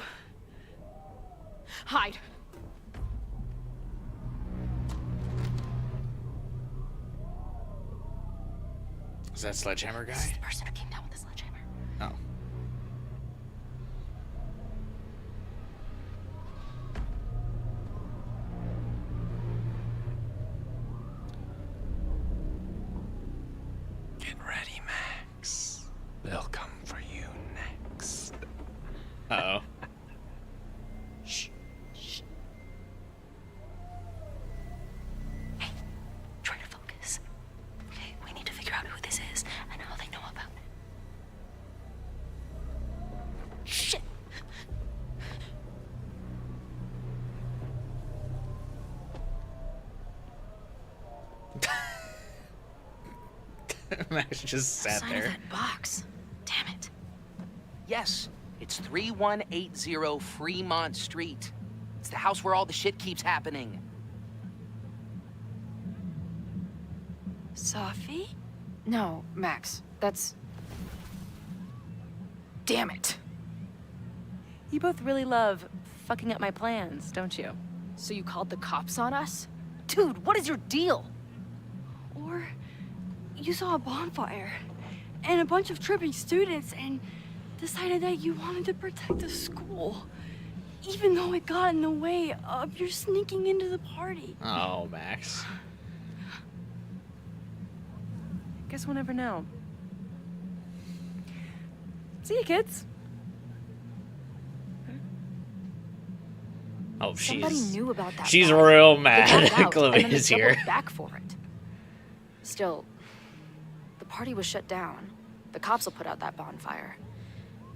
Hide. Is that Sledgehammer guy? This is the person who came down with the sledgehammer. Oh. Get ready, Max. They'll come for you next. Uh-oh. Shh. Shh. Hey, try to focus. Okay, we need to figure out who this is and how they know about it. Shit. Max just sat Sign there. of that box. Damn it. Yes, it's 3180 Fremont Street. It's the house where all the shit keeps happening. Sophie? No, Max. That's... Damn it. You both really love fucking up my plans, don't you? So you called the cops on us? Dude, what is your deal? Or you saw a bonfire and a bunch of tripping students and decided that you wanted to protect the school, even though it got in the way of your sneaking into the party. Oh, Max. Guess we'll never know. See you, kids. Oh, Somebody she's... knew about that. She's bomb. real They mad dropped that out, Chloe and then they is here. doubled back for it. Still, the party was shut down. The cops will put out that bonfire.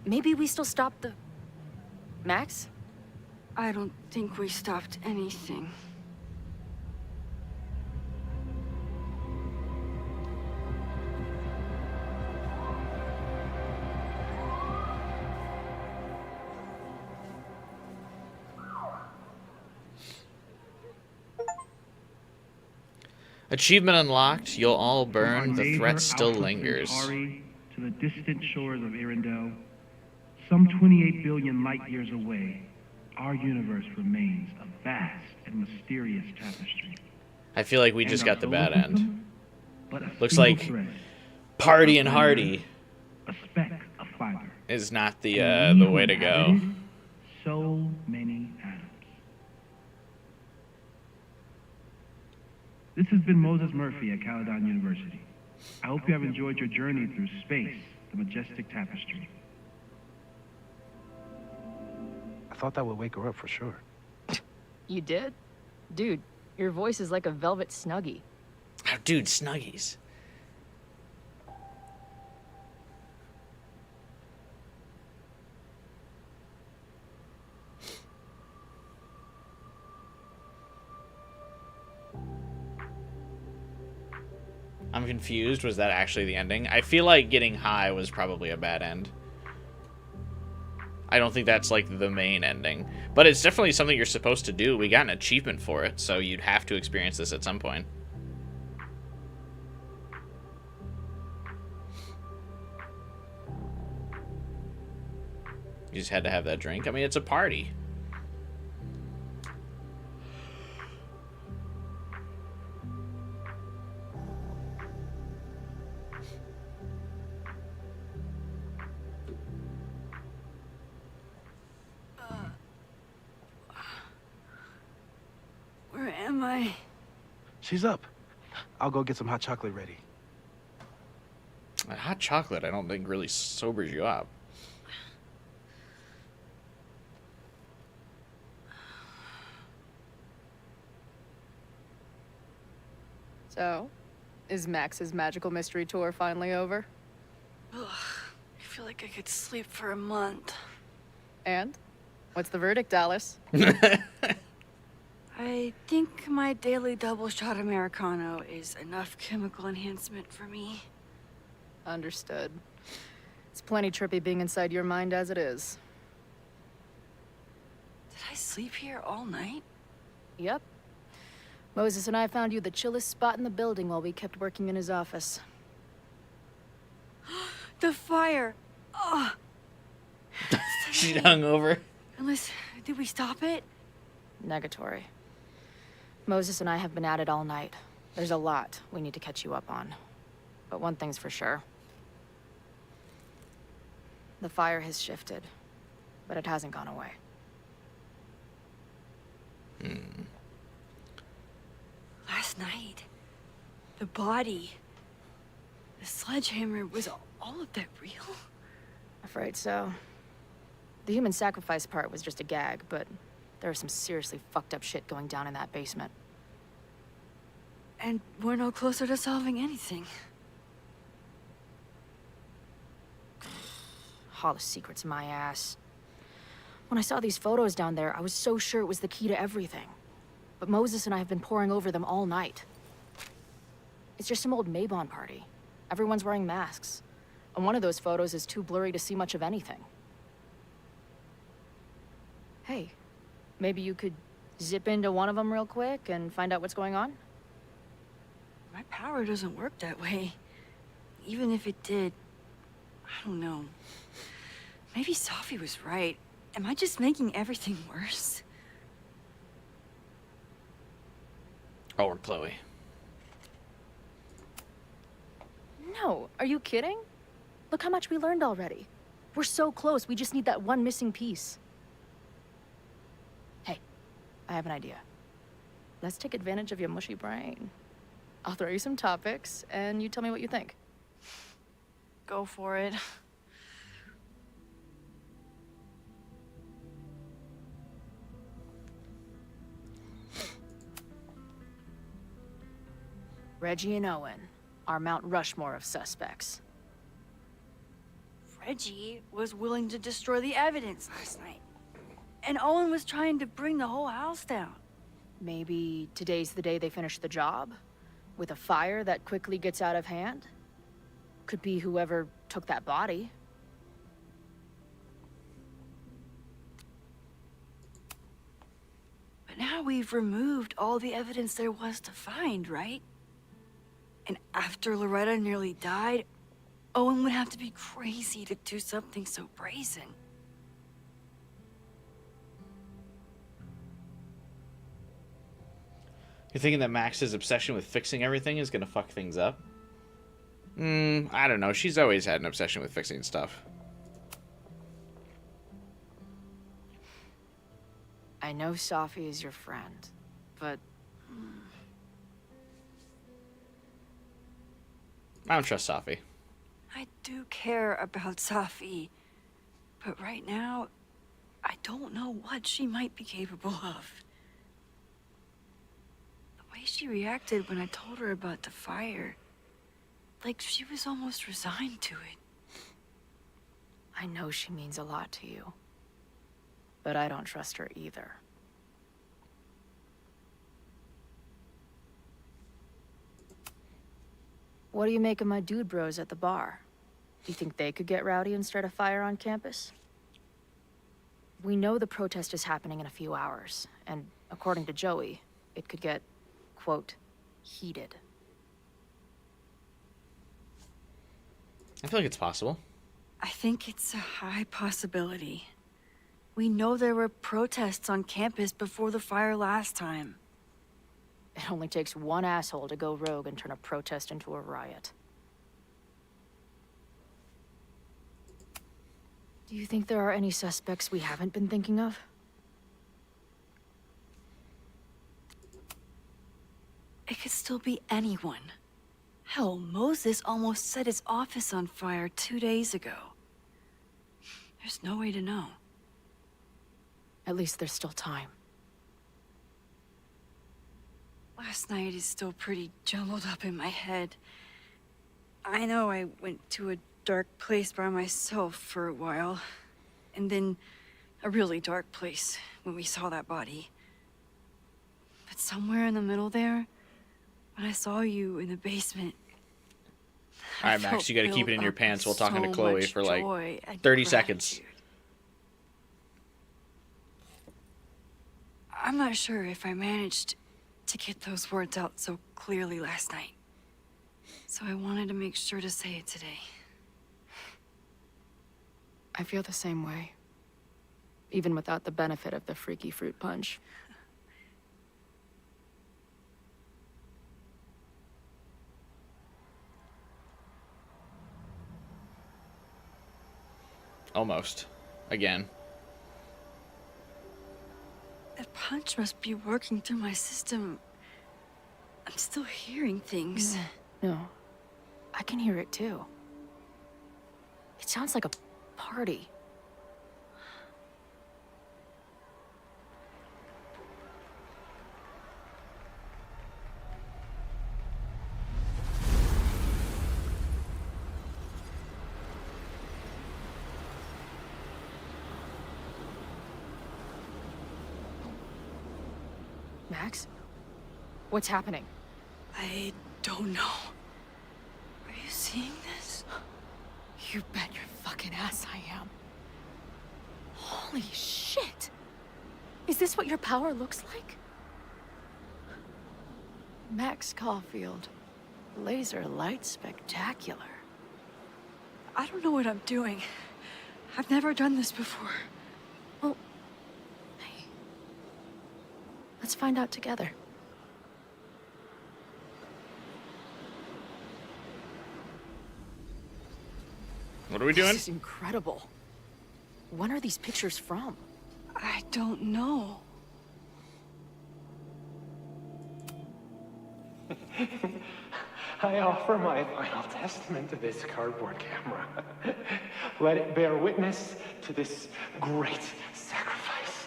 Maybe we still stop the... Max? I don't think we stopped anything. Achievement unlocked. You'll all burn. The Our threat neighbor, still Alpha lingers. Centauri, to the distant shores of Arendelle, some 28 billion light years away, our universe remains a vast and mysterious tapestry. I feel like we just And our got the solar bad system, end. but a Looks single like thread, Party and Hardy a speck of fiber. is not the And we the way to who go. inhabited So many atoms. This has been Moses Murphy at Caledon University. I hope you have enjoyed your journey through space, the majestic tapestry. I thought that would wake her up for sure. You did? Dude, your voice is like a velvet Snuggie. Oh, dude, Snuggies. I'm confused. Was that actually the ending? I feel like getting high was probably a bad end. I don't think that's like the main ending. But it's definitely something you're supposed to do. We got an achievement for it, so you'd have to experience this at some point. You just had to have that drink. I mean, it's a party. Where am I? She's up. I'll go get some hot chocolate ready. Hot chocolate, I don't think really sobers you up. So, is Max's magical mystery tour finally over? Ugh, I feel like I could sleep for a month. And? What's the verdict, Alice? I think my daily double shot Americano is enough chemical enhancement for me. Understood. It's plenty trippy being inside your mind as it is. Did I sleep here all night? Yep. Moses and I found you the chillest spot in the building while we kept working in his office. The fire! Oh! She hung over. Unless, did we stop it? Negatory. Moses and I have been at it all night. There's a lot we need to catch you up on. But one thing's for sure. The fire has shifted, but it hasn't gone away. Last night, the body, the sledgehammer, was all of that real? Afraid so. The human sacrifice part was just a gag, but there was some seriously fucked up shit going down in that basement. And we're no closer to solving anything. All the secrets, my ass. When I saw these photos down there, I was so sure it was the key to everything. But Moses and I have been poring over them all night. It's just some old Mabon party. Everyone's wearing masks. And one of those photos is too blurry to see much of anything. Hey, maybe you could zip into one of them real quick and find out what's going on? My power doesn't work that way. Even if it did, I don't know. Maybe Safi was right. Am I just making everything worse? Or Chloe. No, are you kidding? Look how much we learned already. We're so close, we just need that one missing piece. Hey, I have an idea. Let's take advantage of your mushy brain. I'll throw you some topics, and you tell me what you think. Go for it. Reggie and Owen, our Mount Rushmore of suspects. Reggie was willing to destroy the evidence last night. And Owen was trying to bring the whole house down. Maybe today's the day they finish the job? With a fire that quickly gets out of hand? Could be whoever took that body. But now we've removed all the evidence there was to find, right? And after Loretta nearly died, Owen would have to be crazy to do something so brazen. You're thinking that Max's obsession with fixing everything is gonna fuck things up? I don't know. She's always had an obsession with fixing stuff. I know Safi is your friend, but... I don't trust Safi. I do care about Safi, but right now, I don't know what she might be capable of. The way she reacted when I told her about the fire, like she was almost resigned to it. I know she means a lot to you, but I don't trust her either. What do you make of my dude bros at the bar? Do you think they could get rowdy and start a fire on campus? We know the protest is happening in a few hours, and according to Joey, it could get, quote, heated. I feel like it's possible. I think it's a high possibility. We know there were protests on campus before the fire last time. It only takes one asshole to go rogue and turn a protest into a riot. Do you think there are any suspects we haven't been thinking of? It could still be anyone. Hell, Moses almost set his office on fire 2 days ago. There's no way to know. At least there's still time. Last night is still pretty jumbled up in my head. I know I went to a dark place by myself for a while, and then a really dark place when we saw that body. But somewhere in the middle there, when I saw you in the basement, All right, Max, you gotta keep it in your pants while talking to Chloe for like 30 seconds. I'm not sure if I managed to get those words out so clearly last night. So I wanted to make sure to say it today. I feel the same way. Even without the benefit of the freaky fruit punch. Almost. Again. That punch must be working through my system. I'm still hearing things. No. I can hear it too. It sounds like a party. Max? What's happening? I don't know. Are you seeing this? You bet your fucking ass I am. Holy shit! Is this what your power looks like? Max Caulfield. Laser light spectacular. I don't know what I'm doing. I've never done this before. Well, hey. Let's find out together. What are we doing? This is incredible. When are these pictures from? I don't know. I offer my final testament to this cardboard camera. Let it bear witness to this great sacrifice.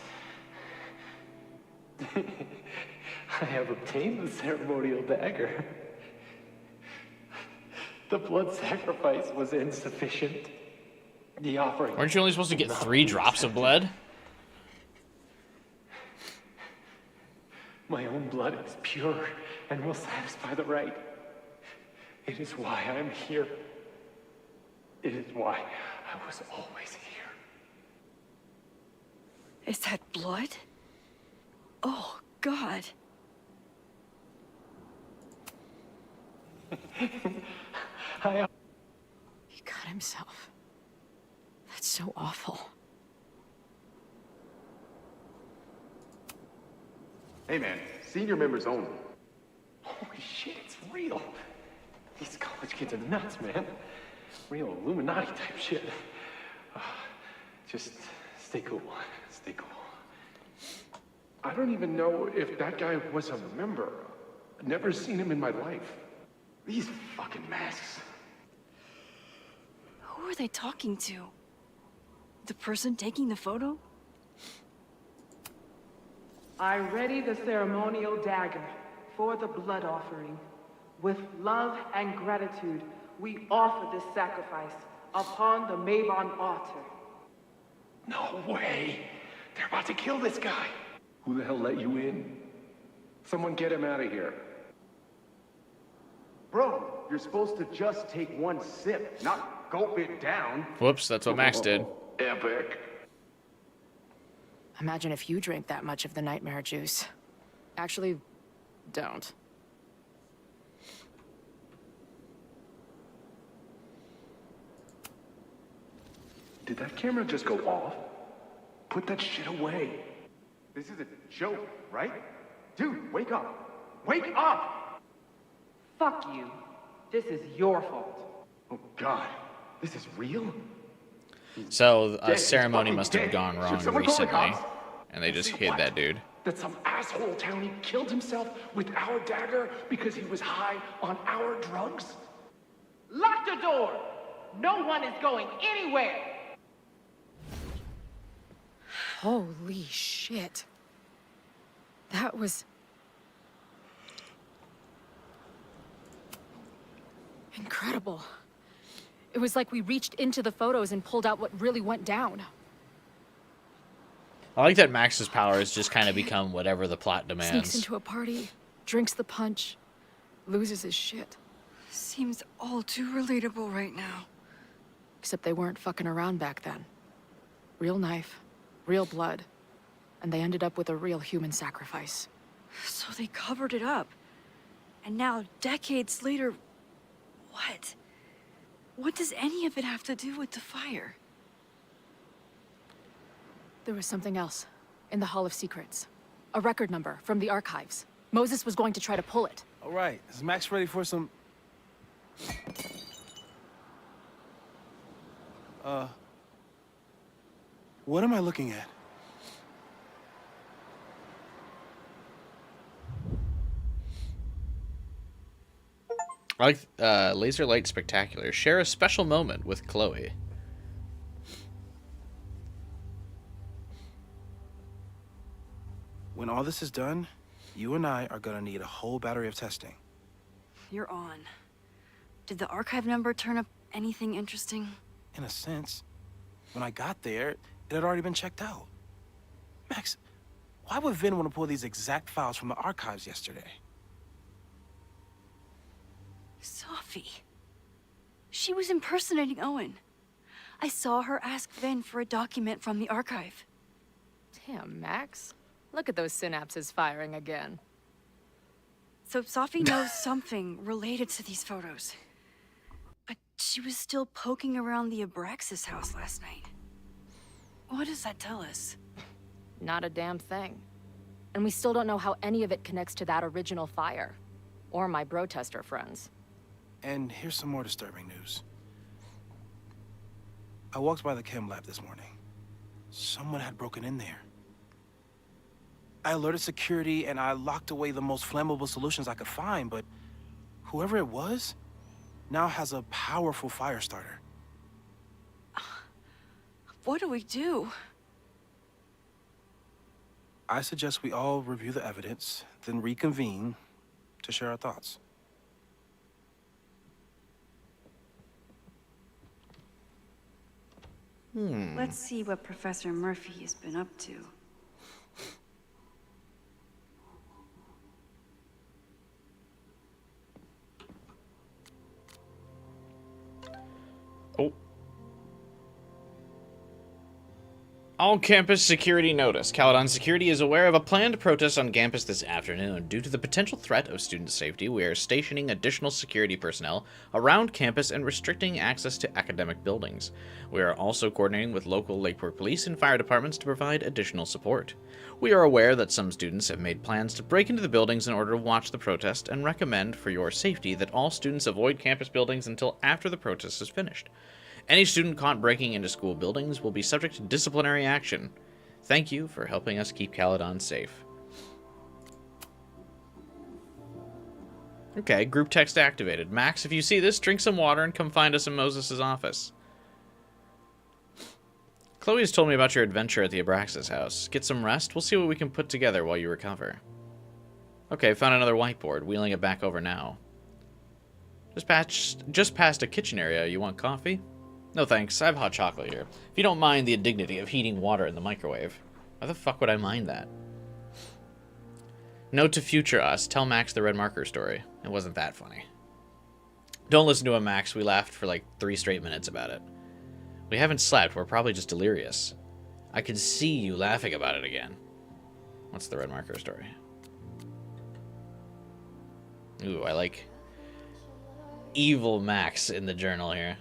I have obtained the ceremonial dagger. The blood sacrifice was insufficient. The offering... Weren't you only supposed to get 3 drops of blood? My own blood is pure and will satisfy the rite. It is why I am here. It is why I was always here. Is that blood? Oh, God. He cut himself. That's so awful. Hey man, senior members only. Holy shit, it's real. These college kids are nuts, man. Real Illuminati type shit. Just stay cool. Stay cool. I don't even know if that guy was a member. I've never seen him in my life. These fucking masks. Who are they talking to? The person taking the photo? I ready the ceremonial dagger for the blood offering. With love and gratitude, we offer this sacrifice upon the Mabon altar. No way! They're about to kill this guy! Who the hell let you in? Someone get him out of here. Bro, you're supposed to just take one sip, not gulp it down. Whoops, that's what Max did. Epic. Imagine if you drank that much of the nightmare juice. Actually, don't. Did that camera just go off? Put that shit away. This is a joke, right? Dude, wake up. Wake up! Fuck you. This is your fault. Oh God, this is real? So a Dead. ceremony He's must have fucking gone dead. wrong Should someone call the recently, cops? and they just See hid what? that dude. That some asshole townie killed himself with our dagger because he was high on our drugs? Lock the door! No one is going anywhere! Holy shit. That was... incredible. It was like we reached into the photos and pulled out what really went down. I like that Max's power has just kind of become whatever the plot Sneaks demands. into a party, drinks the punch, loses his shit. Seems all too relatable right now. Except they weren't fucking around back then. Real knife, real blood, and they ended up with a real human sacrifice. So they covered it up. And now, decades later, what? What does any of it have to do with the fire? There was something else in the Hall of Secrets. A record number from the archives. Moses was going to try to pull it. All right, is Max ready for some... What am I looking at? I like Laser Light Spectacular. Share a special moment with Chloe. When all this is done, you and I are gonna need a whole battery of testing. You're on. Did the archive number turn up anything interesting? In a sense. When I got there, it had already been checked out. Max, why would Vin want to pull these exact files from the archives yesterday? Sophie. She was impersonating Owen. I saw her ask Vin for a document from the archive. Damn, Max. Look at those synapses firing again. So Sophie knows something related to these photos. But she was still poking around the Abraxas house last night. What does that tell us? Not a damn thing. And we still don't know how any of it connects to that original fire. Or my bro-tester friends. And here's some more disturbing news. I walked by the chem lab this morning. Someone had broken in there. I alerted security and I locked away the most flammable solutions I could find, but whoever it was now has a powerful fire starter. What do we do? I suggest we all review the evidence, then reconvene to share our thoughts. Let's see what Professor Murphy has been up to. Oh. All campus security notice. Caledon Security is aware of a planned protest on campus this afternoon. Due to the potential threat of student safety, we are stationing additional security personnel around campus and restricting access to academic buildings. We are also coordinating with local Lakeport Police and fire departments to provide additional support. We are aware that some students have made plans to break into the buildings in order to watch the protest and recommend for your safety that all students avoid campus buildings until after the protest is finished. Any student caught breaking into school buildings will be subject to disciplinary action. Thank you for helping us keep Caledon safe. Okay, group text activated. Max, if you see this, drink some water and come find us in Moses' office. Chloe has told me about your adventure at the Abraxas house. Get some rest. We'll see what we can put together while you recover. Okay, found another whiteboard. Wheeling it back over now. Just past a kitchen area. You want coffee? No thanks, I have hot chocolate here. If you don't mind the indignity of heating water in the microwave. Why the fuck would I mind that? Note to future us, tell Max the red marker story. It wasn't that funny. Don't listen to him, Max. We laughed for like 3 straight minutes about it. We haven't slept, we're probably just delirious. I can see you laughing about it again. What's the red marker story? Ooh, I like evil Max in the journal here.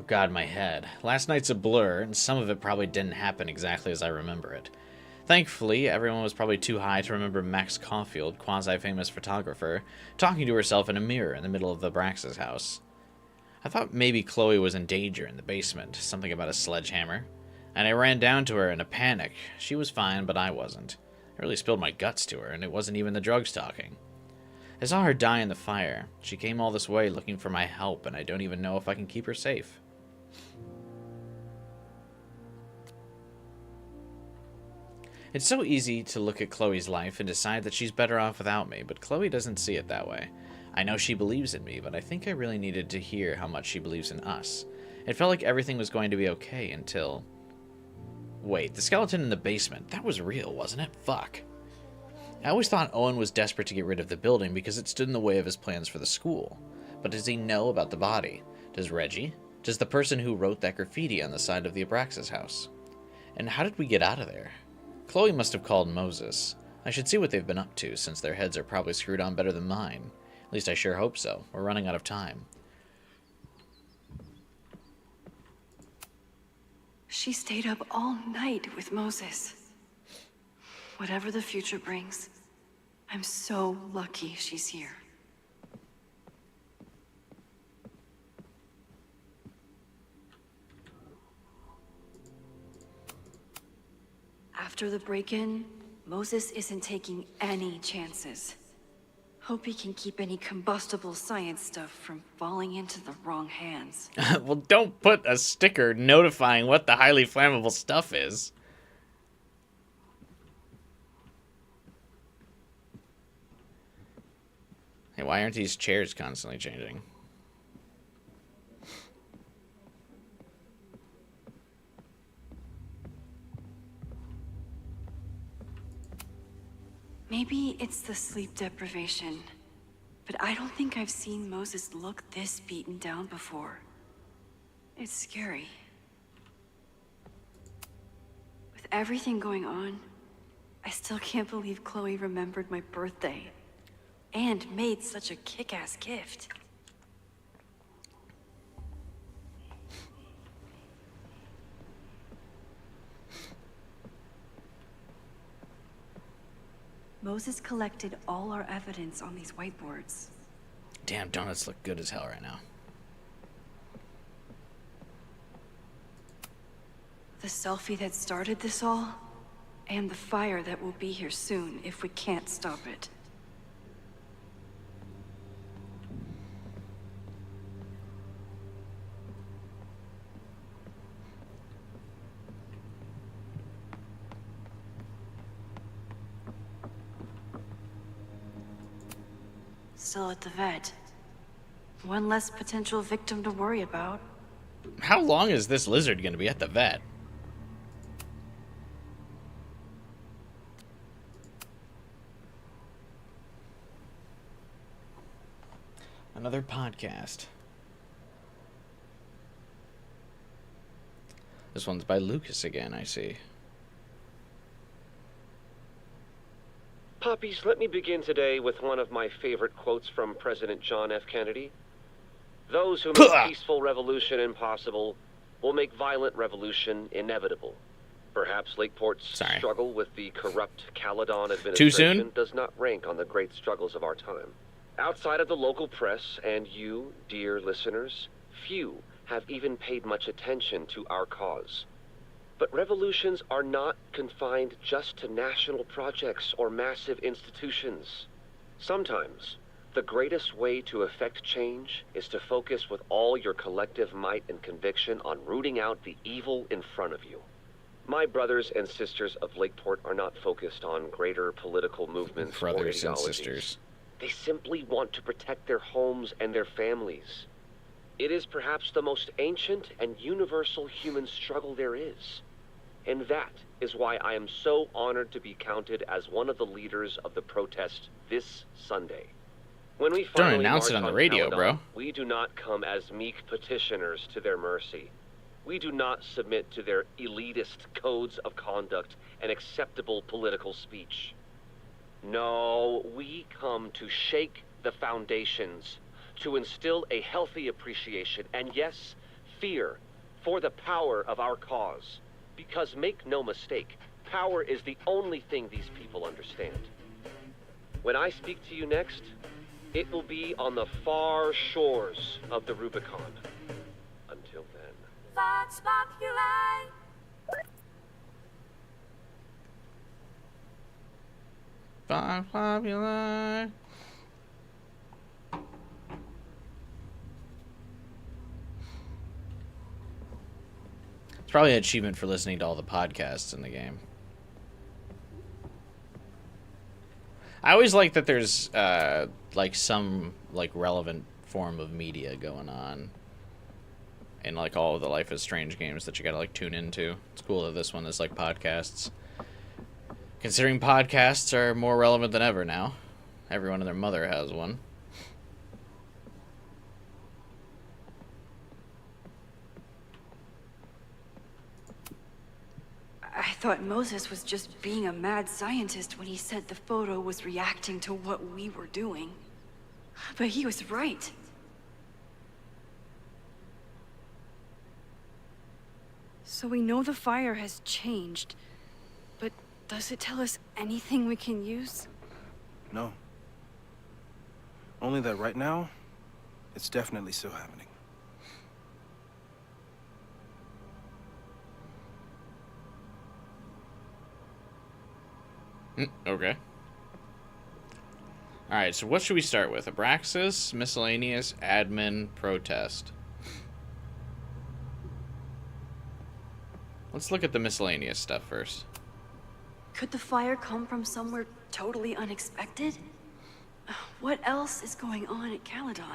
Oh god, my head. Last night's a blur, and some of it probably didn't happen exactly as I remember it. Thankfully, everyone was probably too high to remember Max Caulfield, quasi-famous photographer, talking to herself in a mirror in the middle of the Abraxas house. I thought maybe Chloe was in danger in the basement, something about a sledgehammer, and I ran down to her in a panic. She was fine, but I wasn't. I really spilled my guts to her, and it wasn't even the drugs talking. I saw her die in the fire. She came all this way looking for my help, and I don't even know if I can keep her safe. It's so easy to look at Chloe's life and decide that she's better off without me, but Chloe doesn't see it that way. I know she believes in me, but I think I really needed to hear how much she believes in us. It felt like everything was going to be okay until... Wait, the skeleton in the basement, that was real, wasn't it? Fuck. I always thought Owen was desperate to get rid of the building because it stood in the way of his plans for the school. But does he know about the body? Does Reggie? Does the person who wrote that graffiti on the side of the Abraxas house? And how did we get out of there? Chloe must have called Moses. I should see what they've been up to, since their heads are probably screwed on better than mine. At least I sure hope so. We're running out of time. She stayed up all night with Moses. Whatever the future brings, I'm so lucky she's here. After the break-in, Moses isn't taking any chances. Hope he can keep any combustible science stuff from falling into the wrong hands. Well, don't put a sticker notifying what the highly flammable stuff is. Hey, why aren't these chairs constantly changing? Maybe it's the sleep deprivation, but I don't think I've seen Moses look this beaten down before. It's scary. With everything going on, I still can't believe Chloe remembered my birthday and made such a kick-ass gift. Moses collected all our evidence on these whiteboards. Damn, donuts look good as hell right now. The selfie that started this all, and the fire that will be here soon if we can't stop it. Still at the vet. One less potential victim to worry about. How long is this lizard going to be at the vet? Another podcast. This one's by Lucas again, I see. Puppies, let me begin today with one of my favorite quotes from President John F. Kennedy. Those who make peaceful revolution impossible will make violent revolution inevitable. Perhaps Lakeport's struggle with the corrupt Caledon administration does not rank on the great struggles of our time. Outside of the local press and you, dear listeners, few have even paid much attention to our cause. But revolutions are not confined just to national projects or massive institutions. Sometimes, the greatest way to effect change is to focus with all your collective might and conviction on rooting out the evil in front of you. My brothers and sisters of Lakeport are not focused on greater political movements or Brothers and ideologies. sisters. They simply want to protect their homes and their families. It is perhaps the most ancient and universal human struggle there is. And that is why I am so honored to be counted as one of the leaders of the protest this Sunday. When we Don't finally announce it march on the radio, Caledon, bro. we do not come as meek petitioners to their mercy. We do not submit to their elitist codes of conduct and acceptable political speech. No, we come to shake the foundations, to instill a healthy appreciation and, yes, fear for the power of our cause. Because make no mistake, power is the only thing these people understand. When I speak to you next, it will be on the far shores of the Rubicon. Until then. Vox Populi. Vox Populi. It's probably an achievement for listening to all the podcasts in the game. I always like that there's like some like relevant form of media going on in like all of the Life is Strange games that you gotta like tune into. It's cool that this one is like podcasts. Considering podcasts are more relevant than ever now. Everyone and their mother has one. I thought Moses was just being a mad scientist when he said the photo was reacting to what we were doing. But he was right. So we know the fire has changed, but does it tell us anything we can use? No. Only that right now, it's definitely still happening. Okay. Alright, so what should we start with? Abraxas, miscellaneous, admin, protest. Let's look at the miscellaneous stuff first. Could the fire come from somewhere totally unexpected? What else is going on at Caledon?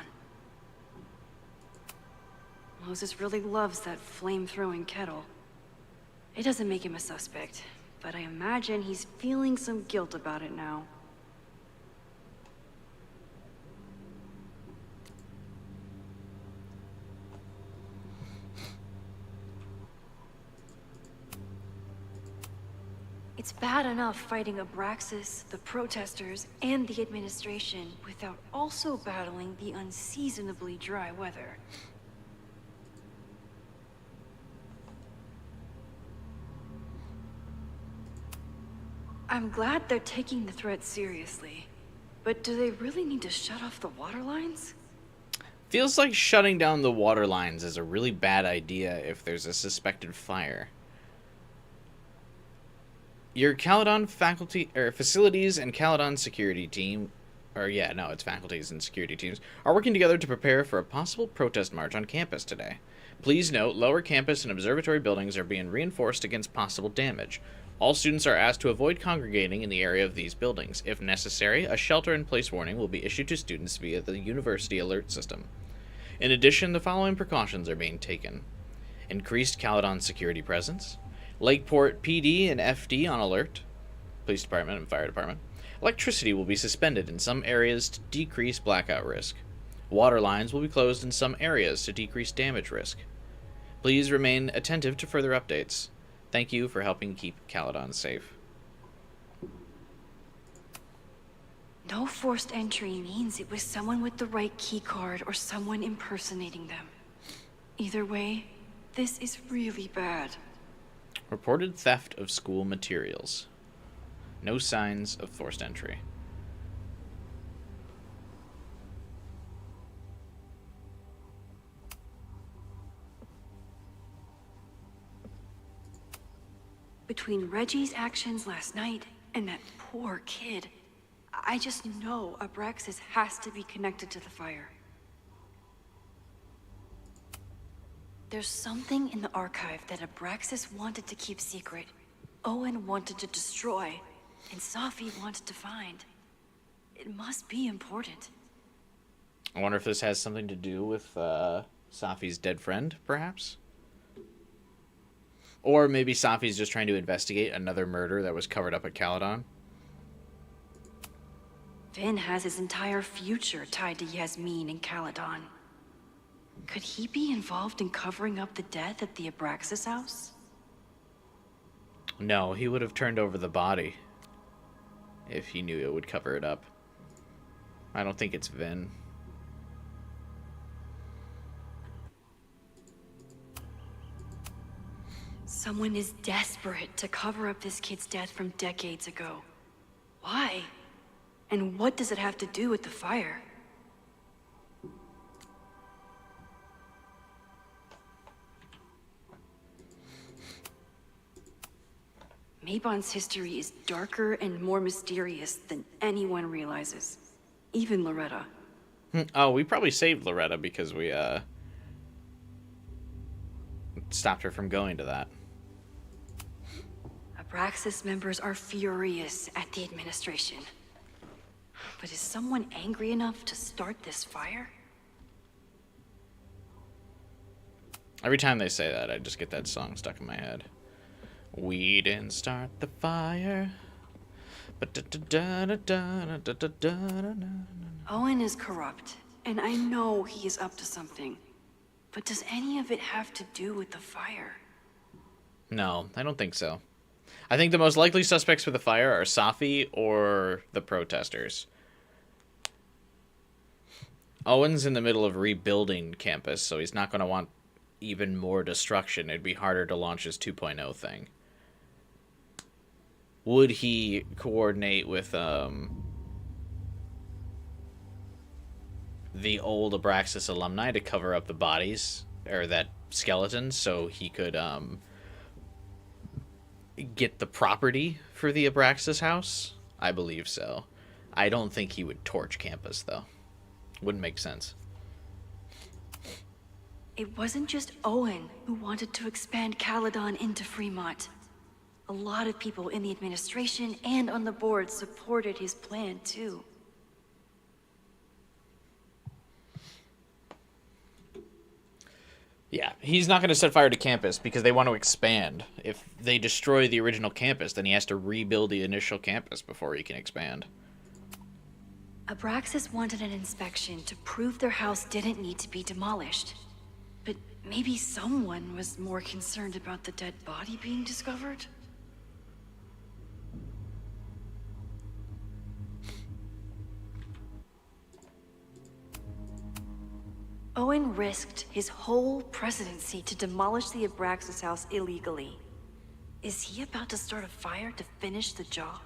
Moses really loves that flame-throwing kettle. It doesn't make him a suspect, but I imagine he's feeling some guilt about it now. It's bad enough fighting Abraxas, the protesters, and the administration without also battling the unseasonably dry weather. I'm glad they're taking the threat seriously, but do they really need to shut off the water lines? Feels like shutting down the water lines is a really bad idea if there's a suspected fire. Your Caledon faculty or facilities and Caledon security team, it's faculties and security teams, are working together to prepare for a possible protest march on campus today. Please note, lower campus and observatory buildings are being reinforced against possible damage. All students are asked to avoid congregating in the area of these buildings. If necessary, a shelter-in-place warning will be issued to students via the university alert system. In addition, the following precautions are being taken. Increased Caledon security presence. Lakeport PD and FD on alert. Police department and fire department. Electricity will be suspended in some areas to decrease blackout risk. Water lines will be closed in some areas to decrease damage risk. Please remain attentive to further updates. Thank you for helping keep Caledon safe. No forced entry means it was someone with the right keycard or someone impersonating them. Either way, this is really bad. Reported theft of school materials. No signs of forced entry. Between Reggie's actions last night and that poor kid, I just know Abraxas has to be connected to the fire. There's something in the archive that Abraxas wanted to keep secret, Owen wanted to destroy, and Safi wanted to find. It must be important. I wonder if this has something to do with Safi's dead friend, perhaps? Or maybe Safi's just trying to investigate another murder that was covered up at Caledon. Finn has his entire future tied to Yasmin and Caledon. Could he be involved in covering up the death at the Abraxas house? No, he would have turned over the body if he knew it would cover it up. I don't think it's Vin. Someone is desperate to cover up this kid's death from decades ago. Why? And what does it have to do with the fire? Mabon's history is darker and more mysterious than anyone realizes. Even Loretta. Oh, we probably saved Loretta because we, stopped her from going to that. Abraxas members are furious at the administration. But is someone angry enough to start this fire? Every time they say that, I just get that song stuck in my head. We didn't start the fire. Owen is corrupt, and I know he is up to something. But does any of it have to do with the fire? No, I don't think so. I think the most likely suspects for the fire are Safi or the protesters. Owen's in the middle of rebuilding campus, so he's not going to want even more destruction. It'd be harder to launch his 2.0 thing. Would he coordinate with the old Abraxas alumni to cover up the bodies, or that skeleton, so he could get the property for the Abraxas house? I believe so. I don't think he would torch campus, though. Wouldn't make sense. It wasn't just Owen who wanted to expand Caledon into Fremont. A lot of people in the administration and on the board supported his plan, too. Yeah, he's not going to set fire to campus because they want to expand. If they destroy the original campus, then he has to rebuild the initial campus before he can expand. Abraxas wanted an inspection to prove their house didn't need to be demolished. But maybe someone was more concerned about the dead body being discovered? Owen risked his whole presidency to demolish the Abraxas house illegally. Is he about to start a fire to finish the job?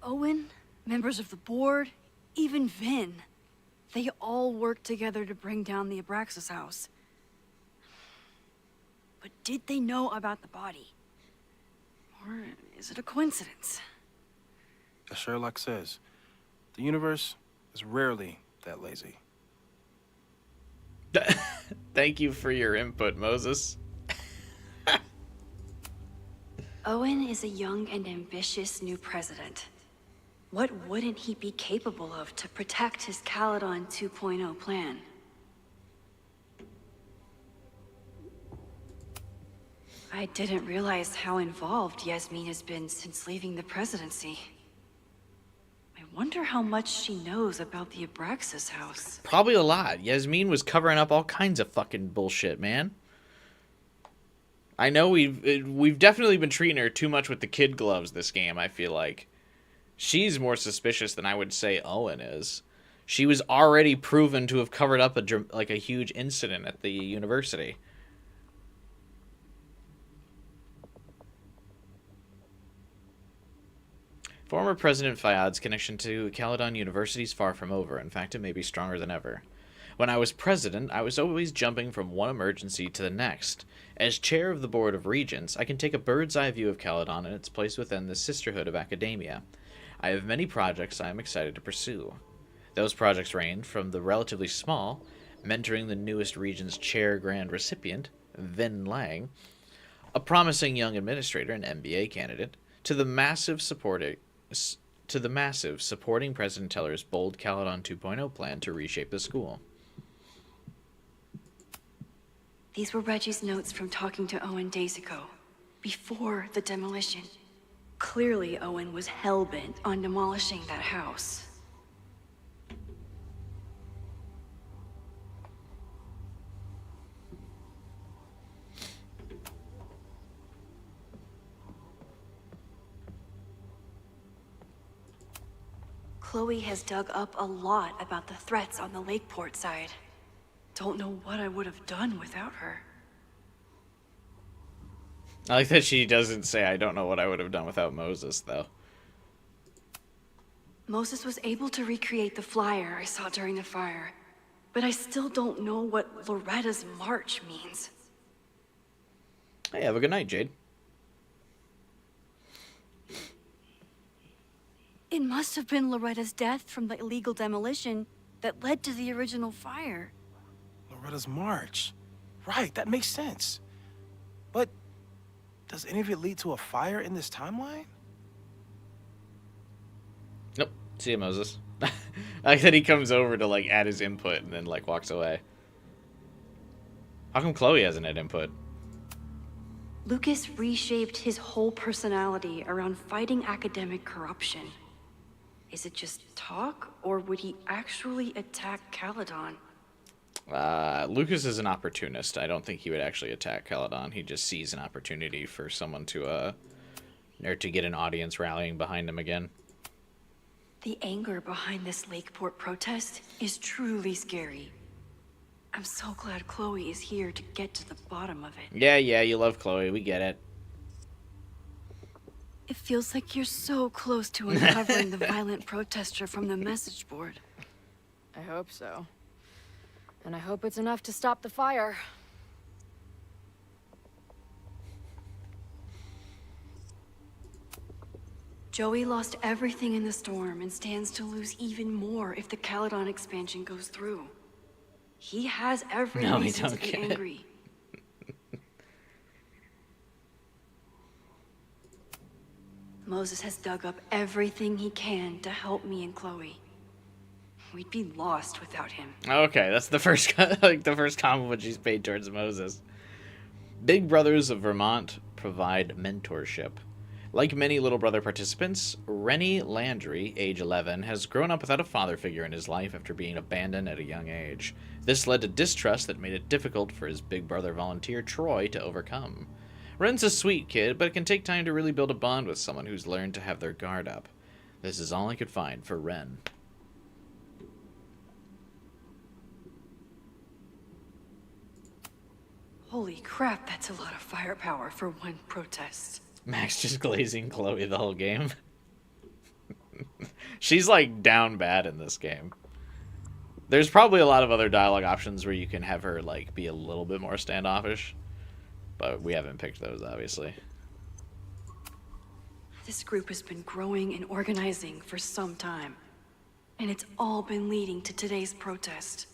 Owen, members of the board, even Vin. They all worked together to bring down the Abraxas house. But did they know about the body? Or is it a coincidence? As Sherlock says, the universe is rarely that lazy. Thank you for your input, Moses. Owen is a young and ambitious new president. What wouldn't he be capable of to protect his Caledon 2.0 plan? I didn't realize how involved Yasmin has been since leaving the presidency. I wonder how much she knows about the Abraxas house. Probably a lot. Yasmin was covering up all kinds of fucking bullshit, man. I know we've definitely been treating her too much with the kid gloves this game, I feel like. She's more suspicious than I would say Owen is. She was already proven to have covered up a huge incident at the university. Former President Fayyad's connection to Caledon University is far from over. In fact, it may be stronger than ever. When I was president, I was always jumping from one emergency to the next. As chair of the Board of Regents, I can take a bird's-eye view of Caledon and its place within the sisterhood of academia. I have many projects I am excited to pursue. Those projects range from the relatively small, mentoring the newest Regent's Chair Grand Recipient, Vin Lang, a promising young administrator and MBA candidate, to the massive supporting President Teller's bold Caledon 2.0 plan to reshape the school. These were Reggie's notes from talking to Owen days ago, before the demolition. Clearly, Owen was hell-bent on demolishing that house. Chloe has dug up a lot about the threats on the Lakeport side. Don't know what I would have done without her. I like that she doesn't say, I don't know what I would have done without Moses, though. Moses was able to recreate the flyer I saw during the fire, but I still don't know what Loretta's march means. Hey, have a good night, Jade. It must have been Loretta's death from the illegal demolition that led to the original fire. Loretta's march. Right, that makes sense. But does any of it lead to a fire in this timeline? Nope. See you, Moses. I like that he comes over to, like, add his input and then, like, walks away. How come Chloe hasn't had input? Lucas reshaped his whole personality around fighting academic corruption. Is it just talk, or would he actually attack Caledon? Lucas is an opportunist. I don't think he would actually attack Caledon. He just sees an opportunity for someone to get an audience rallying behind him again. The anger behind this Lakeport protest is truly scary. I'm so glad Chloe is here to get to the bottom of it. Yeah, you love Chloe. We get it. It feels like you're so close to uncovering the violent protester from the message board. I hope so. And I hope it's enough to stop the fire. Joey lost everything in the storm and stands to lose even more if the Caledon expansion goes through. He has every reason to be angry. Moses has dug up everything he can to help me and Chloe. We'd be lost without him. Okay, that's the first the first compliment she's paid towards Moses. Big Brothers of Vermont provide mentorship. Like many Little Brother participants, Rennie Landry, age 11, has grown up without a father figure in his life after being abandoned at a young age. This led to distrust that made it difficult for his Big Brother volunteer, Troy, to overcome. Ren's a sweet kid, but it can take time to really build a bond with someone who's learned to have their guard up. This is all I could find for Ren. Holy crap, that's a lot of firepower for one protest. Max just glazing Chloe the whole game. She's like down bad in this game. There's probably a lot of other dialogue options where you can have her like be a little bit more standoffish, but we haven't picked those, obviously. This group has been growing and organizing for some time, and it's all been leading to today's protest.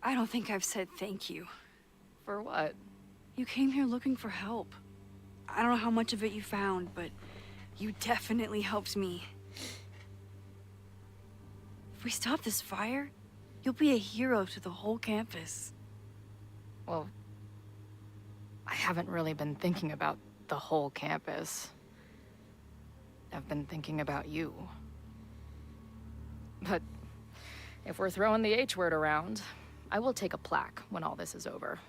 I don't think I've said thank you. For what? You came here looking for help. I don't know how much of it you found, but you definitely helped me. If we stop this fire, you'll be a hero to the whole campus. Well, I haven't really been thinking about the whole campus. I've been thinking about you. But if we're throwing the H word around, I will take a plaque when all this is over.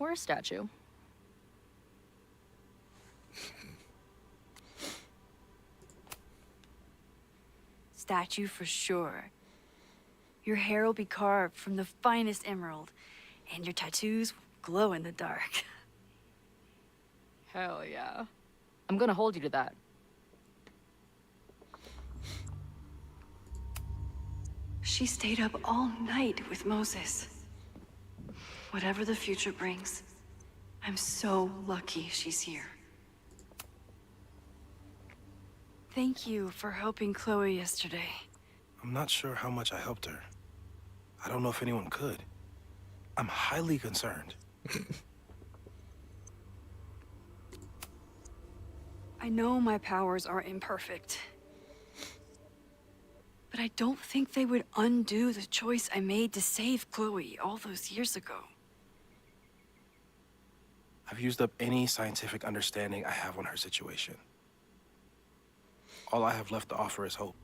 Or a statue. Statue for sure. Your hair will be carved from the finest emerald, and your tattoos will glow in the dark. Hell yeah. I'm gonna hold you to that. She stayed up all night with Moses. Whatever the future brings, I'm so lucky she's here. Thank you for helping Chloe yesterday. I'm not sure how much I helped her. I don't know if anyone could. I'm highly concerned. I know my powers are imperfect, but I don't think they would undo the choice I made to save Chloe all those years ago. I've used up any scientific understanding I have on her situation. All I have left to offer is hope.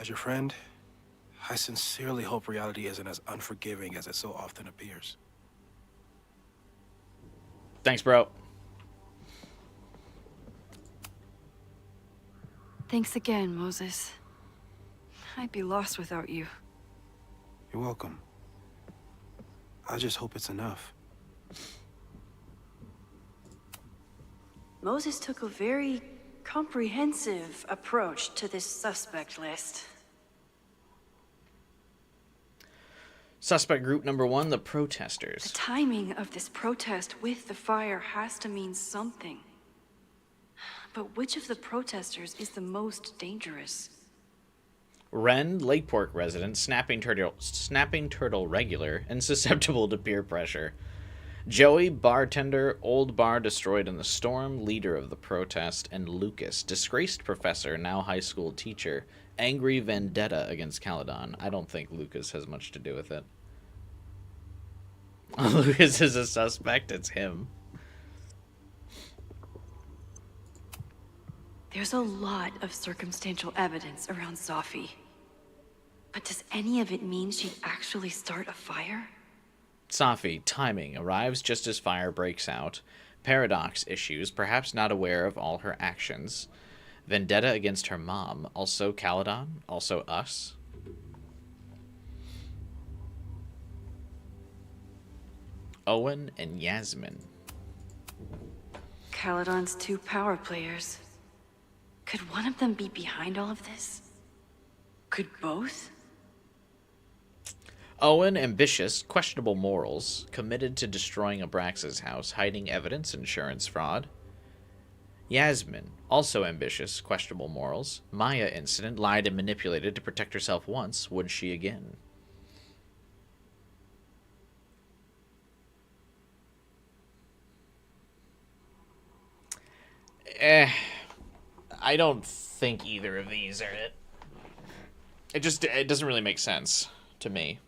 As your friend, I sincerely hope reality isn't as unforgiving as it so often appears. Thanks, bro. Thanks again, Moses. I'd be lost without you. You're welcome. I just hope it's enough. Moses took a very comprehensive approach to this suspect list. Suspect group number 1, the The protesters. timing of this protest with the fire has to mean something. But which of the protesters is the most dangerous? Ren, Lakeport resident, snapping turtle regular, and susceptible to peer pressure. Joey, bartender, old bar destroyed in the storm, leader of the protest, and Lucas, disgraced professor, now high school teacher, Angry vendetta against Caledon. I don't think Lucas has much to do with it. Lucas is a suspect. It's him. There's a lot of circumstantial evidence around Safi. But does any of it mean she'd actually start a fire? Safi, timing, arrives just as fire breaks out. Paradox issues, perhaps not aware of all her actions. Vendetta against her mom, also Caledon, also us. Owen and Yasmin. Caledon's 2 power players. Could one of them be behind all of this? Could both? Owen, ambitious, questionable morals, committed to destroying Abraxas' house, hiding evidence, insurance fraud. Yasmin, also ambitious, questionable morals. Maya incident, lied and manipulated to protect herself once, would she again? I don't think either of these are it. It doesn't really make sense to me.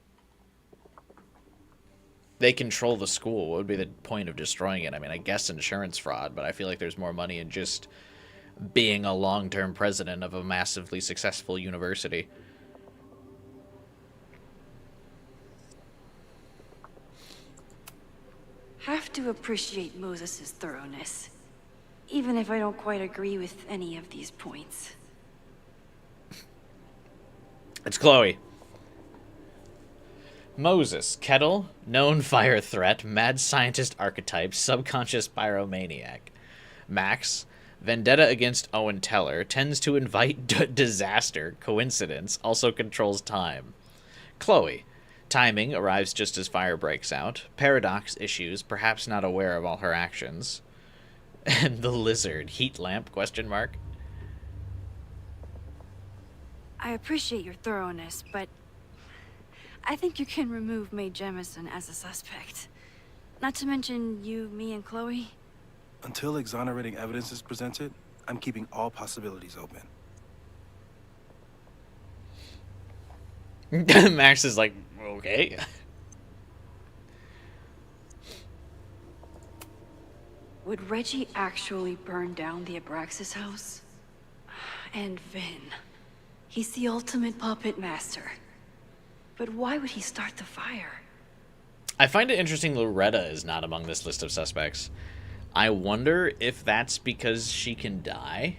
They control the school. What would be the point of destroying it? I mean, I guess insurance fraud, but I feel like there's more money in just being a long-term president of a massively successful university. Have to appreciate Moses' thoroughness, even if I don't quite agree with any of these points. It's Chloe. Moses, Kettle, known fire threat, mad scientist archetype, subconscious pyromaniac. Max, vendetta against Owen Teller, tends to invite disaster, coincidence, also controls time. Chloe, timing, arrives just as fire breaks out. Paradox issues, perhaps not aware of all her actions. And the lizard, heat lamp, question mark. I appreciate your thoroughness, but I think you can remove Mae Jemison as a suspect. Not to mention you, me, and Chloe. Until exonerating evidence is presented, I'm keeping all possibilities open. Max is like, okay. Would Reggie actually burn down the Abraxas house? And Vin. He's the ultimate puppet master. But why would he start the fire? I find it interesting Loretta is not among this list of suspects. I wonder if that's because she can die.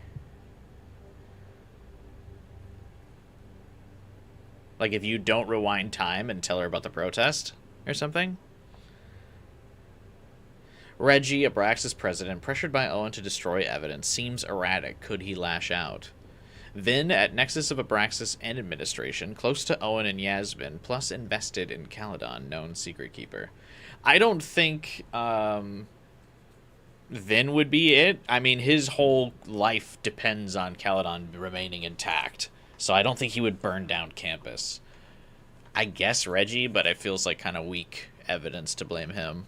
Like if you don't rewind time and tell her about the protest or something. Reggie, Abraxas president, pressured by Owen to destroy evidence, seems erratic. Could he lash out? Vin, at nexus of Abraxas and administration, close to Owen and Yasmin, plus invested in Caledon, known secret keeper. I don't think Vin would be it. I mean, his whole life depends on Caledon remaining intact, so I don't think he would burn down campus. I guess Reggie, but it feels like kind of weak evidence to blame him.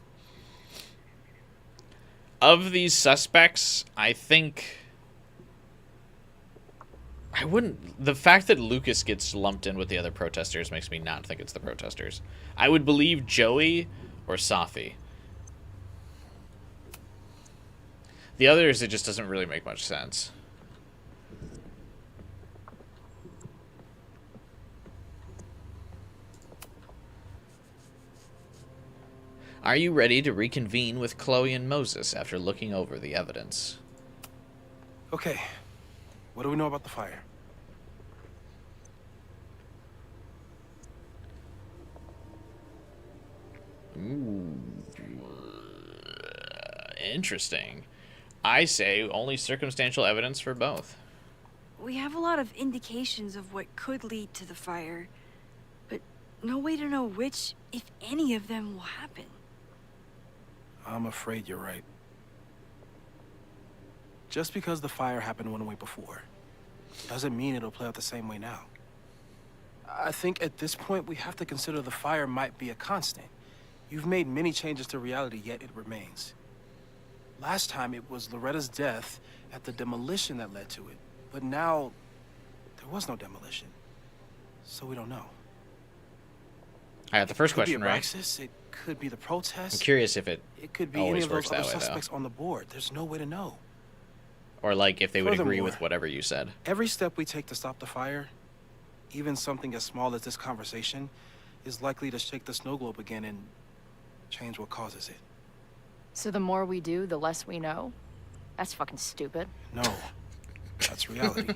Of these suspects, I think... I wouldn't... The fact that Lucas gets lumped in with the other protesters makes me not think it's the protesters. I would believe Joey or Safi. The others, it just doesn't really make much sense. Are you ready to reconvene with Chloe and Moses after looking over the evidence? Okay. What do we know about the fire? Ooh. Interesting. I say only circumstantial evidence for both. We have a lot of indications of what could lead to the fire, but no way to know which, if any of them, will happen. I'm afraid you're right. Just because the fire happened one way before, doesn't mean it'll play out the same way now. I think at this point we have to consider the fire might be a constant. You've made many changes to reality, yet it remains. Last time it was Loretta's death at the demolition that led to it, but now There was no demolition. So we don't know. I got the first It could be question right. Abraxas, it could be the protest. I'm curious if it could be any always of those works other that way, though. suspects on the board. There's no way to know. Or like if they would agree with Furthermore, whatever you said. Every step we take to stop the fire, even something as small as this conversation, is likely to shake the snow globe again and change what causes it. So the more we do, the less we know? That's fucking stupid. No, that's reality.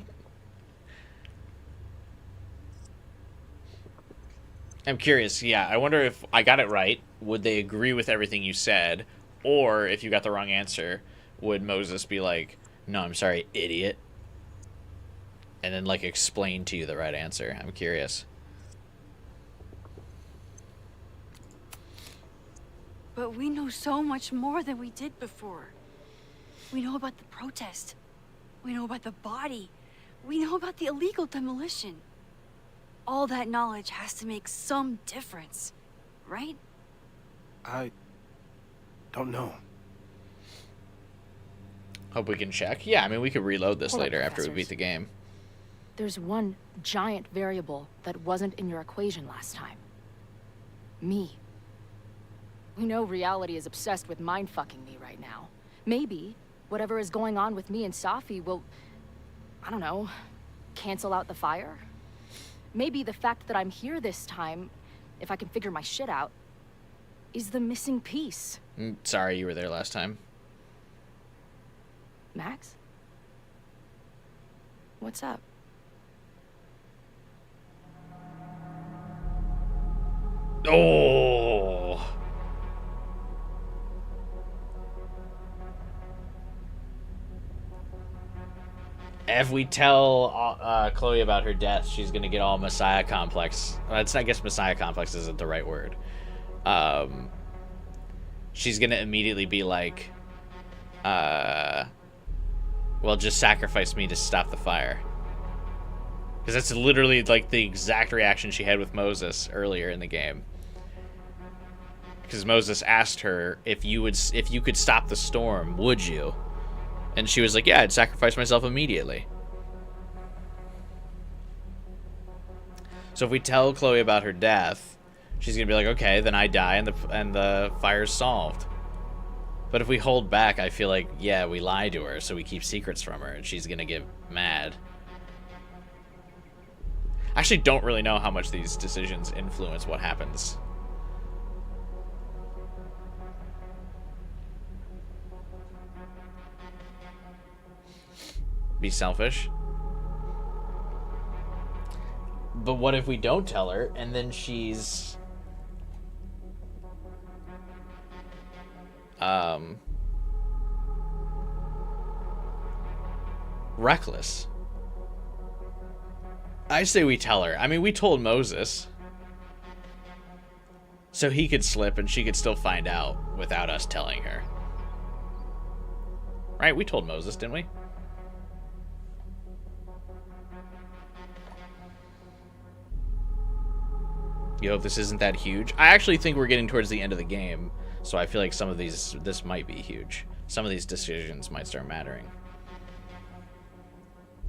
I'm curious, yeah. I wonder if I got it right, would they agree with everything you said? Or if you got the wrong answer, would Moses be like, no, I'm sorry, idiot? And then, like, explain to you the right answer. I'm curious. But we know so much more than we did before. We know about the protest. We know about the body. We know about the illegal demolition. All that knowledge has to make some difference, right? I don't know. Hope we can check. Yeah, I mean, we could reload this Hold up, later after we professors. beat the game. There's one giant variable that wasn't in your equation last time. Me. We know reality is obsessed with mind-fucking me right now. Maybe whatever is going on with me and Safi will, I don't know, cancel out the fire? Maybe the fact that I'm here this time, if I can figure my shit out, is the missing piece. Sorry you were there last time. Max? What's up? Oh! If we tell Chloe about her death, she's gonna get all Messiah complex. I guess Messiah complex isn't the right word. She's gonna immediately be like, well, just sacrifice me to stop the fire. Because that's literally like the exact reaction she had with Moses earlier in the game. Because Moses asked her if you could stop the storm, would you? And she was like, yeah, I'd sacrifice myself immediately. So if we tell Chloe about her death, she's gonna be like, okay, then I die and the fire's solved. But if we hold back, I feel like, yeah, we lie to her, so we keep secrets from her, and she's gonna get mad. I actually don't really know how much these decisions influence what happens. Be selfish. But what if we don't tell her, and then she's... reckless? I say we tell her. I mean, we told Moses. So he could slip and she could still find out without us telling her. Right? We told Moses, didn't we? You hope this isn't that huge? I actually think we're getting towards the end of the game, so I feel like some of this might be huge. Some of these decisions might start mattering.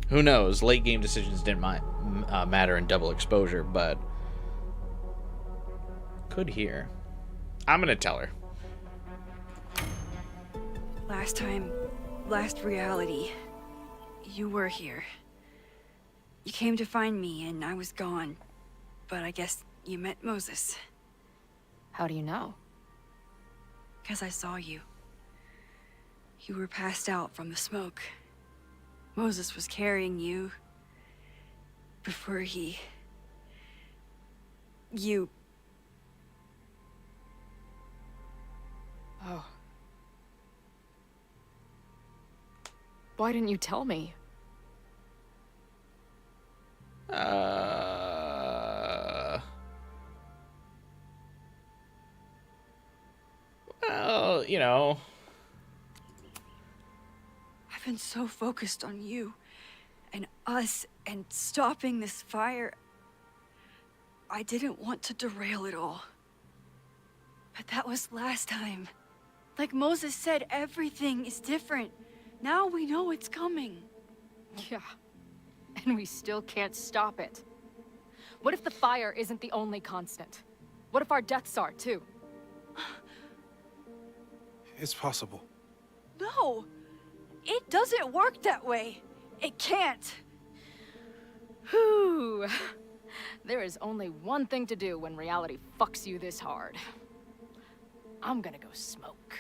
Who knows? Late game decisions didn't matter in double exposure, but could here. I'm gonna tell her. Last time, last reality, you were here. You came to find me and I was gone, but I guess you met Moses. How do you know? Because I saw you. You were passed out from the smoke. Moses was carrying you before you... Oh. Why didn't you tell me? Well, you know. I've been so focused on you and us and stopping this fire. I didn't want to derail it all. But that was last time. Like Moses said, everything is different. Now we know it's coming. Yeah. And we still can't stop it. What if the fire isn't the only constant? What if our deaths are, too? It's possible. No! It doesn't work that way. It can't. Whew. There is only one thing to do when reality fucks you this hard. I'm gonna go smoke.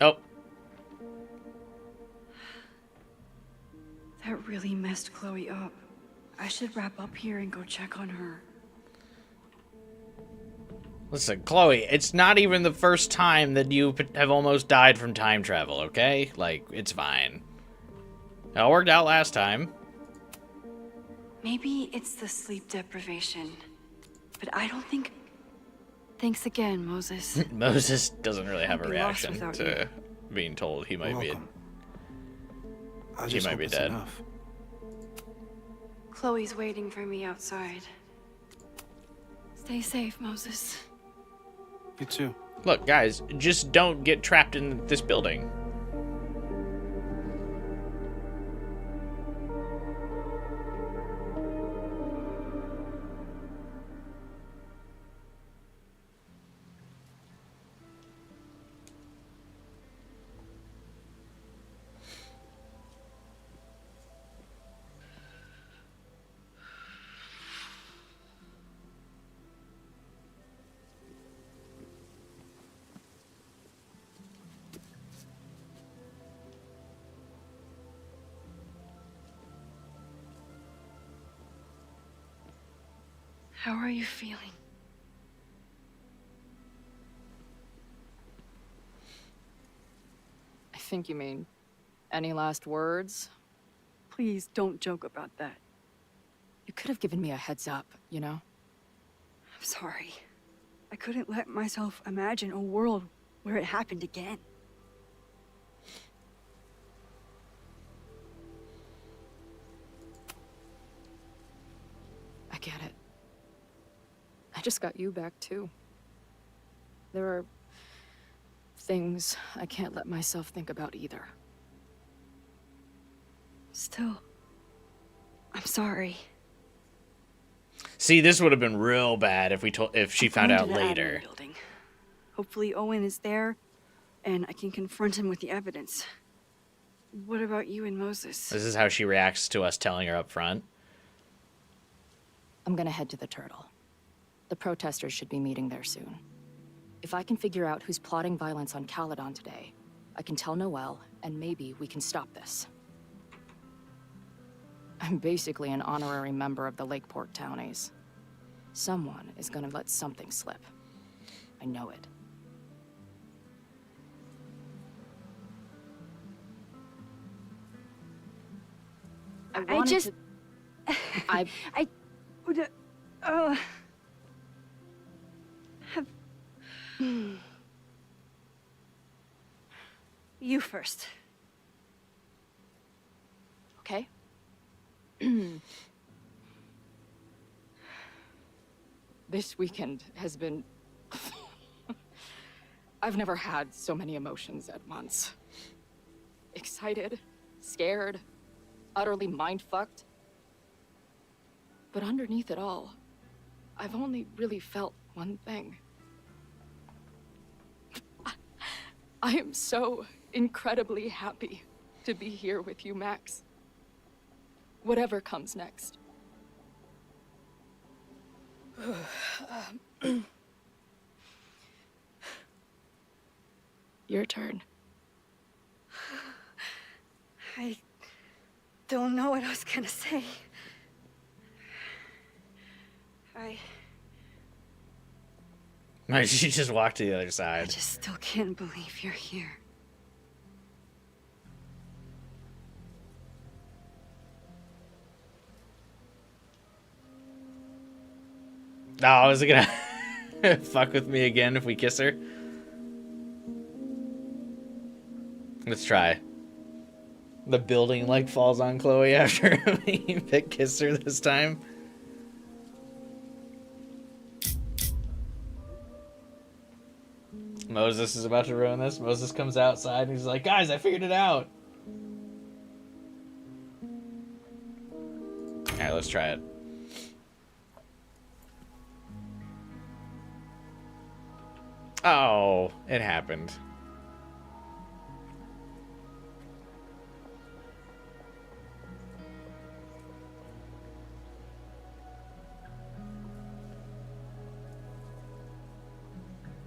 Oh. That really messed Chloe up. I should wrap up here and go check on her. Listen, Chloe, it's not even the first time that you have almost died from time travel, okay? Like, it's fine. It all worked out last time. Maybe it's the sleep deprivation, but I don't think... Thanks again, Moses. Moses doesn't really have a I'd be lost reaction without to being told he might be It's dead. enough. Chloe's waiting for me outside. Stay safe, Moses. You too. Look, guys, just don't get trapped in this building. How are you feeling? I think you mean, any last words? Please don't joke about that. You could have given me a heads up, you know? I'm sorry. I couldn't let myself imagine a world where it happened again. I get it. I just got you back, too. There are things I can't let myself think about either. Still, I'm sorry. See, this would have been real bad if she found out later. Building. Hopefully Owen is there, and I can confront him with the evidence. What about you and Moses? This is how she reacts to us telling her up front. I'm gonna head to the Turtle. The protesters should be meeting there soon. If I can figure out who's plotting violence on Caledon today, I can tell Noelle, and maybe we can stop this. I'm basically an honorary member of the Lakeport Townies. Someone is gonna let something slip. I know it. I just... I would... have... You first. Okay. This weekend has been... I've never had so many emotions at once. Excited, scared, utterly mind-fucked. But underneath it all, I've only really felt one thing. I am so incredibly happy to be here with you, Max. Whatever comes next. Your turn. I don't know what I was gonna say. She just walked to the other I side. just still can't believe you're here. Oh, is it gonna fuck with me again if we kiss her? Let's try. The building like falls on Chloe after we kiss her this time. Moses is about to ruin this. Moses comes outside and he's like, guys, I figured it out. Alright, let's try it. Oh, it happened.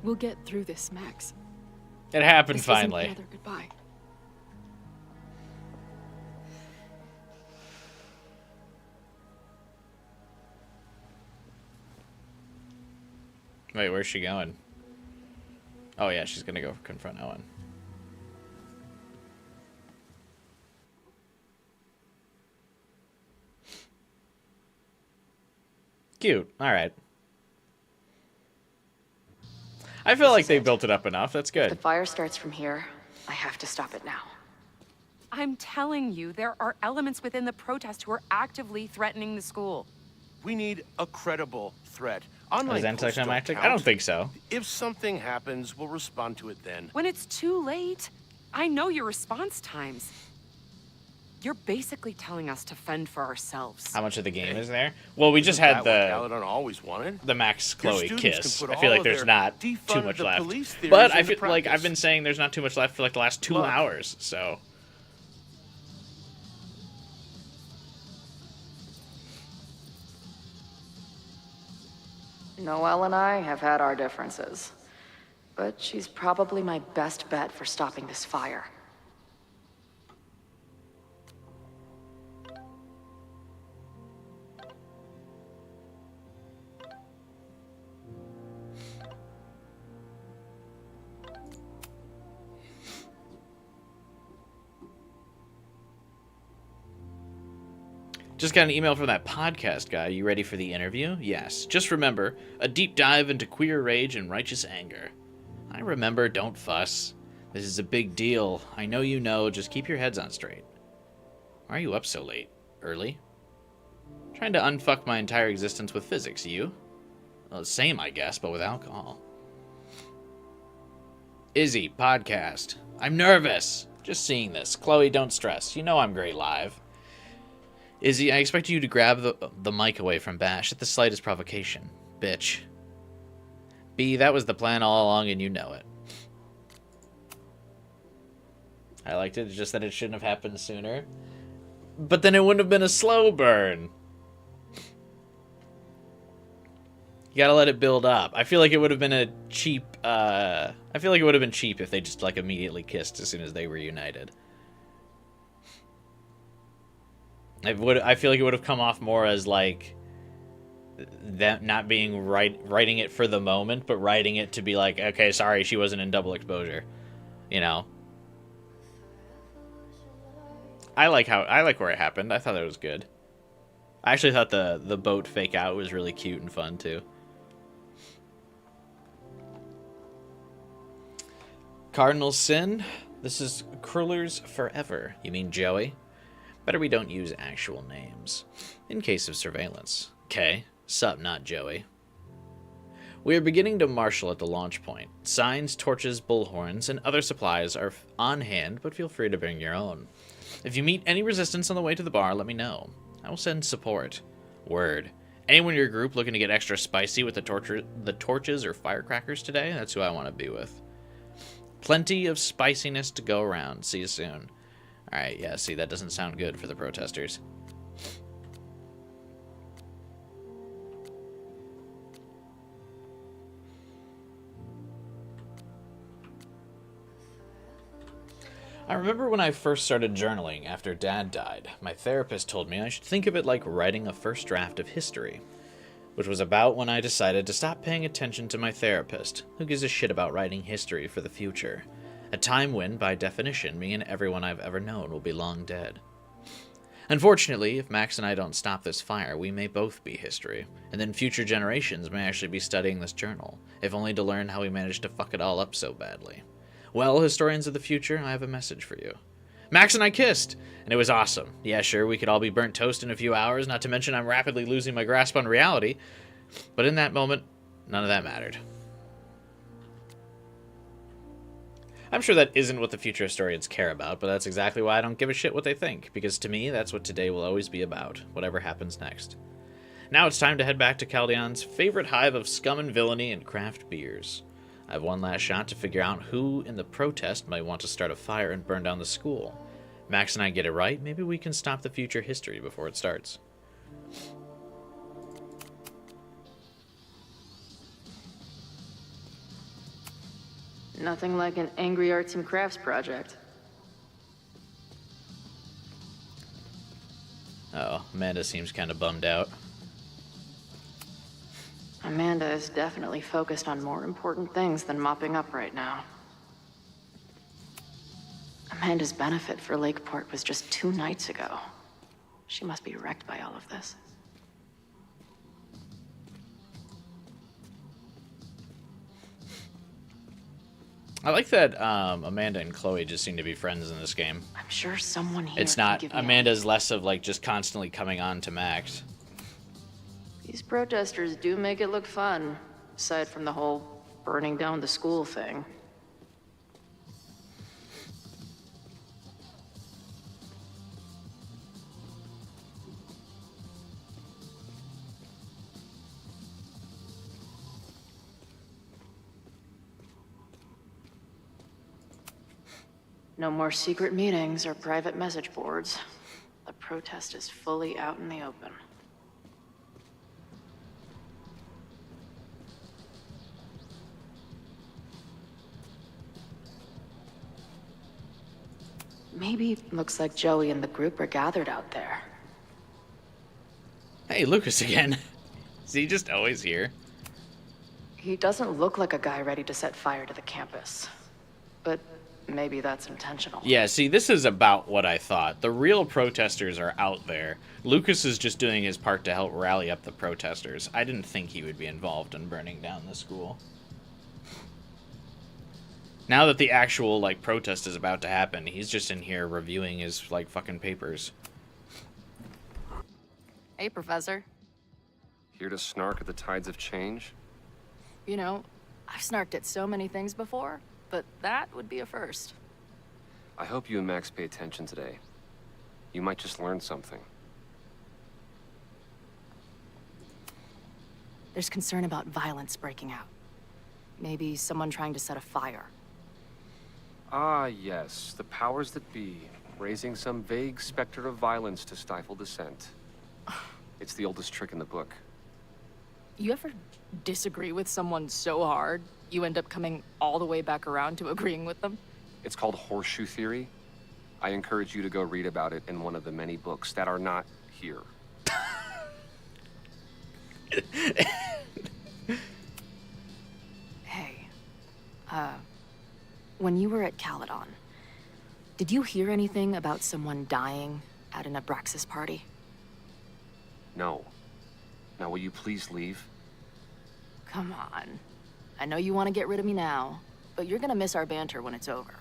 We'll get through this, Max. It happened This isn't finally. another goodbye. Wait, where's she going? Oh yeah, she's gonna go confront Owen. Cute. Alright. I feel like they built it up enough. That's The good. fire starts from here. I have to stop it now. I'm telling you, there are elements within the protest who are actively threatening the school. We need a credible threat. Is Online posts don't anticlimactic? I count. don't think so. If something happens, we'll respond to it then. When it's too late, I know your response times. You're basically telling us to fend for ourselves. How much of the game is there? Well, we just Isn't had that what the Caledon always wanted? Max Your Chloe students kiss. can put I feel all like of there's their not too defund much the left. police theories But I into feel like I've practice. been saying there's not too much left for like the last 2 Look. hours. So Noelle and I have had our differences. But she's probably my best bet for stopping this fire. just got an email from that podcast guy. You ready for the interview? Yes. Just remember, a deep dive into queer rage and righteous anger. I remember, don't fuss. This is a big deal. I know you know, just keep your heads on straight. Why are you up so late? Early? Trying to unfuck my entire existence with physics, you? Well, same, I guess, but with alcohol. Izzy, podcast. I'm nervous. Just seeing this. Chloe, don't stress. You know I'm great live. Izzy, I expect you to grab the mic away from Bash at the slightest provocation. Bitch. B, that was the plan all along and you know it. I liked it, just that it shouldn't have happened sooner. But then it wouldn't have been a slow burn. You gotta let it build up. I feel like it would have been a cheap, I feel like it would have been cheap if they just, like, immediately kissed as soon as they were united. I feel like it would have come off more as, like, that not being writing it for the moment, but writing it to be like, okay, sorry, she wasn't in double exposure. You know? I like where it happened. I thought that was good. I actually thought the boat fake out was really cute and fun, too. Cardinal Sin, this is Kruller's Forever. You mean Joey? Better we don't use actual names. In case of surveillance. Okay, sup, not Joey. We are beginning to marshal at the launch point. Signs, torches, bullhorns, and other supplies are on hand, but feel free to bring your own. If you meet any resistance on the way to the bar, let me know. I will send support. Word. Anyone in your group looking to get extra spicy with the torches or firecrackers today? That's who I want to be with. Plenty of spiciness to go around. See you soon. Alright, yeah, see, that doesn't sound good for the protesters. I remember when I first started journaling after Dad died, my therapist told me I should think of it like writing a first draft of history, which was about when I decided to stop paying attention to my therapist, who gives a shit about writing history for the future, a time when, by definition, me and everyone I've ever known will be long dead. Unfortunately, if Max and I don't stop this fire, we may both be history, and then future generations may actually be studying this journal, if only to learn how we managed to fuck it all up so badly. Well, historians of the future, I have a message for you. Max and I kissed, and it was awesome. Yeah, sure, we could all be burnt toast in a few hours, not to mention I'm rapidly losing my grasp on reality, but in that moment, none of that mattered. I'm sure that isn't what the future historians care about, but that's exactly why I don't give a shit what they think, because to me, that's what today will always be about, whatever happens next. Now it's time to head back to Caldeon's favorite hive of scum and villainy and craft beers. I have one last shot to figure out who in the protest might want to start a fire and burn down the school. Max and I get it right, maybe we can stop the future history before it starts. Nothing like an angry arts and crafts project. Oh, Amanda seems kind of bummed out. Amanda is definitely focused on more important things than mopping up right now. Amanda's benefit for Lakeport was just 2 nights ago. She must be wrecked by all of this. I like that Amanda and Chloe just seem to be friends in this game. I'm sure someone here It's can not, give me Amanda's less of like just constantly coming on to Max. These protesters do make it look fun, aside from the whole burning down the school thing. No more secret meetings or private message boards. The protest is fully out in the open. Maybe looks like Joey and the group are gathered out there. Hey, Lucas again. Is he just always here? He doesn't look like a guy ready to set fire to the campus. But maybe that's intentional. Yeah, see, this is about what I thought. The real protesters are out there. Lucas is just doing his part to help rally up the protesters. I didn't think he would be involved in burning down the school. Now that the actual, like, protest is about to happen, he's just in here reviewing his, like, fucking papers. Hey, Professor. Here to snark at the tides of change? You know, I've snarked at so many things before, but that would be a first. I hope you and Max pay attention today. You might just learn something. There's concern about violence breaking out. Maybe someone trying to set a fire. Ah, yes. The powers that be, raising some vague specter of violence to stifle dissent. It's the oldest trick in the book. You ever disagree with someone so hard, you end up coming all the way back around to agreeing with them? It's called horseshoe theory. I encourage you to go read about it in one of the many books that are not here. Hey, when you were at Caledon, did you hear anything about someone dying at an Abraxas party? No. Now, will you please leave? Come on. I know you want to get rid of me now, but you're gonna miss our banter when it's over.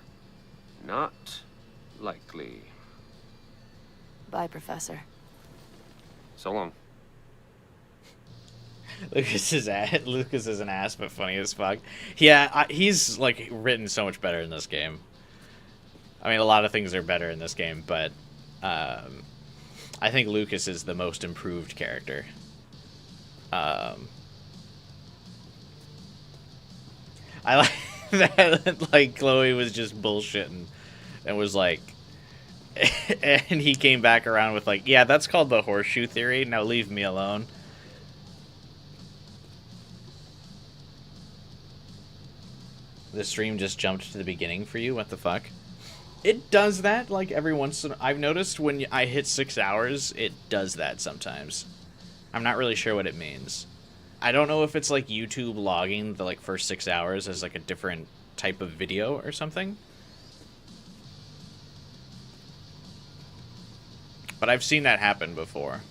Not likely. Bye, Professor. So long. Lucas is an ass, but funny as fuck. Yeah, he's like written so much better in this game. I mean, a lot of things are better in this game, but I think Lucas is the most improved character. I like that, like, Chloe was just bullshitting and was like, and he came back around with like, yeah, that's called the horseshoe theory. Now leave me alone. The stream just jumped to the beginning for you. What the fuck? It does that like every once in. I've noticed when I hit 6 hours, it does that sometimes. I'm not really sure what it means. I don't know if it's like YouTube logging the like first 6 hours as like a different type of video or something. But I've seen that happen before.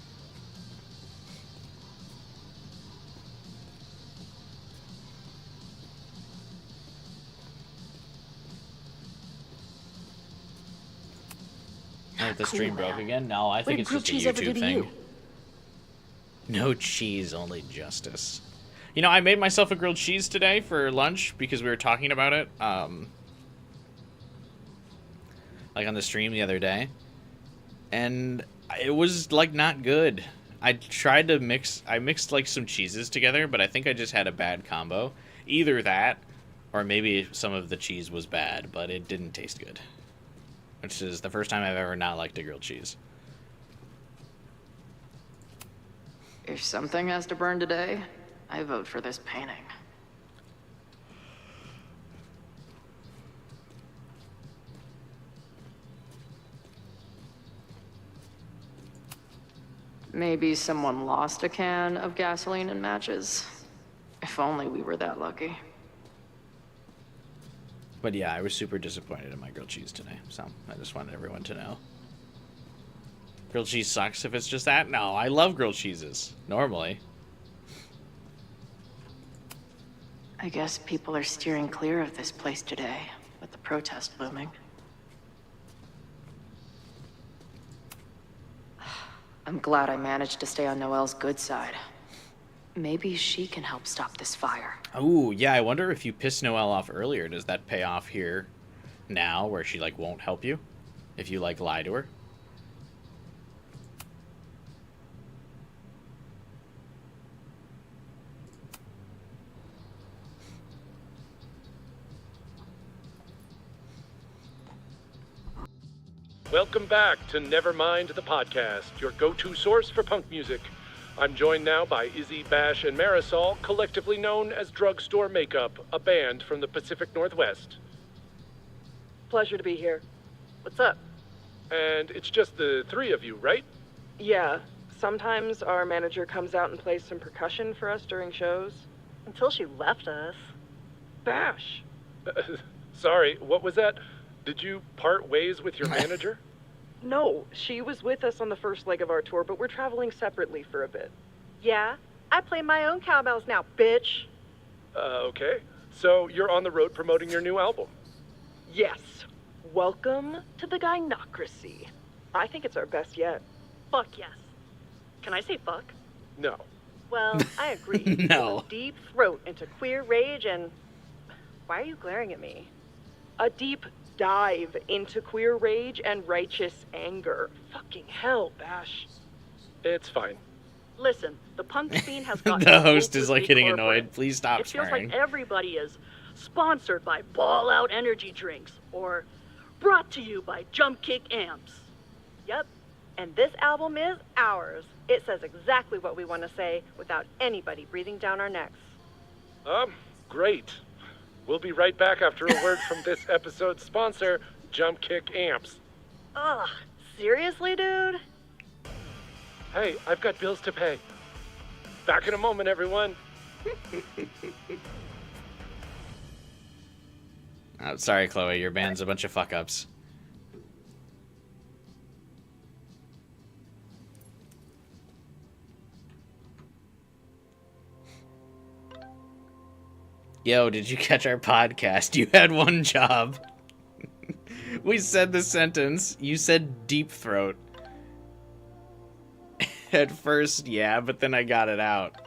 Oh, the stream broke again? No, I think it's just a YouTube thing. No cheese, only justice. You know, I made myself a grilled cheese today for lunch because we were talking about it. like on the stream the other day, and it was like not good. I tried to mixed like some cheeses together, but I think I just had a bad combo. Either that, or maybe some of the cheese was bad, but it didn't taste good. Which is the first time I've ever not liked a grilled cheese. If something has to burn today, I vote for this painting. Maybe someone lost a can of gasoline and matches. If only we were that lucky. But yeah, I was super disappointed in my grilled cheese today, so I just wanted everyone to know. Grilled cheese sucks if it's just that? No, I love grilled cheeses, normally. I guess people are steering clear of this place today, with the protest looming. I'm glad I managed to stay on Noelle's good side. Maybe she can help stop this fire. Oh, yeah, I wonder if you piss Noelle off earlier, does that pay off here now, where she, like, won't help you? If you, like, lie to her? Welcome back to Nevermind the Podcast, your go-to source for punk music. I'm joined now by Izzy, Bash, and Marisol, collectively known as Drugstore Makeup, a band from the Pacific Northwest. Pleasure to be here. What's up? And it's just the three of you, right? Yeah, sometimes our manager comes out and plays some percussion for us during shows. Until she left us. Bash. Sorry, what was that? Did you part ways with your manager? No, she was with us on the first leg of our tour, but we're traveling separately for a bit. Yeah, I play my own cowbells now, bitch. Okay. So you're on the road promoting your new album? Yes. Welcome to the Gynocracy. I think it's our best yet. Fuck yes. Can I say fuck? No. Well, I agree. No. A deep throat into queer rage and... Why are you glaring at me? A deep dive into queer rage and righteous anger. Fucking hell, Bash. It's fine. Listen, the punk scene has gotten The host is, like, hopelessly getting corporate. annoyed. Please stop It feels swearing. like everybody is sponsored by Ball Out Energy Drinks or brought to you by Jump Kick Amps. Yep. And this album is ours. It says exactly what we want to say without anybody breathing down our necks. Great. We'll be right back after a word from this episode's sponsor, Jump Kick Amps. Ugh, seriously, dude? Hey, I've got bills to pay. Back in a moment, everyone. Oh, sorry, Chloe, your band's a bunch of fuck-ups. Yo, did you catch our podcast? You had one job. We said the sentence. You said deep throat. At first, yeah, but then I got it out.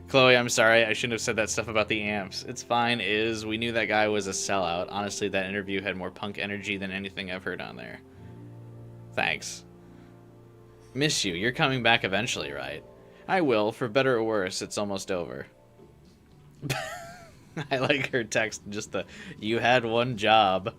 Chloe, I'm sorry. I shouldn't have said that stuff about the amps. It's fine, we knew that guy was a sellout. Honestly, that interview had more punk energy than anything I've heard on there. Thanks. Miss you. You're coming back eventually, right? I will. For better or worse, it's almost over. I like her text, just the, you had one job.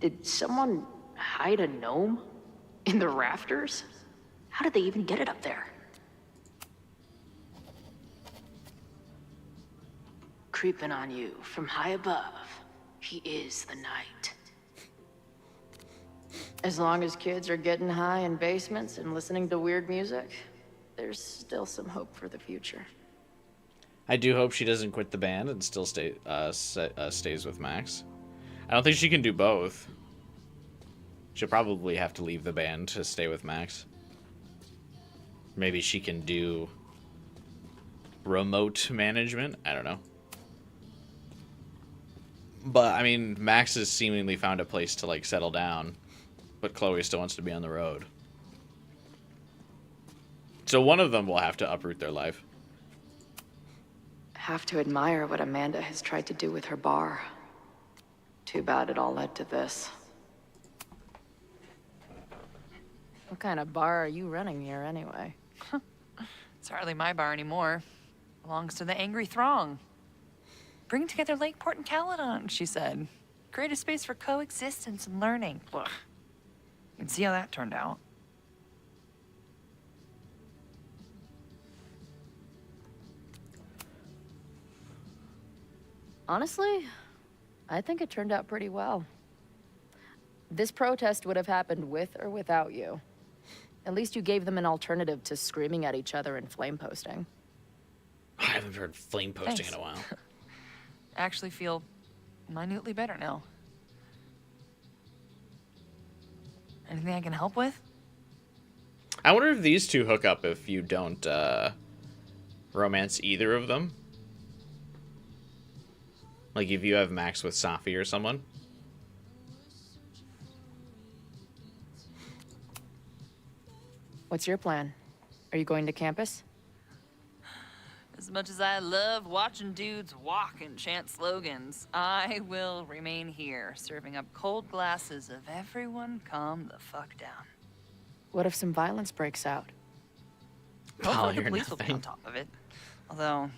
Did someone hide a gnome in the rafters? How did they even get it up there? Creeping on you from high above, he is the night. As long as kids are getting high in basements and listening to weird music, there's still some hope for the future. I do hope she doesn't quit the band and still stays with Max. I don't think she can do both. She'll probably have to leave the band to stay with Max. Maybe she can do remote management. I don't know. But, I mean, Max has seemingly found a place to, like, settle down. But Chloe still wants to be on the road. So one of them will have to uproot their life. Have to admire what Amanda has tried to do with her bar. Too bad it all led to this. What kind of bar are you running here anyway? It's hardly my bar anymore. Belongs to the Angry Throng. Bring together Lakeport and Caledon, she said. Create a space for coexistence and learning. Ugh. You can see how that turned out. Honestly, I think it turned out pretty well. This protest would have happened with or without you. At least you gave them an alternative to screaming at each other and flame posting. I haven't heard flame posting Thanks. in a while. I actually feel minutely better now. Anything I can help with? I wonder if these two hook up if you don't romance either of them. Like if you have Max with Safi or someone. What's your plan? Are you going to campus? As much as I love watching dudes walk and chant slogans, I will remain here, serving up cold glasses of everyone calm the fuck down. What if some violence breaks out? Hopefully the police will be on top of it. Although,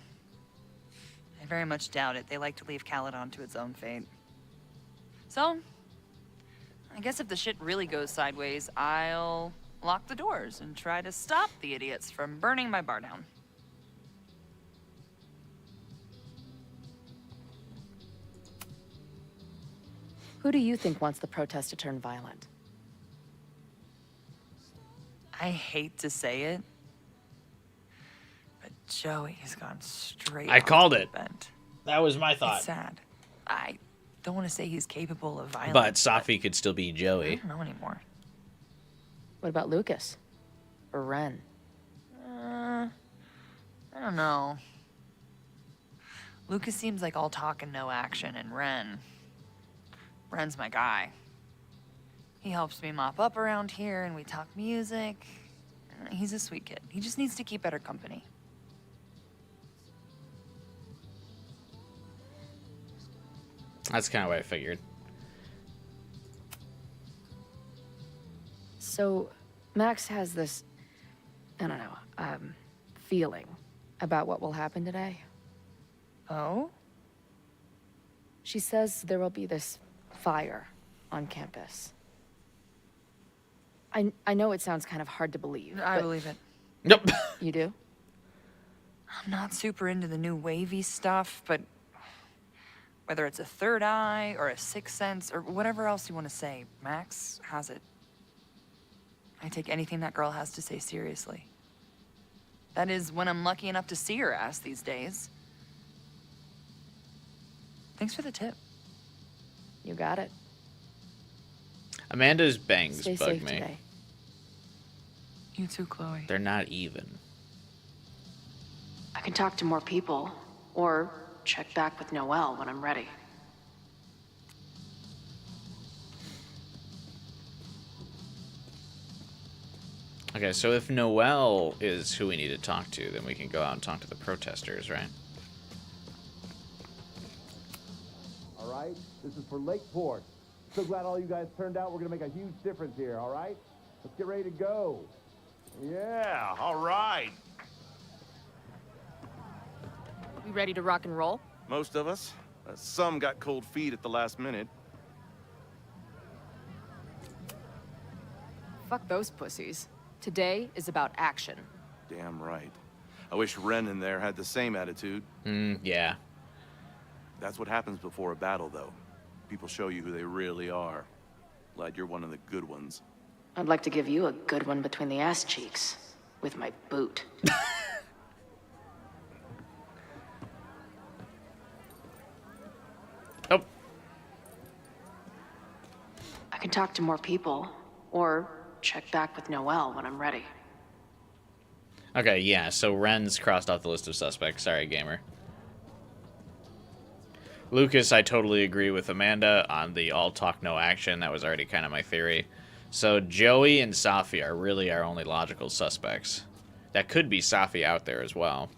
I very much doubt it. They like to leave Caledon to its own fate. So, I guess if the shit really goes sideways, I'll lock the doors and try to stop the idiots from burning my bar down. Who do you think wants the protest to turn violent? I hate to say it, but Joey has gone straight. I called off it. the bent. That was my thought. It's sad. I don't want to say he's capable of violence. But Safi could still be I Joey. don't know anymore. What about Lucas? Or Ren? I don't know. Lucas seems like all talk and no action, and Ren's my guy. He helps me mop up around here, and we talk music. He's a sweet kid. He just needs to keep better company. That's kind of what I figured. So, Max has this, I don't know, feeling about what will happen today. Oh? She says there will be this fire on campus. I know it sounds kind of hard to believe. I but believe it. Nope. You do? I'm not super into the new wavy stuff, but whether it's a third eye or a sixth sense or whatever else you want to say, Max has it. I take anything that girl has to say seriously. That is when I'm lucky enough to see her ass these days. Thanks for the tip. You got it. Amanda's bangs Stay bug safe me. today. You too, Chloe. They're not even. I can talk to more people, or check back with Noelle when I'm ready. Okay, so if Noelle is who we need to talk to, then we can go out and talk to the protesters, right? All right, this is for Lakeport. So glad all you guys turned out. We're gonna make a huge difference here, all right? Let's get ready to go. Yeah, all right. We ready to rock and roll? Most of us. Some got cold feet at the last minute. Fuck those pussies. Today is about action. Damn right. I wish Ren in there had the same attitude. Yeah. That's what happens before a battle, though. People show you who they really are. Glad you're one of the good ones. I'd like to give you a good one between the ass cheeks with my boot. Oh. I can talk to more people, or check back with Noelle when I'm ready. Okay, yeah, so Ren's crossed off the list of suspects. Sorry, gamer. Lucas, I totally agree with Amanda on the all talk, no action. That was already kind of my theory. So Joey and Safi are really our only logical suspects. That could be Safi out there as well.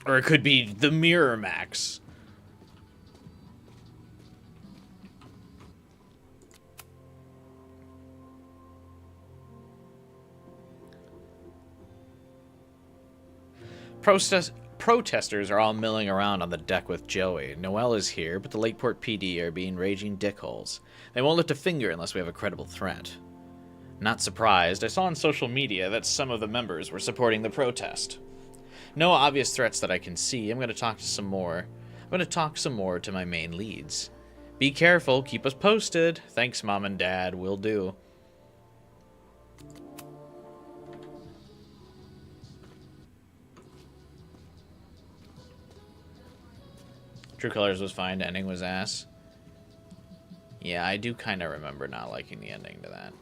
Or it could be the Mirror Max. Protesters are all milling around on the deck with Joey. Noelle is here, but the Lakeport PD are being raging dickholes. They won't lift a finger unless we have a credible threat. Not surprised, I saw on social media that some of the members were supporting the protest. No obvious threats that I can see. I'm going to talk some more to my main leads. Be careful, keep us posted. Thanks, Mom and Dad, will do. True Colors was fine, the ending was ass. Yeah, I do kind of remember not liking the ending to that.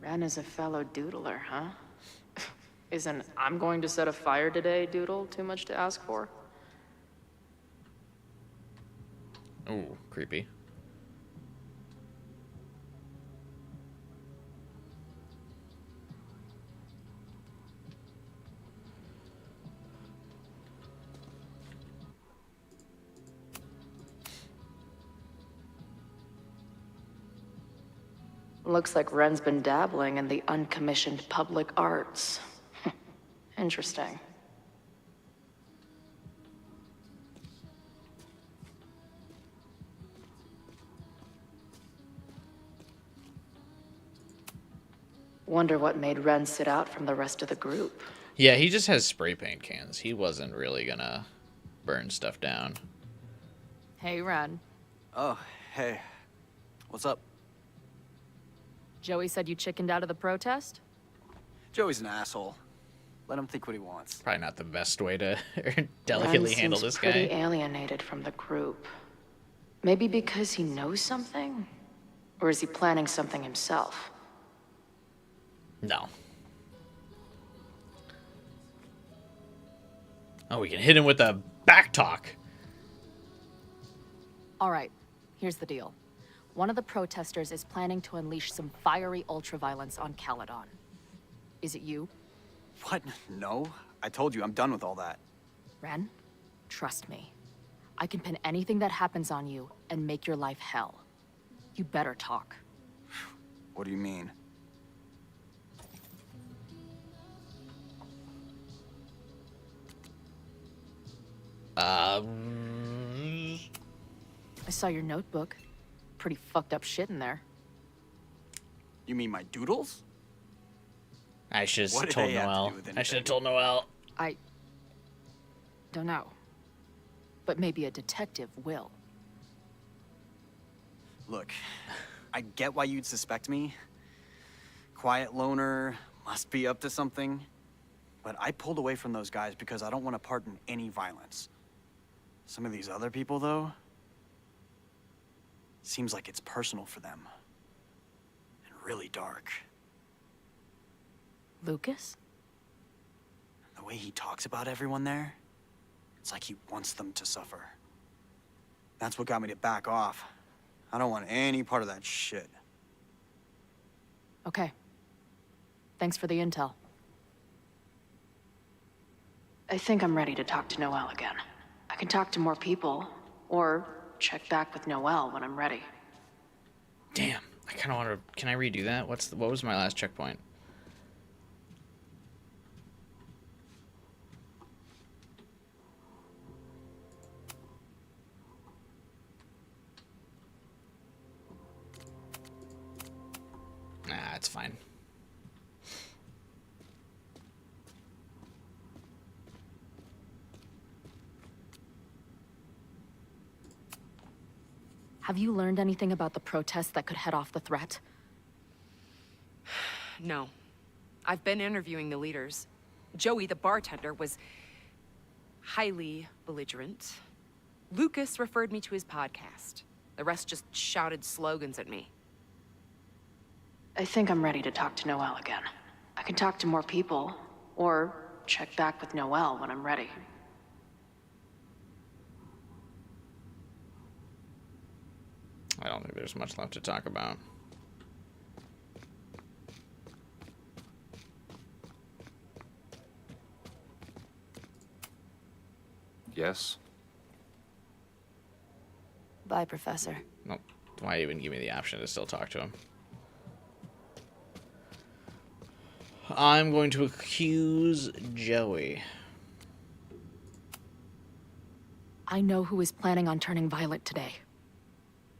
Ren is a fellow doodler, huh? Isn't "I'm going to set a fire today" doodle too much to ask for? Ooh, creepy. Looks like Ren's been dabbling in the uncommissioned public arts. Interesting. Wonder what made Ren sit out from the rest of the group. Yeah, he just has spray paint cans. He wasn't really gonna burn stuff down. Hey, Ren. Oh, hey. What's up? Joey said you chickened out of the protest? Joey's an asshole. Let him think what he wants. Probably not the best way to delicately Ren handle seems this pretty guy. alienated from the group. Maybe because he knows something? Or is he planning something himself? No. Oh, we can hit him with a back talk. All right, here's the deal. One of the protesters is planning to unleash some fiery ultraviolence on Caledon. Is it you? What? No. I told you, I'm done with all that. Ren, trust me. I can pin anything that happens on you and make your life hell. You better talk. What do you mean? I saw your notebook. Pretty fucked up shit in there. You mean my doodles? I should What have did told they have to Noelle. do with I should have anything? told Noelle. I don't know. But maybe a detective will. Look, I get why you'd suspect me. Quiet loner, must be up to something. But I pulled away from those guys because I don't want to part in any violence. Some of these other people, though, seems like it's personal for them. And really dark. Lucas? The way he talks about everyone there, it's like he wants them to suffer. That's what got me to back off. I don't want any part of that shit. Okay. Thanks for the intel. I think I'm ready to talk to Noelle again. I can talk to more people, or check back with Noelle when I'm ready. Damn, I kind of want to. Can I redo that? What was my last checkpoint? Nah, it's fine. Have you learned anything about the protests that could head off the threat? No. I've been interviewing the leaders. Joey, the bartender, was highly belligerent. Lucas referred me to his podcast. The rest just shouted slogans at me. I think I'm ready to talk to Noelle again. I can talk to more people, or check back with Noelle when I'm ready. I don't think there's much left to talk about. Yes? Bye, Professor. Nope. Why even give me the option to still talk to him? I'm going to accuse Joey. I know who is planning on turning violent today.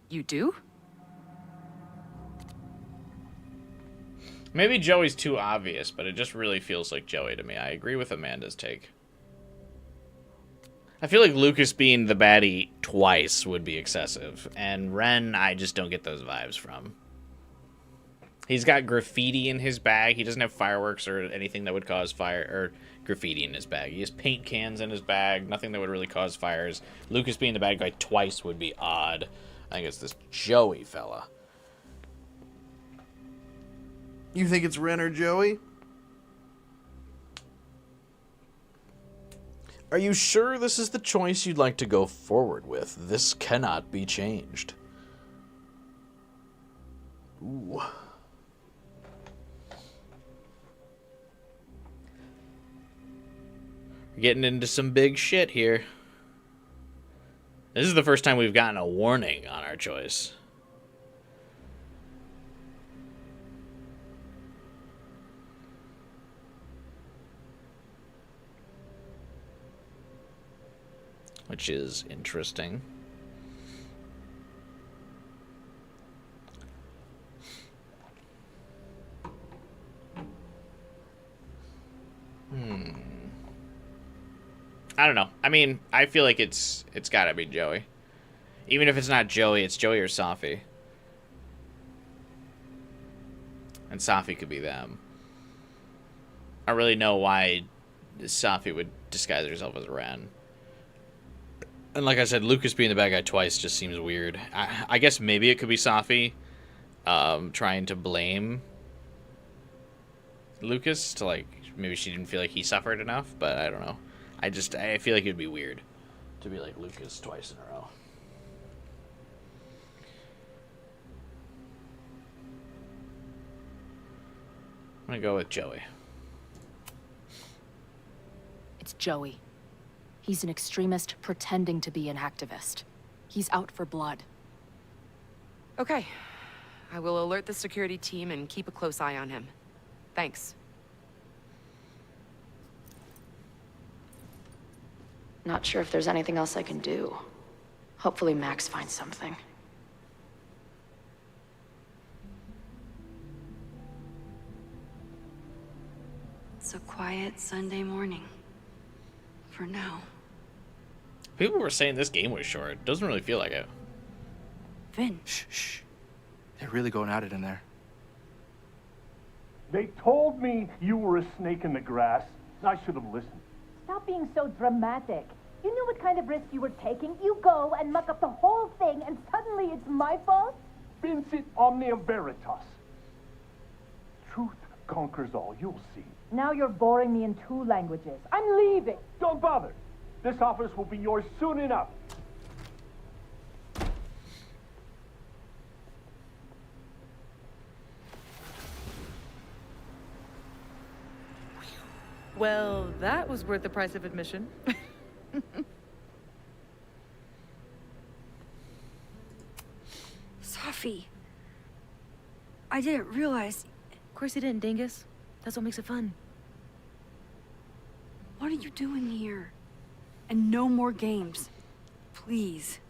You do? Maybe Joey's too obvious, but it just really feels like Joey to me. I agree with Amanda's take. I feel like Lucas being the baddie twice would be excessive, and Ren, I just don't get those vibes from. He's got graffiti in his bag. He doesn't have fireworks or anything that would cause fire, or graffiti in his bag. He has paint cans in his bag, nothing that would really cause fires. Lucas being the bad guy twice would be odd. I think it's this Joey fella. You think it's Ren or Joey? Are you sure this is the choice you'd like to go forward with? This cannot be changed. Ooh. We're getting into some big shit here. This is the first time we've gotten a warning on our choice. Which is interesting. I don't know. I mean, I feel like it's gotta be Joey. Even if it's not Joey, it's Joey or Safi. And Safi could be them. I don't really know why Safi would disguise herself as Ren. And like I said, Lucas being the bad guy twice just seems weird. I guess maybe it could be Safi trying to blame Lucas to, like, maybe she didn't feel like he suffered enough, but I don't know. I feel like it'd be weird to be like Lucas twice in a row. I'm gonna go with Joey. It's Joey. He's an extremist pretending to be an activist. He's out for blood. Okay. I will alert the security team and keep a close eye on him. Thanks. Not sure if there's anything else I can do. Hopefully Max finds something. It's a quiet Sunday morning. For now. People were saying this game was short. Doesn't really feel like it. Vin. Shh. They're really going at it in there. They told me you were a snake in the grass. I should have listened. Stop being so dramatic. You knew what kind of risk you were taking. You go and muck up the whole thing, and suddenly it's my fault? Vincit omnia veritas. Truth conquers all. You'll see. Now you're boring me in 2 languages. I'm leaving. Don't bother. This office will be yours soon enough. Well, that was worth the price of admission. Safi. I didn't realize. Of course you didn't, Dingus. That's what makes it fun. What are you doing here? And no more games. Please.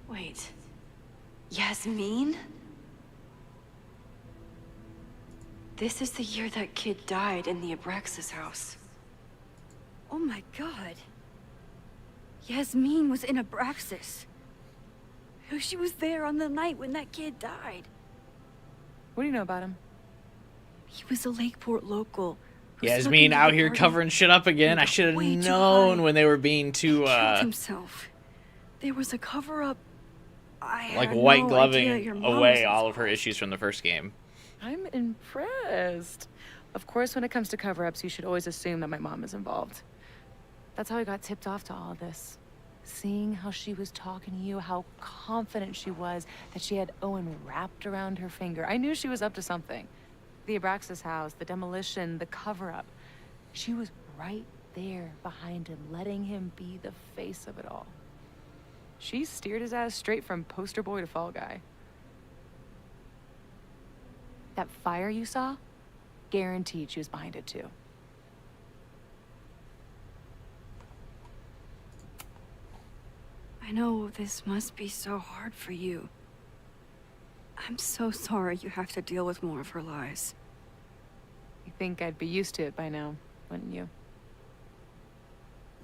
Wait. Yasmin? This is the year that kid died in the Abraxas house. Oh my god. Yasmin was in Abraxas. She was there on the night when that kid died. What do you know about him? He was a Lakeport local. who snuck Yasmin into out the here party covering shit up again. and I got should have way too known high when they were being too, Killed himself. There was a cover-up. I like had white no gloving idea your mom away was all of her issues from the first game. I'm impressed. Of course, when it comes to cover-ups, you should always assume that my mom is involved. That's how I got tipped off to all of this. Seeing how she was talking to you, how confident she was that she had Owen wrapped around her finger. I knew she was up to something. The Abraxas house, the demolition, the cover-up. She was right there behind him, letting him be the face of it all. She steered his ass straight from poster boy to fall guy. That fire you saw? Guaranteed she was behind it too. I know this must be so hard for you. I'm so sorry you have to deal with more of her lies. You think I'd be used to it by now, wouldn't you?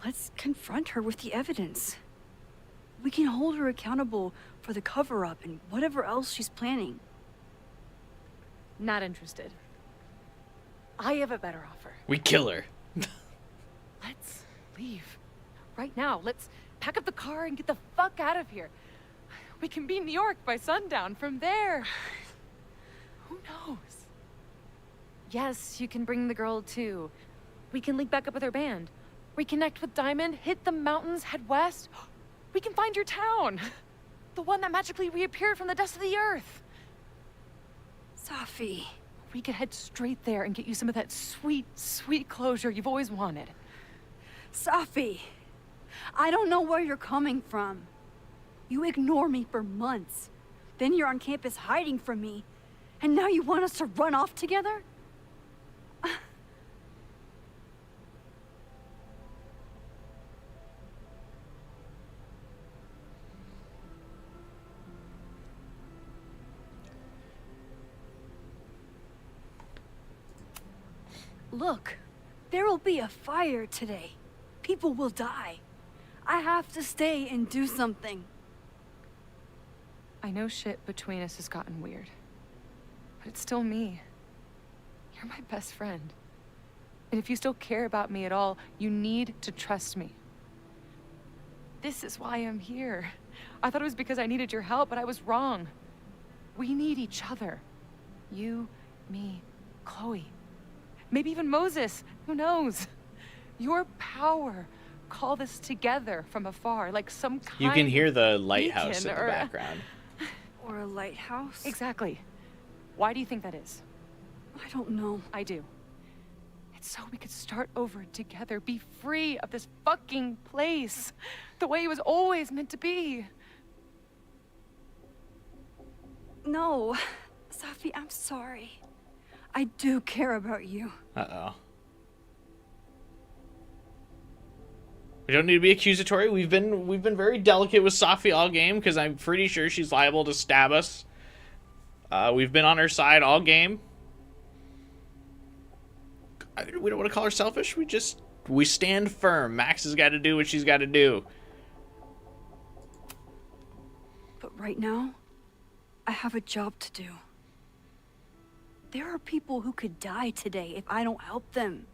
Let's confront her with the evidence. We can hold her accountable for the cover-up and whatever else she's planning. Not interested. I have a better offer. We kill her. Let's leave. Right now. Let's pack up the car and get the fuck out of here. We can be in New York by sundown. From there, who knows? Yes, you can bring the girl too. We can link back up with her band. Reconnect with Diamond, hit the mountains, head west. We can find your town. The one that magically reappeared from the dust of the earth. Safi. We could head straight there and get you some of that sweet, sweet closure you've always wanted. Safi, I don't know where you're coming from. You ignore me for months. Then you're on campus hiding from me. And now you want us to run off together? Look, there will be a fire today. People will die. I have to stay and do something. I know shit between us has gotten weird. But it's still me. You're my best friend. And if you still care about me at all, you need to trust me. This is why I'm here. I thought it was because I needed your help, but I was wrong. We need each other. You, me, Chloe. Maybe even Moses. Who knows? Your power called us together from afar, like some kind You can hear of the lighthouse beacon in the or background. Or a lighthouse? Exactly. Why do you think that is? I don't know. I do. It's so we could start over together, be free of this fucking place, the way it was always meant to be. No, Safi, I'm sorry. I do care about you. Uh-oh. We don't need to be accusatory. We've been very delicate with Safi all game because I'm pretty sure she's liable to stab us. We've been on her side all game. We don't want to call her selfish. We stand firm. Max has got to do what she's got to do. But right now, I have a job to do. There are people who could die today if I don't help them.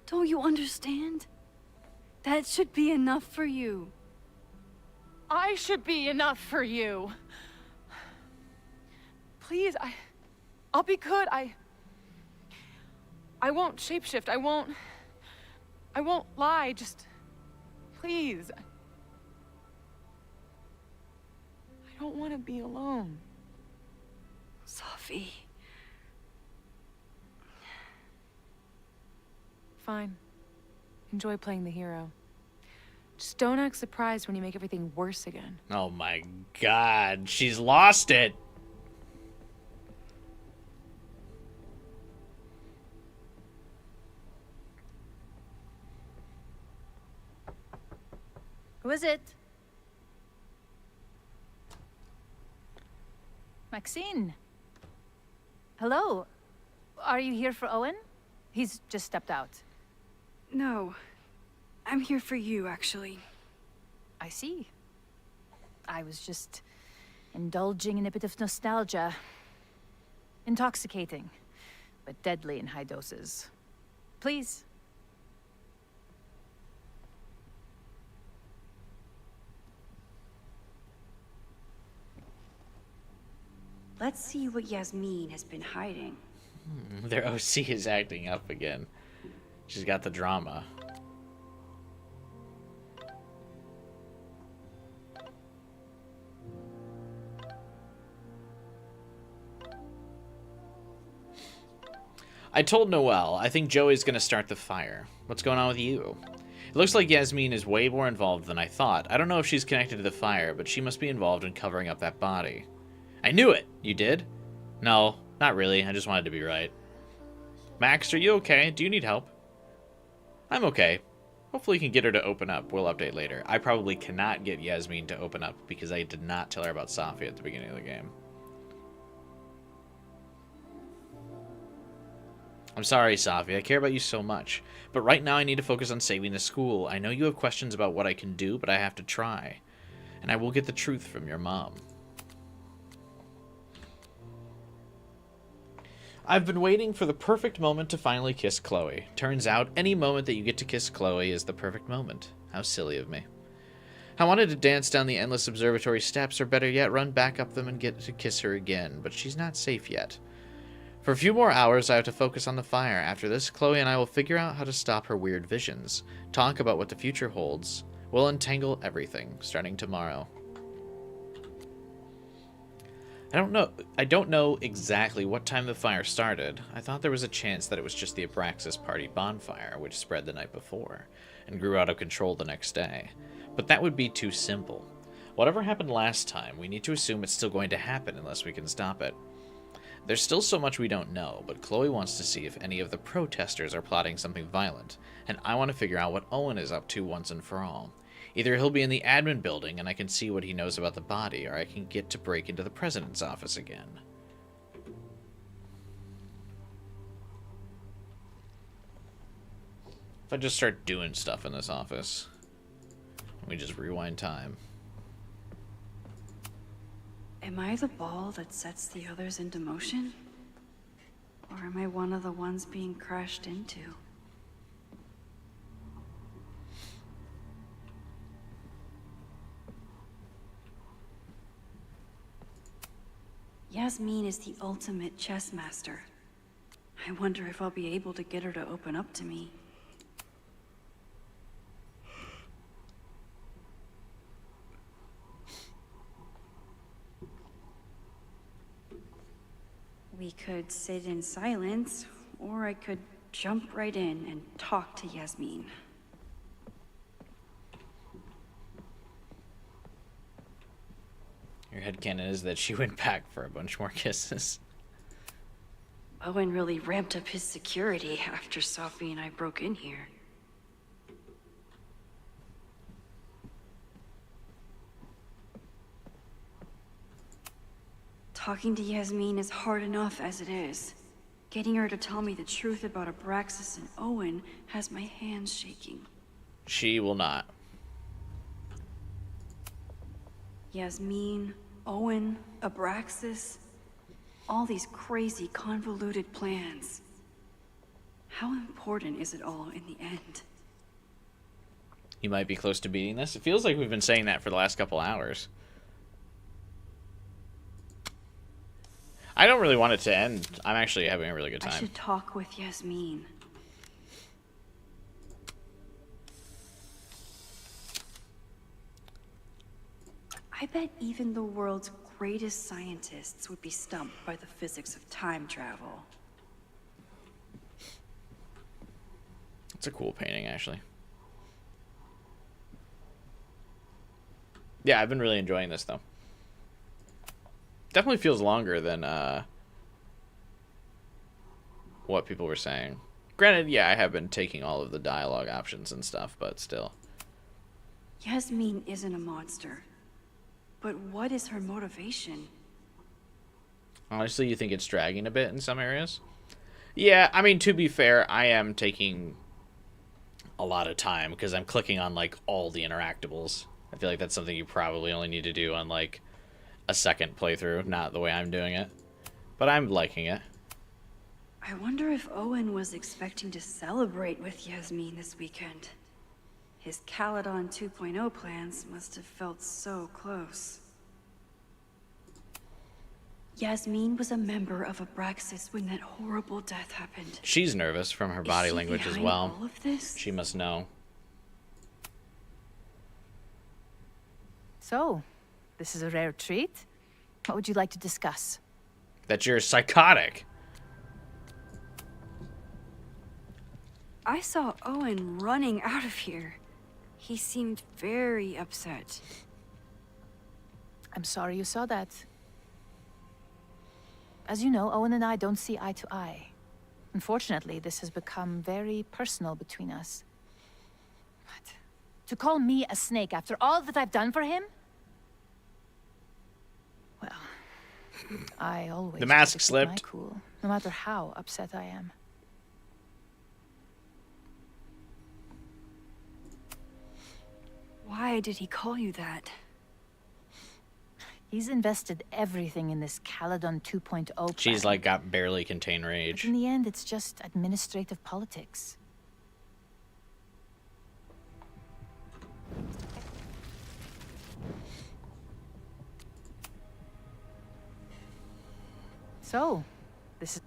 Don't you understand? That should be enough for you. I should be enough for you. Please, I'll be good. I won't shapeshift. I won't lie. Just please. I don't want to be alone. Safi. Fine. Enjoy playing the hero. Just don't act surprised when you make everything worse again. Oh my god, she's lost it. Who is it? Maxine. Hello. Are you here for Owen? He's just stepped out. No. I'm here for you, actually. I see. I was just indulging in a bit of nostalgia. Intoxicating. but deadly in high doses. Please. Let's see what Yasmin has been hiding. Their OC is acting up again. She's got the drama. I told Noelle, I think Joey's gonna start the fire. What's going on with you? It looks like Yasmin is way more involved than I thought. I don't know if she's connected to the fire, but she must be involved in covering up that body. I knew it! You did? No, not really. I just wanted to be right. Max, are you okay? Do you need help? I'm okay. Hopefully you can get her to open up. We'll update later. I probably cannot get Yasmin to open up because I did not tell her about Safi at the beginning of the game. I'm sorry, Safi. I care about you so much. But right now I need to focus on saving the school. I know you have questions about what I can do, but I have to try. And I will get the truth from your mom. I've been waiting for the perfect moment to finally kiss Chloe. Turns out, any moment that you get to kiss Chloe is the perfect moment. How silly of me. I wanted to dance down the endless observatory steps, or better yet, run back up them and get to kiss her again, but she's not safe yet. For a few more hours, I have to focus on the fire. After this, Chloe and I will figure out how to stop her weird visions, talk about what the future holds. We'll untangle everything, starting tomorrow. I don't know exactly what time the fire started. I thought there was a chance that it was just the Abraxas party bonfire, which spread the night before, and grew out of control the next day. But that would be too simple. Whatever happened last time, we need to assume it's still going to happen unless we can stop it. There's still so much we don't know, but Chloe wants to see if any of the protesters are plotting something violent, and I want to figure out what Owen is up to once and for all. Either he'll be in the admin building and I can see what he knows about the body, or I can get to break into the president's office again. If I just start doing stuff in this office, we just rewind time. Am I the ball that sets the others into motion? Or am I one of the ones being crashed into? Yasmin is the ultimate chess master. I wonder if I'll be able to get her to open up to me. We could sit in silence, or I could jump right in and talk to Yasmin. Your headcanon is that she went back for a bunch more kisses. Owen really ramped up his security after Safi and I broke in here. Talking to Yasmin is hard enough as it is. Getting her to tell me the truth about Abraxas and Owen has my hands shaking. She will not. Yasmin, Owen, Abraxas, all these crazy, convoluted plans. How important is it all in the end? You might be close to beating this. It feels like we've been saying that for the last couple hours. I don't really want it to end. I'm actually having a really good I time. should talk with Yasmin. I bet even the world's greatest scientists would be stumped by the physics of time travel. It's a cool painting, actually. Yeah, I've been really enjoying this, though. Definitely feels longer than what people were saying. Granted, yeah, I have been taking all of the dialogue options and stuff, but still. Yasmin isn't a monster. But what is her motivation? Honestly, you think it's dragging a bit in some areas? Yeah, I mean, to be fair, I am taking a lot of time because I'm clicking on, like, all the interactables. I feel like that's something you probably only need to do on, like, a second playthrough, not the way I'm doing it. But I'm liking it. I wonder if Owen was expecting to celebrate with Yasmin this weekend. His Caledon 2.0 plans must have felt so close. Yasmin was a member of Abraxas when that horrible death happened. She's nervous from her body she language as behind well. all of this? She must know. So, this is a rare treat. What would you like to discuss? That you're psychotic. I saw Owen running out of here. He seemed very upset. I'm sorry you saw that. As you know, Owen and I don't see eye to eye. Unfortunately, this has become very personal between us. But to call me a snake after all that I've done for him? Well, I always The mask try to keep slipped. my cool, no matter how upset I am. Why did he call you that? He's invested everything in this Caledon 2.0 plan. She's like got barely contained But rage. in the end, it's just administrative politics. So, this is...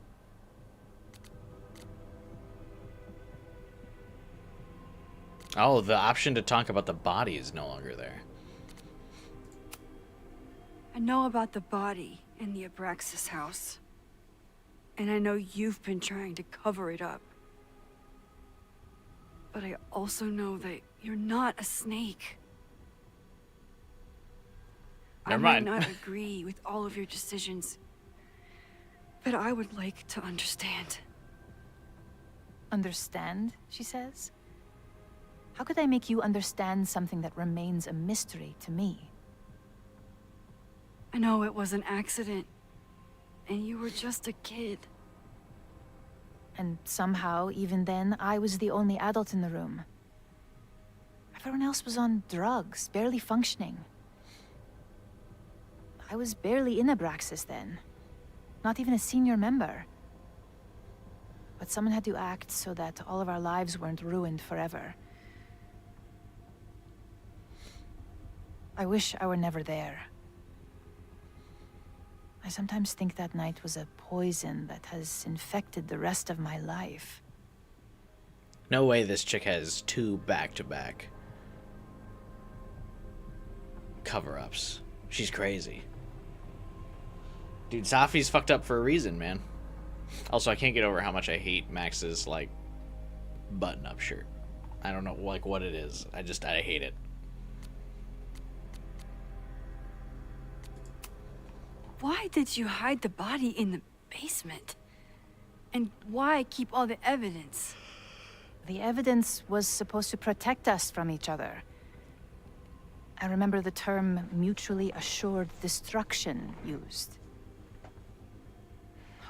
Oh, the option to talk about the body is no longer there. I know about the body in the Abraxas house. And I know you've been trying to cover it up. But I also know that you're not a snake. Never I mind. might not agree with all of your decisions, but I would like to understand. Understand, she says? How could I make you understand something that remains a mystery to me? I know it was an accident, and you were just a kid. And somehow, even then, I was the only adult in the room. Everyone else was on drugs, barely functioning. I was barely in Abraxas then. Not even a senior member. But someone had to act so that all of our lives weren't ruined forever. I wish I were never there. I sometimes think that night was a poison that has infected the rest of my life. No way this chick has two back-to-back cover-ups. She's crazy. Dude, Safi's fucked up for a reason, man. Also, I can't get over how much I hate Max's, like, button-up shirt. I don't know, like, what it is. I hate it. Why did you hide the body in the basement? And why keep all the evidence? The evidence was supposed to protect us from each other. I remember the term mutually assured destruction used.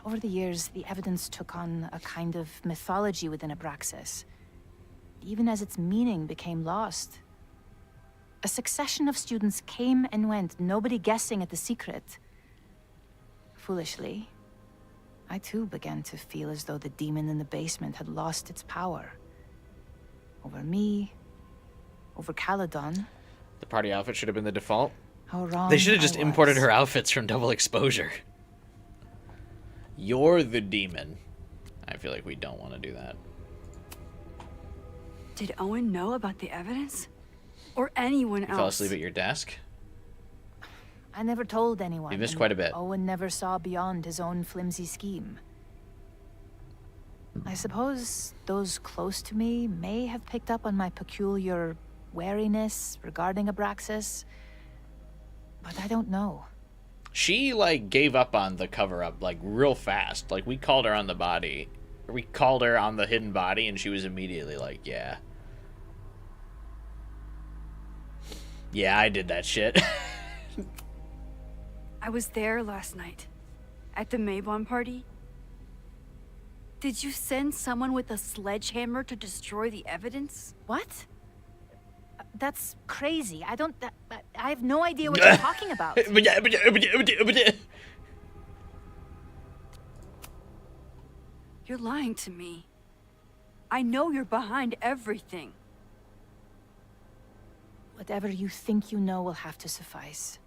Over the years, the evidence took on a kind of mythology within Abraxas, even as its meaning became lost. A succession of students came and went, nobody guessing at the secret. Foolishly, I too began to feel as though the demon in the basement had lost its power. Over me, over Caledon. The party outfit should have been the default. How wrong They should have I just was. imported her outfits from Double Exposure. You're the demon. I feel like we don't want to do that. Did Owen know about the evidence? Or anyone You else? fell asleep at your desk? I never told anyone. You missed and quite a bit. Owen never saw beyond his own flimsy scheme. I suppose those close to me may have picked up on my peculiar wariness regarding Abraxas, but I don't know. She, like, gave up on the cover-up, like, real fast. Like, we called her on the body. We called her on the hidden body, and she was immediately like, yeah. Yeah, I did that shit. I was there last night, at the Maybon party. Did you send someone with a sledgehammer to destroy the evidence? What? That's crazy. I have no idea what you're talking about. You're lying to me. I know you're behind everything. Whatever you think you know will have to suffice.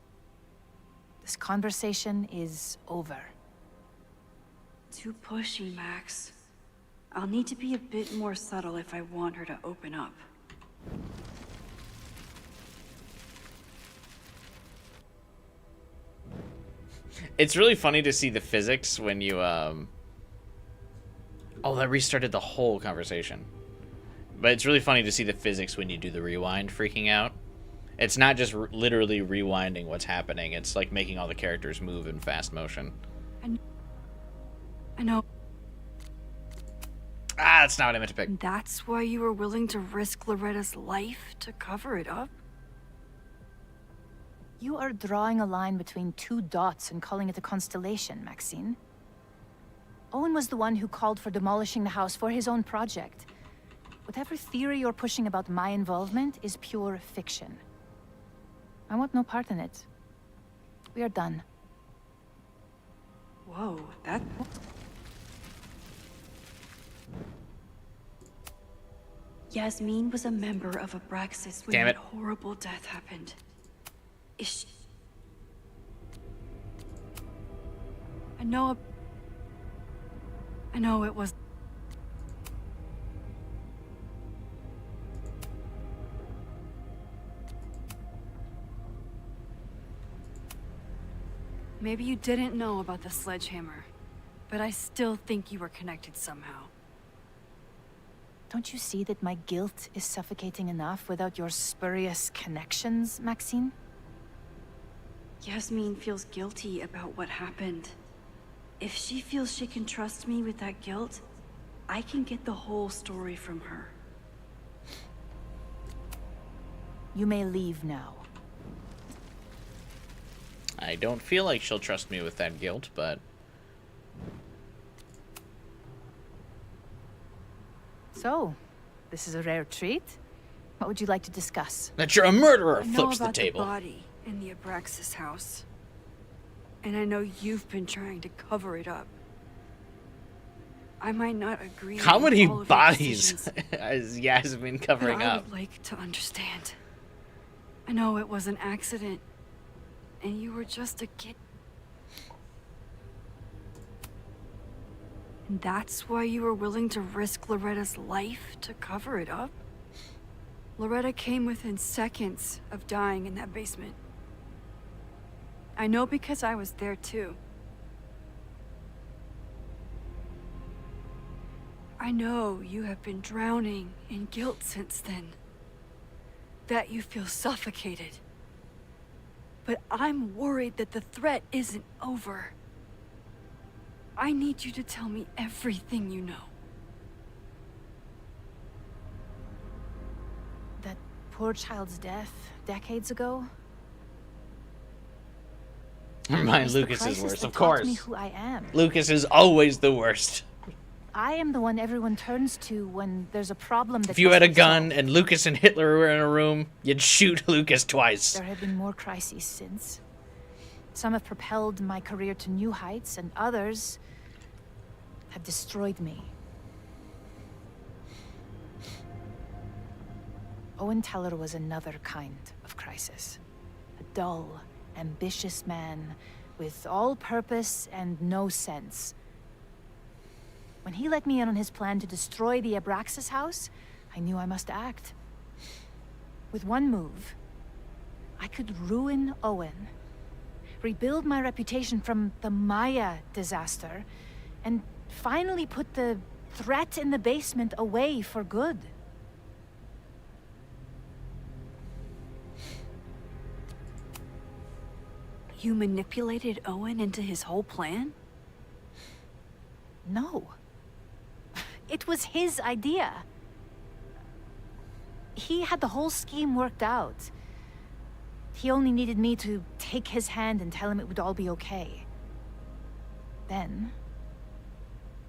This conversation is over. Too pushy, Max. I'll need to be a bit more subtle if I want her to open up. It's really funny to see the physics when you, Oh, that restarted the whole conversation. But it's really funny to see the physics when you do the rewind freaking out. It's not just literally rewinding what's happening. It's like making all the characters move in fast motion. I know. Ah, that's not what I meant to pick. That's why you were willing to risk Loretta's life to cover it up? You are drawing a line between two dots and calling it a constellation, Maxine. Owen was the one who called for demolishing the house for his own project. Whatever theory you're pushing about my involvement is pure fiction. I want no part in it. We are done. Whoa, that... Yasmin was a member of Abraxas when Damn that it. horrible death happened. Is she... I know it was... Maybe you didn't know about the sledgehammer, but I still think you were connected somehow. Don't you see that my guilt is suffocating enough without your spurious connections, Maxine? Yasmin feels guilty about what happened. If she feels she can trust me with that guilt, I can get the whole story from her. You may leave now. I don't feel like she'll trust me with that guilt, but... So, this is a rare treat. What would you like to discuss? That you're a murderer, I know flips the about table. the body in the Abraxas house. And I know you've been trying to cover it up. I might not agree How with many all of your bodies decisions, has Yasmin covering but I up? would like to understand. I know it was an accident, and you were just a kid. And that's why you were willing to risk Loretta's life to cover it up? Loretta came within seconds of dying in that basement. I know because I was there too. I know you have been drowning in guilt since then. That you feel suffocated. But I'm worried that the threat isn't over. I need you to tell me everything you know. That poor child's death decades ago? Mine, The Lucas is crisis worse, that of taught me course. who I am. Lucas is always the worst. I am the one everyone turns to when there's a problem that If you had a must be gun solved. and Lucas and Hitler were in a room, you'd shoot Lucas twice. There have been more crises since. Some have propelled my career to new heights, and others have destroyed me. Owen Teller was another kind of crisis. A dull, ambitious man with all purpose and no sense. When he let me in on his plan to destroy the Abraxas house, I knew I must act. With one move, I could ruin Owen, rebuild my reputation from the Maya disaster, and finally put the threat in the basement away for good. You manipulated Owen into his whole plan? No. It was his idea. He had the whole scheme worked out. He only needed me to take his hand and tell him it would all be okay. Then,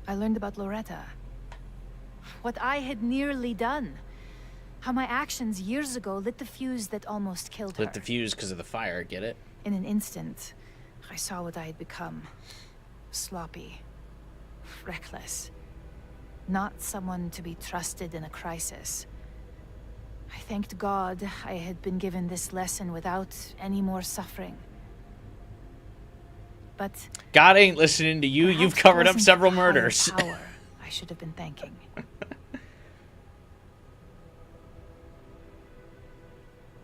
I learned about Loretta. What I had nearly done. How my actions years ago lit the fuse that almost killed her. Lit the fuse because of the fire, get it? In an instant, I saw what I had become. Sloppy. Reckless. not someone to be trusted in a crisis. I thanked God I had been given this lesson without any more suffering. But God ain't listening to you. You've covered up several murders. Power I should have been thanking.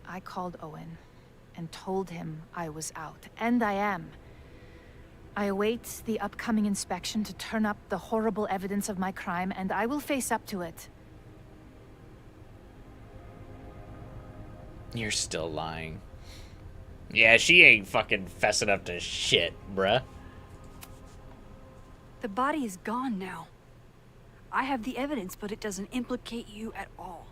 I called Owen and told him I was out, and I am. I await the upcoming inspection to turn up the horrible evidence of my crime, and I will face up to it. You're still lying. Yeah, she ain't fucking fessing up to shit, bruh. The body is gone now. I have the evidence, but it doesn't implicate you at all.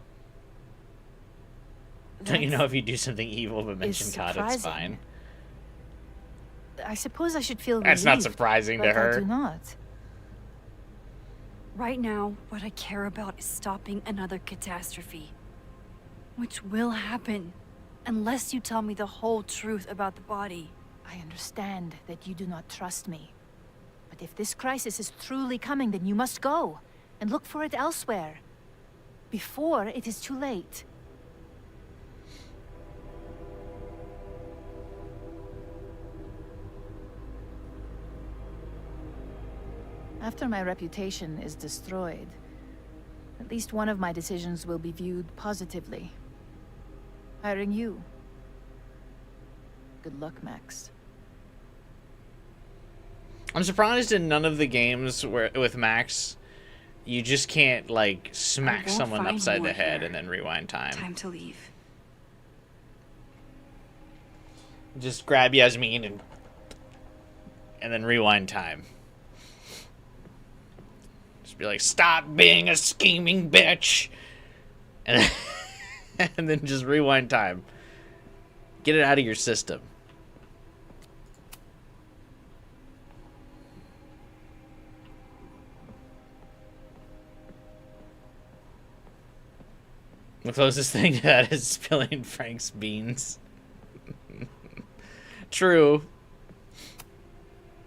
Don't you know if you do something evil but mention God, it's surprising. fine? I suppose I should feel That's not relieved, surprising to but her. I do not. Right now, what I care about is stopping another catastrophe. Which will happen, unless you tell me the whole truth about the body. I understand that you do not trust me. But if this crisis is truly coming, then you must go and look for it elsewhere. Before it is too late. After my reputation is destroyed, at least one of my decisions will be viewed positively. Hiring you. Good luck, Max. I'm surprised in none of the games where with Max, you just can't, like, smack won't someone find upside more the head here. and then rewind time. Time to leave. Just grab Yasmin and then rewind time. Just be like, stop being a scheming bitch! And, and then just rewind time. Get it out of your system. The closest thing to that is spilling Frank's beans. True.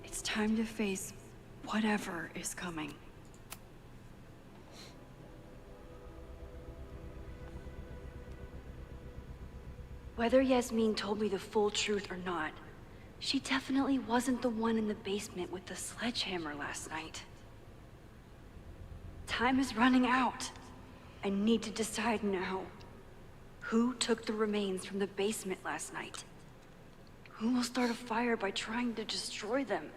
It's time to face whatever is coming. Whether Yasmin told me the full truth or not, she definitely wasn't the one in the basement with the sledgehammer last night. Time is running out. I need to decide now. Who took the remains from the basement last night? Who will start a fire by trying to destroy them?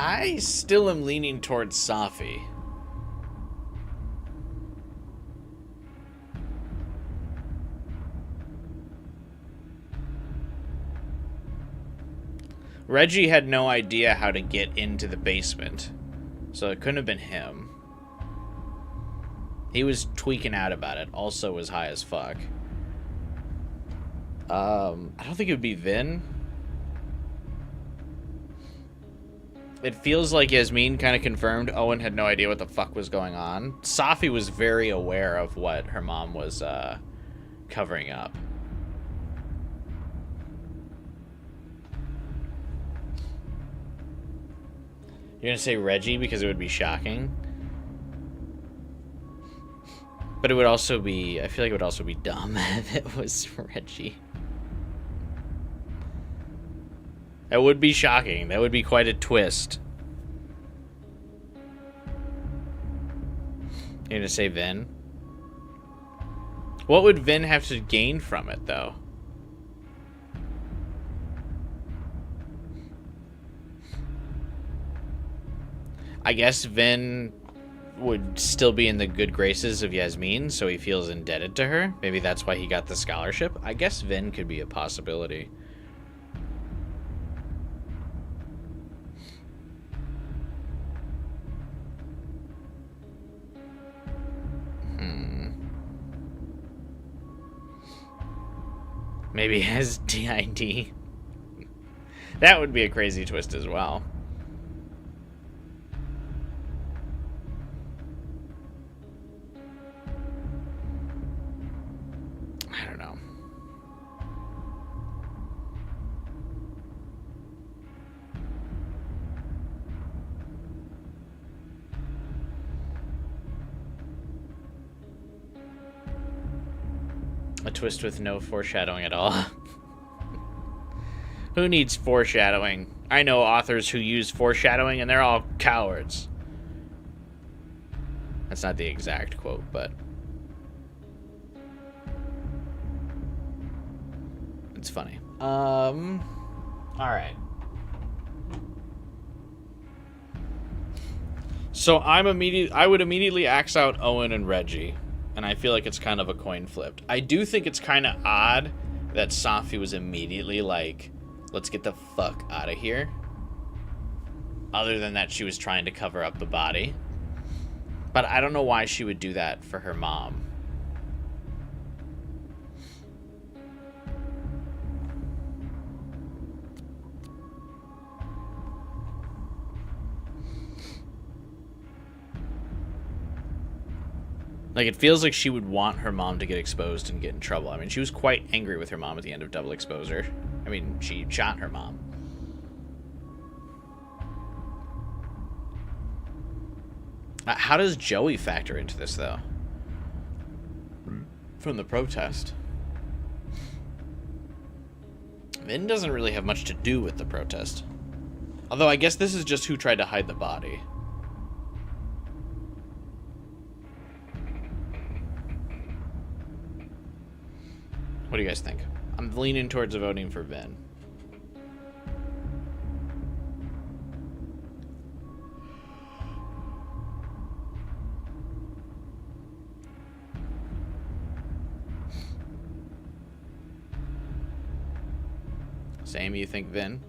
I still am leaning towards Safi. Reggie had no idea how to get into the basement, so it couldn't have been him. He was tweaking out about it, also was high as fuck. I don't think it would be Vin. It feels like Yasmin kind of confirmed Owen had no idea what the fuck was going on. Safi was very aware of what her mom was covering up. You're gonna say Reggie because it would be shocking? But it would also be, I feel like it would also be dumb if it was Reggie. That would be shocking. That would be quite a twist. You're gonna say Vin? What would Vin have to gain from it, though? I guess Vin would still be in the good graces of Yasmin, so he feels indebted to her. Maybe that's why he got the scholarship. I guess Vin could be a possibility. Maybe has DID. That would be a crazy twist as well. I don't know. A twist with no foreshadowing at all. Who needs foreshadowing? I know authors who use foreshadowing and they're all cowards. That's not the exact quote, but it's funny. All right. So I would immediately axe out Owen and Reggie, and I feel like it's kind of a coin flip. I do think it's kind of odd that Safi was immediately like, let's get the fuck out of here. Other than that, she was trying to cover up the body. But I don't know why she would do that for her mom. Like, it feels like she would want her mom to get exposed and get in trouble. I mean, she was quite angry with her mom at the end of Double Exposure. I mean, she shot her mom. How does Joey factor into this, though? From the protest. Vin doesn't really have much to do with the protest. Although, I guess this is just who tried to hide the body. What do you guys think? I'm leaning towards voting for Vin. Same, you think Vin?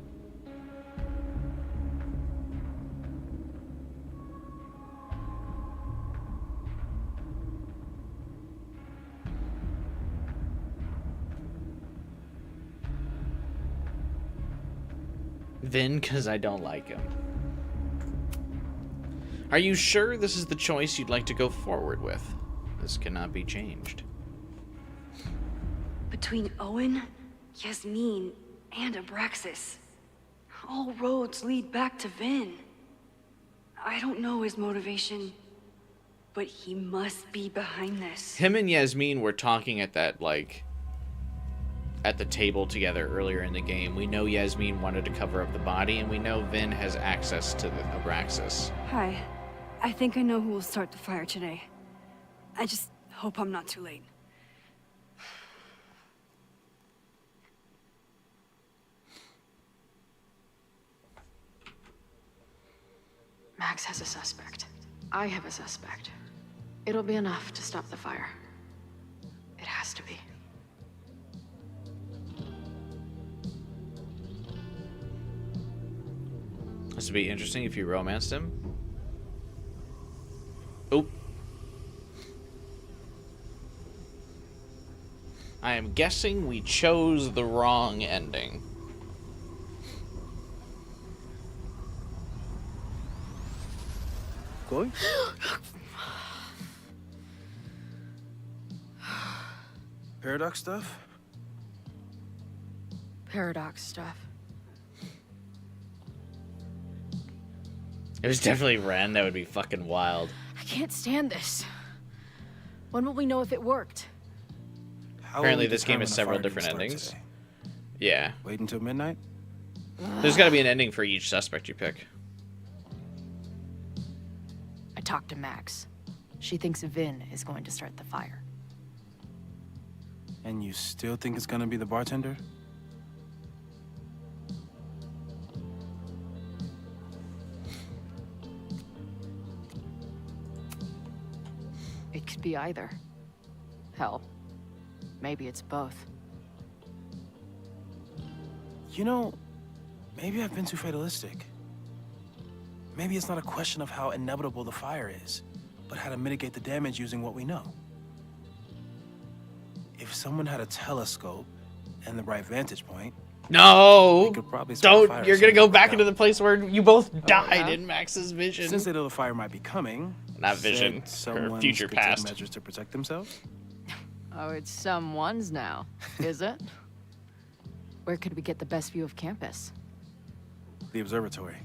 Vin, because I don't like him. Are you sure this is the choice you'd like to go forward with? This cannot be changed. Between Owen, Yasmin, and Abraxas, all roads lead back to Vin. I don't know his motivation, but he must be behind this. Him and Yasmin were talking at that, like, at the table together earlier in the game. We know Yasmin wanted to cover up the body, and we know Vin has access to the Abraxas. Hi. I think I know who will start the fire today. I just hope I'm not too late. Max has a suspect. I have a suspect. It'll be enough to stop the fire. It has to be. This would be interesting if you romanced him. Oh. I am guessing we chose the wrong ending. Chloe? Paradox stuff? Paradox stuff. It was definitely Ren. That would be fucking wild. I can't stand this. When will we know if it worked? Apparently this game has several different endings. Yeah. Wait until midnight? There's got to be an ending for each suspect you pick. I talked to Max. She thinks Vin is going to start the fire. And you still think it's gonna be the bartender? It could be either. Hell, maybe it's both. You know, maybe I've been too fatalistic. Maybe it's not a question of how inevitable the fire is, but how to mitigate the damage using what we know. If someone had a telescope and the right vantage point, No! we could probably start a fire Don't! You're as gonna soon go as we back work into out. the place where you both died yeah? in Max's vision. Since they know the fire might be coming, Not vision, said her someone future could past. take measures to protect themselves. Oh, it's someone's now, is it? Where could we get the best view of campus? The observatory.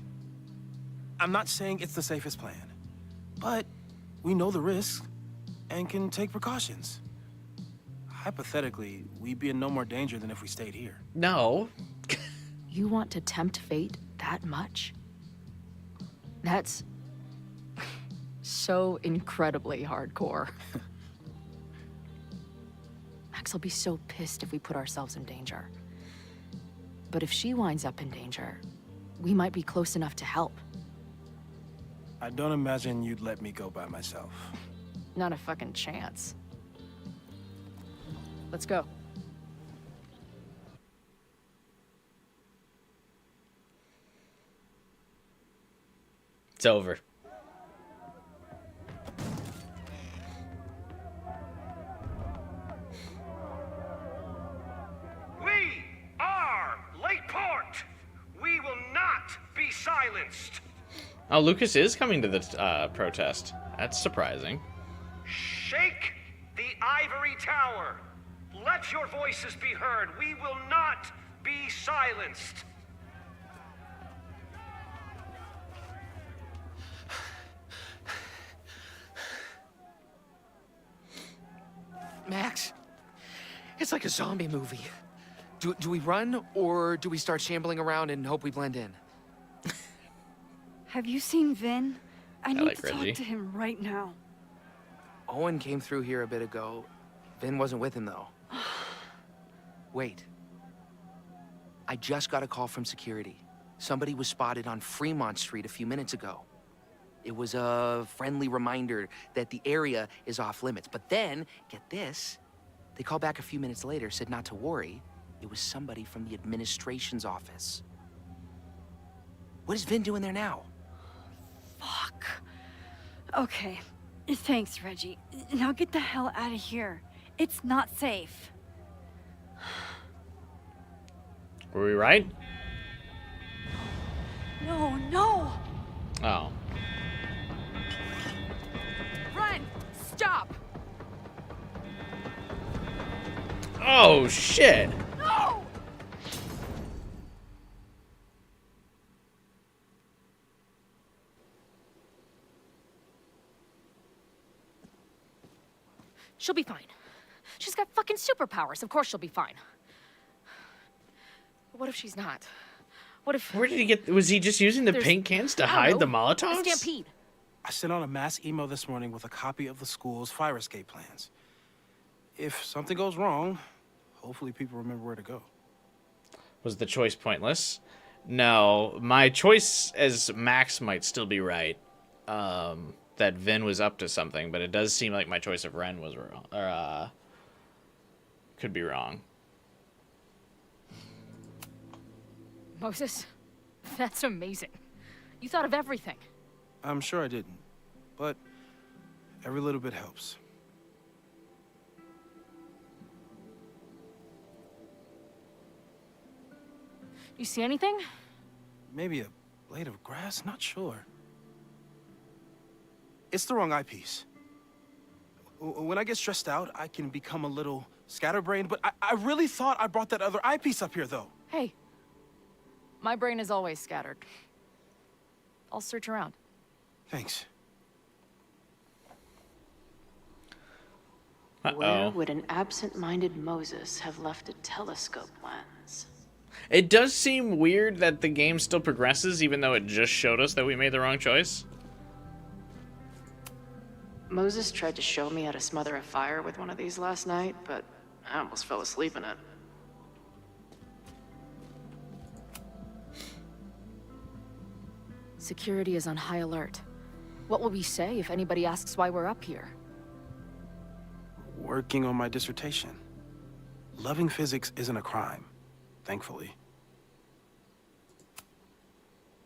I'm not saying it's the safest plan, but we know the risks and can take precautions. Hypothetically, we'd be in no more danger than if we stayed here. No. You want to tempt fate that much? That's so incredibly hardcore. Max will be so pissed if we put ourselves in danger. But if she winds up in danger, we might be close enough to help. I don't imagine you'd let me go by myself. Not a fucking chance. Let's go. It's over. We are Lakeport. We will not be silenced. Oh, Lucas is coming to the protest. That's surprising. Shake the ivory tower. Let your voices be heard. We will not be silenced. Max, it's like a zombie movie. Do we run, or do we start shambling around and hope we blend in? Have you seen Vin? I need like to Reggie. talk to him right now. Owen came through here a bit ago. Vin wasn't with him, though. Wait. I just got a call from security. Somebody was spotted on Fremont Street a few minutes ago. It was a friendly reminder that the area is off limits. But then, get this, they called back a few minutes later, said not to worry. It was somebody from the administration's office. What is Vin doing there now? Fuck. Okay. Thanks, Reggie. Now get the hell out of here. It's not safe. Were we right? No, no! Oh. Run! Stop! Oh, shit. No! She'll be fine. She's got fucking superpowers. Of course she'll be fine. But what if she's not? What if... Where did he get... Was he just using the There's- paint cans to I don't hide know, the a Molotovs? stampede. I sent out a mass email this morning with a copy of the school's fire escape plans. If something goes wrong, hopefully people remember where to go. Was the choice pointless? No. My choice as Max might still be right. That Vin was up to something, but it does seem like my choice of Ren was wrong. Or, could be wrong. Moses, that's amazing. You thought of everything. I'm sure I didn't, but every little bit helps. You see anything? Maybe a blade of grass, not sure. It's the wrong eyepiece. When I get stressed out, I can become a little scatterbrained, but I really thought I brought that other eyepiece up here, though. Hey, my brain is always scattered. I'll search around. Thanks. Where would an absent-minded Moses have left a telescope lens? It does seem weird that the game still progresses, even though it just showed us that we made the wrong choice. Moses tried to show me how to smother a fire with one of these last night, but I almost fell asleep in it. Security is on high alert. What will we say if anybody asks why we're up here? Working on my dissertation. Loving physics isn't a crime, thankfully.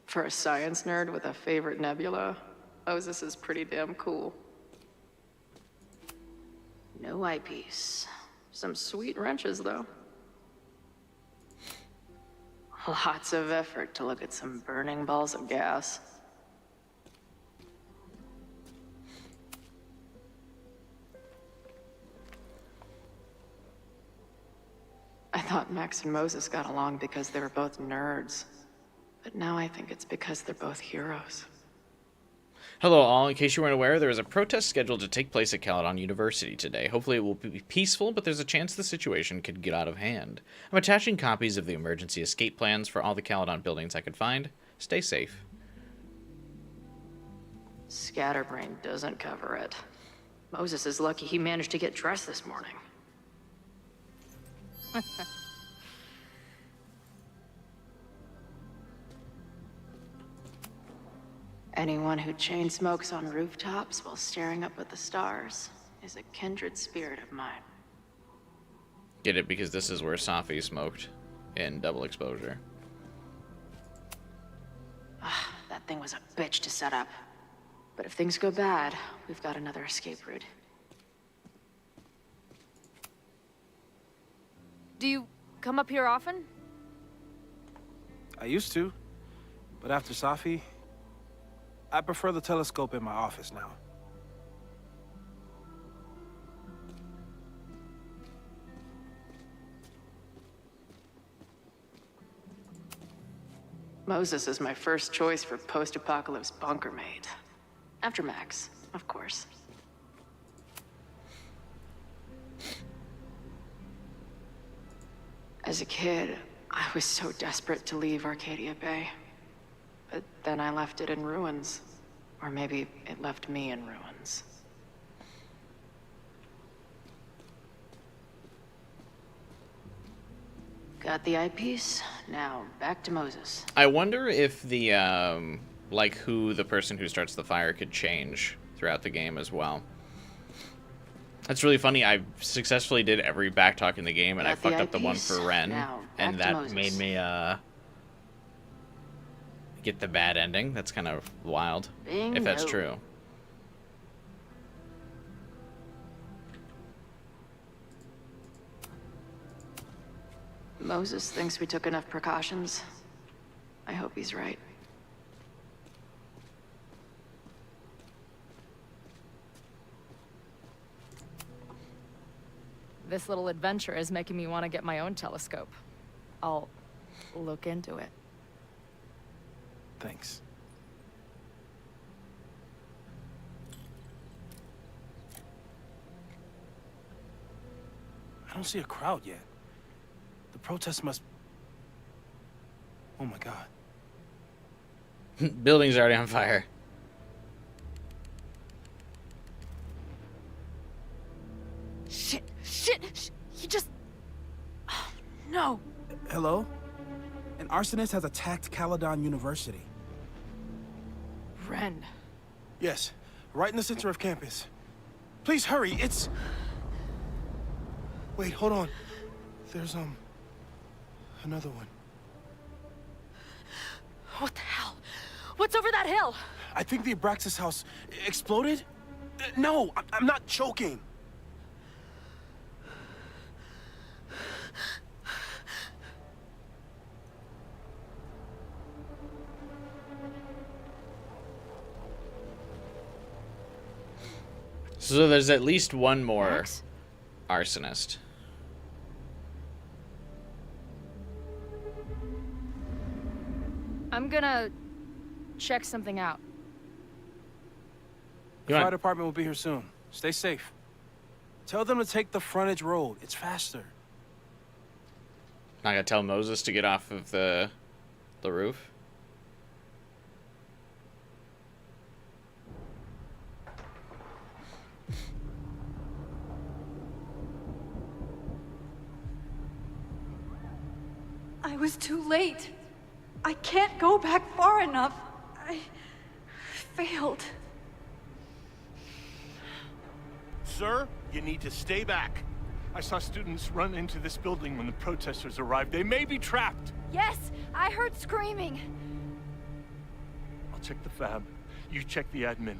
For a science nerd with a favorite nebula, Moses is pretty damn cool. No eyepiece. Some sweet wrenches, though. Lots of effort to look at some burning balls of gas. I thought Max and Moses got along because they were both nerds. But now I think it's because they're both heroes. Hello all, in case you weren't aware, there is a protest scheduled to take place at Caledon University today. Hopefully it will be peaceful, but there's a chance the situation could get out of hand. I'm attaching copies of the emergency escape plans for all the Caledon buildings I could find. Stay safe. Scatterbrain doesn't cover it. Moses is lucky he managed to get dressed this morning. Anyone who chain smokes on rooftops while staring up at the stars is a kindred spirit of mine. Get it? Because this is where Safi smoked in Double Exposure. That thing was a bitch to set up. But if things go bad, we've got another escape route. Do you come up here often? I used to, but after Safi, I prefer the telescope in my office now. Moses is my first choice for post-apocalypse bunker mate. After Max, of course. As a kid, I was so desperate to leave Arcadia Bay. But then I left it in ruins. Or maybe it left me in ruins. Got the eyepiece. Now, back to Moses. I wonder if the, like, who the person who starts the fire could change throughout the game as well. That's really funny. I successfully did every backtalk in the game, and I fucked up the one for Ren, and that made me, get the bad ending. That's kind of wild, if that's true. Moses thinks we took enough precautions. I hope he's right. This little adventure is making me want to get my own telescope. I'll look into it. Thanks. I don't see a crowd yet. The protest must... Oh my god. Building's already on fire. Shit! He just... Oh, no! Hello? An arsonist has attacked Caledon University. Ren. Yes, right in the center of campus. Please hurry, it's... Wait, hold on. There's, another one. What the hell? What's over that hill? I think the Abraxas house exploded? No, I'm not joking. So there's at least one more arsonist. I'm gonna check something out. The fire department will be here soon. Stay safe. Tell them to take the frontage road. It's faster. Not gonna tell Moses to get off of the roof? I was too late. I can't go back far enough. I failed. Sir, you need to stay back. I saw students run into this building when the protesters arrived. They may be trapped. Yes, I heard screaming. I'll check the fab. You check the admin.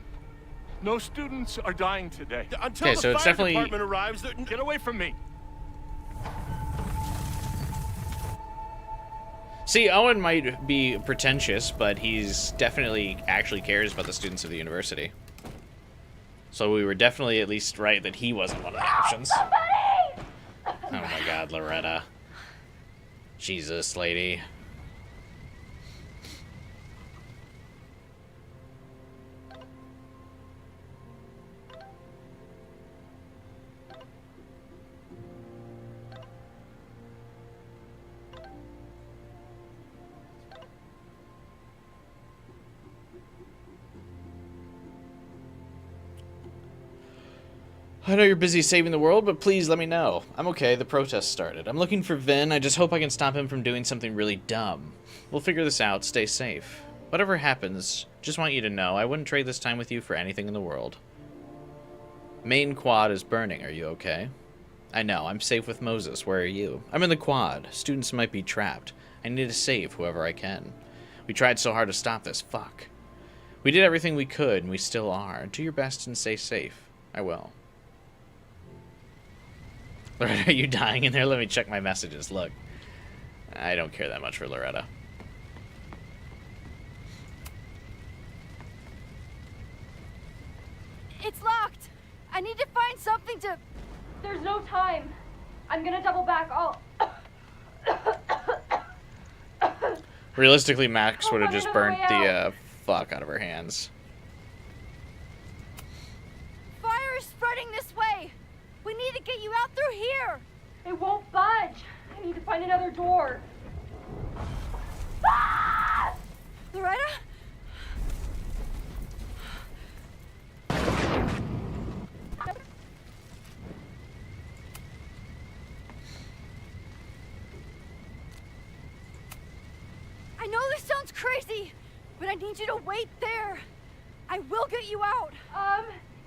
No students are dying today. Until Okay, the so it's fire definitely- department arrives, get away from me. See, Owen might be pretentious, but he's definitely actually cares about the students of the university. So we were definitely at least right that he wasn't one of the options. Oh my god, Loretta. Jesus, lady. I know you're busy saving the world, but please let me know. I'm okay, the protest started. I'm looking for Vin, I just hope I can stop him from doing something really dumb. We'll figure this out, stay safe. Whatever happens, just want you to know I wouldn't trade this time with you for anything in the world. Main quad is burning, are you okay? I know, I'm safe with Moses, where are you? I'm in the quad, students might be trapped. I need to save whoever I can. We tried so hard to stop this, fuck. We did everything we could, and we still are. Do your best and stay safe. I will. Loretta, are you dying in there? Let me check my messages. Look, I don't care that much for Loretta. It's locked. I need to find something to... There's no time. I'm gonna double back. Realistically, Max would have just burnt the fuck out of her hands. Fire is spreading this way. We need to get you out through here. It won't budge. I need to find another door. Ah! Loretta? I know this sounds crazy, but I need you to wait there. I will get you out.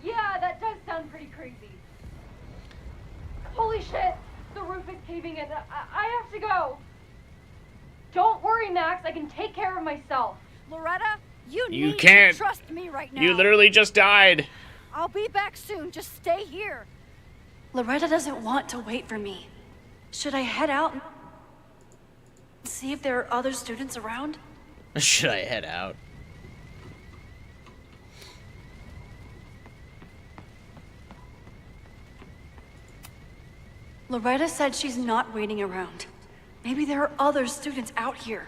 Yeah, that does sound pretty crazy. Holy shit! The roof is caving in. I have to go. Don't worry, Max. I can take care of myself. Loretta, you need can't. to trust me right now. You literally just died. I'll be back soon. Just stay here. Loretta doesn't want to wait for me. Should I head out and see if there are other students around? Should I head out? Loretta said she's not waiting around. Maybe there are other students out here.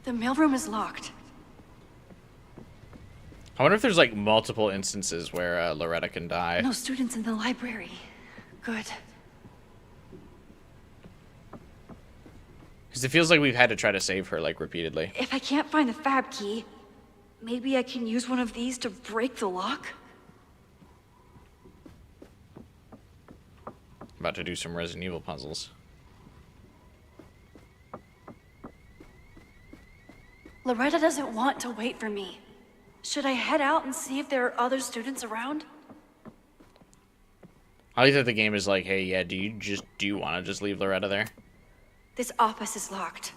The mailroom is locked. I wonder if there's like multiple instances where Loretta can die. No students in the library. Good. Because it feels like we've had to try to save her like repeatedly. If I can't find the fab key, maybe I can use one of these to break the lock? About to do some Resident Evil puzzles. Loretta doesn't want to wait for me. Should I head out and see if there are other students around? I like that the game is like, hey, yeah, do you want to just leave Loretta there? This office is locked.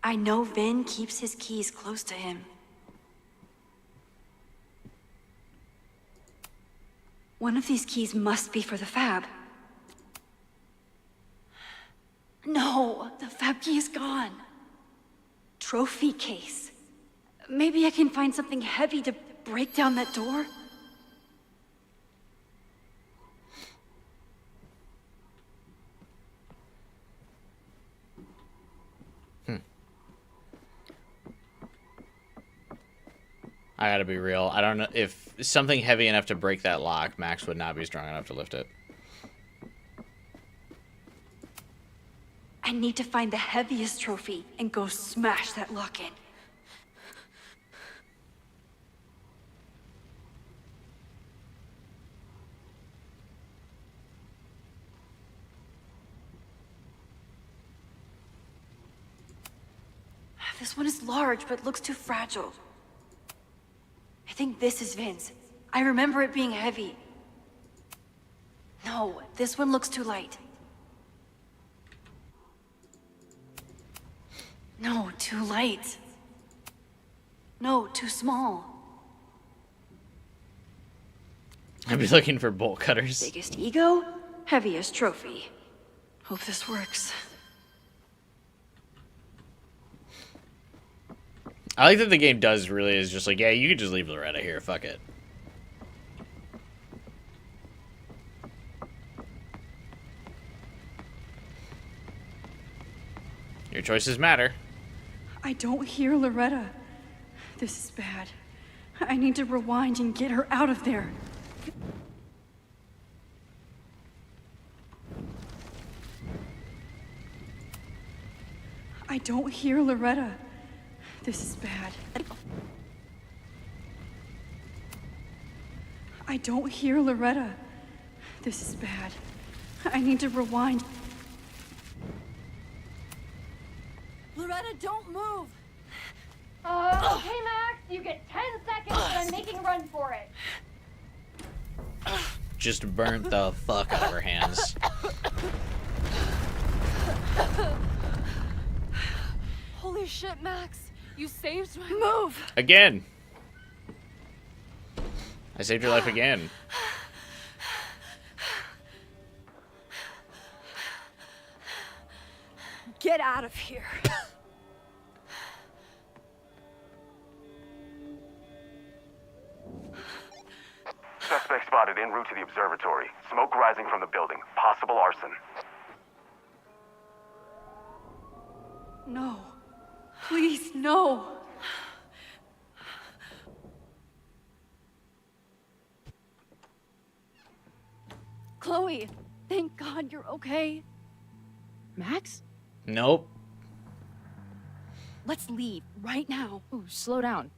I know Vin keeps his keys close to him. One of these keys must be for the fab. No, the fab key is gone. Trophy case. Maybe I can find something heavy to break down that door? I gotta be real. I don't know if something heavy enough to break that lock, Max would not be strong enough to lift it. I need to find the heaviest trophy and go smash that lock in. This one is large, but looks too fragile. I think this is Vin's. I remember it being heavy. No, this one looks too light. No, too light. No, too small. I'd be looking for bolt cutters. Biggest ego, heaviest trophy. Hope this works. I like that the game does really is just like, yeah, you could just leave Loretta here. Fuck it. Your choices matter. I don't hear Loretta. This is bad. I need to rewind and get her out of there. I don't hear Loretta. This is bad. I don't hear Loretta. This is bad. I need to rewind. Loretta, don't move! Okay, Max, you get 10 seconds and I'm making a run for it. Just burnt the fuck out of her hands. Holy shit, Max. You saved my— Move! Again. I saved your life again. Get out of here. Suspect spotted en route to the observatory. Smoke rising from the building. Possible arson. No. Please, no. Chloe, thank God you're okay. Max? Nope. Let's leave right now. Ooh, slow down.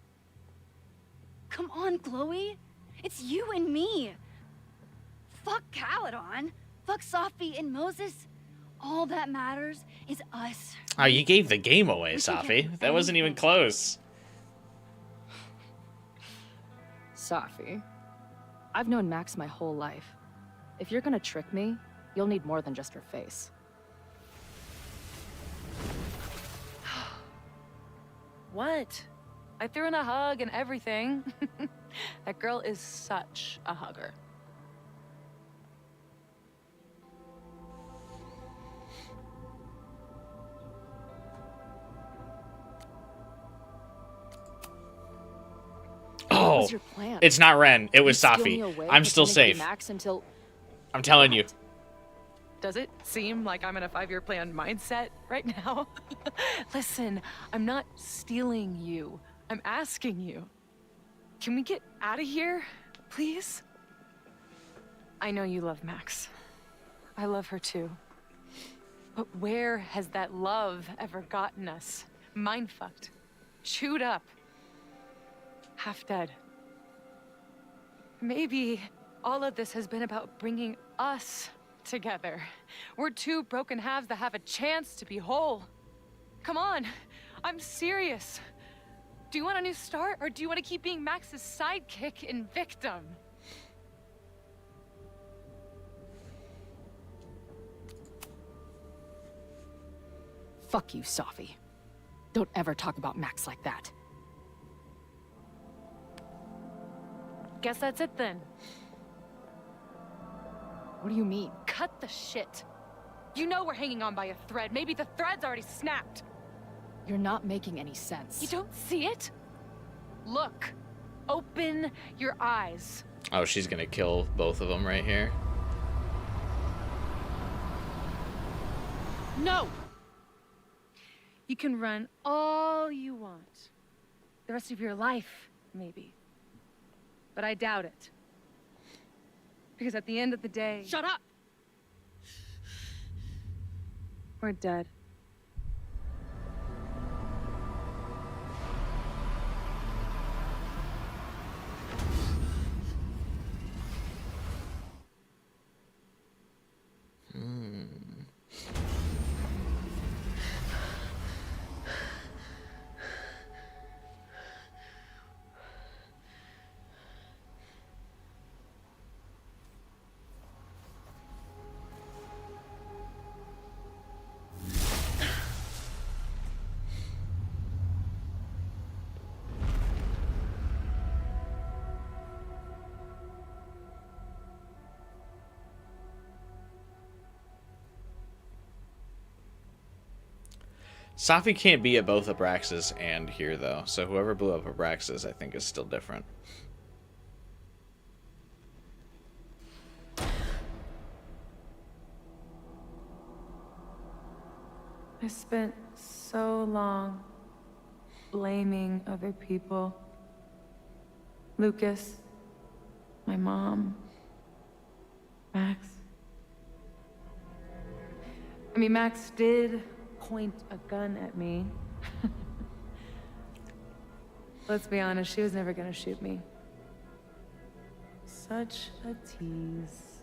Come on, Chloe. It's you and me. Fuck Caledon. Fuck Safi and Moses. All that matters is us. Oh, you gave the game away, Safi. That wasn't even close. Safi, I've known Max my whole life. If you're gonna trick me, you'll need more than just her face. What? I threw in a hug and everything. That girl is such a hugger. Oh, What was your plan? it's not Ren. It was You'd steal me Safi. away, I'm still pretending to be safe. Max until I'm telling you. Does it seem like I'm in a 5-year plan mindset right now? Listen, I'm not stealing you. I'm asking you. Can we get out of here, please? I know you love Max. I love her too. But where has that love ever gotten us? Mind-fucked. Chewed up. Half dead. Maybe all of this has been about bringing us together. We're two broken halves that have a chance to be whole. Come on, I'm serious. Do you want a new start, or do you want to keep being Max's sidekick and victim? Fuck you, Safi. Don't ever talk about Max like that. Guess that's it then. What do you mean? Cut the shit. You know we're hanging on by a thread. Maybe the thread's already snapped. You're not making any sense. You don't see it? Look. Open your eyes. Oh, she's gonna kill both of them right here. No! You can run all you want. The rest of your life, maybe. But I doubt it. Because at the end of the day... Shut up! We're dead. Safi can't be at both Abraxas and here, though. So whoever blew up Abraxas, I think, is still different. I spent so long blaming other people. Lucas, my mom, Max. I mean, Max did point a gun at me. Let's be honest, she was never gonna shoot me. Such a tease.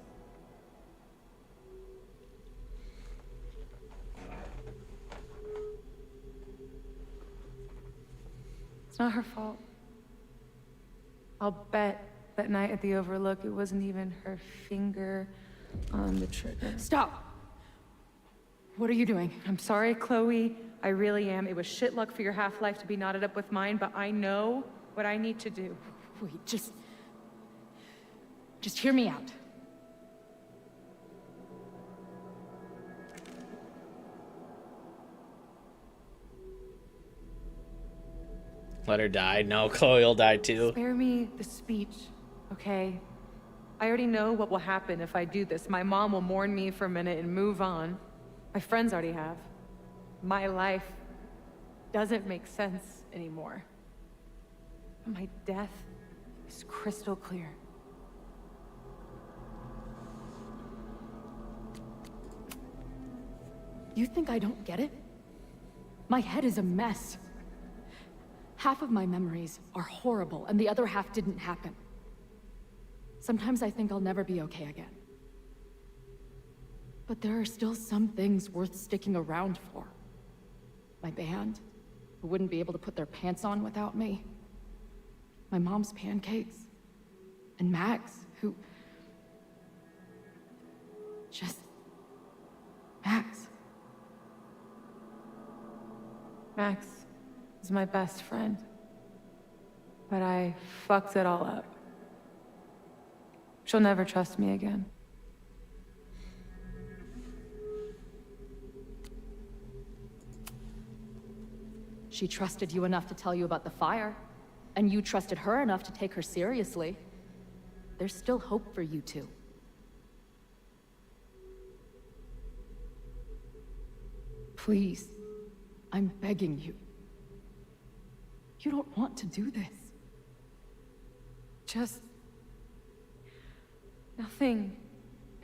It's not her fault. I'll bet that night at the Overlook, it wasn't even her finger on the trigger. Stop! What are you doing? I'm sorry, Chloe. I really am. It was shit luck for your half-life to be knotted up with mine, but I know what I need to do. Wait, just hear me out. Let her die. No, Chloe will die too. Spare me the speech, okay? I already know what will happen if I do this. My mom will mourn me for a minute and move on. My friends already have. My life doesn't make sense anymore. My death is crystal clear. You think I don't get it? My head is a mess. Half of my memories are horrible, and the other half didn't happen. Sometimes I think I'll never be okay again. But there are still some things worth sticking around for. My band, who wouldn't be able to put their pants on without me. My mom's pancakes. And Max, who... just... Max. Max is my best friend. But I fucked it all up. She'll never trust me again. She trusted you enough to tell you about the fire, and you trusted her enough to take her seriously. There's still hope for you two. Please, I'm begging you. You don't want to do this. Just... nothing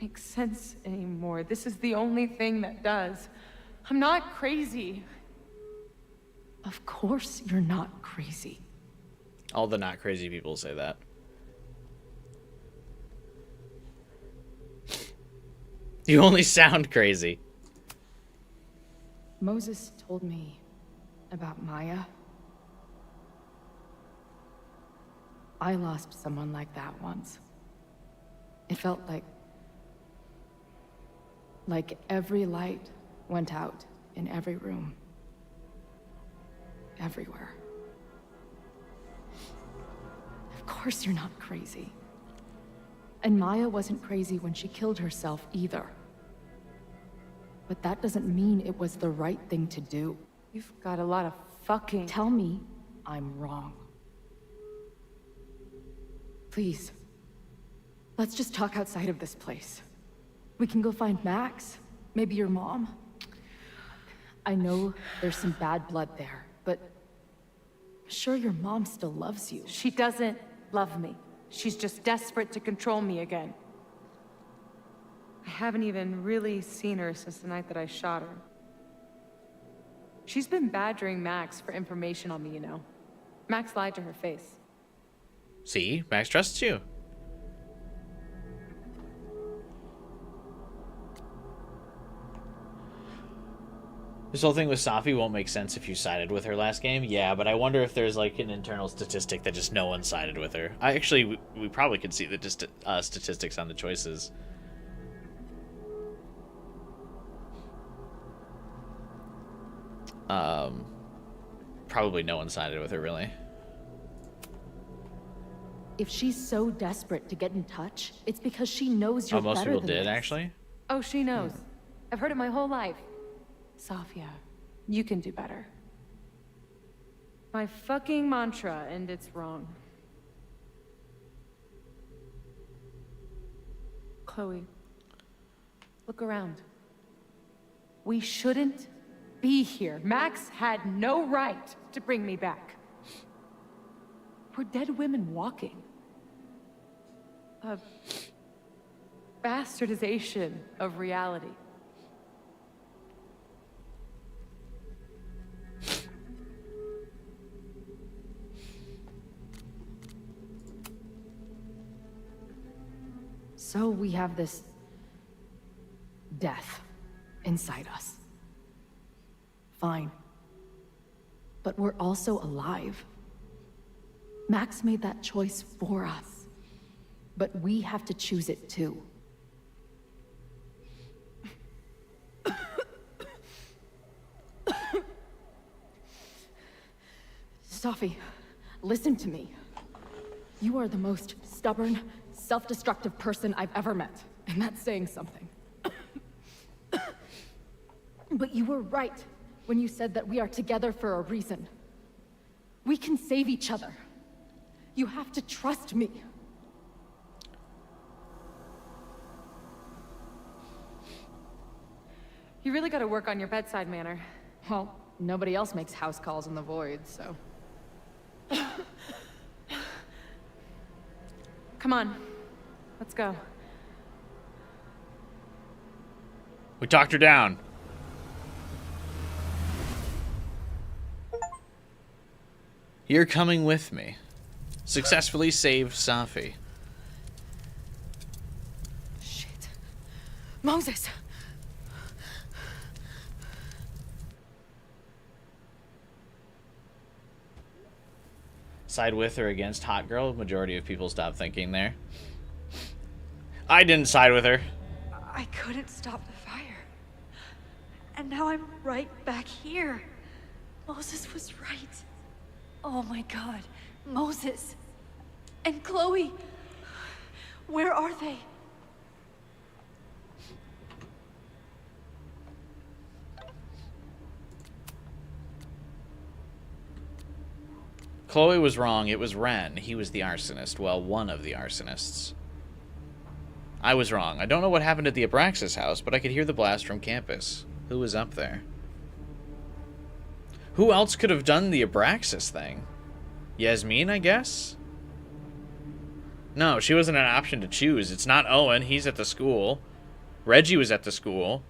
makes sense anymore. This is the only thing that does. I'm not crazy. Of course you're not crazy. All the not crazy people say that. You only sound crazy. Moses told me about Maya. I lost someone like that once. It felt like every light went out in every room. Everywhere. Of course you're not crazy. And Maya wasn't crazy when she killed herself either. But that doesn't mean it was the right thing to do. You've got a lot of fucking... Tell me I'm wrong. Please. Let's just talk outside of this place. We can go find Max, maybe your mom. I know there's some bad blood there, but I'm sure your mom still loves you. She doesn't love me. She's just desperate to control me again. I haven't even really seen her since the night that I shot her. She's been badgering Max for information on me, you know. Max lied to her face. See? Max trusts you. This whole thing with Safi won't make sense if you sided with her last game. Yeah, but I wonder if there's like an internal statistic that just no one sided with her. We probably could see the statistics on the choices. Probably no one sided with her, really. If she's so desperate to get in touch, it's because she knows you're better than most people did, this. actually. Oh, she knows. I've heard it my whole life. Safia, You can do better. My fucking mantra, and it's wrong. Chloe, look around. We shouldn't be here. Max had no right to bring me back. We're dead women walking. A bastardization of reality. So we have this death inside us. Fine. But we're also alive. Max made that choice for us. But we have to choose it too. Safi, listen to me. You are the most stubborn, self-destructive person I've ever met, and that's saying something. But you were right when you said that we are together for a reason. We can save each other. You have to trust me. You really gotta work on your bedside manner. Well, nobody else makes house calls in the void, so... Come on, let's go. We talked her down. You're coming with me. Successfully saved Safi. Shit. Moses! Side with or against hot girl? Majority of people stop thinking there. I didn't side with her. I couldn't stop the fire. And now I'm right back here. Moses was right. Oh my god. Moses. And Chloe. Where are they? Chloe was wrong. It was Ren. He was the arsonist. Well, one of the arsonists. I was wrong. I don't know what happened at the Abraxas house, but I could hear the blast from campus. Who was up there? Who else could have done the Abraxas thing? Yasmin, I guess? No, she wasn't an option to choose. It's not Owen. He's at the school. Reggie was at the school.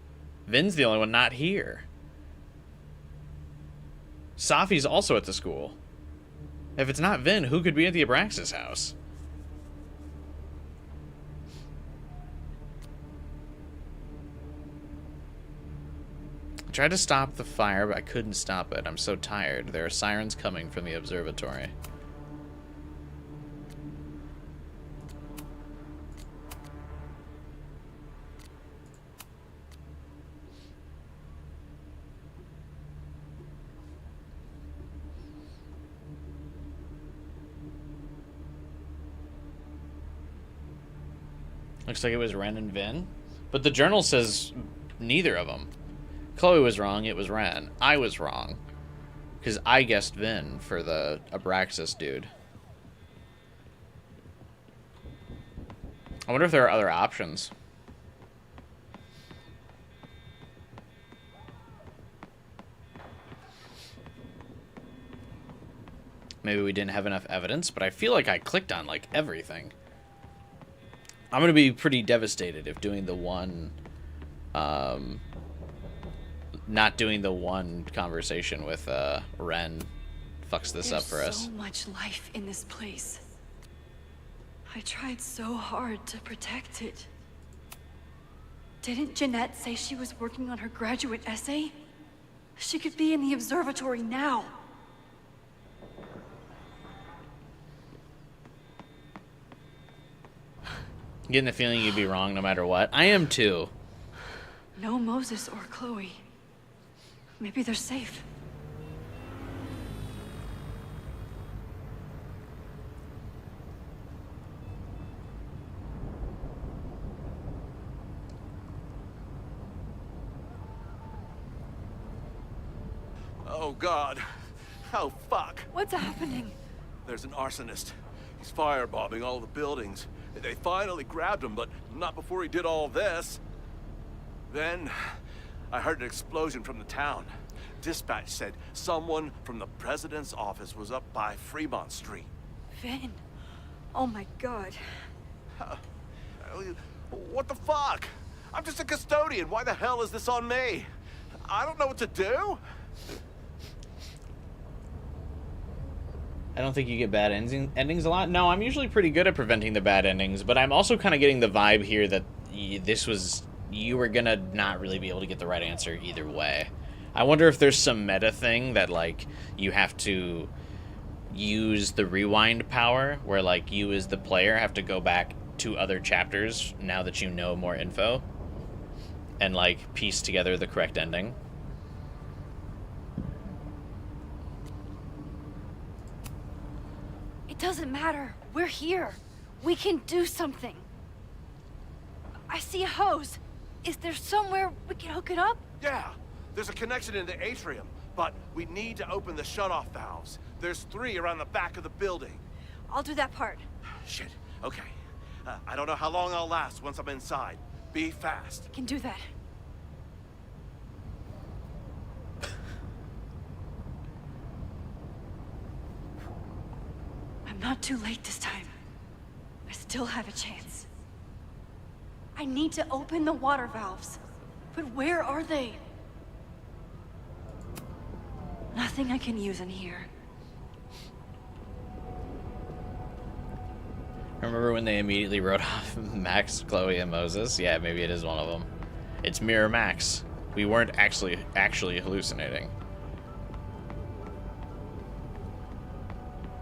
Vin's the only one not here. Safi's also at the school. If it's not Vin, who could be at the Abraxas house? I tried to stop the fire, but I couldn't stop it. I'm so tired. There are sirens coming from the observatory. Looks like it was Ren and Vin. But the journal says neither of them. Chloe was wrong, it was Ren. I was wrong. Because I guessed Vin for the Abraxas dude. I wonder if there are other options. Maybe we didn't have enough evidence, but I feel like I clicked on, like, everything. I'm going to be pretty devastated if doing the one, not doing the one conversation with Ren fucks this up for us. There's so much life in this place. I tried so hard to protect it. Didn't Jeanette say she was working on her graduate essay? She could be in the observatory now. Getting the feeling you'd be wrong no matter what. I am too. No Moses or Chloe. Maybe they're safe. Oh, God. Oh, fuck. What's happening? There's an arsonist. He's firebombing all the buildings. They finally grabbed him, but not before he did all this. Then, I heard an explosion from the town. Dispatch said someone from the president's office was up by Fremont Street. Vin. Oh my god. What the fuck? I'm just a custodian. Why the hell is this on me? I don't know what to do. I don't think you get bad endings a lot. No, I'm usually pretty good at preventing the bad endings, but I'm also kind of getting the vibe here that you were gonna not really be able to get the right answer either way. I wonder if there's some meta thing that, like, you have to use the rewind power, where, like, you as the player have to go back to other chapters now that you know more info and, like, piece together the correct ending. It doesn't matter. We're here. We can do something. I see a hose. Is there somewhere we can hook it up? Yeah, there's a connection in the atrium, but we need to open the shutoff valves. There's 3 around the back of the building. I'll do that part. Shit, okay. I don't know how long I'll last once I'm inside. Be fast. Can do that. I'm not too late this time. I still have a chance. I need to open the water valves. But where are they? Nothing I can use in here. Remember when they immediately wrote off Max, Chloe, and Moses? Yeah, maybe it is one of them. It's Mirror Max. We weren't actually hallucinating.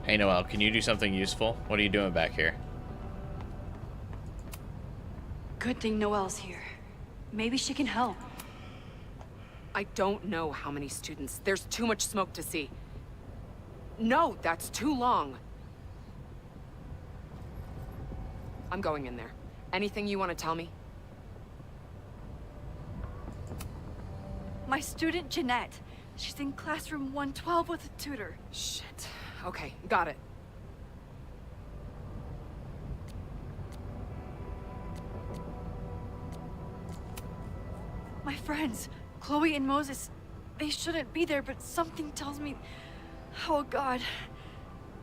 Hey, Noelle, can you do something useful? What are you doing back here? Good thing Noelle's here. Maybe she can help. I don't know how many students. There's too much smoke to see. No, that's too long. I'm going in there. Anything you want to tell me? My student, Jeanette. She's in classroom 112 with a tutor. Shit. Okay, got it. My friends, Chloe and Moses, they shouldn't be there, but something tells me... Oh, God.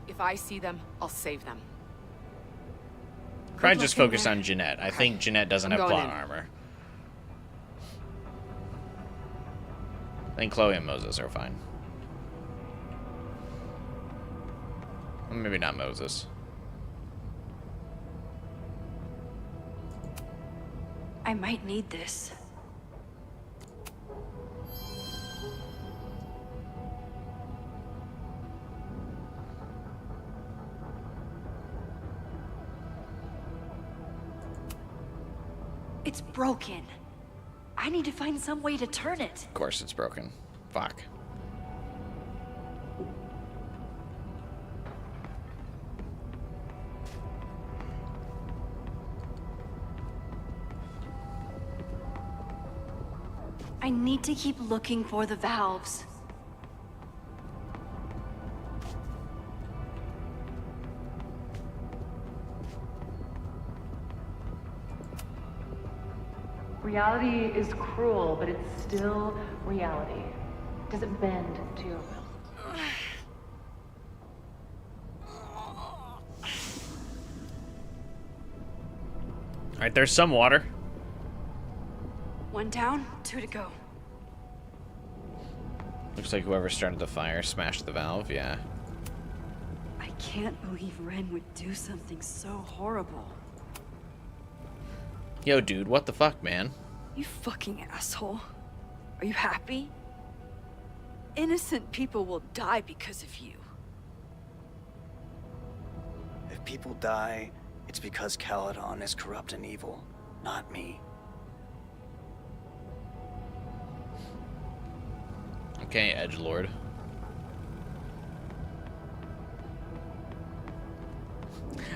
If I see them, I'll save them. Try just focus on Jeanette. I think Jeanette doesn't have plot armor. I think Chloe and Moses are fine. Maybe not Moses. I might need this. It's broken. I need to find some way to turn it. Of course it's broken. Fuck. I need to keep looking for the valves. Reality is cruel, but it's still reality. It doesn't bend to your will. Alright, there's some water. One down, 2 to go. Looks like whoever started the fire smashed the valve, yeah. I can't believe Ren would do something so horrible. Yo, dude, what the fuck, man? You fucking asshole. Are you happy? Innocent people will die because of you. If people die, it's because Caledon is corrupt and evil, not me. Okay, Edgelord.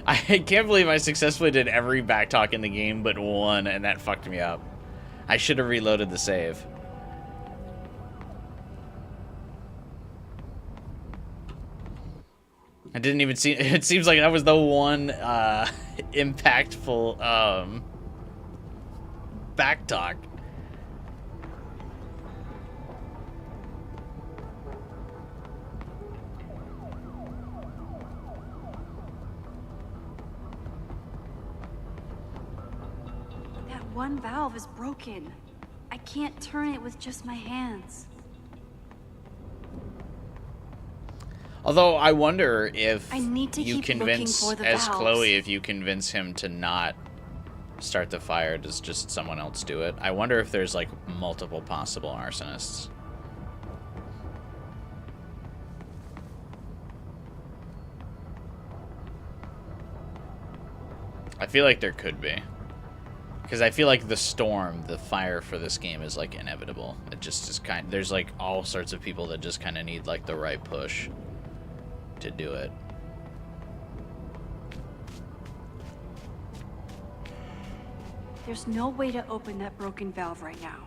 I can't believe I successfully did every backtalk in the game but one, and that fucked me up. I should have reloaded the save. I didn't even see. It seems like that was the one impactful back talk. That one valve is broken. I can't turn it with just my hands. Although I wonder if I need to you keep convince, looking for the as valves. Chloe, if you convince him to not start the fire, does just someone else do it? I wonder if there's like multiple possible arsonists. I feel like there could be. Because I feel like the storm, the fire for this game is like inevitable. It just is there's like all sorts of people that just kind of need like the right push to do it. There's no way to open that broken valve right now.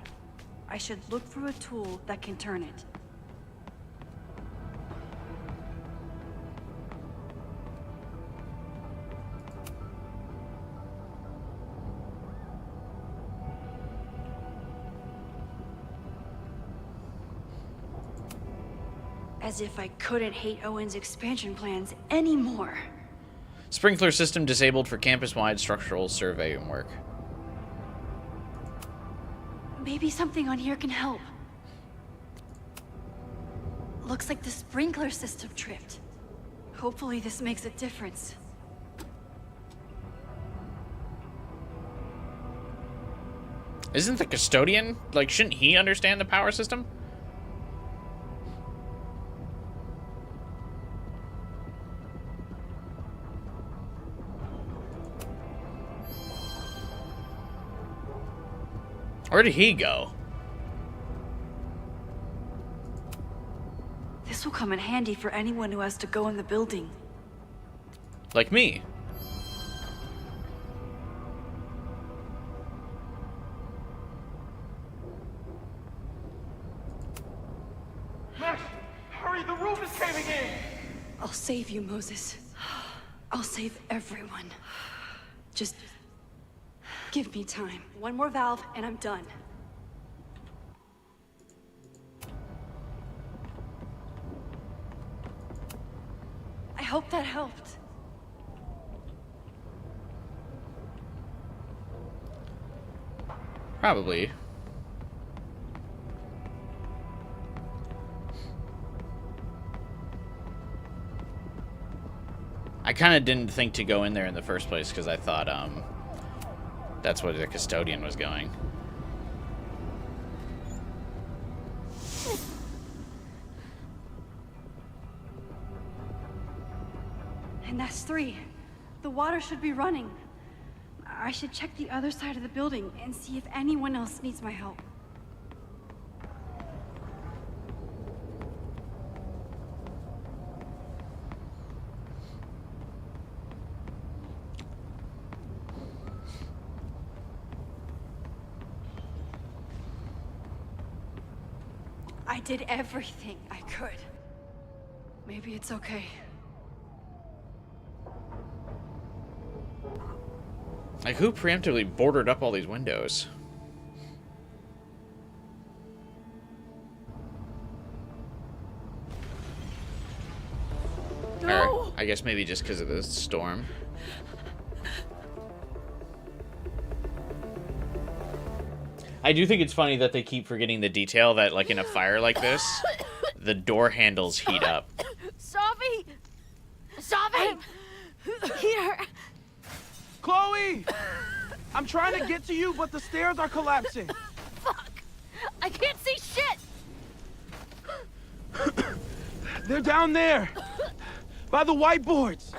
I should look for a tool that can turn it. As if I couldn't hate Owen's expansion plans anymore. Sprinkler system disabled for campus-wide structural surveying work. Maybe something on here can help. Looks like the sprinkler system tripped. Hopefully this makes a difference. Isn't the custodian, like, shouldn't he understand the power system? Where did he go? This will come in handy for anyone who has to go in the building. Like me. Max, hurry, the roof is caving in! I'll save you, Moses. I'll save everyone. Just give me time. One more valve and I'm done. I hope that helped. Probably. I kind of didn't think to go in there in the first place because I thought, that's where the custodian was going. And that's 3. The water should be running. I should check the other side of the building and see if anyone else needs my help. I did everything I could. Maybe it's okay. Like, who preemptively boarded up all these windows? No! Or, I guess maybe just because of the storm. I do think it's funny that they keep forgetting the detail that, like, in a fire like this, the door handles heat up. Sophie! Sophie! Here! Chloe! I'm trying to get to you, but the stairs are collapsing. Fuck! I can't see shit! They're down there! By the whiteboards!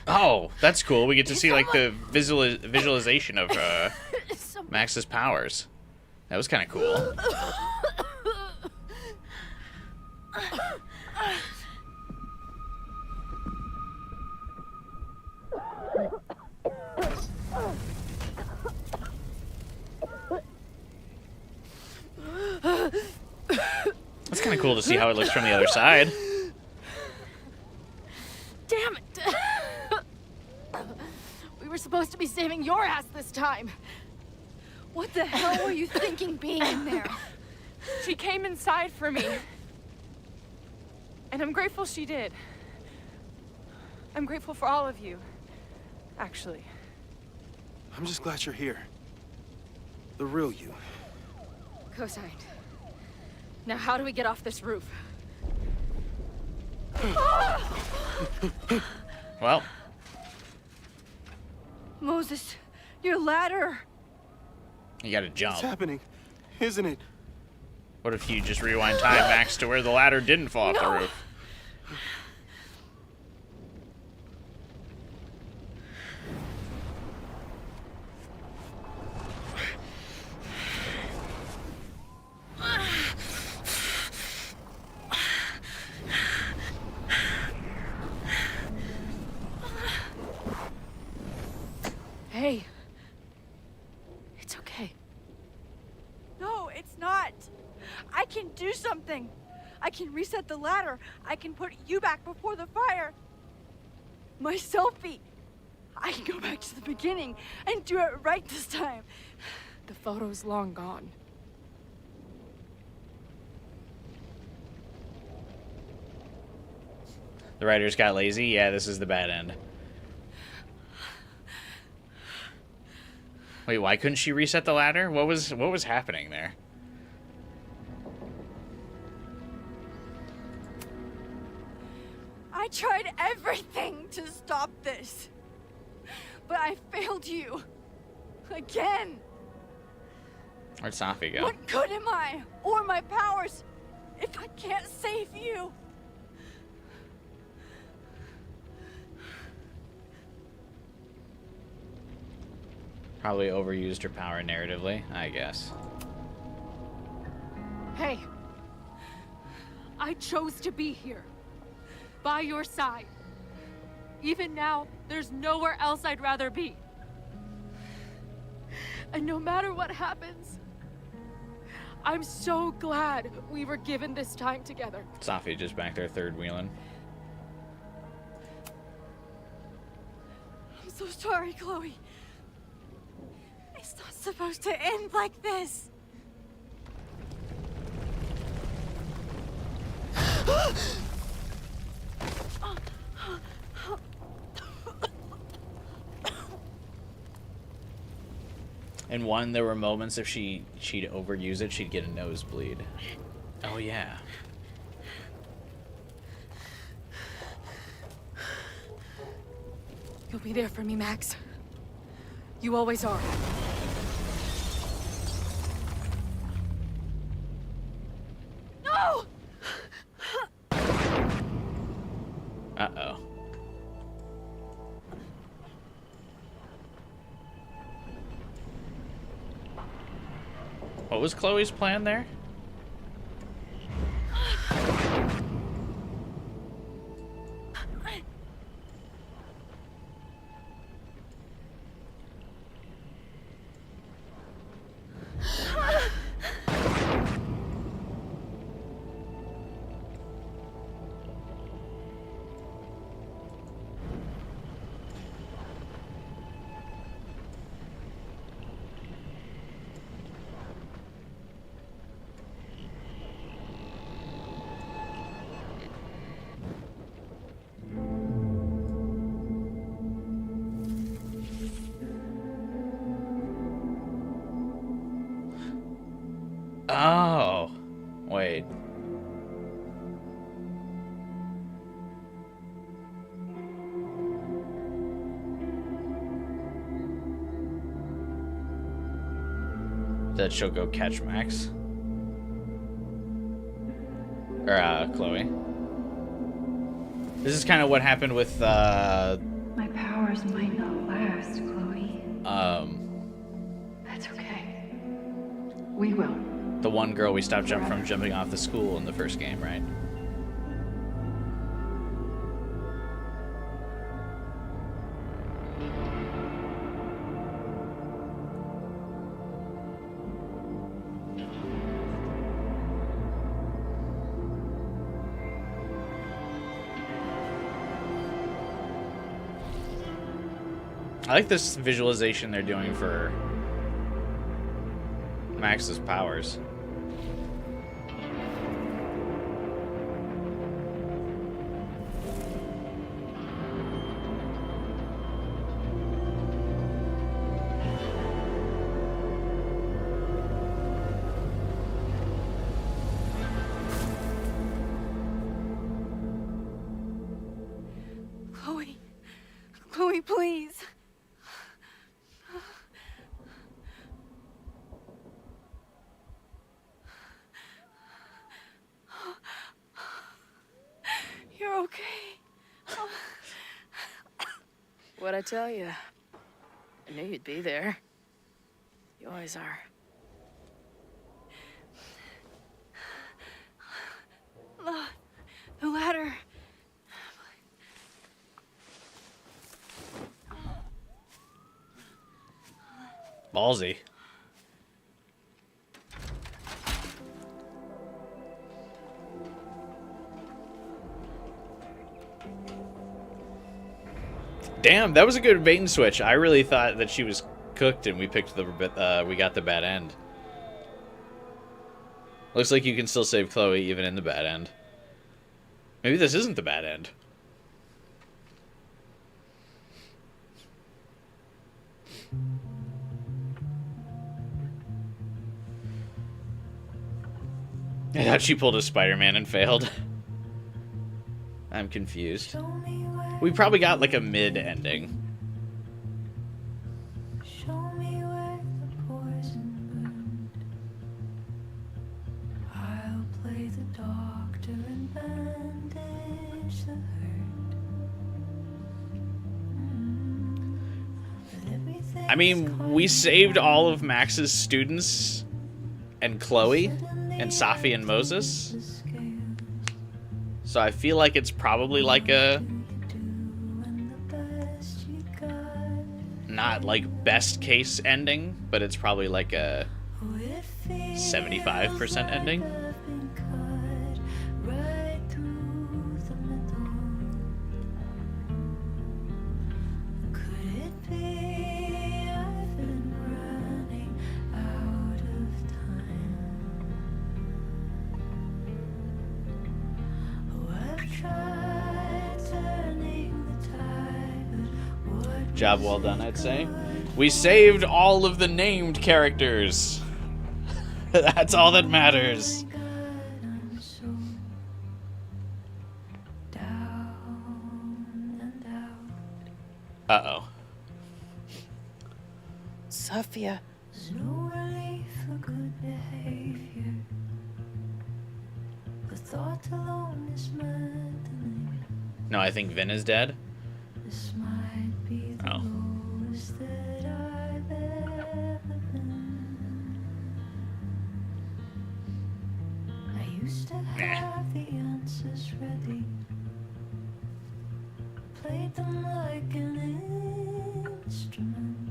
Oh, that's cool. We get to see, like, the visualization of Max's powers. That was kind of cool. cool to see how it looks from the other side. Damn it! We were supposed to be saving your ass this time. What the hell were you thinking being in there? She came inside for me. And I'm grateful she did. I'm grateful for all of you, actually. I'm just glad you're here. The real you. Co-signed. Now how do we get off this roof? Well. Moses, your ladder. You gotta jump. What's happening? Isn't it? What if you just rewind time, Max, to where the ladder didn't fall off the roof? Hey. It's okay. No, it's not. I can do something. I can reset the ladder. I can put you back before the fire. My selfie. I can go back to the beginning and do it right this time. The photo's long gone. The writers got lazy? Yeah, this is the bad end. Wait, why couldn't she reset the ladder? What was happening there? I tried everything to stop this. But I failed you. Again. Where'd Safi go? What good am I, or my powers, if I can't save you? Probably overused her power narratively, I guess. Hey. I chose to be here. By your side. Even now, there's nowhere else I'd rather be. And no matter what happens, I'm so glad we were given this time together. Safi just back there third wheeling. I'm so sorry, Chloe. It's not supposed to end like this. In one, there were moments if she'd overuse it, she'd get a nosebleed. Oh yeah. You'll be there for me, Max. You always are. No! Uh-oh. What was Chloe's plan there? Oh, wait. That she'll go catch Max. Or, Chloe. This is kind of what happened with, My powers might not last, Chloe. That's okay. We will. the one girl we stopped from jumping off the school in the first game, right? I like this visualization they're doing for Max's powers. Chloe. Chloe, please. You're okay. What'd I tell you? I knew you'd be there. You always are. The ladder. Ballsy. Damn, that was a good bait and switch. I really thought that she was cooked and we picked the we got the bad end. Looks like you can still save Chloe even in the bad end. Maybe this isn't the bad end. I thought she pulled a Spider-Man and failed. I'm confused. We probably got like a mid ending. I'll play the doctor and bandage the hurt. I mean, we saved all of Max's students and Chloe and Safi and Moses. So I feel like it's probably like a not like best case ending, but it's probably like a 75% ending. Job well done, I'd say. We saved all of the named characters. That's all that matters. Uh-oh. Sophia. No relief for good behavior. The thought alone is maddening. No, I think Vin is dead. This might be the lowest that I've ever been. I used to have the answers ready. Played them like an instrument.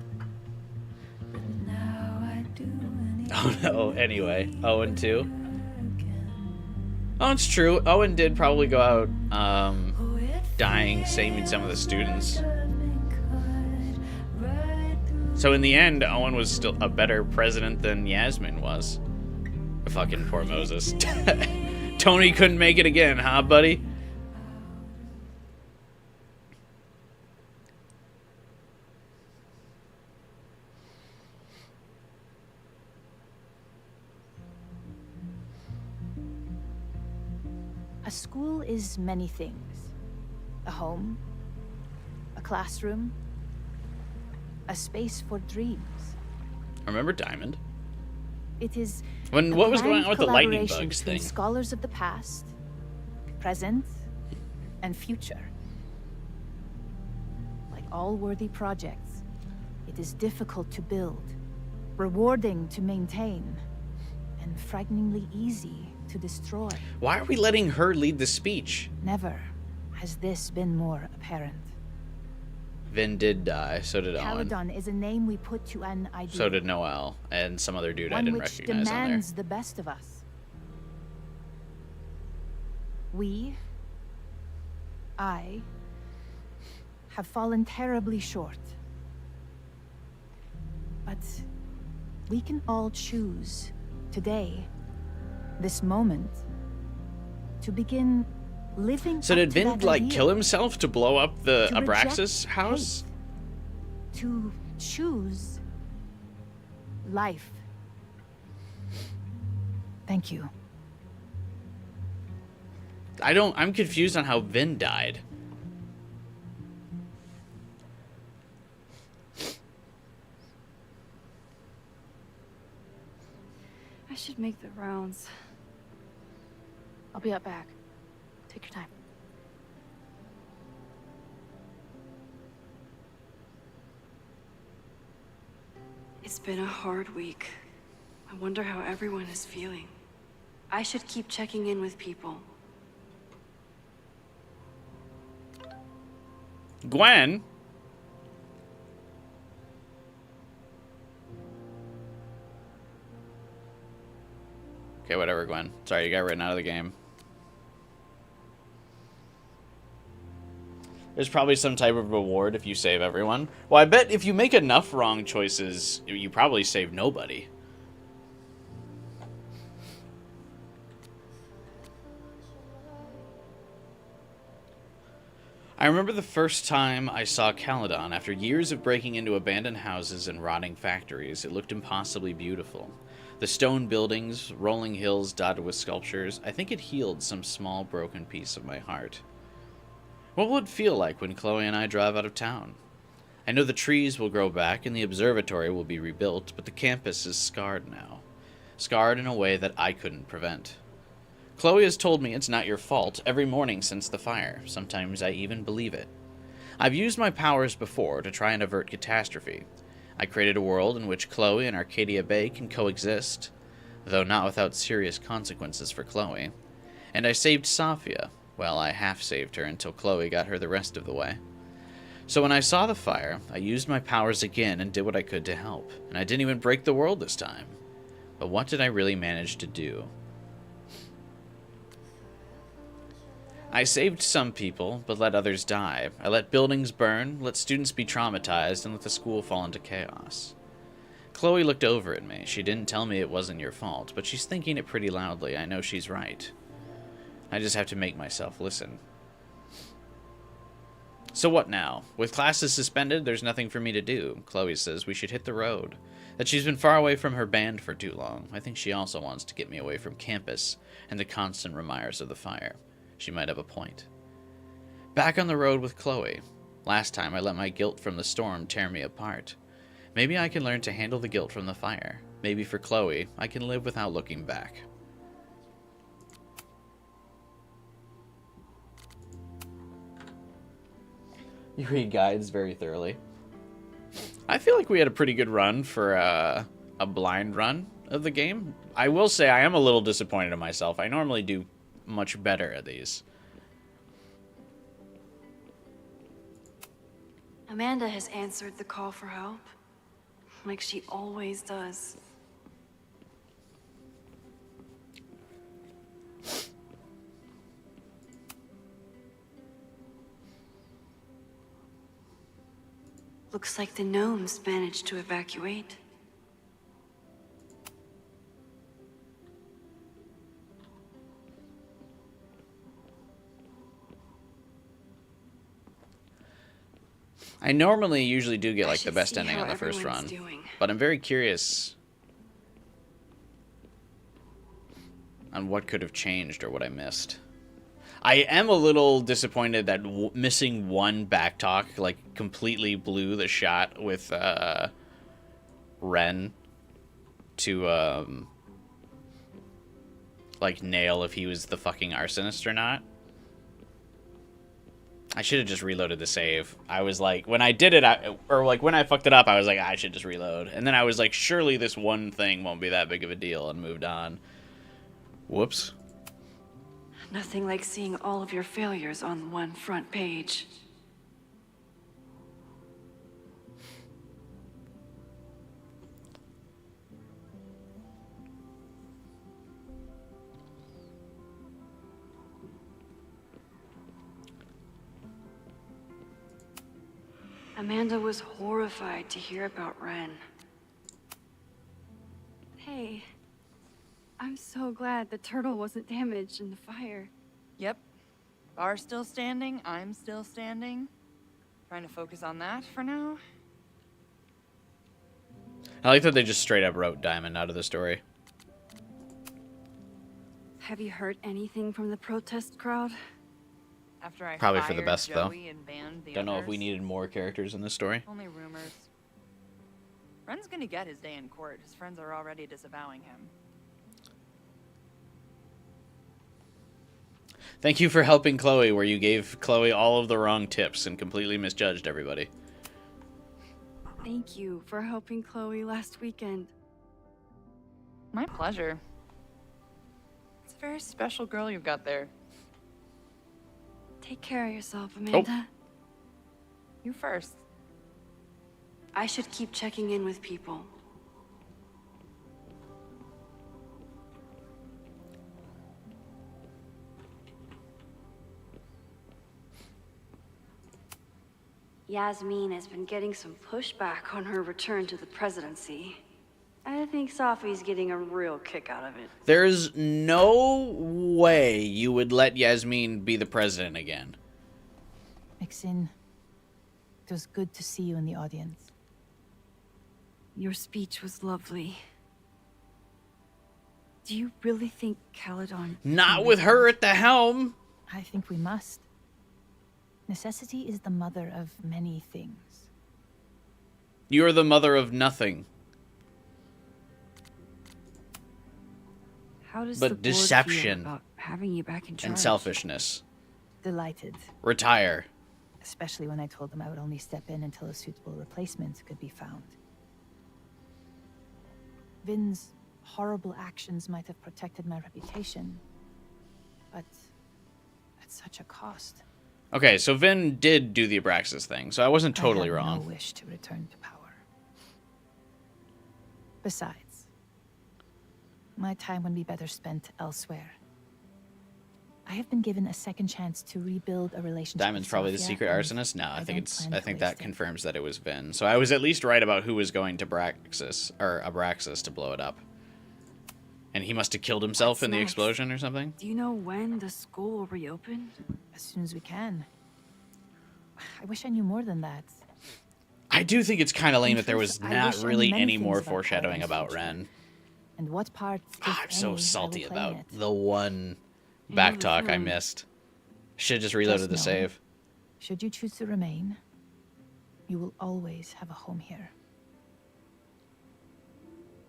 But now I do anything. Oh no, anyway. Owen too. Oh, it's true. Owen did probably go out dying, saving some of the students. So in the end, Owen was still a better president than Yasmin was. Fucking poor Moses. Tony couldn't make it again, huh, buddy? A school is many things. A home, a classroom, a space for dreams. Remember Diamond? It is What was going on with the lightning collaboration bugs between thing? scholars of the past, present, and future. Like all worthy projects, it is difficult to build, rewarding to maintain, and frighteningly easy to destroy. Why are we letting her lead the speech? Never has this been more apparent. Vin did die, so did Owen. Caledon is a name we put to an idea. So did Noel, and some other dude I One didn't which recognize on there. demands the best of us. I have fallen terribly short. But we can all choose today, this moment, to begin living. So did up to Vin, that like, ideal. kill himself to blow up the To reject Abraxas house? To choose life. Thank you. I'm confused on how Vin died. I should make the rounds. I'll be up back. Take your time. It's been a hard week. I wonder how everyone is feeling. I should keep checking in with people. Gwen? Okay, whatever, Gwen. Sorry, you got written out of the game. There's probably some type of reward if you save everyone. Well, I bet if you make enough wrong choices, you probably save nobody. I remember the first time I saw Caledon. After years of breaking into abandoned houses and rotting factories, it looked impossibly beautiful. The stone buildings, rolling hills dotted with sculptures, I think it healed some small broken piece of my heart. What will it feel like when Chloe and I drive out of town? I know the trees will grow back and the observatory will be rebuilt, but the campus is scarred now. Scarred in a way that I couldn't prevent. Chloe has told me it's not your fault every morning since the fire. Sometimes I even believe it. I've used my powers before to try and avert catastrophe. I created a world in which Chloe and Arcadia Bay can coexist, though not without serious consequences for Chloe. And I saved Safia. Well, I half-saved her until Chloe got her the rest of the way. So when I saw the fire, I used my powers again and did what I could to help. And I didn't even break the world this time. But what did I really manage to do? I saved some people, but let others die. I let buildings burn, let students be traumatized, and let the school fall into chaos. Chloe looked over at me. She didn't tell me it wasn't your fault, but she's thinking it pretty loudly. I know she's right. I just have to make myself listen. So what now? With classes suspended, there's nothing for me to do. Chloe says we should hit the road. That she's been far away from her band for too long. I think she also wants to get me away from campus and the constant reminders of the fire. She might have a point. Back on the road with Chloe. Last time I let my guilt from the storm tear me apart. Maybe I can learn to handle the guilt from the fire. Maybe for Chloe, I can live without looking back. You read guides very thoroughly. I feel like we had a pretty good run for a blind run of the game. I will say I am a little disappointed in myself. I normally do much better at these. Amanda has answered the call for help, like she always does. Looks like the gnomes managed to evacuate. I normally usually do get like the best ending on the first run, but I'm very curious on what could have changed or what I missed. I am a little disappointed that missing one backtalk like completely blew the shot with Ren to like nail if he was the fucking arsonist or not. I should have just reloaded the save. I was like, when I did it, or like when I fucked it up, I was like, I should just reload. And then I was like, surely this one thing won't be that big of a deal, and moved on. Whoops. Nothing like seeing all of your failures on one front page. Amanda was horrified to hear about Ren. Hey, I'm so glad the turtle wasn't damaged in the fire. Yep. Bar's still standing, I'm still standing. Trying to focus on that for now. I like that they just straight up wrote Diamond out of the story. Have you heard anything from the protest crowd? After I Probably for the fired best, though. Joey and banned the Don't know if we others. needed more characters in this story. Only rumors. Ren's gonna get his day in court. His friends are already disavowing him. Thank you for helping Chloe, where you gave Chloe all of the wrong tips and completely misjudged everybody. Thank you for helping Chloe last weekend. My pleasure. It's a very special girl you've got there. Take care of yourself, Amanda. You first. I should keep checking in with people. Yasmin has been getting some pushback on her return to the presidency. I think Safi's getting a real kick out of it. There's no way you would let Yasmin be the president again. Mixin, it was good to see you in the audience. Your speech was lovely. Do you really think Caledon... Not with her at the helm. I think we must. Necessity is the mother of many things. You're the mother of nothing. How does But the board deception feel about having you back in charge? and selfishness. Delighted. Retire. Especially when I told them I would only step in until a suitable replacement could be found. Vin's horrible actions might have protected my reputation, but at such a cost. Okay, so Vin did do the Abraxas thing, so I wasn't totally I have wrong. no wish to return to power. Besides, my time would be better spent elsewhere. I have been given a second chance to rebuild a relationship. Diamond's with probably the Sofia, secret and arsonist? No, I think don't plan to that waste it. confirms that it was Vin. So I was at least right about who was going to Abraxas to blow it up. And he must have killed himself in the next? explosion or something? Do you know when the school will reopen? As soon as we can. I wish I knew more than that. I do think it's kind of lame In that there truth, was I not wish I knew really many any things more about foreshadowing Caledon's about future. Ren. And what part, I'm so salty about it. the one You know back the talk I feeling. missed. Should have just reloaded the Just know, save. Should you choose to remain, you will always have a home here.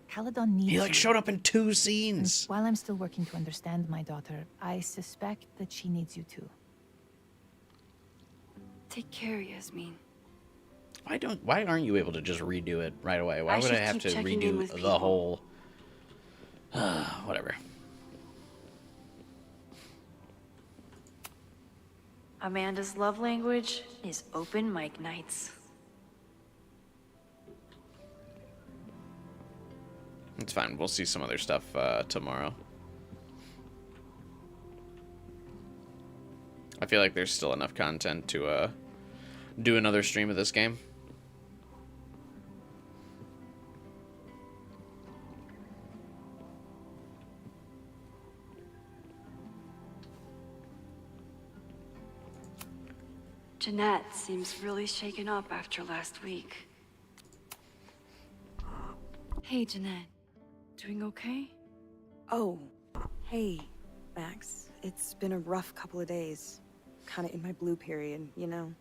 Caledon needs He like you. showed up in 2 And scenes. while I'm still working to understand my daughter, I suspect that she needs you too. Take care, Yasmin. Why aren't you able to just redo it right away? Why I would should I have keep to checking in redo with the people. whole whatever. Amanda's love language is open mic nights. It's fine. We'll see some other stuff tomorrow. I feel like there's still enough content to do another stream of this game. Jeanette seems really shaken up after last week. Hey, Jeanette. Doing okay? Oh, hey, Max. It's been a rough couple of days. Kinda in my blue period, you know?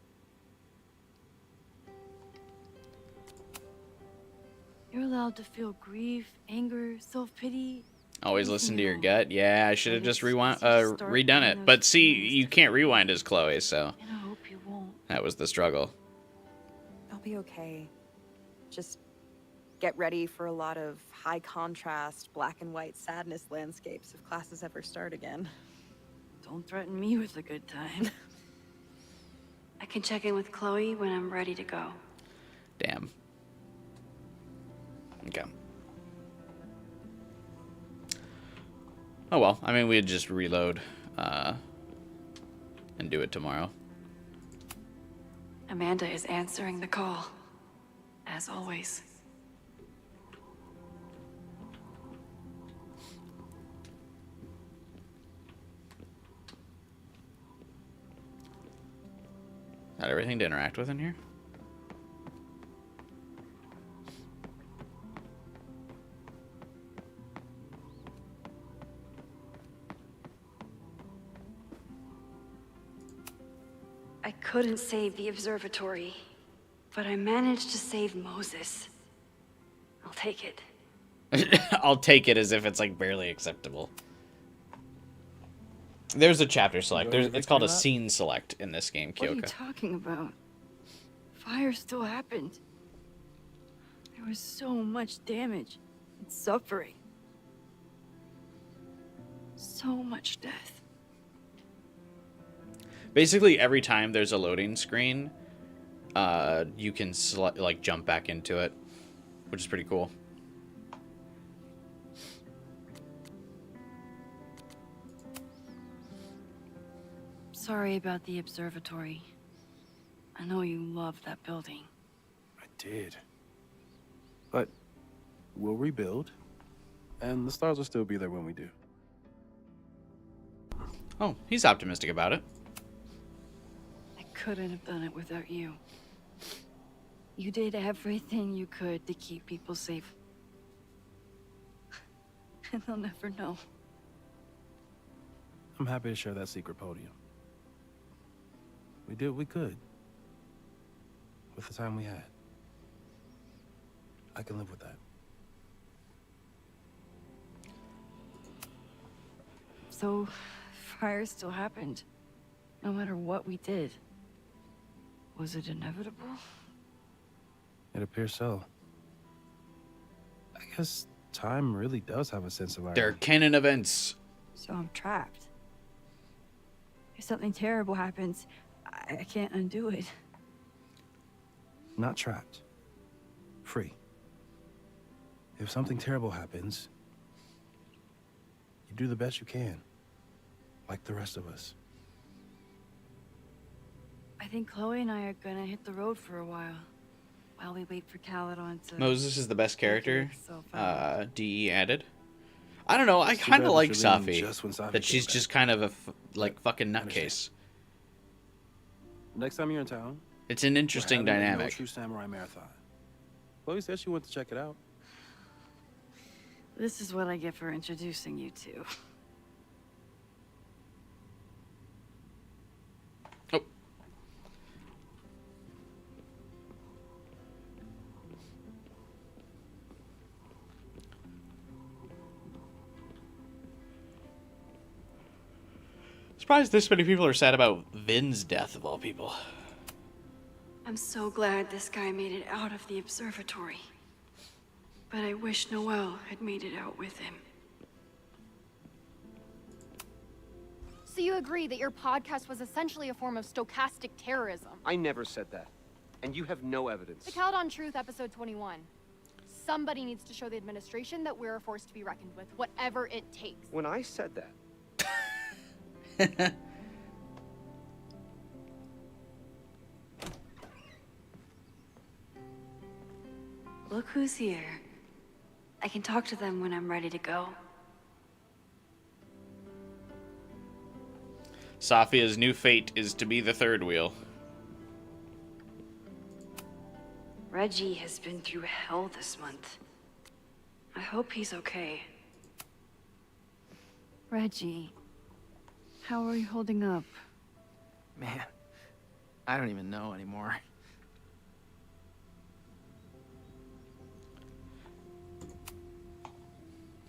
You're allowed to feel grief, anger, self-pity. Always listen to your anything else. gut. Yeah, I should have just start redone getting it. those But see, you can't rewind as Chloe, so And I hope you won't. that was the struggle. I'll be okay. Just get ready for a lot of high contrast, black and white sadness landscapes if classes ever start again. Don't threaten me with a good time. I can check in with Chloe when I'm ready to go. Damn. Okay. Oh well, I mean, we'd just reload and do it tomorrow. Amanda is answering the call, as always. Got everything to interact with in here? I couldn't save the observatory, but I managed to save Moses. I'll take it. I'll take it as if it's like barely acceptable. There's a chapter select. It's called a scene select in this game, What are you Kyoka. talking about? Fire still happened. There was so much damage and suffering. So much death. Basically, every time there's a loading screen, you can like jump back into it, which is pretty cool. Sorry about the observatory. I know you love that building. I did. But we'll rebuild, and the stars will still be there when we do. Oh, he's optimistic about it. I couldn't have done it without you. You did everything you could to keep people safe. And they'll never know. I'm happy to share that secret podium. We did what we could with the time we had. I can live with that. So, fire still happened. No matter what we did. Was it inevitable? It appears so. I guess time really does have a sense of irony. They're canon events. So I'm trapped. If something terrible happens, I can't undo it. Not trapped. Free. If something terrible happens, you do the best you can. Like the rest of us. I think Chloe and I are gonna hit the road for a while we wait for Caledon to... Moses is the best character. himself out. DE added. I don't know. I It's too kind bad of that like you're leaving Safi. just when Safi That came she's back. just kind of a fucking nutcase. Next time you're in town, It's an we're interesting having a dynamic. No True Samurai Marathon. Chloe said she went to check it out. This is what I get for introducing you to. Surprised this many people are sad about Vin's death of all people. I'm so glad this guy made it out of the observatory. But I wish Noel had made it out with him. So you agree that your podcast was essentially a form of stochastic terrorism? I never said that. And you have no evidence. The Caledon Truth, episode 21. Somebody needs to show the administration that we're a force to be reckoned with, whatever it takes. When I said that, Look who's here. I can talk to them when I'm ready to go. Safia's new fate is to be the third wheel. Reggie has been through hell this month. I hope he's okay. Reggie, how are you holding up? Man, I don't even know anymore.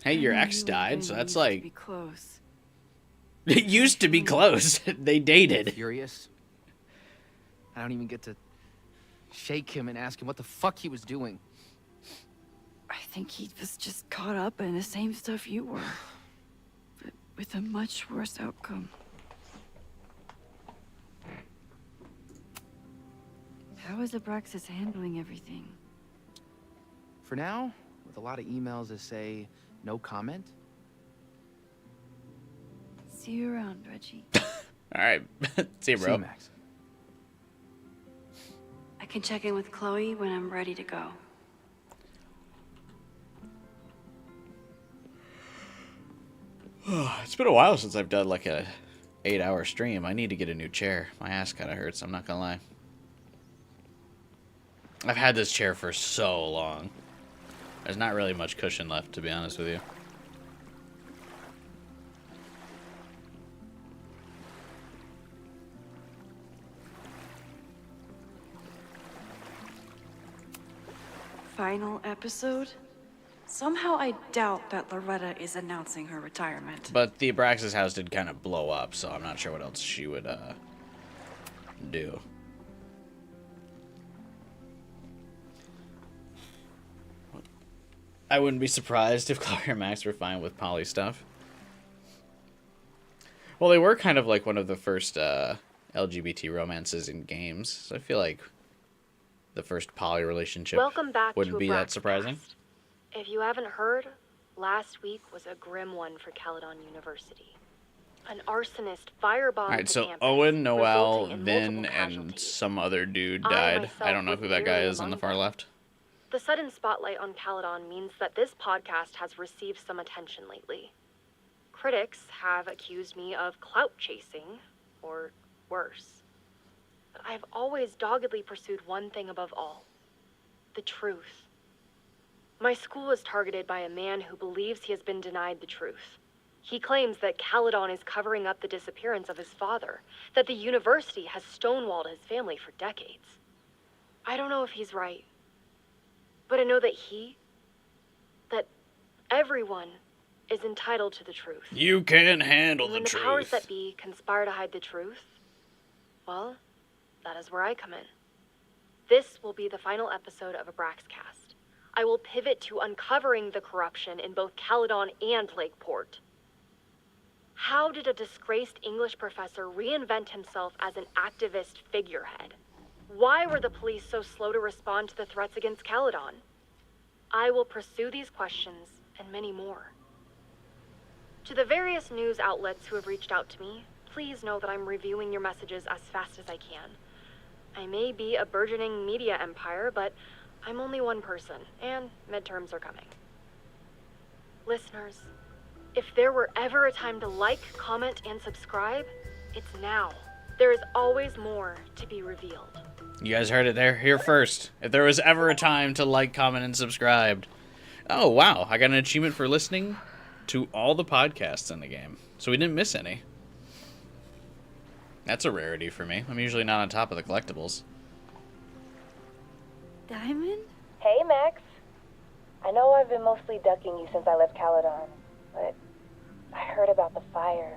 Hey, your I knew ex you died, and so Vin that's used to like... be close. It used to be close. They dated. Furious. I don't even get to shake him and ask him what the fuck he was doing. I think he was just caught up in the same stuff you were, but with a much worse outcome. How is Abraxas handling everything? For now, with a lot of emails that say no comment. See you around, Reggie. All right. See you, bro. See you, Max. I can check in with Chloe when I'm ready to go. It's been a while since I've done like a 8-hour stream. I need to get a new chair. My ass kind of hurts. I'm not gonna lie. I've had this chair for so long. There's not really much cushion left, to be honest with you. Final episode? Somehow I doubt that Loretta is announcing her retirement. But the Abraxas house did kind of blow up, so I'm not sure what else she would do. I wouldn't be surprised if Chloe or Max were fine with poly stuff. Well, they were kind of like one of the first LGBT romances in games, so I feel like the first poly relationship Welcome back wouldn't to be that Abraxcast. surprising. If you haven't heard, last week was a grim one for Caledon University. An arsonist firebombed Alright, the so campus, Owen, Noel, resulting in Vin, multiple and casualties. some other dude I died. myself I don't know was who that guy merely is on the among far them. left. The sudden spotlight on Caledon means that this podcast has received some attention lately. Critics have accused me of clout chasing, or worse. But I've always doggedly pursued one thing above all: the truth. My school is targeted by a man who believes he has been denied the truth. He claims that Caledon is covering up the disappearance of his father, that the university has stonewalled his family for decades. I don't know if he's right, but I know that that everyone is entitled to the truth. You can handle And the when the powers truth. that be conspire to hide the truth, well, that is where I come in. This will be the final episode of Abraxcast. I will pivot to uncovering the corruption in both Caledon and Lakeport. How did a disgraced English professor reinvent himself as an activist figurehead? Why were the police so slow to respond to the threats against Caledon? I will pursue these questions and many more. To the various news outlets who have reached out to me, please know that I'm reviewing your messages as fast as I can. I may be a burgeoning media empire, but I'm only one person, and midterms are coming. Listeners, if there were ever a time to like, comment, and subscribe, it's now. There is always more to be revealed. You guys heard it there here first. If there was ever a time to like, comment, and subscribe. Oh, wow. I got an achievement for listening to all the podcasts in the game. So we didn't miss any. That's a rarity for me. I'm usually not on top of the collectibles. Diamond? Hey, Max. I know I've been mostly ducking you since I left Caledon, but I heard about the fire.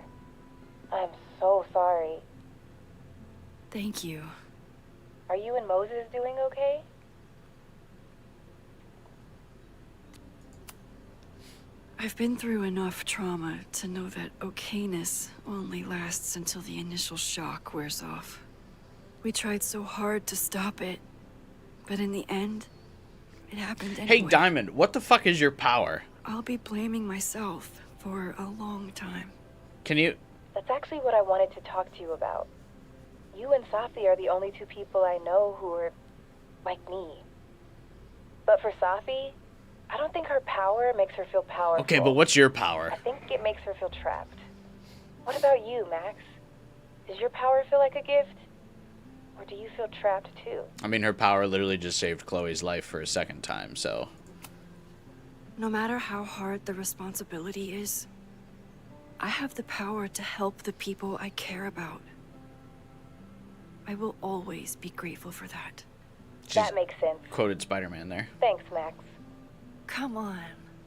I'm so sorry. Thank you. Are you and Moses doing okay? I've been through enough trauma to know that okayness only lasts until the initial shock wears off. We tried so hard to stop it, but in the end, it happened anyway. Hey, Diamond, what the fuck is your power? I'll be blaming myself for a long time. Can you... That's actually what I wanted to talk to you about. You and Safi are the only two people I know who are like me. But for Safi, I don't think her power makes her feel powerful. Okay, but what's your power? I think it makes her feel trapped. What about you, Max? Does your power feel like a gift? Or do you feel trapped too? I mean, her power literally just saved Chloe's life for a second time, so... No matter how hard the responsibility is, I have the power to help the people I care about. I will always be grateful for that. That makes sense. Quoted Spider-Man there. Thanks, Max. Come on.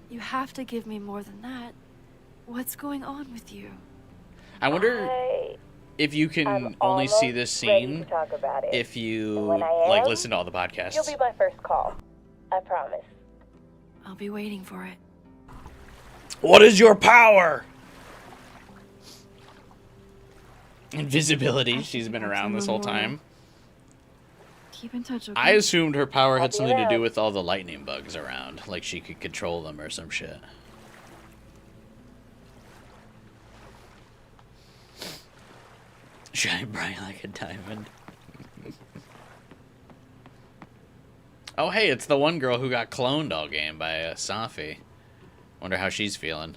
You have to give me more than that. What's going on with you? I wonder if you can only see this scene Talk about it. if you, when I like, am, listen to all the podcasts. You'll be my first call. I promise. I'll be waiting for it. What is your power? Invisibility. She's been around this whole time. Keep in touch, okay? I assumed her power had be something to do around. with all the lightning bugs around. Like she could control them or some shit. Shine bright like a diamond. Oh, hey, it's the one girl who got cloned all game by Safi. Wonder how she's feeling.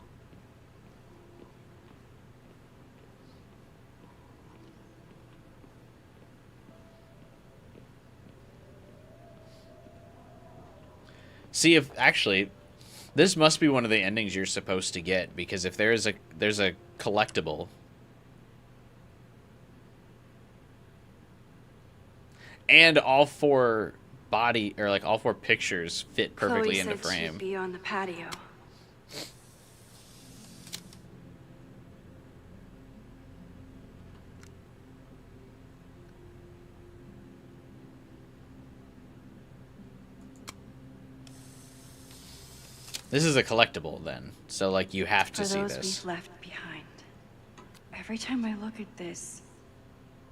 See if actually, this must be one of the endings you're supposed to get, because if there's a collectible, and all four all four pictures fit perfectly Chloe into said frame. she'd be on the patio. This is a collectible then, so like you have to For see those this. we've left behind. Every time I look at this,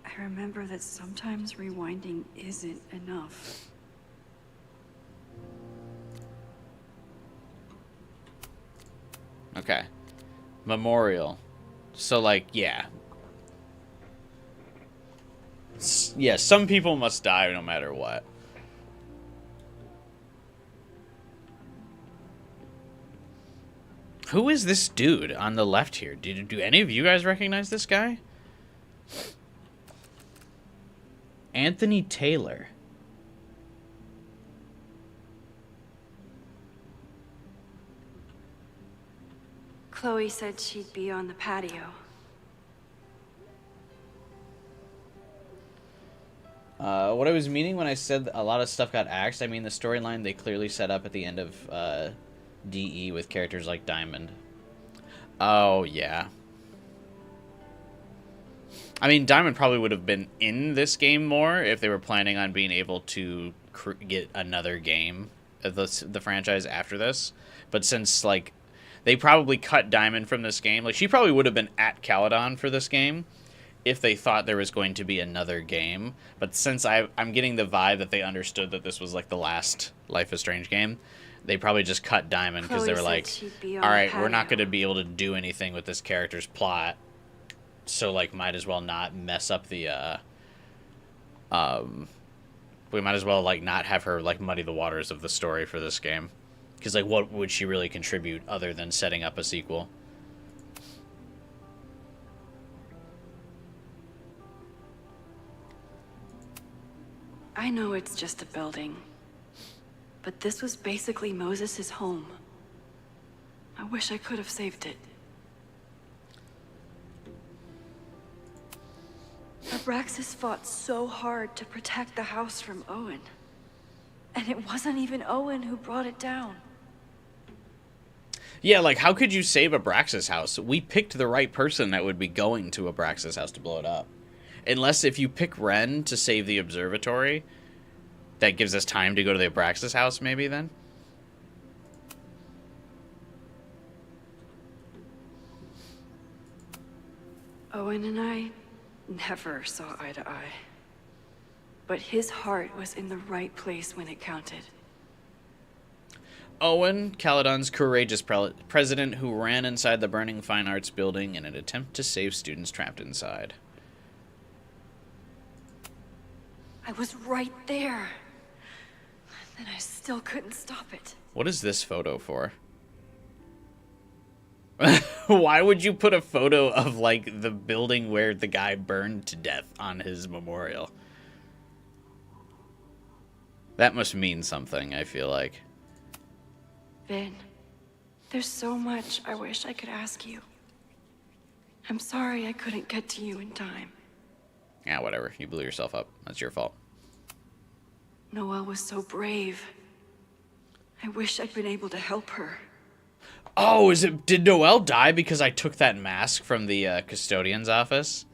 I remember that sometimes rewinding isn't enough. Okay. Memorial. So like, yeah. Yeah, some people must die no matter what. Who is this dude on the left here? Do any of you guys recognize this guy? Anthony Taylor. Chloe said she'd be on the patio. What I was meaning when I said a lot of stuff got axed, I mean the storyline they clearly set up at the end of DE with characters like Diamond. Oh, yeah. I mean, Diamond probably would have been in this game more if they were planning on being able to get another game of the franchise after this. But since, like, they probably cut Diamond from this game, like, she probably would have been at Caledon for this game if they thought there was going to be another game. But since I'm getting the vibe that they understood that this was, like, the last Life is Strange game, they probably just cut Diamond because they were like, all right, we're not going to be able to do anything with this character's plot. So, like, might as well not mess up the, we might as well, like, not have her, like, muddy the waters of the story for this game. Because, like, what would she really contribute other than setting up a sequel? I know it's just a building, but this was basically Moses' home. I wish I could have saved it. Abraxas fought so hard to protect the house from Owen. And it wasn't even Owen who brought it down. Yeah, like, how could you save Abraxas' house? We picked the right person that would be going to Abraxas' house to blow it up. Unless if you pick Ren to save the observatory, that gives us time to go to the Abraxas house, maybe, then? Owen and I never saw eye to eye. But his heart was in the right place when it counted. Owen, Caledon's courageous president who ran inside the burning fine arts building in an attempt to save students trapped inside. I was right there. And I still couldn't stop it. What is this photo for? Why would you put a photo of, like, the building where the guy burned to death on his memorial? That must mean something, I feel like. Vin, there's so much I wish I could ask you. I'm sorry I couldn't get to you in time. Yeah, whatever. You blew yourself up. That's your fault. Noelle was so brave. I wish I'd been able to help her. Oh, did Noelle die because I took that mask from the custodian's office?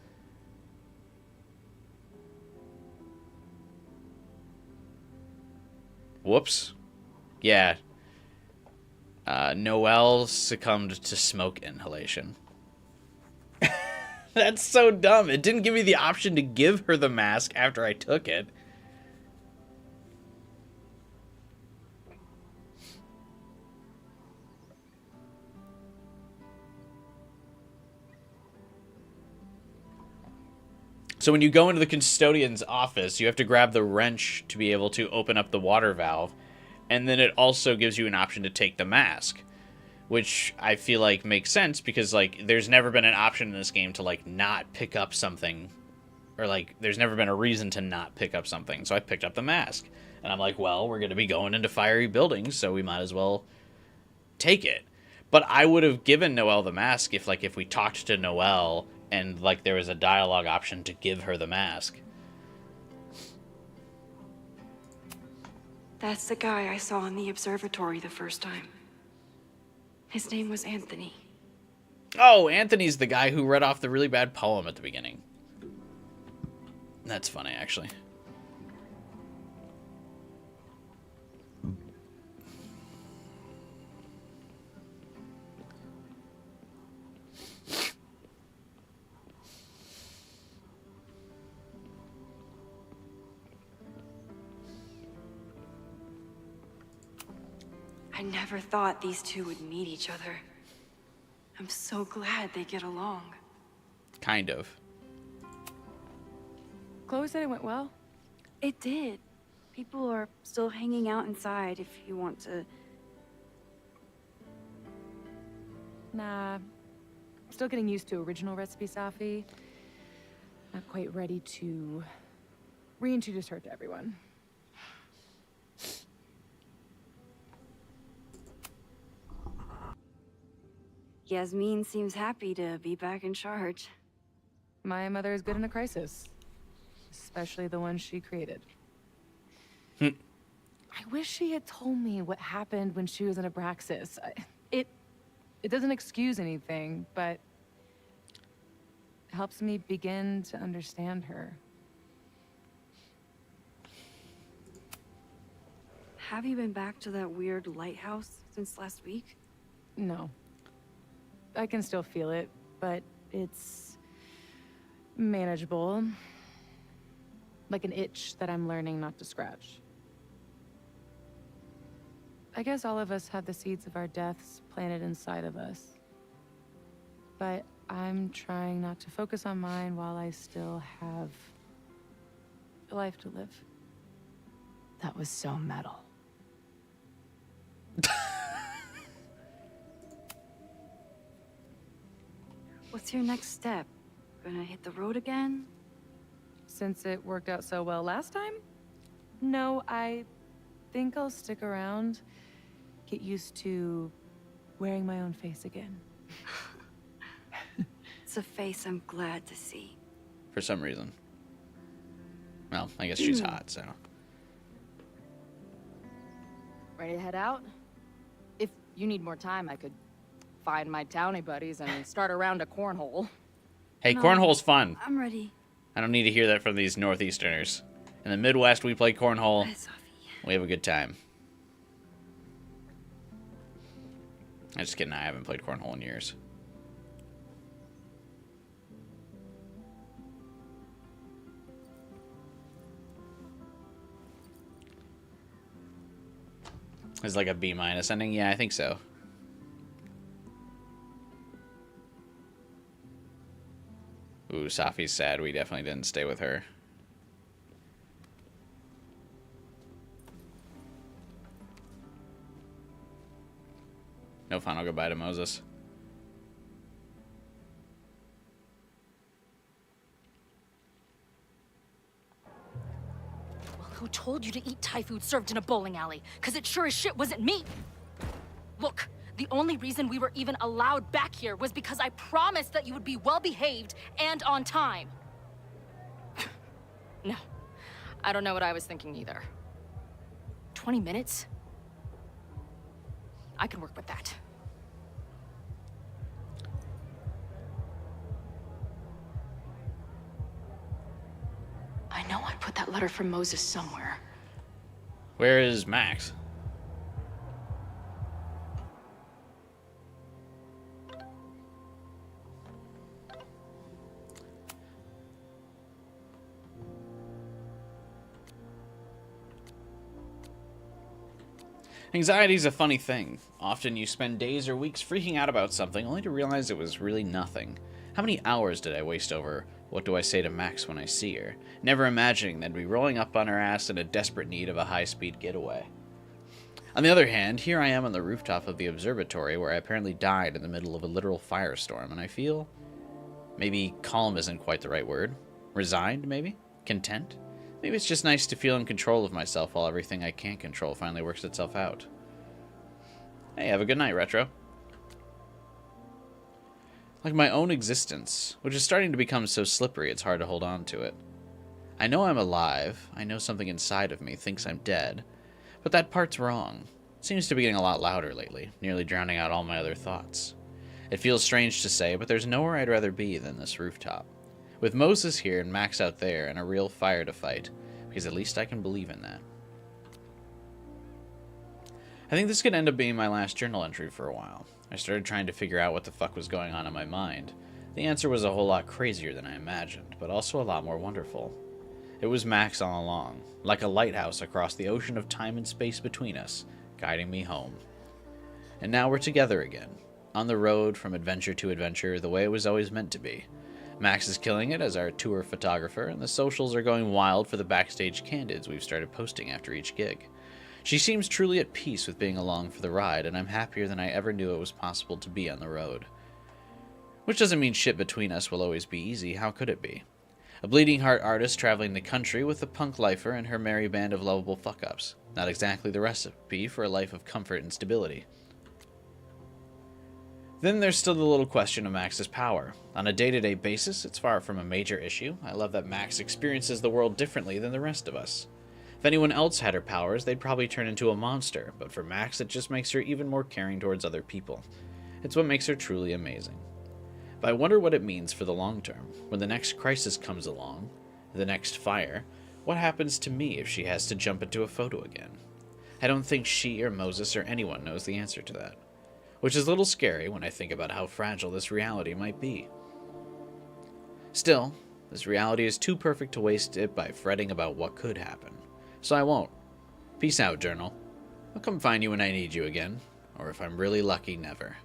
Whoops. Yeah. Noelle succumbed to smoke inhalation. That's so dumb. It didn't give me the option to give her the mask after I took it. So when you go into the custodian's office, you have to grab the wrench to be able to open up the water valve. And then it also gives you an option to take the mask. Which I feel like makes sense because, like, there's never been an option in this game to, like, not pick up something. Or, like, there's never been a reason to not pick up something. So I picked up the mask. And I'm like, well, we're going to be going into fiery buildings, so we might as well take it. But I would have given Noelle the mask if we talked to Noelle and, like, there was a dialogue option to give her the mask. That's the guy I saw in the observatory the first time. His name was Anthony. Oh, Anthony's the guy who read off the really bad poem at the beginning. That's funny, actually. I never thought these two would meet each other. I'm so glad they get along. Kind of. Chloe said it went well. It did. People are still hanging out inside if you want to. Nah. Still getting used to original recipe Safi. Not quite ready to reintroduce her to everyone. Yasmin seems happy to be back in charge. My mother is good in a crisis. Especially the one she created. I wish she had told me what happened when she was in Abraxas. It doesn't excuse anything, but helps me begin to understand her. Have you been back to that weird lighthouse since last week? No. I can still feel it, but it's manageable. Like an itch that I'm learning not to scratch. I guess all of us have the seeds of our deaths planted inside of us. But I'm trying not to focus on mine while I still have a life to live. That was so metal. What's your next step? Gonna hit the road again? Since it worked out so well last time? No, I think I'll stick around. Get used to wearing my own face again. It's a face I'm glad to see. For some reason. Well, I guess she's hot, so. Ready to head out? If you need more time, I could find my townie buddies and start a round of cornhole. Hey, cornhole's fun. I'm ready. I don't need to hear that from these Northeasterners. In the Midwest, we play cornhole. We have a good time. I'm just kidding. I haven't played cornhole in years. It's like a B- ending? Yeah, I think so. Ooh, Safi's sad. We definitely didn't stay with her. No final goodbye to Moses. Well, who told you to eat Thai food served in a bowling alley? Because it sure as shit wasn't me. Look, the only reason we were even allowed back here was because I promised that you would be well-behaved and on time. No, I don't know what I was thinking either. 20 minutes? I can work with that. I know I put that letter from Moses somewhere. Where is Max? Anxiety is a funny thing. Often you spend days or weeks freaking out about something only to realize it was really nothing. How many hours did I waste over what do I say to Max when I see her, never imagining that I'd be rolling up on her ass in a desperate need of a high-speed getaway. On the other hand, here I am on the rooftop of the observatory where I apparently died in the middle of a literal firestorm, and I feel maybe calm isn't quite the right word. Resigned, maybe? Content? Maybe it's just nice to feel in control of myself while everything I can't control finally works itself out. Hey, have a good night, Retro. Like my own existence, which is starting to become so slippery it's hard to hold on to it. I know I'm alive, I know something inside of me thinks I'm dead, but that part's wrong. It seems to be getting a lot louder lately, nearly drowning out all my other thoughts. It feels strange to say, but there's nowhere I'd rather be than this rooftop. With Moses here and Max out there and a real fire to fight, because at least I can believe in that. I think this could end up being my last journal entry for a while. I started trying to figure out what the fuck was going on in my mind. The answer was a whole lot crazier than I imagined, but also a lot more wonderful. It was Max all along, like a lighthouse across the ocean of time and space between us, guiding me home. And now we're together again, on the road from adventure to adventure the way it was always meant to be. Max is killing it as our tour photographer, and the socials are going wild for the backstage candids we've started posting after each gig. She seems truly at peace with being along for the ride, and I'm happier than I ever knew it was possible to be on the road. Which doesn't mean shit between us will always be easy, how could it be? A bleeding heart artist traveling the country with a punk lifer and her merry band of lovable fuck-ups. Not exactly the recipe for a life of comfort and stability. Then there's still the little question of Max's power. On a day-to-day basis, it's far from a major issue. I love that Max experiences the world differently than the rest of us. If anyone else had her powers, they'd probably turn into a monster, but for Max, it just makes her even more caring towards other people. It's what makes her truly amazing. But I wonder what it means for the long term. When the next crisis comes along, the next fire, what happens to me if she has to jump into a photo again? I don't think she or Moses or anyone knows the answer to that. Which is a little scary when I think about how fragile this reality might be. Still, this reality is too perfect to waste it by fretting about what could happen. So I won't. Peace out, journal. I'll come find you when I need you again, or if I'm really lucky, never.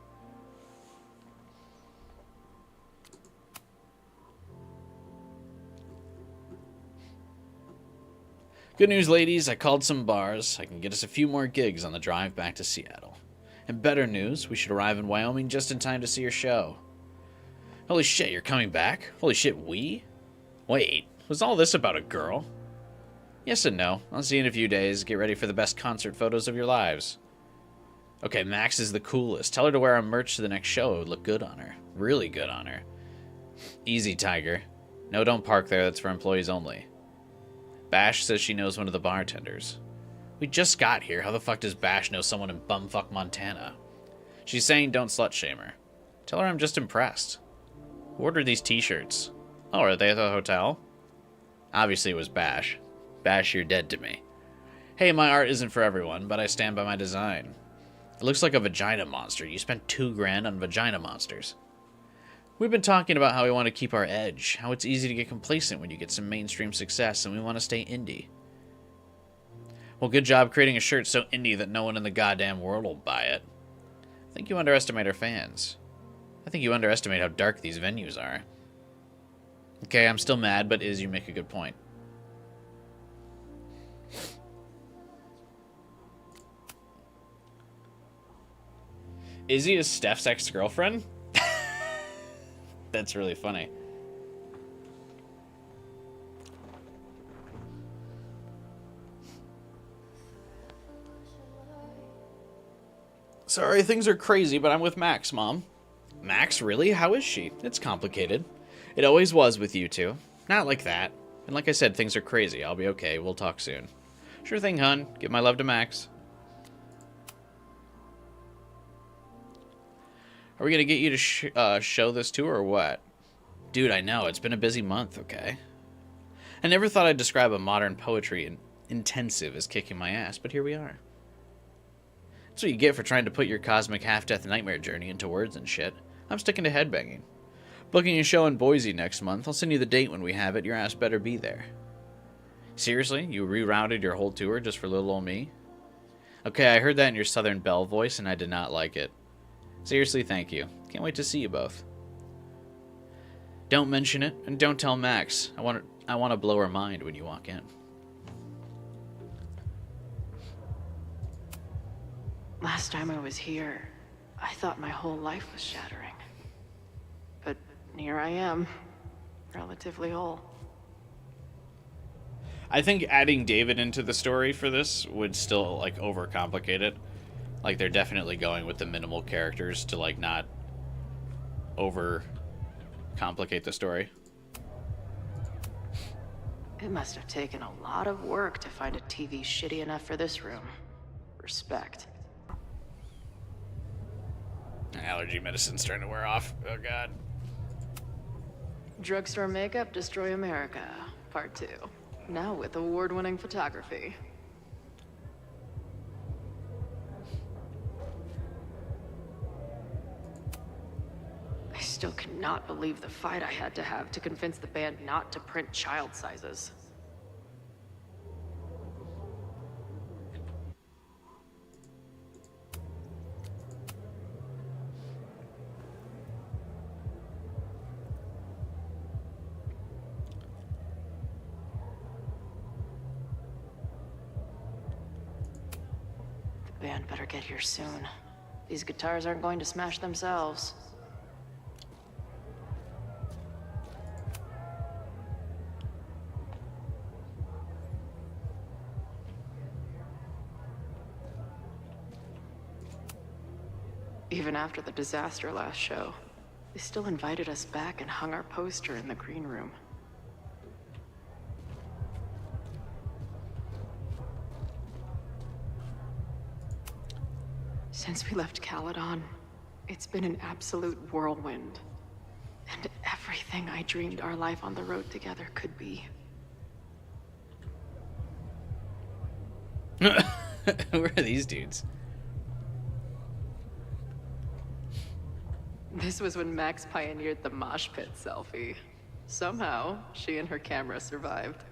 Good news, ladies, I called some bars. I can get us a few more gigs on the drive back to Seattle. And better news, we should arrive in Wyoming just in time to see your show. Holy shit, you're coming back? Holy shit, we? Wait, was all this about a girl? Yes and no. I'll see you in a few days. Get ready for the best concert photos of your lives. Okay, Max is the coolest. Tell her to wear our merch to the next show. It would look good on her. Really good on her. Easy, Tiger. No, don't park there. That's for employees only. Bash says she knows one of the bartenders. We just got here. How the fuck does Bash know someone in bumfuck Montana? She's saying don't slut-shame her. Tell her I'm just impressed. Who ordered these t-shirts? Oh, are they at the hotel? Obviously it was Bash. Bash, you're dead to me. Hey, my art isn't for everyone, but I stand by my design. It looks like a vagina monster. You spent $2 grand on vagina monsters. We've been talking about how we want to keep our edge, how it's easy to get complacent when you get some mainstream success, and we want to stay indie. Well, good job creating a shirt so indie that no one in the goddamn world will buy it. I think you underestimate our fans. I think you underestimate how dark these venues are. Okay, I'm still mad, but you make a good point. Izzy is Steph's ex-girlfriend? That's really funny. Sorry, things are crazy, but I'm with Max, Mom. Max, really? How is she? It's complicated. It always was with you two. Not like that. And like I said, things are crazy. I'll be okay. We'll talk soon. Sure thing, hun. Give my love to Max. Are we gonna get you to show this tour or what? Dude, I know. It's been a busy month, okay? I never thought I'd describe a modern poetry intensive as kicking my ass, but here we are. That's what you get for trying to put your cosmic half-death nightmare journey into words and shit. I'm sticking to headbanging. Booking a show in Boise next month. I'll send you the date when we have it. Your ass better be there. Seriously? You rerouted your whole tour just for little old me? Okay, I heard that in your Southern Belle voice, and I did not like it. Seriously, thank you. Can't wait to see you both. Don't mention it, and don't tell Max. I want to blow her mind when you walk in. Last time I was here, I thought my whole life was shattering. But here I am, relatively whole. I think adding David into the story for this would still, like, overcomplicate it. Like, they're definitely going with the minimal characters to, like, not overcomplicate the story. It must have taken a lot of work to find a TV shitty enough for this room. Respect. Allergy medicine's starting to wear off. Oh, God. Drugstore makeup destroy America, part 2. Now with award-winning photography. I still cannot believe the fight I had to have to convince the band not to print child sizes. The band better get here soon. These guitars aren't going to smash themselves. Even after the disaster last show, they still invited us back and hung our poster in the green room. Since we left Caledon, it's been an absolute whirlwind. And everything I dreamed our life on the road together could be. Who are these dudes? This was when Max pioneered the mosh pit selfie. Somehow, she and her camera survived.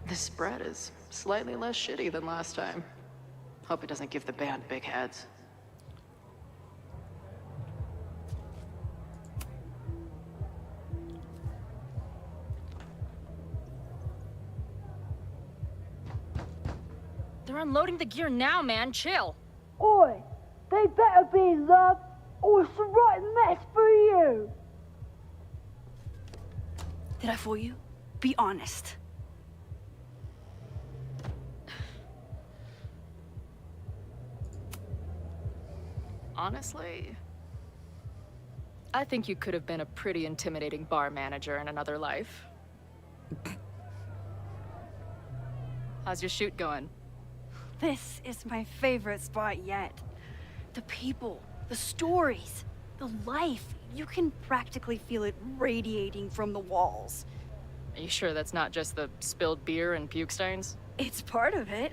This spread is slightly less shitty than last time. Hope it doesn't give the band big heads. They're unloading the gear now, man. Chill. Oi! They better be love, or it's a right mess for you! Did I fool you? Be honest. Honestly, I think you could have been a pretty intimidating bar manager in another life. How's your shoot going? This is my favorite spot yet. The people, the stories, the life. You can practically feel it radiating from the walls. Are you sure that's not just the spilled beer and puke stains? It's part of it.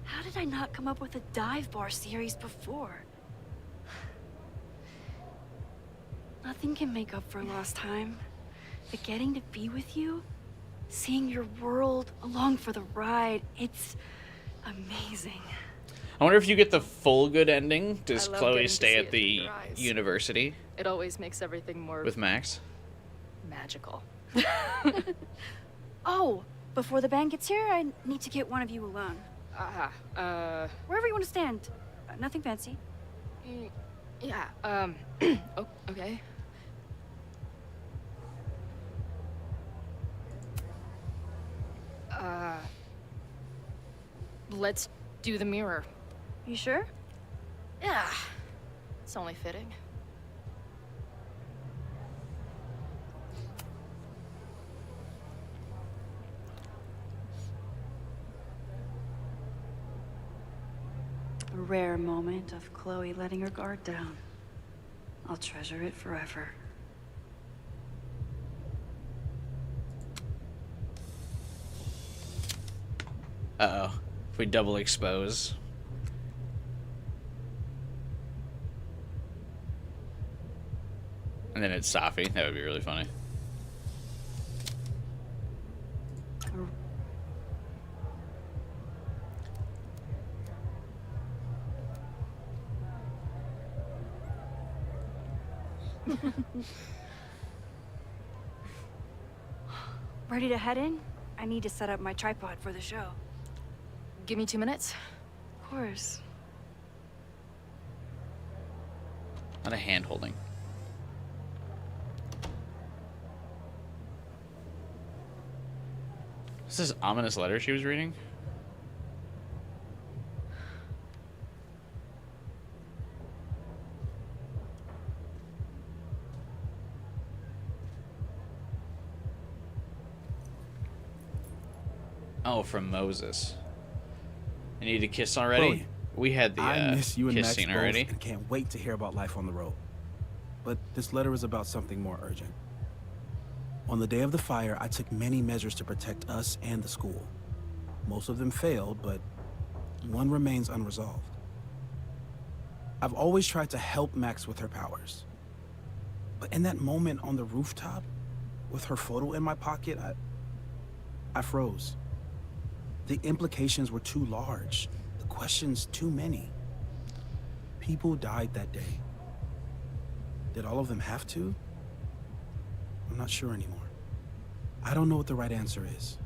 How did I not come up with a dive bar series before? Nothing can make up for lost time. But getting to be with you, seeing your world along for the ride, it's amazing. I wonder if you get the full good ending. Does I love Chloe getting to stay see at it the through your eyes. university It always makes everything more with Max? magical. Oh, before the band gets here, I need to get one of you alone. Wherever you want to stand. Nothing fancy. Yeah, oh, okay. Let's do the mirror. You sure? Yeah, it's only fitting. A rare moment of Chloe letting her guard down. I'll treasure it forever. Uh-oh. If we double expose. And then it's Safi. That would be really funny. Ready to head in? I need to set up my tripod for the show. Give me 2 minutes. Of course. Not a hand holding. Is this ominous letter she was reading? Oh, from Moses. You need a kiss already? Chloe, We had the I miss you and kiss Max scene both already. and can't wait to hear about life on the road. But this letter is about something more urgent. On the day of the fire, I took many measures to protect us and the school. Most of them failed, but one remains unresolved. I've always tried to help Max with her powers. But in that moment on the rooftop, with her photo in my pocket, I froze. The implications were too large, the questions too many. People died that day. Did all of them have to? I'm not sure anymore. I don't know what the right answer is.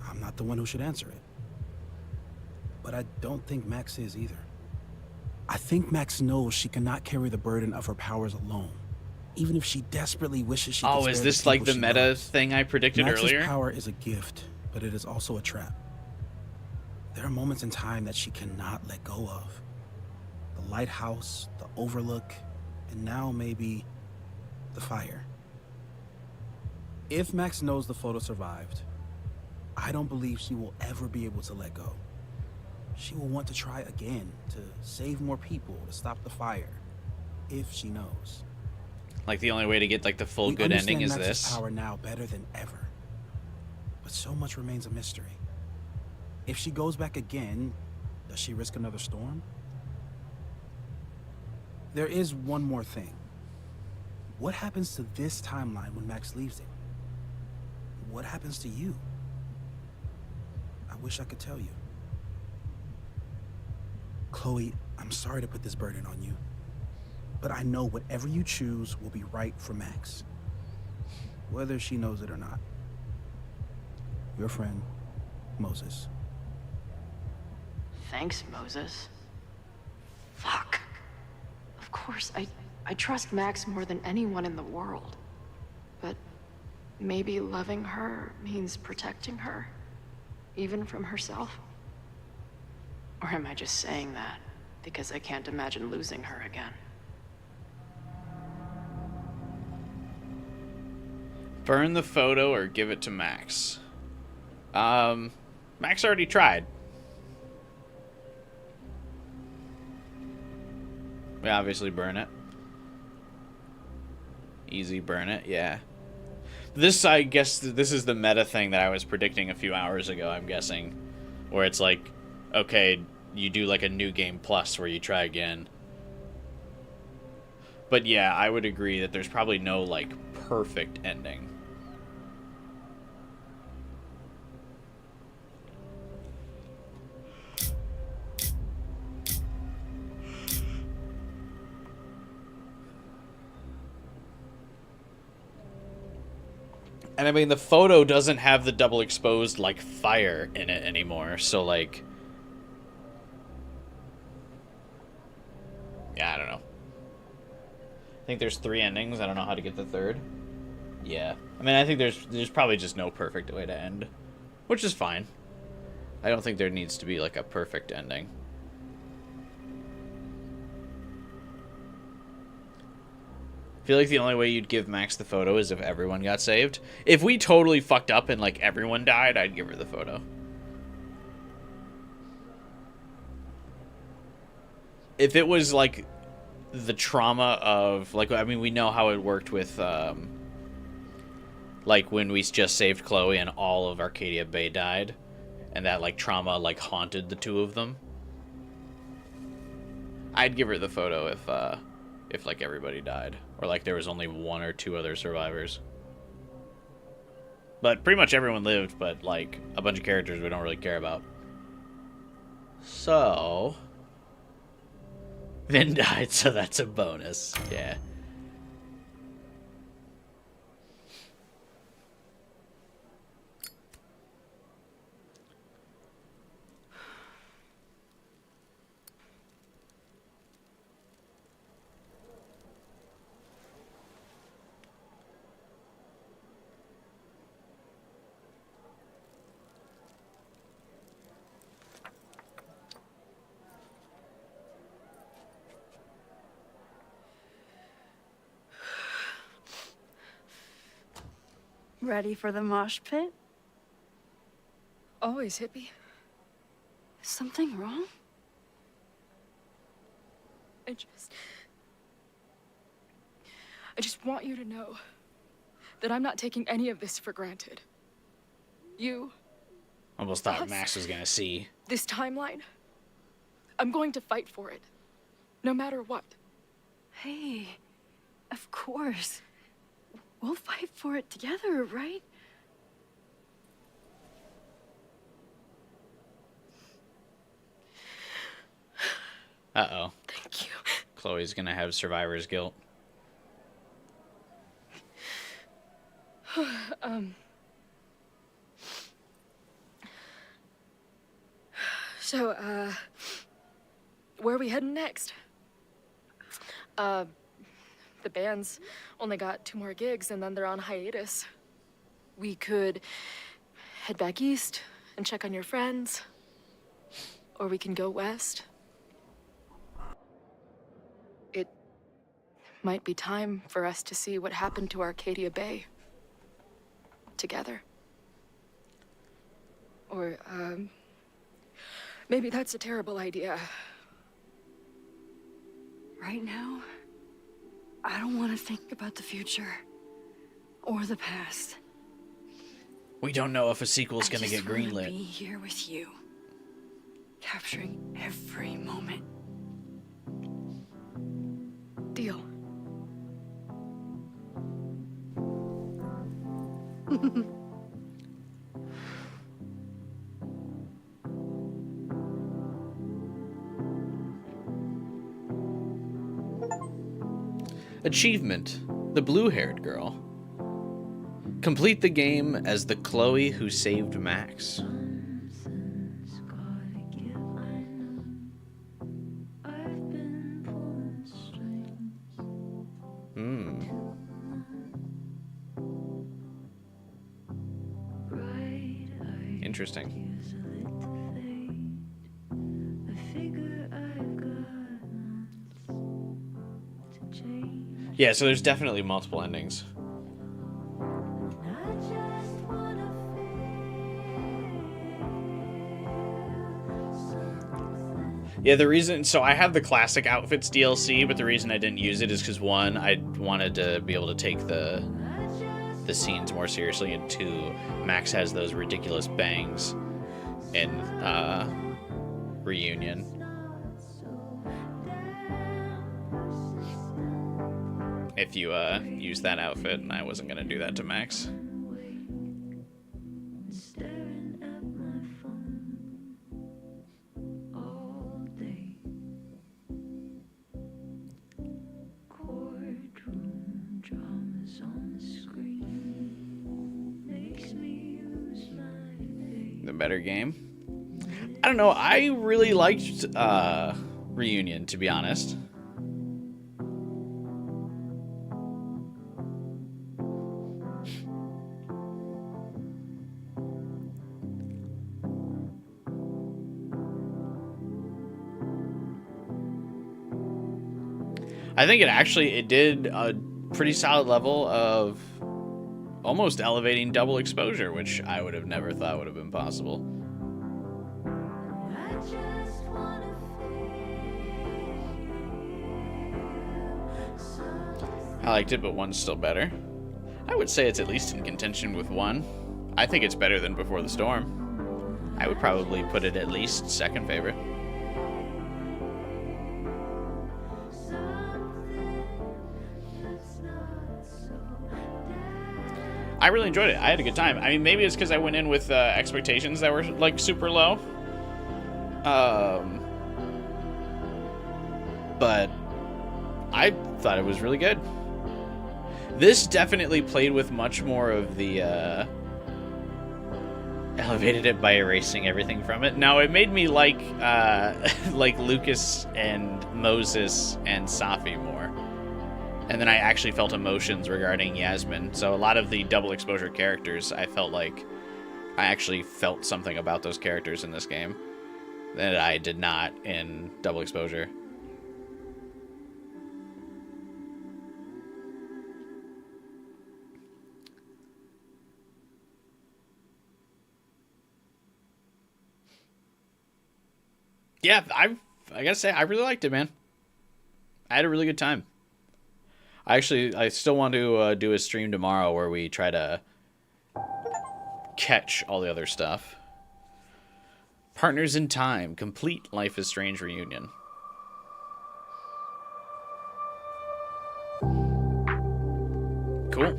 I'm not the one who should answer it. But I don't think Max is either. I think Max knows she cannot carry the burden of her powers alone, even if she desperately wishes she could Oh, spare is the this like people the she meta loves. thing I predicted Max's earlier? power is a gift, but it is also a trap. There are moments in time that she cannot let go of. The lighthouse, the overlook, and now maybe the fire. If Max knows the photo survived, I don't believe she will ever be able to let go. She will want to try again, to save more people, to stop the fire, if she knows. Like the only way to get like the full We good ending understand is Max's this. power now better than ever, but so much remains a mystery. If she goes back again, does she risk another storm? There is one more thing. What happens to this timeline when Max leaves it? What happens to you? I wish I could tell you. Chloe, I'm sorry to put this burden on you, but I know whatever you choose will be right for Max, whether she knows it or not. Your friend, Moses. Thanks, Moses. Fuck. Of course, I trust Max more than anyone in the world. But maybe loving her means protecting her, even from herself? Or am I just saying that because I can't imagine losing her again? Burn the photo or give it to Max. Max already tried. We obviously burn it. Easy burn it, yeah. This, I guess, this is the meta thing that I was predicting a few hours ago, I'm guessing. Where it's like, okay, you do like a new game plus where you try again. But yeah, I would agree that there's probably no, like, perfect ending. And I mean, the photo doesn't have the double exposed, like, fire in it anymore, so, like... Yeah, I don't know. I think there's 3 endings. I don't know how to get the third. Yeah. I mean, I think there's probably just no perfect way to end. Which is fine. I don't think there needs to be, like, a perfect ending. I feel like the only way you'd give Max the photo is if everyone got saved. If we totally fucked up and, like, everyone died, I'd give her the photo. If it was, like, the trauma of, like, I mean, we know how it worked with, like, when we just saved Chloe and all of Arcadia Bay died. And that, like, trauma, like, haunted the two of them. I'd give her the photo if like, everybody died. Or, like, there was only 1 or 2 other survivors. But pretty much everyone lived, but, like, a bunch of characters we don't really care about. So... Vin died, so that's a bonus. Yeah. Ready for the mosh pit? Always, hippie. Something wrong? I just want you to know that I'm not taking any of this for granted. You, Almost thought Max was gonna see. this timeline, I'm going to fight for it, no matter what. Hey, of course. We'll fight for it together, right? Uh-oh. Thank you. Chloe's gonna have survivor's guilt. So, where are we heading next? The band's only got 2 more gigs and then they're on hiatus. We could head back east and check on your friends. Or we can go west. It might be time for us to see what happened to Arcadia Bay. Together. Or, maybe that's a terrible idea. Right now, I don't want to think about the future or the past. We don't know if a sequel's gonna get I just wanna greenlit. be here with you, capturing every moment. Deal. Achievement: the blue-haired girl. Complete the game as the Chloe who saved Max. Interesting. Yeah, so there's definitely multiple endings. Yeah, the reason, so I have the classic outfits DLC, but the reason I didn't use it is because 1, I wanted to be able to take the scenes more seriously, and 2, Max has those ridiculous bangs in Reunion. If you use that outfit, and I wasn't gonna do that to Max. The better game? I don't know, I really liked Reunion, to be honest. I think it did a pretty solid level of almost elevating double exposure, which I would have never thought would have been possible. I liked it, but 1's still better. I would say it's at least in contention with 1. I think it's better than Before the Storm. I would probably put it at least second favorite. I really enjoyed it. I had a good time. I mean, maybe it's because I went in with expectations that were, like, super low. But I thought it was really good. This definitely played with much more of the, elevated it by erasing everything from it. Now, it made me like Lucas and Moses and Safi more. And then I actually felt emotions regarding Yasmin. So a lot of the double exposure characters, I felt like I actually felt something about those characters in this game that I did not in double exposure. Yeah, I gotta say, I really liked it, man. I had a really good time. I still want to do a stream tomorrow where we try to catch all the other stuff. Partners in Time, complete Life is Strange reunion. Cool.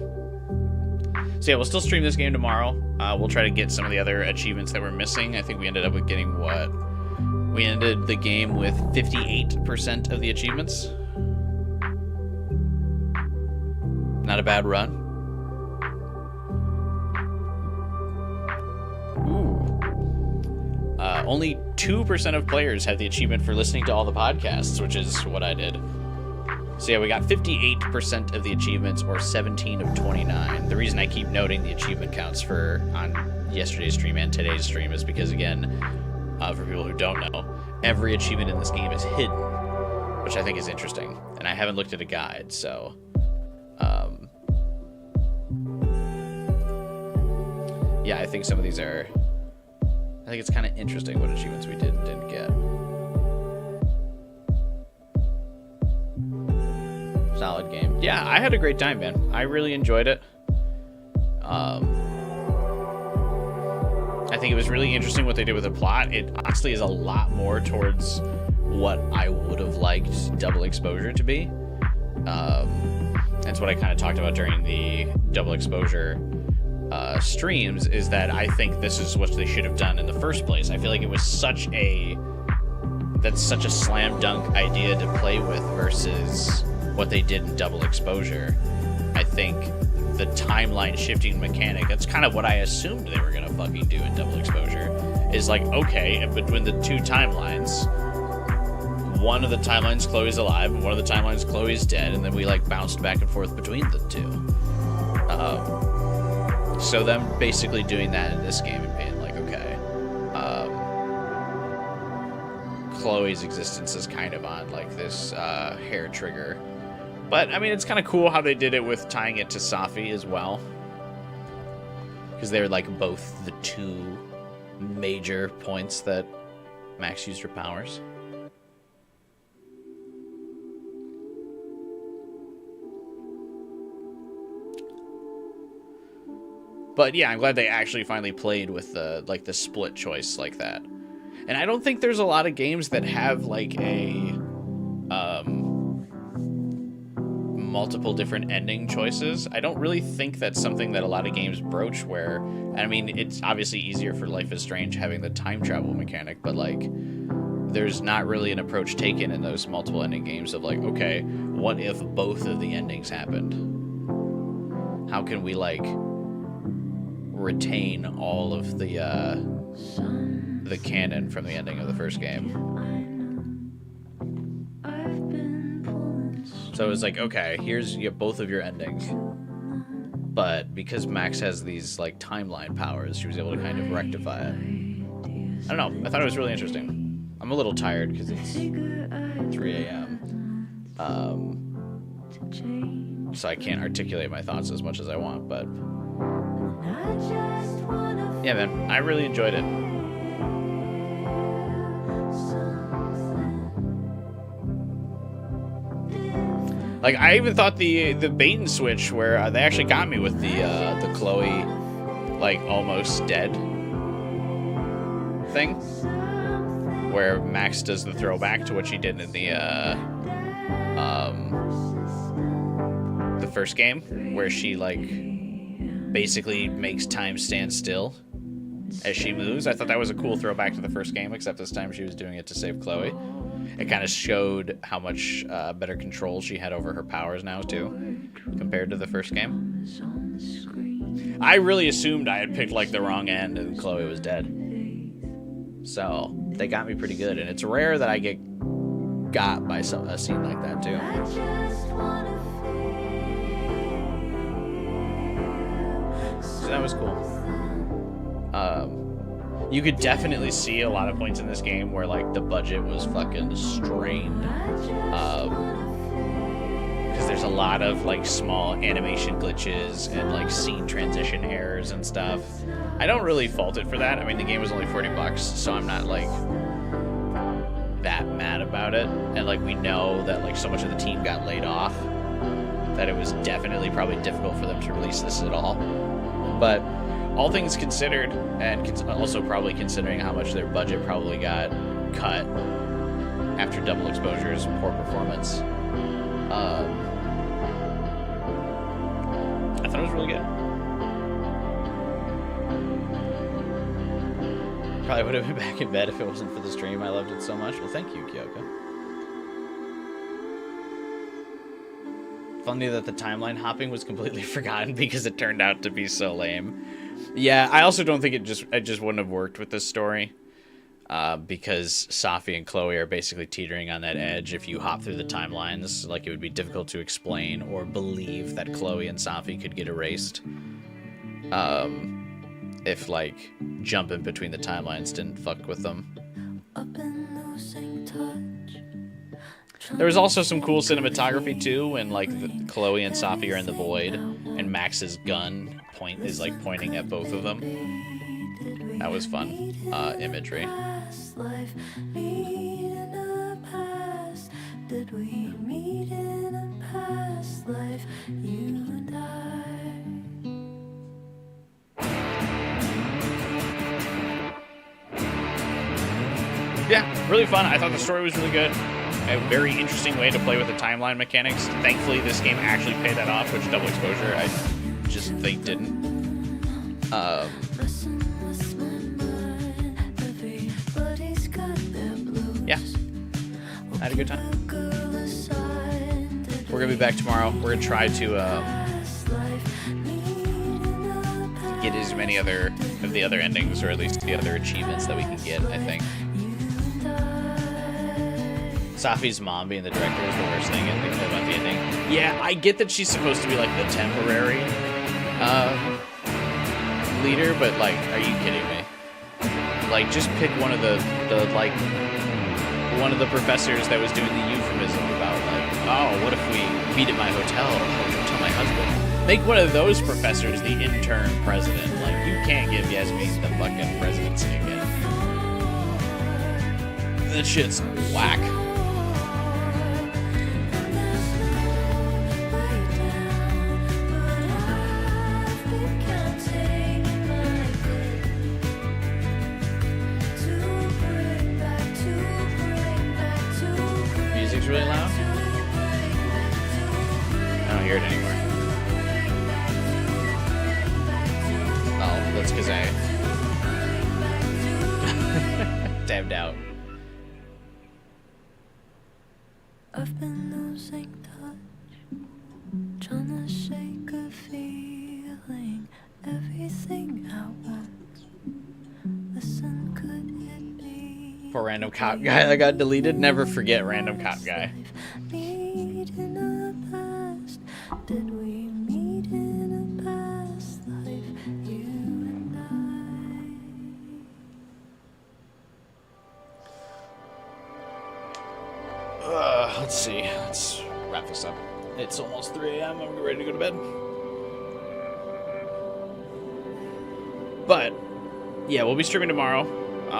So yeah, we'll still stream this game tomorrow. We'll try to get some of the other achievements that we're missing. I think we ended up with getting what? We ended the game with 58% of the achievements. Not a bad run. Ooh. Only 2% of players have the achievement for listening to all the podcasts, which is what I did. So yeah, we got 58% of the achievements, or 17 of 29. The reason I keep noting the achievement counts on yesterday's stream and today's stream is because, again, for people who don't know, every achievement in this game is hidden, which I think is interesting. And I haven't looked at a guide, so... yeah, I think some of these are... I think it's kind of interesting what achievements we did and didn't get. Solid game. Yeah, I had a great time, man. I really enjoyed it. I think it was really interesting what they did with the plot. It honestly is a lot more towards what I would have liked Double Exposure to be. That's what I kind of talked about during the Double Exposure streams, is that I think this is what they should have done in the first place. I feel like it was such a slam dunk idea to play with versus what they did in Double Exposure. I think the timeline shifting mechanic, that's kind of what I assumed they were gonna fucking do in Double Exposure, is like, okay, between the two timelines, one of the timelines Chloe's alive, and one of the timelines Chloe's dead, and then we like bounced back and forth between the two. So them basically doing that in this game and being like, okay, Chloe's existence is kind of on like this hair trigger. But, I mean, it's kind of cool how they did it with tying it to Safi as well. Because they're, like, both the two major points that Max used her powers. But, yeah, I'm glad they actually finally played with the, like, the split choice like that. And I don't think there's a lot of games that have, like, a... multiple different ending choices. I don't really think that's something that a lot of games broach where, I mean, it's obviously easier for Life is Strange having the time travel mechanic, but like there's not really an approach taken in those multiple ending games of like, okay, what if both of the endings happened? How can we like retain all of the canon from the ending of the first game? So it was like, okay, here's both of your endings. But because Max has these like timeline powers, she was able to kind of rectify it. I don't know. I thought it was really interesting. I'm a little tired because it's 3 a.m. So I can't articulate my thoughts as much as I want, but yeah, man, I really enjoyed it. Like, I even thought the bait and switch where they actually got me with the Chloe, like, almost dead thing. Where Max does the throwback to what she did in the first game. Where she, like, basically makes time stand still as she moves. I thought that was a cool throwback to the first game, except this time she was doing it to save Chloe. It kind of showed how much better control she had over her powers now, too, compared to the first game. I really assumed I had picked, like, the wrong end and Chloe was dead. So, they got me pretty good, and it's rare that I get got by a scene like that, too. So that was cool. You could definitely see a lot of points in this game where, like, the budget was fucking strained. Because there's a lot of, like, small animation glitches and, like, scene transition errors and stuff. I don't really fault it for that. I mean, the game was only $40, so I'm not, like, mad about it, and like we know that like so much of the team got laid off that it was definitely probably difficult for them to release this at all. But all things considered, and also probably considering how much their budget probably got cut after Double Exposure's poor performance, I thought it was really good. Probably would have been back in bed if it wasn't for the stream. I loved it so much. Well, thank you, Kyoko. Funny that the timeline hopping was completely forgotten because it turned out to be so lame. Yeah, I also don't think it just wouldn't have worked with this story. Because Safi and Chloe are basically teetering on that edge. If you hop through the timelines, like it would be difficult to explain or believe that Chloe and Safi could get erased. If like jumping between the timelines didn't fuck with them. There was also some cool cinematography too, when like Chloe and Safi are in the void, and Max's gun is like pointing at both of them. That was fun imagery. Did we meet in a past life, you and I? Yeah, really fun. I thought the story was really good. A very interesting way to play with the timeline mechanics. Thankfully, this game actually paid that off, which Double Exposure I just think didn't. Yeah, I had a good time. We're gonna be back tomorrow. We're gonna try to get as many other of the other endings, or at least the other achievements that we can get, I think. Safi's mom being the director is the worst thing I think about the ending. Yeah, I get that she's supposed to be like the temporary leader, but like, are you kidding me? Like, just pick one of the professors that was doing the euphemism about like, oh, what if we meet at my hotel? I'll tell my husband. Make one of those professors the intern president. Like, you can't give Yasmin the fucking presidency again. That shit's whack. Music's really loud. I don't hear it anymore. Oh, that's because I tabbed out. I've been losing touch, trying to shake a feeling, everything at once. Listen, could it be? Poor random cop guy that got deleted. Never forget random cop guy. Meet in the past? Did we meet in a past life, you and Let's see. Let's wrap this up. It's almost 3 a.m. I'm ready to go to bed. But, yeah, we'll be streaming tomorrow.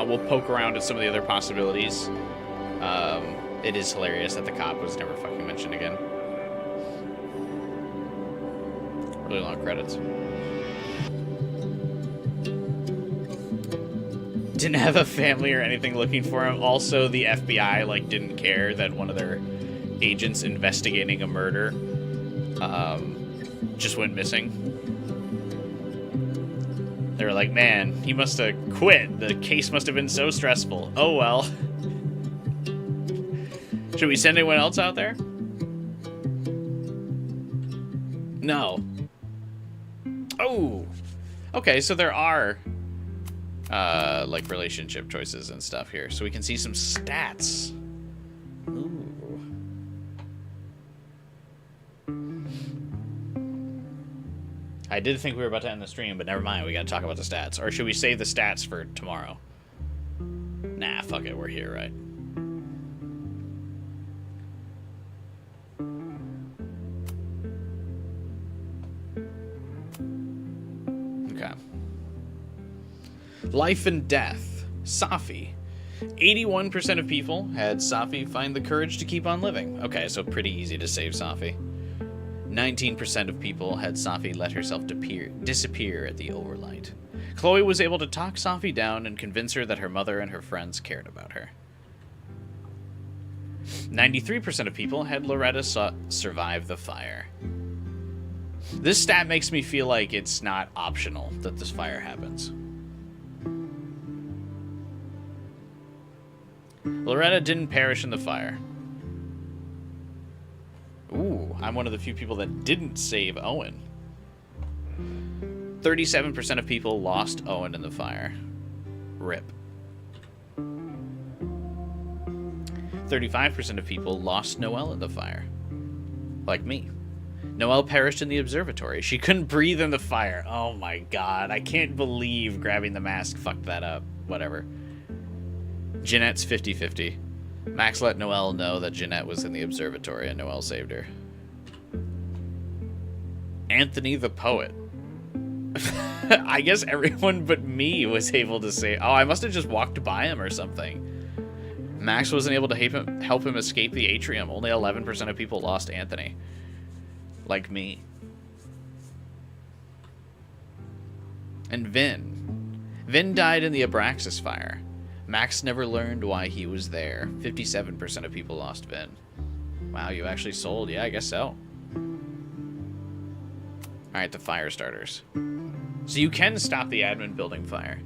We'll poke around at some of the other possibilities. It is hilarious that the cop was never fucking mentioned again. Really long credits. Didn't have a family or anything looking for him. Also, the FBI like didn't care that one of their agents investigating a murder just went missing. They were like, man, he must have quit. The case must have been so stressful. Oh well. Should we send anyone else out there? No. Oh. Okay, so there are like relationship choices and stuff here. So we can see some stats. Ooh. I did think we were about to end the stream, but never mind. We got to talk about the stats. Or should we save the stats for tomorrow? Nah, fuck it. We're here, right? Okay. Life and death. Safi. 81% of people had Safi find the courage to keep on living. Okay, so pretty easy to save Safi. 19% of people had Safi let herself disappear at the overlight. Chloe was able to talk Safi down and convince her that her mother and her friends cared about her. 93% of people had Loretta survive the fire. This stat makes me feel like it's not optional that this fire happens. Loretta didn't perish in the fire. Ooh, I'm one of the few people that didn't save Owen. 37% of people lost Owen in the fire. RIP. 35% of people lost Noelle in the fire. Like me. Noelle perished in the observatory. She couldn't breathe in the fire. Oh my god, I can't believe grabbing the mask fucked that up. Whatever. Jeanette's 50-50. Max let Noelle know that Jeanette was in the observatory and Noelle saved her. Anthony the poet. I guess everyone but me was able to say, oh, I must have just walked by him or something. Max wasn't able to help him escape the atrium. Only 11% of people lost Anthony. Like me. And Vin. Vin died in the Abraxas fire. Max never learned why he was there. 57% of people lost Vin. Wow, you actually sold? Yeah, I guess so. Alright, the fire starters. So you can stop the admin building fire.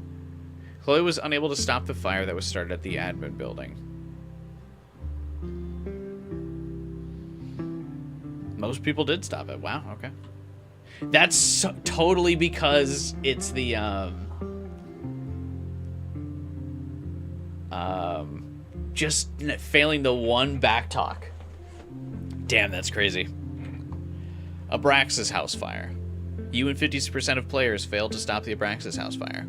Chloe was unable to stop the fire that was started at the admin building. Most people did stop it. Wow, okay. That's totally because it's the, just failing the one backtalk. Damn, that's crazy. Abraxas house fire. You and 50% of players failed to stop the Abraxas house fire.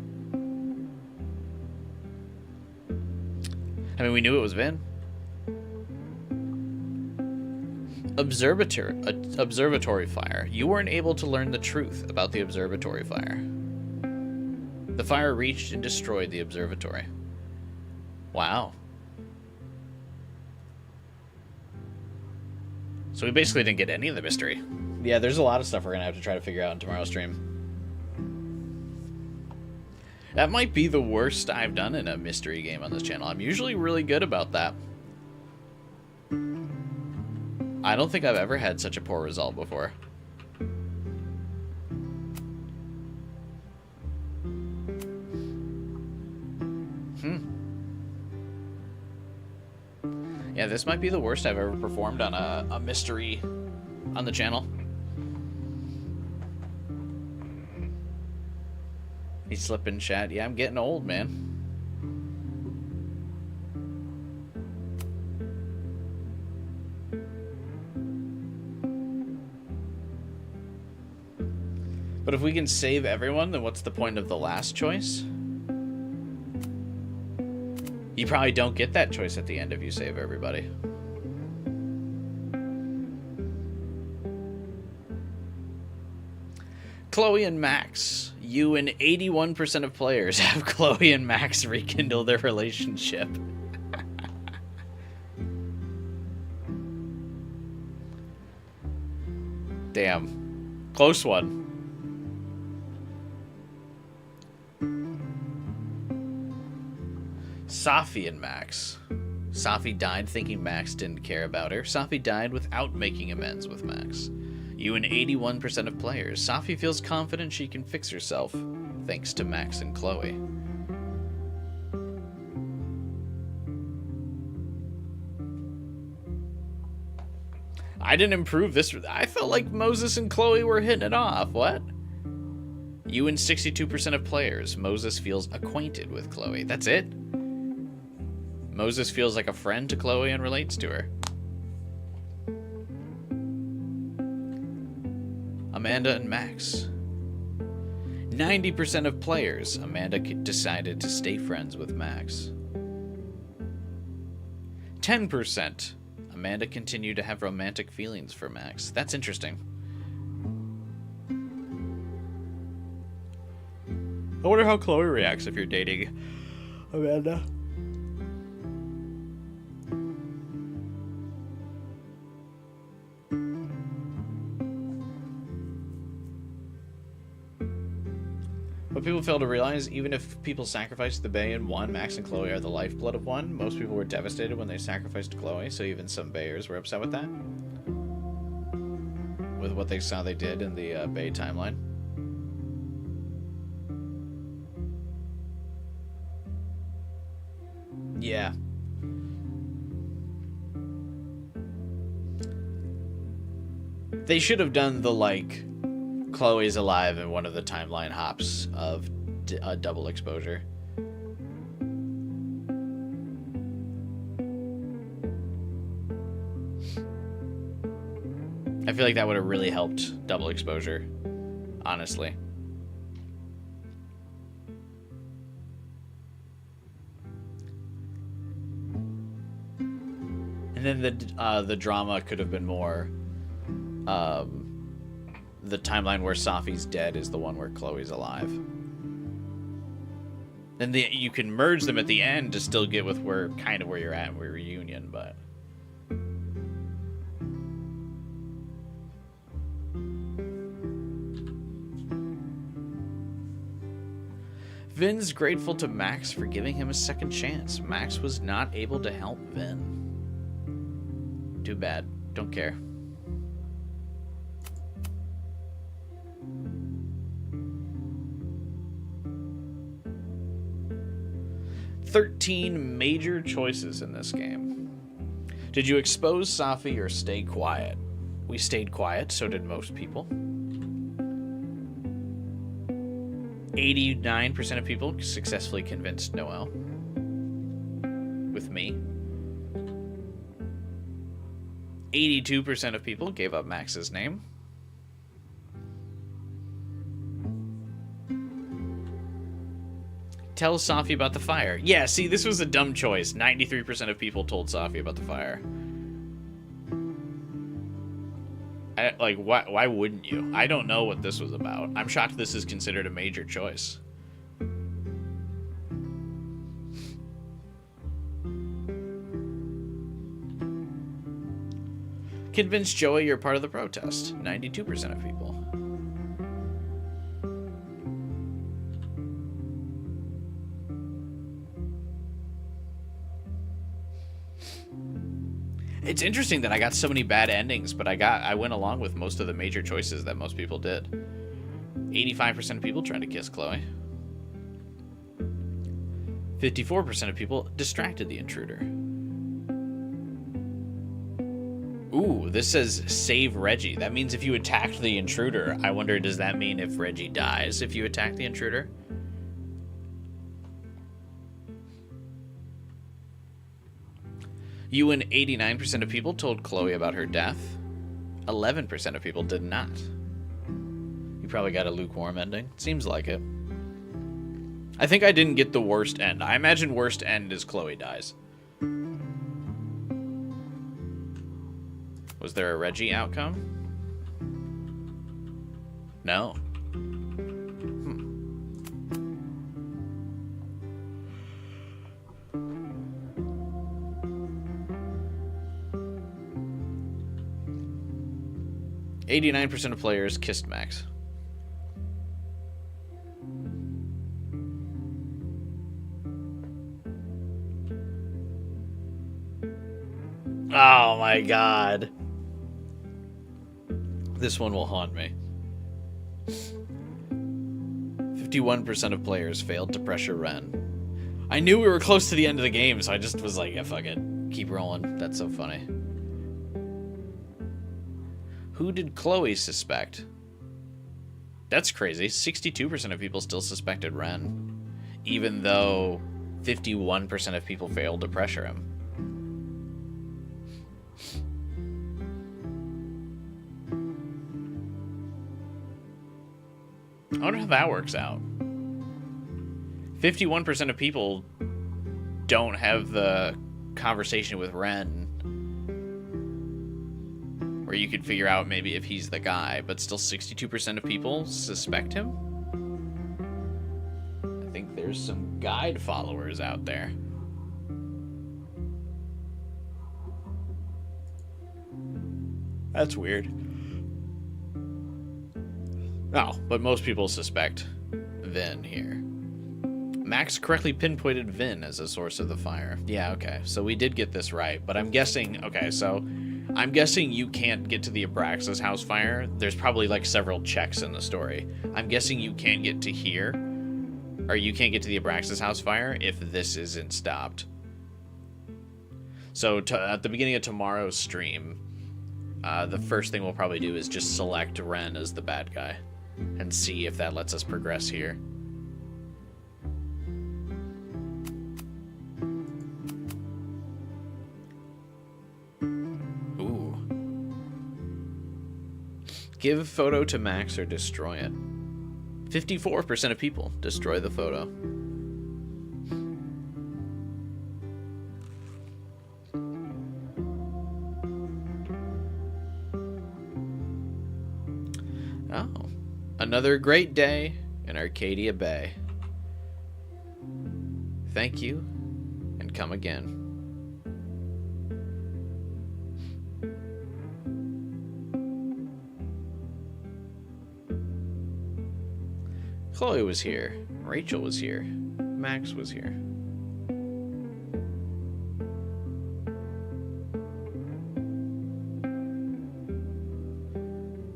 I mean, we knew it was Vin. Observatory fire. You weren't able to learn the truth about the observatory fire. The fire reached and destroyed the observatory. Wow. So we basically didn't get any of the mystery. Yeah, there's a lot of stuff we're gonna have to try to figure out in tomorrow's stream. That might be the worst I've done in a mystery game on this channel. I'm usually really good about that. I don't think I've ever had such a poor result before. Yeah, this might be the worst I've ever performed on a mystery on the channel. He's slipping chat. Yeah, I'm getting old, man. But if we can save everyone, then what's the point of the last choice? You probably don't get that choice at the end if you save everybody. Chloe and Max. You and 81% of players have Chloe and Max rekindle their relationship. Damn. Close one. Safi and Max. Safi died thinking Max didn't care about her. Safi died without making amends with Max. You and 81% of players. Safi feels confident she can fix herself, thanks to Max and Chloe. I didn't improve this. I felt like Moses and Chloe were hitting it off. What? You and 62% of players. Moses feels acquainted with Chloe. That's it? Moses feels like a friend to Chloe and relates to her. Amanda and Max. 90% of players. Amanda decided to stay friends with Max. 10%. Amanda continued to have romantic feelings for Max. That's interesting. I wonder how Chloe reacts if you're dating Amanda. people fail to realize, even if people sacrifice the Bay in 1, Max and Chloe are the lifeblood of 1. Most people were devastated when they sacrificed Chloe, so even some Bayers were upset with that. With what they saw they did in the Bay timeline. Yeah. They should have done the, like, Chloe's alive in one of the timeline hops of double exposure. I feel like that would have really helped double exposure, honestly. And then the drama could have been more, the timeline where Safi's dead is the one where Chloe's alive. And you can merge them at the end to still get with where you're at with reunion, but Vin's grateful to Max for giving him a second chance. Max was not able to help Vin. Too bad. Don't care. "13 major choices in this game. Did you expose Safi or stay quiet? We stayed quiet, so did most people. 89% of people successfully convinced Noel. With me. 82% of people gave up Max's name. Tell Safi about the fire. Yeah, see, this was a dumb choice. 93% of people told Safi about the fire. Why wouldn't you? I don't know what this was about. I'm shocked this is considered a major choice. Convince Joey you're part of the protest. 92% of people. It's interesting that I got so many bad endings, but I went along with most of the major choices that most people did. 85% of people trying to kiss Chloe. 54% of people distracted the intruder. Ooh, this says save Reggie. That means if you attacked the intruder. I wonder, does that mean if Reggie dies if you attack the intruder? You and 89% of people told Chloe about her death. 11% of people did not. You probably got a lukewarm ending. Seems like it. I think I didn't get the worst end. I imagine worst end is Chloe dies. Was there a Reggie outcome? No. 89% of players kissed Max. Oh my god. This one will haunt me. 51% of players failed to pressure Ren. I knew we were close to the end of the game, so I just was like, yeah, fuck it. Keep rolling. That's so funny. Who did Chloe suspect? That's crazy. 62% of people still suspected Ren, even though 51% of people failed to pressure him. I wonder how that works out. 51% of people don't have the conversation with Ren where you could figure out maybe if he's the guy, but still 62% of people suspect him? I think there's some guide followers out there. That's weird. Oh, but most people suspect Vin here. Max correctly pinpointed Vin as a source of the fire. Yeah, okay. So we did get this right, but I'm guessing... Okay, so I'm guessing you can't get to the Abraxas house fire. There's probably like several checks in the story. I'm guessing you can't get to here, or you can't get to the Abraxas house fire if this isn't stopped. So at the beginning of tomorrow's stream, the first thing we'll probably do is just select Ren as the bad guy and see if that lets us progress here. Ooh. Give photo to Max or destroy it. 54% of people destroy the photo. Oh, another great day in Arcadia Bay. Thank you, and come again. Chloe was here, Rachel was here, Max was here.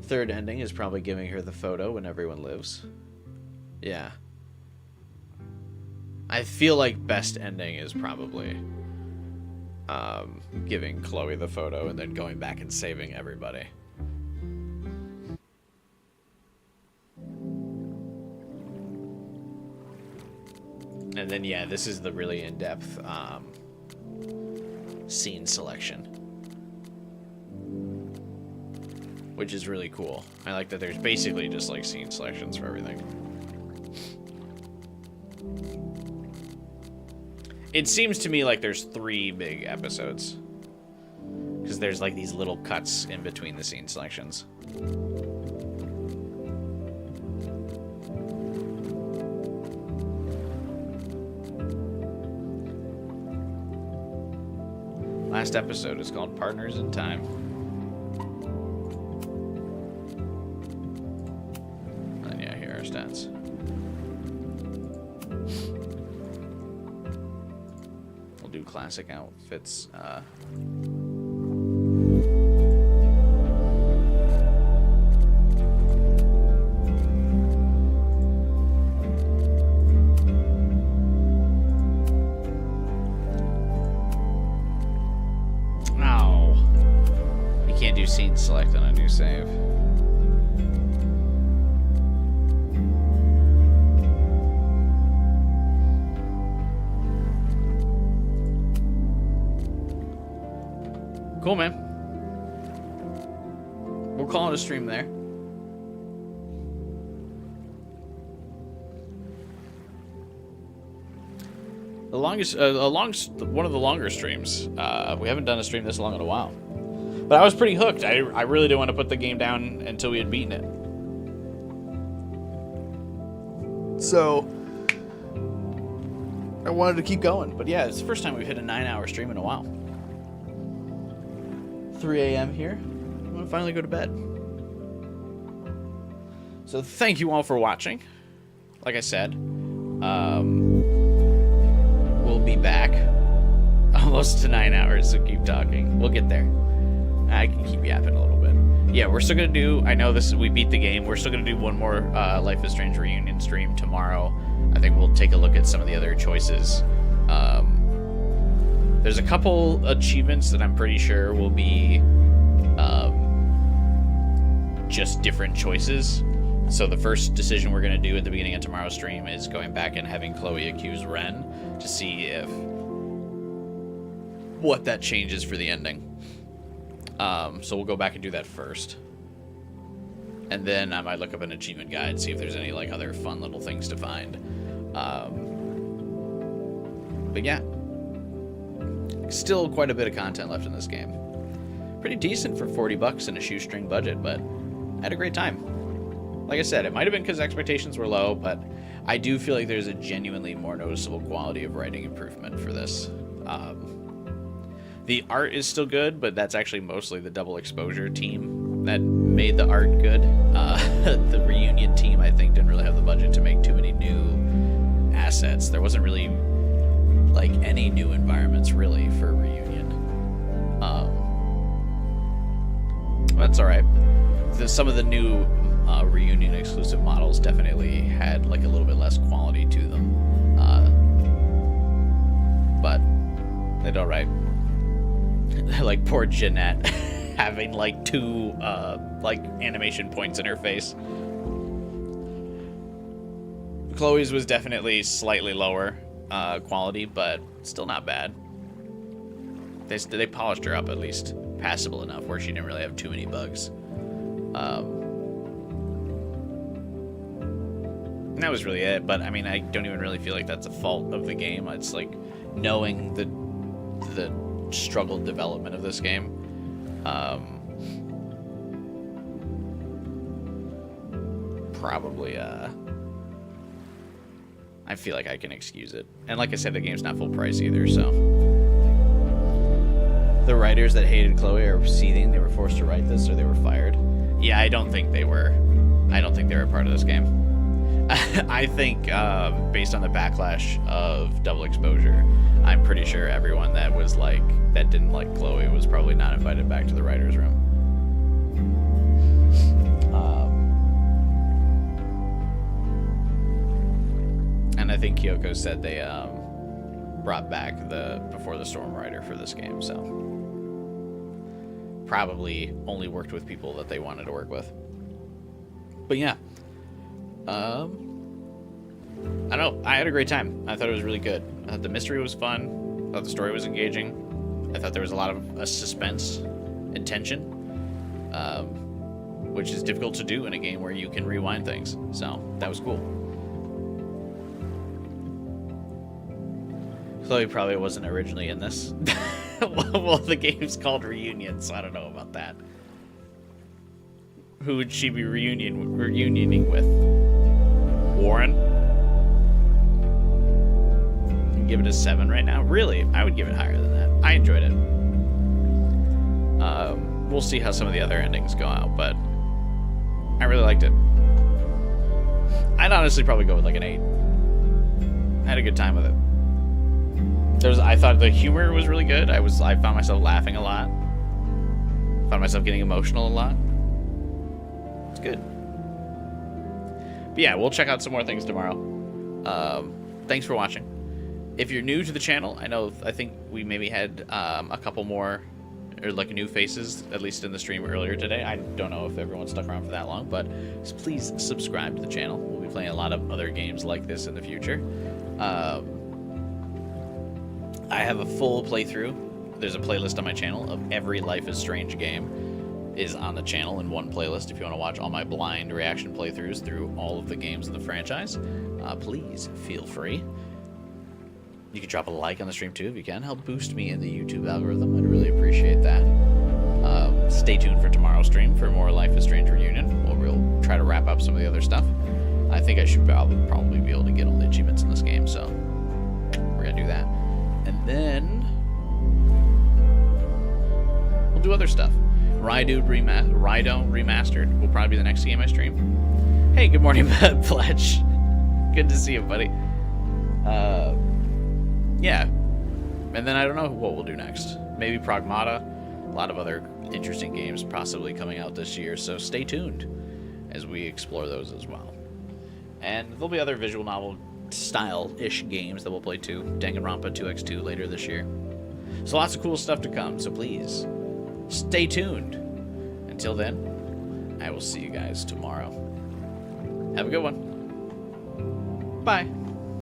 Third ending is probably giving her the photo when everyone lives. Yeah. I feel like best ending is probably giving Chloe the photo and then going back and saving everybody. And then, yeah, this is the really in-depth scene selection, which is really cool. I like that there's basically just like scene selections for everything. It seems to me like there's 3 big episodes, because there's like these little cuts in between the scene selections. Last episode is called Partners in Time. And yeah, here are our stats. We'll do classic outfits. Scene select on a new save. Cool, man. We'll call it a stream there. The longest, one of the longer streams. We haven't done a stream this long in a while. But I was pretty hooked. I really didn't want to put the game down until we had beaten it. So I wanted to keep going. But yeah, it's the first time we've hit a 9-hour stream in a while. 3 a.m. here. I'm going to finally go to bed. So thank you all for watching. Like I said, we'll be back. Almost to 9 hours, so keep talking. We'll get there. I can keep yapping a little bit. Yeah, we're still gonna do, I know this, we beat the game, we're still gonna do one more Life is Strange reunion stream tomorrow. I think we'll take a look at some of the other choices. There's a couple achievements that I'm pretty sure will be just different choices. So the first decision we're gonna do at the beginning of tomorrow's stream is going back and having Chloe accuse Ren to see if what that changes for the ending. So we'll go back and do that first. And then I might look up an achievement guide, see if there's any like other fun little things to find. But yeah. Still quite a bit of content left in this game. Pretty decent for $40 and a shoestring budget, but I had a great time. Like I said, it might have been because expectations were low, but I do feel like there's a genuinely more noticeable quality of writing improvement for this. The art is still good, but that's actually mostly the Double Exposure team that made the art good. The Reunion team, I think, didn't really have the budget to make too many new assets. There wasn't really like any new environments really for Reunion. That's all right. Some of the new Reunion exclusive models definitely had like a little bit less quality to them, but they did all right. Like poor Jeanette having like 2 like animation points in her face. Chloe's was definitely slightly lower quality, but still not bad. They polished her up at least passable enough where she didn't really have too many bugs. And that was really it, but I mean, I don't even really feel like that's a fault of the game. It's like knowing the struggled development of this game. Probably, I feel like I can excuse it. And like I said, the game's not full price either, so. The writers that hated Chloe are seething. They were forced to write this, or they were fired. Yeah, I don't think they were. I don't think they were a part of this game. I think, based on the backlash of Double Exposure, I'm pretty sure everyone that was like, that didn't like Chloe was probably not invited back to the writer's room. And I think Kyoko said they brought back the Before the Storm writer for this game, so probably only worked with people that they wanted to work with. But yeah, I don't know. I had a great time. I thought it was really good. I thought the mystery was fun. I thought the story was engaging. I thought there was a lot of suspense and tension, which is difficult to do in a game where you can rewind things. So that was cool. Chloe probably wasn't originally in this. Well, the game's called Reunion, so I don't know about that. Who would she be reunioning with? Warren? I'd give it a 7 right now. Really? I would give it higher than that. I enjoyed it. We'll see how some of the other endings go out, but I really liked it. I'd honestly probably go with like an 8. I had a good time with it. I thought the humor was really good. I found myself laughing a lot. Found myself getting emotional a lot. It's good. But yeah, we'll check out some more things tomorrow. Thanks for watching. If you're new to the channel, I think we maybe had a couple more, or like new faces, at least in the stream earlier today. I don't know if everyone stuck around for that long, but please subscribe to the channel. We'll be playing a lot of other games like this in the future. I have a full playthrough. There's a playlist on my channel of every Life is Strange game is on the channel in one playlist. If you want to watch all my blind reaction playthroughs through all of the games in the franchise, please feel free. You can drop a like on the stream too if you can. Help boost me in the YouTube algorithm. I'd really appreciate that. Stay tuned for tomorrow's stream for more Life is Strange Reunion. We'll try to wrap up some of the other stuff. I think I should probably be able to get all the achievements in this game, so we're going to do that. And then we'll do other stuff. Raidou Remastered will probably be the next game I stream. Hey, good morning, Pledge. Good to see you, buddy. Yeah. And then I don't know what we'll do next. Maybe Pragmata. A lot of other interesting games possibly coming out this year, so stay tuned as we explore those as well. And there'll be other visual novel style-ish games that we'll play too. Danganronpa 2x2 later this year. So lots of cool stuff to come, so please stay tuned. Until then, I will see you guys tomorrow. Have a good one. Bye.